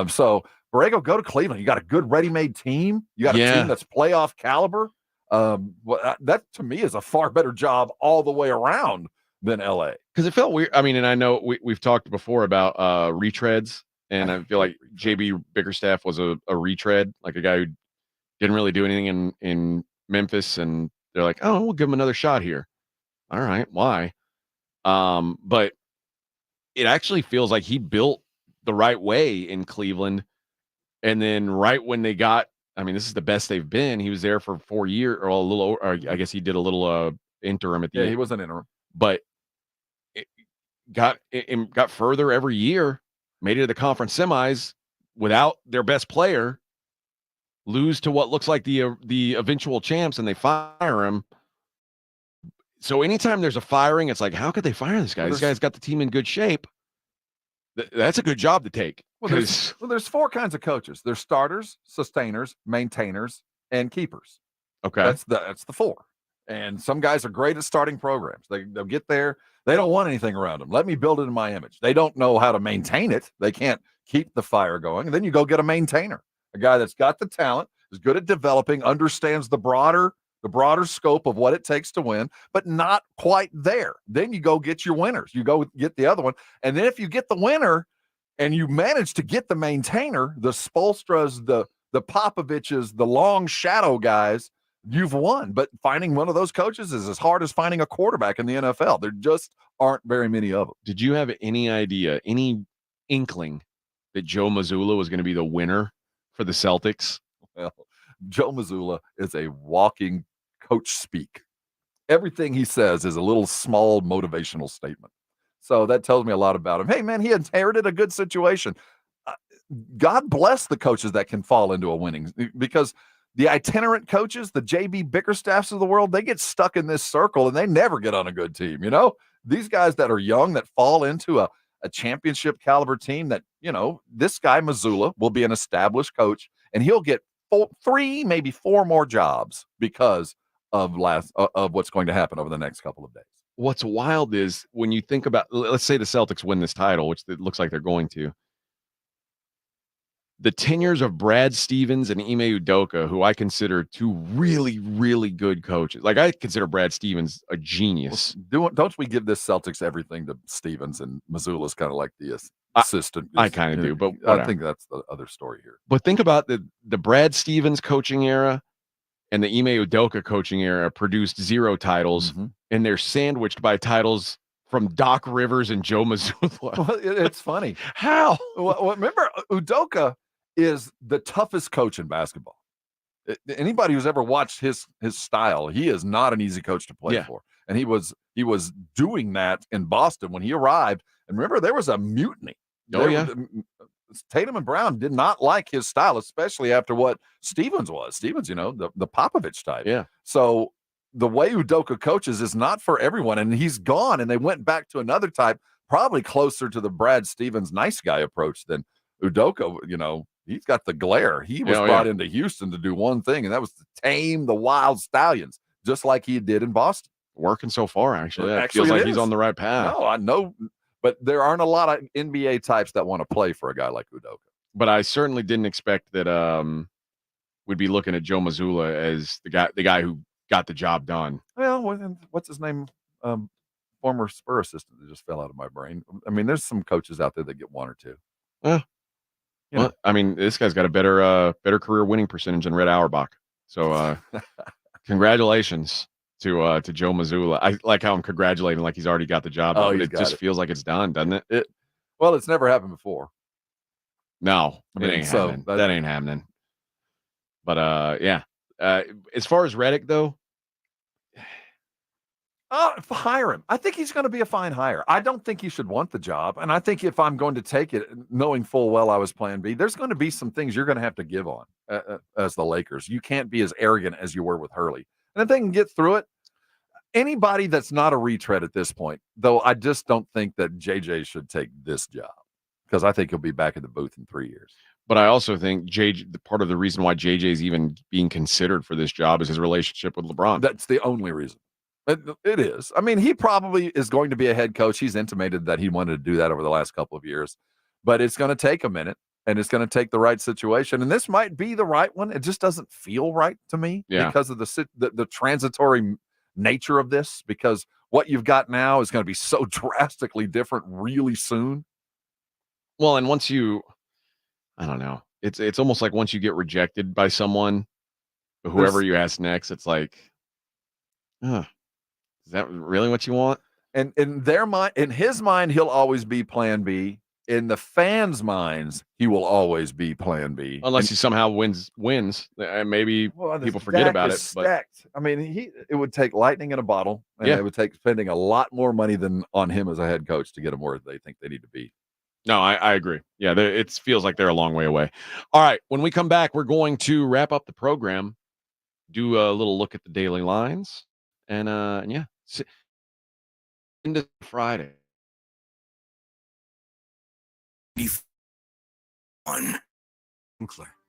Speaker 2: So Borrego, go to Cleveland. You got a good ready-made team. You got a team that's playoff caliber. That to me is a far better job all the way around than LA.
Speaker 1: Because it felt weird. I mean, and I know we've talked before about retreads, and I feel like JB Bickerstaff was a retread, like a guy who didn't really do anything in Memphis, and they're like, oh, we'll give him another shot here. All right, why? But it actually feels like he built the right way in Cleveland. And then right when they got, I mean, this is the best they've been. He was there for 4 years or a little, or I guess he did a little interim at the end.
Speaker 2: He was an interim.
Speaker 1: But it got further every year, made it to the conference semis without their best player, lose to what looks like the eventual champs, and they fire him. So anytime there's a firing, it's like, how could they fire this guy? This guy's got the team in good shape. That's a good job to take.
Speaker 2: Well, there's four kinds of coaches. There's starters, sustainers, maintainers, and keepers.
Speaker 1: Okay.
Speaker 2: That's the four. And some guys are great at starting programs. They'll get there. They don't want anything around them. Let me build it in my image. They don't know how to maintain it. They can't keep the fire going. And then you go get a maintainer, a guy that's got the talent, is good at developing, understands the broader scope of what it takes to win, but not quite there. Then you go get your winners. You go get the other one. And then if you get the winner and you manage to get the maintainer, the Spoelstras, the Popoviches, the long shadow guys, you've won. But finding one of those coaches is as hard as finding a quarterback in the NFL. There just aren't very many of them.
Speaker 1: Did you have any idea, any inkling that Joe Mazzulla was going to be the winner for the Celtics?
Speaker 2: Well, Joe Mazzulla is a walking coach speak. Everything he says is a little small motivational statement. So that tells me a lot about him. Hey, man, he inherited a good situation. God bless the coaches that can fall into a winning, because the itinerant coaches, the JB Bickerstaffs of the world, they get stuck in this circle and they never get on a good team. These guys that are young that fall into a championship caliber team that, this guy Mazzulla will be an established coach and he'll get 3, maybe 4 more jobs because of what's going to happen over the next couple of days.
Speaker 1: What's wild is when you think about, let's say the Celtics win this title, which it looks like they're going to. The tenures of Brad Stevens and Ime Udoka, who I consider 2 really, really good coaches. Like, I consider Brad Stevens a genius.
Speaker 2: Well, don't we give this Celtics everything to Stevens, and Mazzulla's kind of like the assistant?
Speaker 1: I kind of do, but whatever.
Speaker 2: I think that's the other story here.
Speaker 1: But think about the Brad Stevens coaching era and the Ime Udoka coaching era produced 0 titles, and they're sandwiched by titles from Doc Rivers and Joe Mazzulla.
Speaker 2: Well, it's funny.
Speaker 1: How?
Speaker 2: Well, remember, Udoka is the toughest coach in basketball. Anybody who's ever watched his style, he is not an easy coach to play for. And he was doing that in Boston when he arrived. And remember, there was a mutiny. Tatum and Brown did not like his style, especially after what Stevens was. Stevens, the Popovich type.
Speaker 1: Yeah.
Speaker 2: So the way Udoka coaches is not for everyone. And he's gone, and they went back to another type, probably closer to the Brad Stevens nice guy approach than Udoka, he's got the glare. He was brought into Houston to do one thing, and that was to tame the wild stallions, just like he did in Boston.
Speaker 1: Working so far, actually. It feels like he's on the right path.
Speaker 2: No, I know, but there aren't a lot of NBA types that want to play for a guy like Udoka.
Speaker 1: But I certainly didn't expect that we'd be looking at Joe Mazzulla as the guy who got the job done.
Speaker 2: Well, what's his name? Former Spur assistant that just fell out of my brain. I mean, there's some coaches out there that get one or two.
Speaker 1: Well, I mean, this guy's got a better career winning percentage than Red Auerbach. So, congratulations to Joe Mazzulla. I like how I'm congratulating like he's already got the job.
Speaker 2: Oh,
Speaker 1: it just feels like it's done, doesn't it?
Speaker 2: Well, it's never happened before.
Speaker 1: No, it ain't happening. That ain't happening. But as far as Reddick though,
Speaker 2: hire him. I think he's going to be a fine hire. I don't think he should want the job, and I think if I'm going to take it, knowing full well I was Plan B, there's going to be some things you're going to have to give on as the Lakers. You can't be as arrogant as you were with Hurley, and if they can get through it, anybody that's not a retread at this point, though, I just don't think that JJ should take this job because I think he'll be back in the booth in 3 years.
Speaker 1: But I also think part of the reason why JJ is even being considered for this job is his relationship with LeBron.
Speaker 2: That's the only reason. It is. I mean, he probably is going to be a head coach. He's intimated that he wanted to do that over the last couple of years, but it's going to take a minute and it's going to take the right situation. And this might be the right one. It just doesn't feel right to me because of the transitory nature of this, because what you've got now is going to be so drastically different really soon.
Speaker 1: Well, and once I don't know, it's almost like once you get rejected by someone, whoever you ask next, it's like, is that really what you want?
Speaker 2: And in their mind, in his mind, he'll always be Plan B. In the fans' minds, he will always be Plan B.
Speaker 1: Unless he somehow wins, and maybe people forget about it. But
Speaker 2: I mean, it would take lightning in a bottle, and it would take spending a lot more money than on him as a head coach to get him where they think they need to be.
Speaker 1: No, I agree. Yeah, it feels like they're a long way away. All right, when we come back, we're going to wrap up the program, do a little look at the daily lines, and into Friday.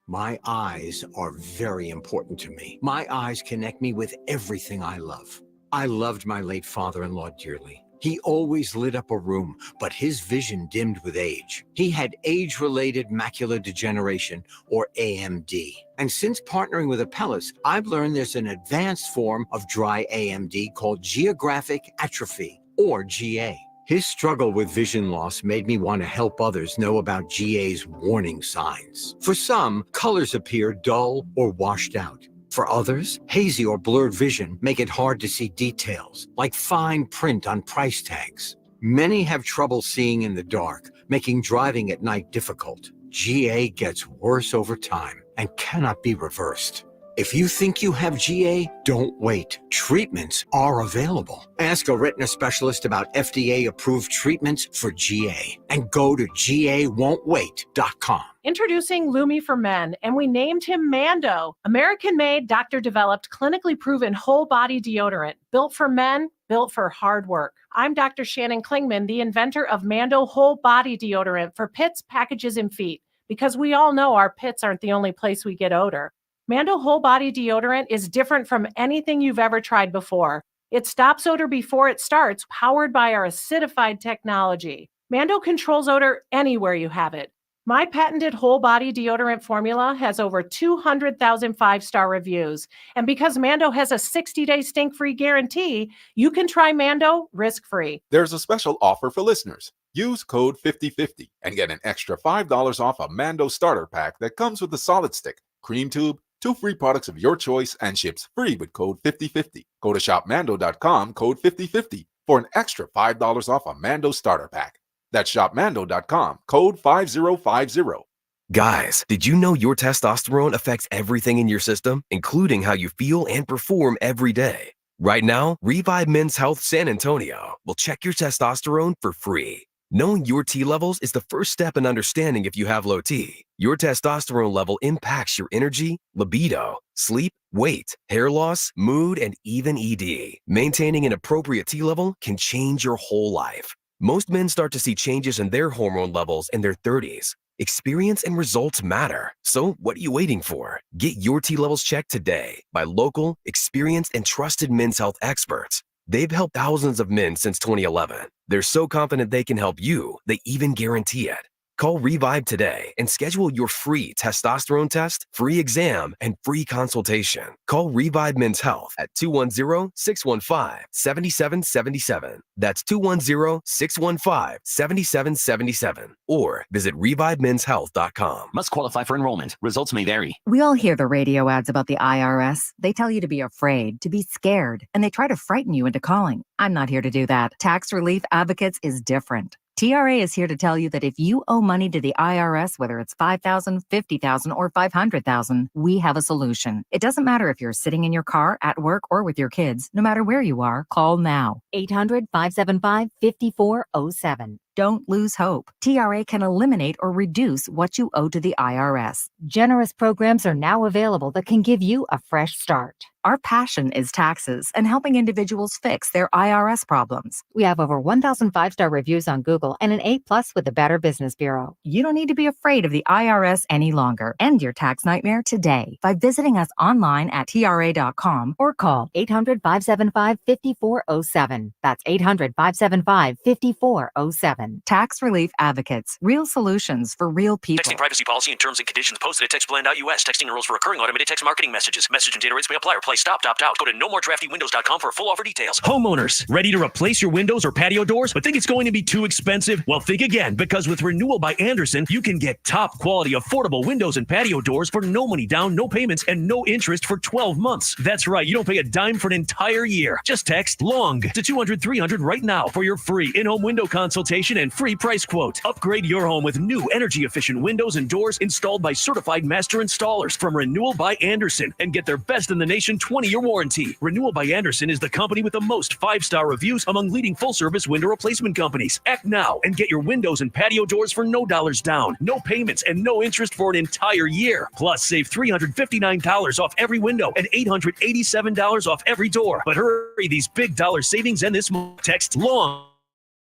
Speaker 10: My eyes are very important to me. My eyes connect me with everything I love. I loved my late father-in-law dearly. He always lit up a room, but his vision dimmed with age. He had age-related macular degeneration, or AMD. And since partnering with Apellis, I've learned there's an advanced form of dry AMD called geographic atrophy, or GA. His struggle with vision loss made me want to help others know about GA's warning signs. For some, colors appear dull or washed out. For others, hazy or blurred vision make it hard to see details, like fine print on price tags. Many have trouble seeing in the dark, making driving at night difficult. GA gets worse over time and cannot be reversed. If you think you have GA, don't wait. Treatments are available. Ask a retina specialist about FDA-approved treatments for GA and go to GAWon'tWait.com.
Speaker 27: Introducing Lumi for Men, and we named him Mando. American-made, doctor-developed, clinically proven whole-body deodorant. Built for men, built for hard work. I'm Dr. Shannon Klingman, the inventor of Mando Whole Body Deodorant for pits, packages, and feet. Because we all know our pits aren't the only place we get odor. Mando Whole Body Deodorant is different from anything you've ever tried before. It stops odor before it starts, powered by our acidified technology. Mando controls odor anywhere you have it. My patented whole body deodorant formula has over 200,000 five-star reviews. And because Mando has a 60-day stink-free guarantee, you can try Mando risk-free.
Speaker 5: There's a special offer for listeners. Use code 5050 and get an extra $5 off a Mando starter pack that comes with a solid stick, cream tube, 2 free products of your choice, and ships free with code 5050. Go to shopmando.com, code 5050 for an extra $5 off a Mando starter pack. That's shopmando.com, code 5050.
Speaker 19: Guys, did you know your testosterone affects everything in your system, including how you feel and perform every day? Right now, Revive Men's Health San Antonio will check your testosterone for free. Knowing your T levels is the first step in understanding if you have low T. Your testosterone level impacts your energy, libido, sleep, weight, hair loss, mood, and even ED. Maintaining an appropriate T level can change your whole life. Most men start to see changes in their hormone levels in their 30s. Experience and results matter. So what are you waiting for? Get your T levels checked today by local, experienced, and trusted men's health experts. They've helped thousands of men since 2011. They're so confident they can help you, they even guarantee it. Call Revive today and schedule your free testosterone test, free exam, and free consultation. Call Revive Men's Health at 210-615-7777. That's 210-615-7777. Or visit ReviveMen'sHealth.com.
Speaker 7: Must qualify for enrollment. Results may vary.
Speaker 18: We all hear the radio ads about the IRS. They tell you to be afraid, to be scared, and they try to frighten you into calling. I'm not here to do that. Tax Relief Advocates is different. TRA is here to tell you that if you owe money to the IRS, whether it's $5,000, $50,000, or $500,000, we have a solution. It doesn't matter if you're sitting in your car, at work, or with your kids. No matter where you are, call now. 800-575-5407. Don't lose hope. TRA can eliminate or reduce what you owe to the IRS. Generous programs are now available that can give you a fresh start. Our passion is taxes and helping individuals fix their IRS problems. We have over 1,000 5-star reviews on Google and an A+ with the Better Business Bureau. You don't need to be afraid of the IRS any longer. End your tax nightmare today by visiting us online at TRA.com or call 800-575-5407. That's 800-575-5407. Tax Relief Advocates. Real solutions for real people.
Speaker 8: Texting privacy policy and terms and conditions posted at textblend.us. Texting enrolls for recurring automated text marketing messages. Message and data rates may apply. Replay stop, opt out. Go to nomoredraftywindows.com for full offer details.
Speaker 20: Homeowners, ready to replace your windows or patio doors, but think it's going to be too expensive? Well, think again, because with Renewal by Andersen, you can get top quality, affordable windows and patio doors for no money down, no payments, and no interest for 12 months. That's right, you don't pay a dime for an entire year. Just text LONG to 200-300 right now for your free in-home window consultation and free price quote. Upgrade your home with new energy-efficient windows and doors installed by certified master installers from Renewal by Andersen and get their best in the nation 20-year warranty. Renewal by Andersen is the company with the most 5-star reviews among leading full-service window replacement companies. Act now and get your windows and patio doors for no dollars down, no payments, and no interest for an entire year. Plus, save $359 off every window and $887 off every door. But hurry, these big dollar savings end this month. Text LONG.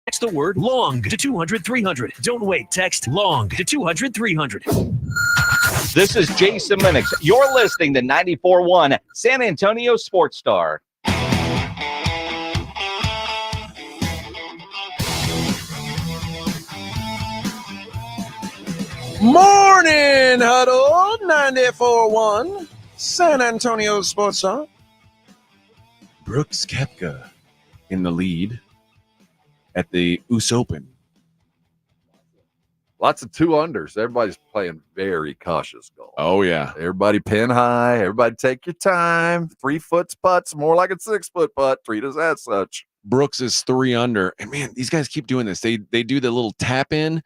Speaker 20: Text the word LONG to 200-300. Don't wait. Text LONG to 200-300.
Speaker 14: This is Jason Lennox. You're listening to 94.1 San Antonio Sports Star.
Speaker 11: Morning Huddle 94.1 San Antonio Sports Star.
Speaker 1: Brooks Koepka in the lead at the US Open.
Speaker 2: Lots of 2-unders. Everybody's playing very cautious golf.
Speaker 1: Oh, yeah.
Speaker 2: Everybody pin high. Everybody take your time. 3-foot putts, more like a 6-foot putt. Treat us as such.
Speaker 1: Brooks is 3 under. And, man, these guys keep doing this. They do the little tap in.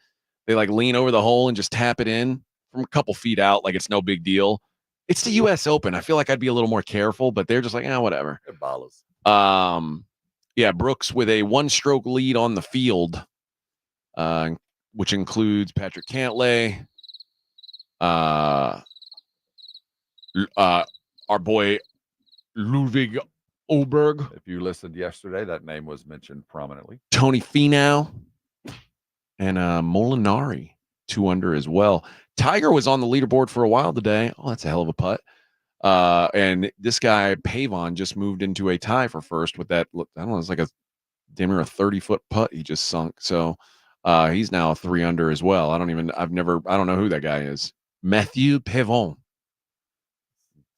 Speaker 1: They, like, lean over the hole and just tap it in from a couple feet out like it's no big deal. It's the US Open. I feel like I'd be a little more careful, but they're just like, whatever.
Speaker 2: They're ballas.
Speaker 1: Yeah, Brooks with a 1-stroke lead on the field, which includes Patrick Cantlay, our boy Ludwig Oberg.
Speaker 2: If you listened yesterday, that name was mentioned prominently.
Speaker 1: Tony Finau and Molinari, 2 under as well. Tiger was on the leaderboard for a while today. Oh, that's a hell of a putt. And this guy, Pavon, just moved into a tie for first with that. I don't know, it's like a damn near a 30-foot putt he just sunk. So he's now a 3 under as well. I don't know who that guy is. Mathieu Pavon.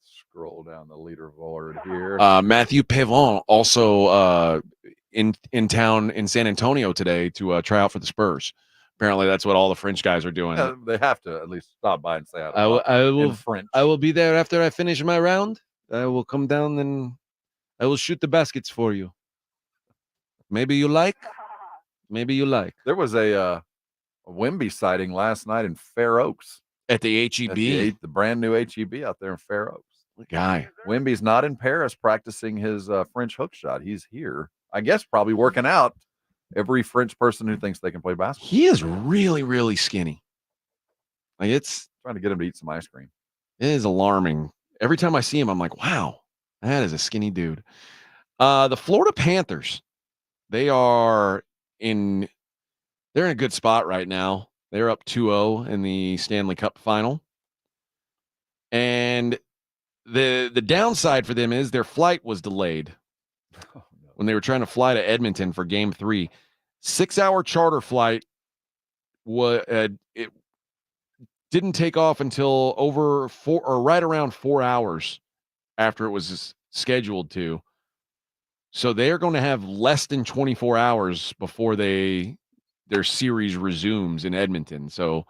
Speaker 2: Scroll down the leaderboard here.
Speaker 1: Mathieu Pavon also in town in San Antonio today to try out for the Spurs. Apparently, that's what all the French guys are doing.
Speaker 2: They have to at least stop by and say
Speaker 1: I will be there after I finish my round. I will come down and I will shoot the baskets for you. Maybe you like.
Speaker 2: There was a Wemby sighting last night in Fair Oaks.
Speaker 1: At the HEB?
Speaker 2: The brand new HEB out there in Fair Oaks.
Speaker 1: Guy.
Speaker 2: Wemby's not in Paris practicing his French hook shot. He's here, I guess, probably working out. Every French person who thinks they can play basketball.
Speaker 1: He is really, really skinny. Like, it's
Speaker 2: trying to get him to eat some ice cream.
Speaker 1: It is alarming. Every time I see him, I'm like, wow, that is a skinny dude. The Florida Panthers, they're in a good spot right now. They're up 2-0 in the Stanley Cup final. And the downside for them is their flight was delayed when they were trying to fly to Edmonton for Game 3. 6-hour charter flight it didn't take off until over 4 or right around 4 hours after it was scheduled to. So they're going to have less than 24 hours before their series resumes in Edmonton. So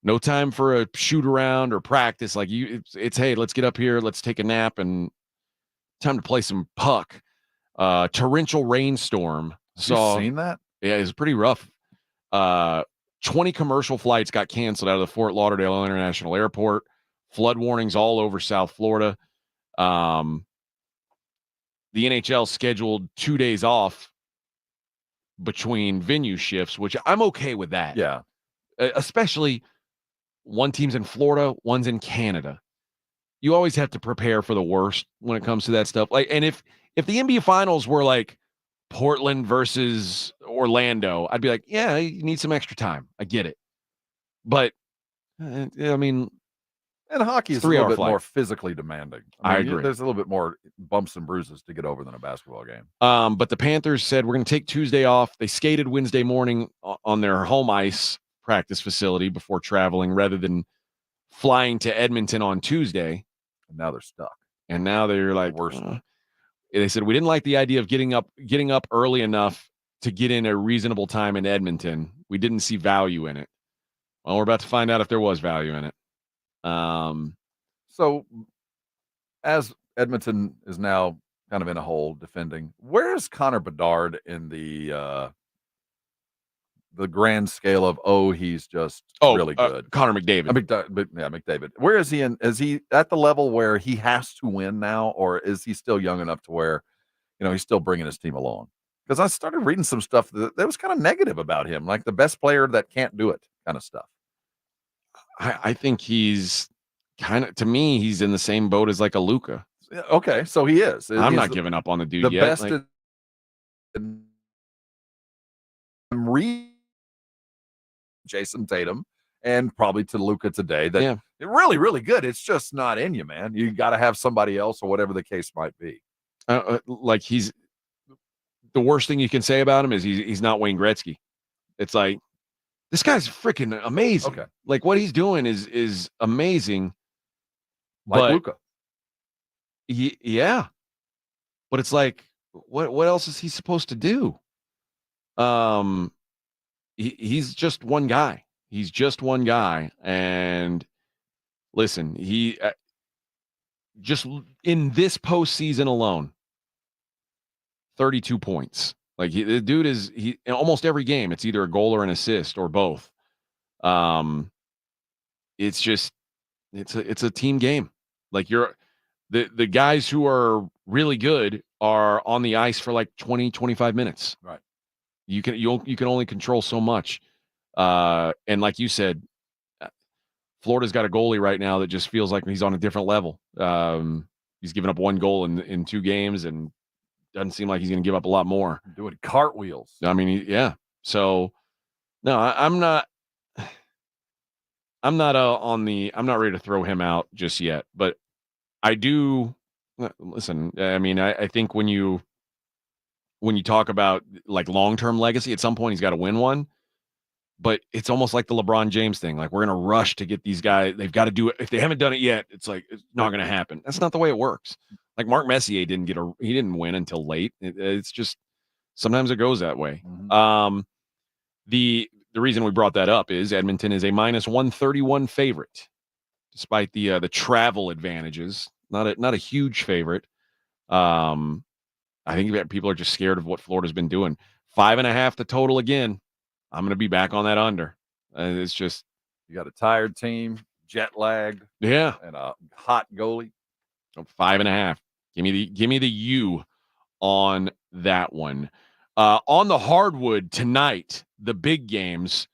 Speaker 1: no time for a shoot around or practice. Like it's hey, let's get up here, let's take a nap, and time to play some puck. Torrential rainstorm.
Speaker 2: Have you seen that?
Speaker 1: Yeah, it's pretty rough. 20 commercial flights got canceled out of the Fort Lauderdale International Airport. Flood warnings all over South Florida. The NHL scheduled 2 days off between venue shifts, which I'm okay with that.
Speaker 2: Yeah.
Speaker 1: Especially one team's in Florida, one's in Canada. You always have to prepare for the worst when it comes to that stuff. Like, and if the NBA Finals were like Portland versus Orlando, I'd be like, yeah, you need some extra time. I get it. But, I mean,
Speaker 2: and hockey is a little bit more physically demanding.
Speaker 1: I agree.
Speaker 2: There's a little bit more bumps and bruises to get over than a basketball game.
Speaker 1: But the Panthers said, we're going to take Tuesday off. They skated Wednesday morning on their home ice practice facility before traveling rather than flying to Edmonton on Tuesday.
Speaker 2: And now they're stuck.
Speaker 1: And now they're like, they said, we didn't like the idea of getting up early enough to get in a reasonable time in Edmonton. We didn't see value in it. Well, we're about to find out if there was value in it.
Speaker 2: So as Edmonton is now kind of in a hole defending, where is Connor Bedard in the grand scale of, he's just really good?
Speaker 1: Connor McDavid.
Speaker 2: McDavid. Where is he in? Is he at the level where he has to win now, or is he still young enough to where, he's still bringing his team along? Because I started reading some stuff that was kind of negative about him, like the best player that can't do it kind of stuff.
Speaker 1: I think he's kind of, to me, he's in the same boat as like a Luka.
Speaker 2: Okay, so he is.
Speaker 1: I'm not giving up on the dude yet.
Speaker 2: Best Jason Tatum and probably to Luka today that really, really good. It's just not in you, man. You got to have somebody else or whatever the case might be.
Speaker 1: Like he's the worst thing you can say about him is he's not Wayne Gretzky. It's like, this guy's freaking amazing.
Speaker 2: Okay.
Speaker 1: Like what he's doing is amazing.
Speaker 2: Like Luka.
Speaker 1: Yeah. But it's like, what else is he supposed to do? He's just one guy. He's just one guy. And listen, he just in this postseason alone, 32 points. Like the dude is in almost every game. It's either a goal or an assist or both. It's just it's a team game. Like the guys who are really good are on the ice for like 20, 25 minutes.
Speaker 2: Right.
Speaker 1: You can only control so much. And like you said, Florida's got a goalie right now that just feels like he's on a different level. He's given up one goal in 2 games and doesn't seem like he's going to give up a lot more.
Speaker 2: Doing cartwheels.
Speaker 1: I mean, yeah. So no, I'm not I'm not ready to throw him out just yet, but I do listen. I mean, I think when you talk about like long-term legacy, at some point he's got to win one, but it's almost like the LeBron James thing. Like we're in a rush to get these guys. They've got to do it. If they haven't done it yet, it's like, it's not going to happen. That's not the way it works. Like Mark Messier he didn't win until late. It's just, sometimes it goes that way.
Speaker 2: Mm-hmm.
Speaker 1: The reason we brought that up is Edmonton is a -131 favorite, despite the travel advantages. Not a huge favorite. I think people are just scared of what Florida's been doing. 5.5 the total again. I'm going to be back on that under. It's just,
Speaker 2: you got a tired team, jet lagged,
Speaker 1: yeah,
Speaker 2: and a hot goalie.
Speaker 1: 5.5. Give me the U on that one. On the hardwood tonight, the big games.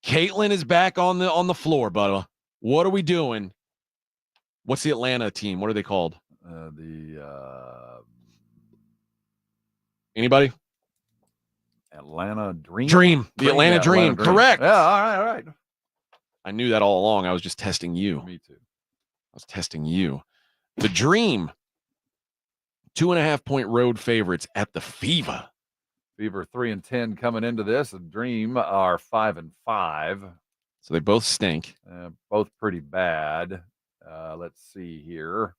Speaker 1: Caitlin is back on the floor, Bubba. What are we doing? What's the Atlanta team? What are they called?
Speaker 2: Anybody? Atlanta Dream.
Speaker 1: The Atlanta Dream. Correct.
Speaker 2: Yeah, all right.
Speaker 1: I knew that all along. I was just testing you.
Speaker 2: Me too.
Speaker 1: I was testing you. The Dream, 2.5-point road favorites at the Fever.
Speaker 2: Fever 3-10 coming into this. The Dream are 5-5.
Speaker 1: So they both stink.
Speaker 2: Both pretty bad. Let's see here.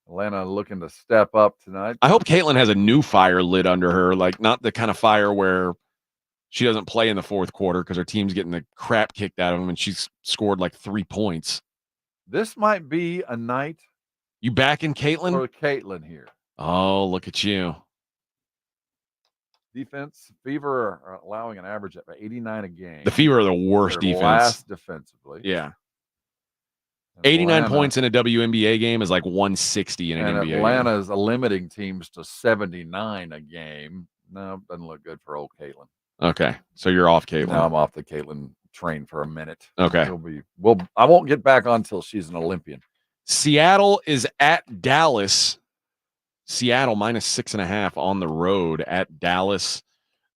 Speaker 2: Atlanta looking to step up tonight.
Speaker 1: I hope Caitlin has a new fire lit under her, like not the kind of fire where she doesn't play in the fourth quarter because her team's getting the crap kicked out of them and she's scored like 3 points.
Speaker 2: This might be a night.
Speaker 1: You backing Caitlin?
Speaker 2: For Caitlin here.
Speaker 1: Oh, look at you.
Speaker 2: Defense, Fever are allowing an average of 89 a game.
Speaker 1: The Fever are the worst
Speaker 2: They're
Speaker 1: defense.
Speaker 2: Last defensively.
Speaker 1: Yeah.
Speaker 2: And
Speaker 1: 89 points in a WNBA game is like 160 in an NBA game.
Speaker 2: Atlanta's limiting teams to 79 a game. No, doesn't look good for old Caitlin.
Speaker 1: Okay, so you're off Caitlin.
Speaker 2: Now I'm off the Caitlin train for a minute.
Speaker 1: Okay.
Speaker 2: I won't get back on until she's an Olympian.
Speaker 1: Seattle is at Dallas. Seattle -6.5 on the road at Dallas.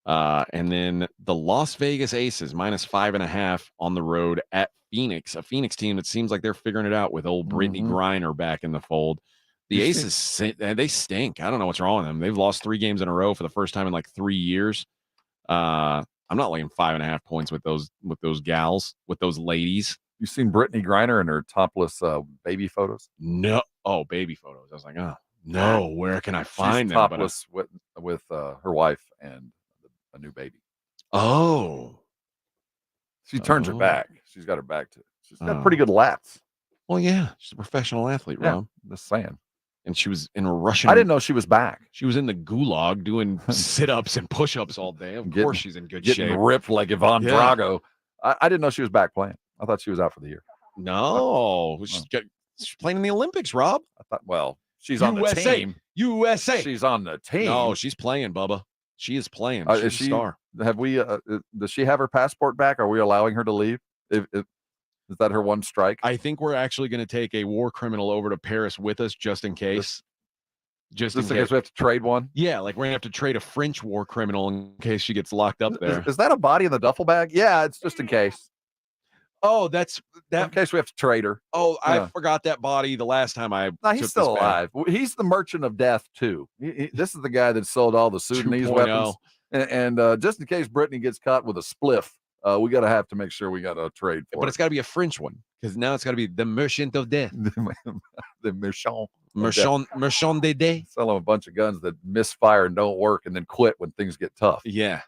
Speaker 1: And then the Las Vegas Aces -5.5 on the road at Phoenix, a Phoenix team that seems like they're figuring it out with old Brittany Griner back in the fold. The Aces, they stink. I don't know what's wrong with them. They've lost 3 games in a row for the first time in like 3 years. I'm not laying 5.5 points with those gals, with those ladies.
Speaker 2: You seen Brittany Griner in her topless baby photos?
Speaker 1: No. Oh, baby photos. I was like, oh no, where can I find
Speaker 2: She's
Speaker 1: them?
Speaker 2: topless with her wife and a new baby.
Speaker 1: Oh.
Speaker 2: She turns her back. She's got her back to it. She's got pretty good lats.
Speaker 1: Well, yeah, she's a professional athlete, Rob.
Speaker 2: Just saying.
Speaker 1: And she was in a Russian.
Speaker 2: I didn't know she was back.
Speaker 1: She was in the gulag doing sit-ups and push-ups all day. Of course, she's in good shape.
Speaker 2: Getting ripped like Yvonne Drago. I didn't know she was back playing. I thought she was out for the year.
Speaker 1: No, she's playing in the Olympics, Rob.
Speaker 2: I thought, well, she's on the team.
Speaker 1: USA.
Speaker 2: She's on the team.
Speaker 1: No, she's playing, Bubba. She is playing. She's
Speaker 2: Is she
Speaker 1: a star.
Speaker 2: Have we? Does she have her passport back? Are we allowing her to leave? Is that her one strike?
Speaker 1: I think we're actually going to take a war criminal over to Paris with us just in case. Just in case
Speaker 2: we have to trade one.
Speaker 1: Yeah, like we're gonna have to trade a French war criminal in case she gets locked up there.
Speaker 2: Is that a body in the duffel bag? Yeah, it's just in case.
Speaker 1: Oh, that's that.
Speaker 2: In case we have to trade her.
Speaker 1: Oh, I forgot that body the last time I.
Speaker 2: No, he's still alive. He's the merchant of death too. This is the guy that sold all the Sudanese weapons. And just in case Brittany gets caught with a spliff, we got to have to make sure we got a trade for
Speaker 1: But it's got to be a French one because now it's got to be the merchant of death.
Speaker 2: The merchant
Speaker 1: de death.
Speaker 2: Sell them a bunch of guns that misfire and don't work and then quit when things get tough.
Speaker 1: Yeah.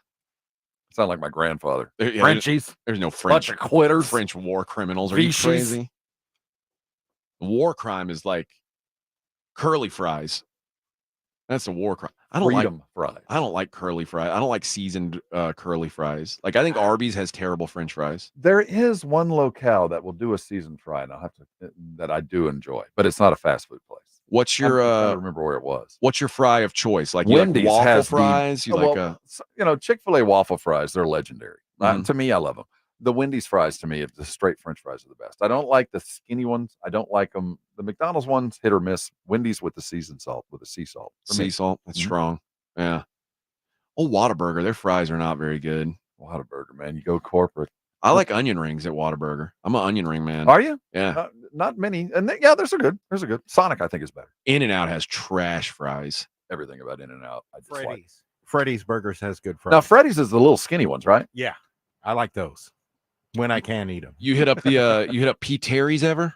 Speaker 2: Sound like my grandfather.
Speaker 1: Frenchies. There's no French.
Speaker 2: Bunch of quitters.
Speaker 1: French war criminals. Are you crazy? War crime is like curly fries. That's a war crime. I don't like curly fries. I don't like seasoned curly fries. Like I think Arby's has terrible French fries.
Speaker 2: There is one locale that will do a seasoned fry, and that I do enjoy, but it's not a fast food place.
Speaker 1: What's your?
Speaker 2: I don't remember where it was.
Speaker 1: What's your fry of choice? Like
Speaker 2: Wendy's
Speaker 1: waffle
Speaker 2: has
Speaker 1: fries.
Speaker 2: Chick-fil-A waffle fries. They're legendary.
Speaker 1: Mhm.
Speaker 2: To me, I love them. The Wendy's fries, to me, the straight French fries are the best. I don't like the skinny ones. I don't like them. The McDonald's ones, hit or miss. Wendy's with the seasoned salt, with the sea salt.
Speaker 1: Sea salt. That's strong. Yeah. Oh, Whataburger. Their fries are not very good.
Speaker 2: Whataburger, man. You go corporate.
Speaker 1: I like onion rings at Whataburger. I'm an onion ring man.
Speaker 2: Are you?
Speaker 1: Yeah.
Speaker 2: Not many. And there's a good. Sonic, I think, is better.
Speaker 1: In-N-Out has trash fries.
Speaker 2: Everything about In-N-Out. I dislike.
Speaker 4: Freddy's Burgers has good fries.
Speaker 2: Now, Freddy's is the little skinny ones, right?
Speaker 4: Yeah. I like those when I can eat them.
Speaker 1: You hit up P. Terry's ever?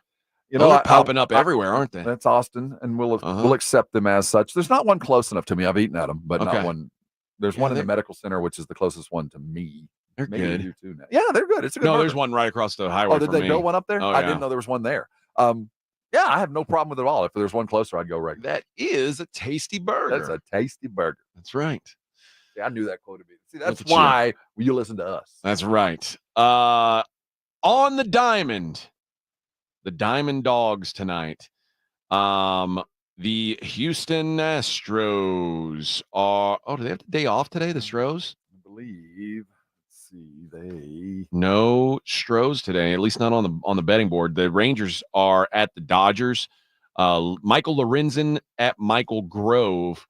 Speaker 2: They're
Speaker 1: popping up everywhere, aren't they?
Speaker 2: That's Austin, and we'll accept them as such. There's not one close enough to me. I've eaten at them, but not one. There's one in the medical center, which is the closest one to me.
Speaker 1: They're
Speaker 2: Maybe
Speaker 1: good.
Speaker 2: You too now. Yeah, they're good. It's a good.
Speaker 1: No, there's one right across the highway.
Speaker 2: Oh, did they build one up there?
Speaker 1: Oh,
Speaker 2: I didn't know there was one there. Yeah, I have no problem with it at all. If there's one closer, I'd go right.
Speaker 1: That is a tasty burger.
Speaker 2: That's a tasty burger.
Speaker 1: That's right.
Speaker 2: See, I knew that quote would be. See, that's why you listen to us.
Speaker 1: That's right. On the Diamond Dogs tonight. The Houston Astros are. Oh, do they have the day off today? The Stros?
Speaker 2: I believe. Let's see. They
Speaker 1: no Stros today, at least not on the betting board. The Rangers are at the Dodgers. Michael Lorenzen at Michael Grove.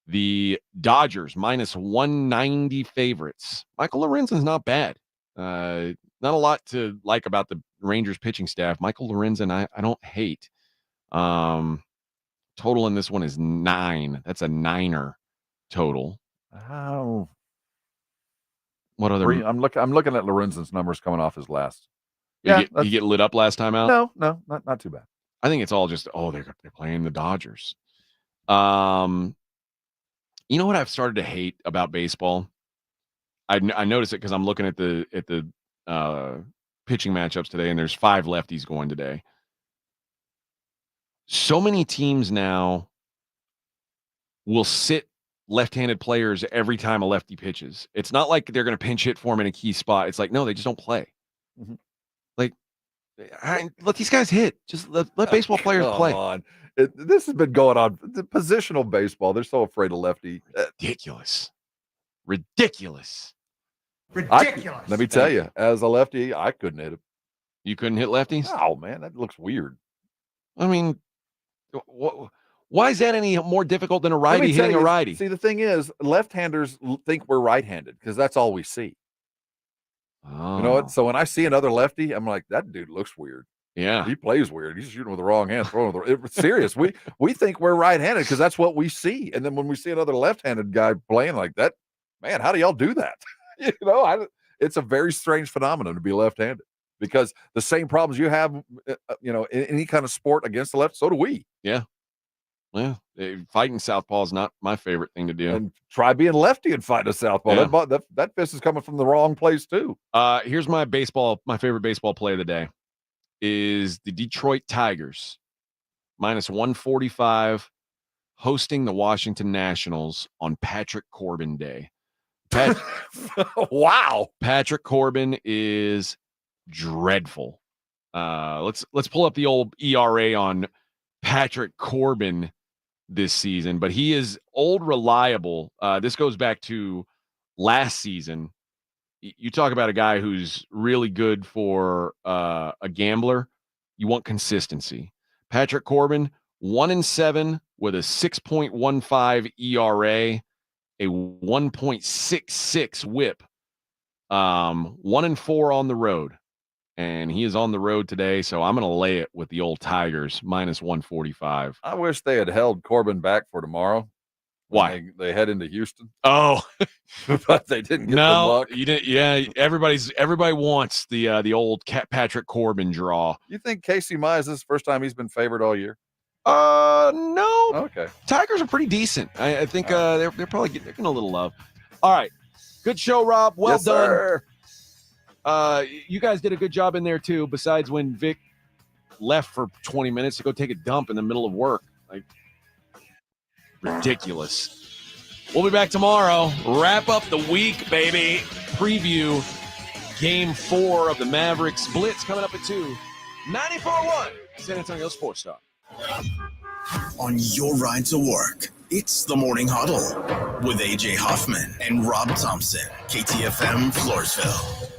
Speaker 1: The Dodgers minus 190 favorites. Michael Lorenzen's not bad. Not a lot to like about the Rangers pitching staff. Michael Lorenzen, I don't hate. Total in this one is 9. That's a 9er total.
Speaker 2: Oh.
Speaker 1: What other?
Speaker 2: I'm looking at Lorenzen's numbers coming off his last.
Speaker 1: You get lit up last time out?
Speaker 2: No, not too bad.
Speaker 1: I think it's all just they're playing the Dodgers. You know what I've started to hate about baseball? I noticed it because I'm looking at the pitching matchups today, and there's 5 lefties going today. So many teams now will sit left-handed players every time a lefty pitches. It's not like they're going to pinch hit for him in a key spot. It's like, no, they just don't play.
Speaker 2: Mm-hmm.
Speaker 1: Like, let these guys hit. Just let baseball players play.
Speaker 2: On. This has been going on. The positional baseball, they're so afraid of lefty.
Speaker 1: Ridiculous.
Speaker 2: Let me tell you, as a lefty, I couldn't hit him.
Speaker 1: You couldn't hit lefties?
Speaker 2: Oh, man, that looks weird.
Speaker 1: I mean, why is that any more difficult than a righty hitting a righty?
Speaker 2: See, the thing is, left-handers think we're right-handed because that's all we see.
Speaker 1: Oh.
Speaker 2: You know what? So when I see another lefty, I'm like, that dude looks weird.
Speaker 1: Yeah,
Speaker 2: he plays weird. He's shooting with the wrong hand, throwing with the. It's serious. We think we're right-handed because that's what we see, and then when we see another left-handed guy playing like that, man, how do y'all do that? It's a very strange phenomenon to be left-handed because the same problems you have, in any kind of sport against the left, so do we.
Speaker 1: Yeah. Well, fighting southpaw is not my favorite thing to do.
Speaker 2: And try being lefty and fighting a southpaw. Yeah. That fist is coming from the wrong place too.
Speaker 1: Here's my favorite baseball play of the day is the Detroit Tigers minus 145 hosting the Washington Nationals on Patrick Corbin Day.
Speaker 2: Wow.
Speaker 1: Patrick Corbin is dreadful. Let's pull up the old ERA on Patrick Corbin this season, but he is old reliable. This goes back to last season. You talk about a guy who's really good for a gambler. You want consistency. Patrick Corbin, 1-7 with a 6.15 ERA, a 1.66 WHIP, 1-4 on the road. And he is on the road today, so I'm going to lay it with the old Tigers, minus 145.
Speaker 2: I wish they had held Corbin back for tomorrow.
Speaker 1: Why?
Speaker 2: They head into Houston.
Speaker 1: Oh.
Speaker 2: But they didn't get the luck.
Speaker 1: You didn't. Yeah, everybody wants the old Patrick Corbin draw.
Speaker 2: You think Casey Mize, this is the first time he's been favored all year?
Speaker 1: No.
Speaker 2: Okay.
Speaker 1: Tigers are pretty decent. I think they're probably getting a little love. All right. Good show, Rob. Well
Speaker 2: yes,
Speaker 1: done.
Speaker 2: Sir.
Speaker 1: You guys did a good job in there too, besides when Vic left for 20 minutes to go take a dump in the middle of work. Like, ridiculous. We'll be back tomorrow. Wrap up the week, baby. Preview Game 4 of the Mavericks Blitz coming up at 2. 94.1 San Antonio Sports Talk.
Speaker 3: On your ride to work, it's the Morning Huddle with AJ Hoffman and Rob Thompson, KTFM Floresville.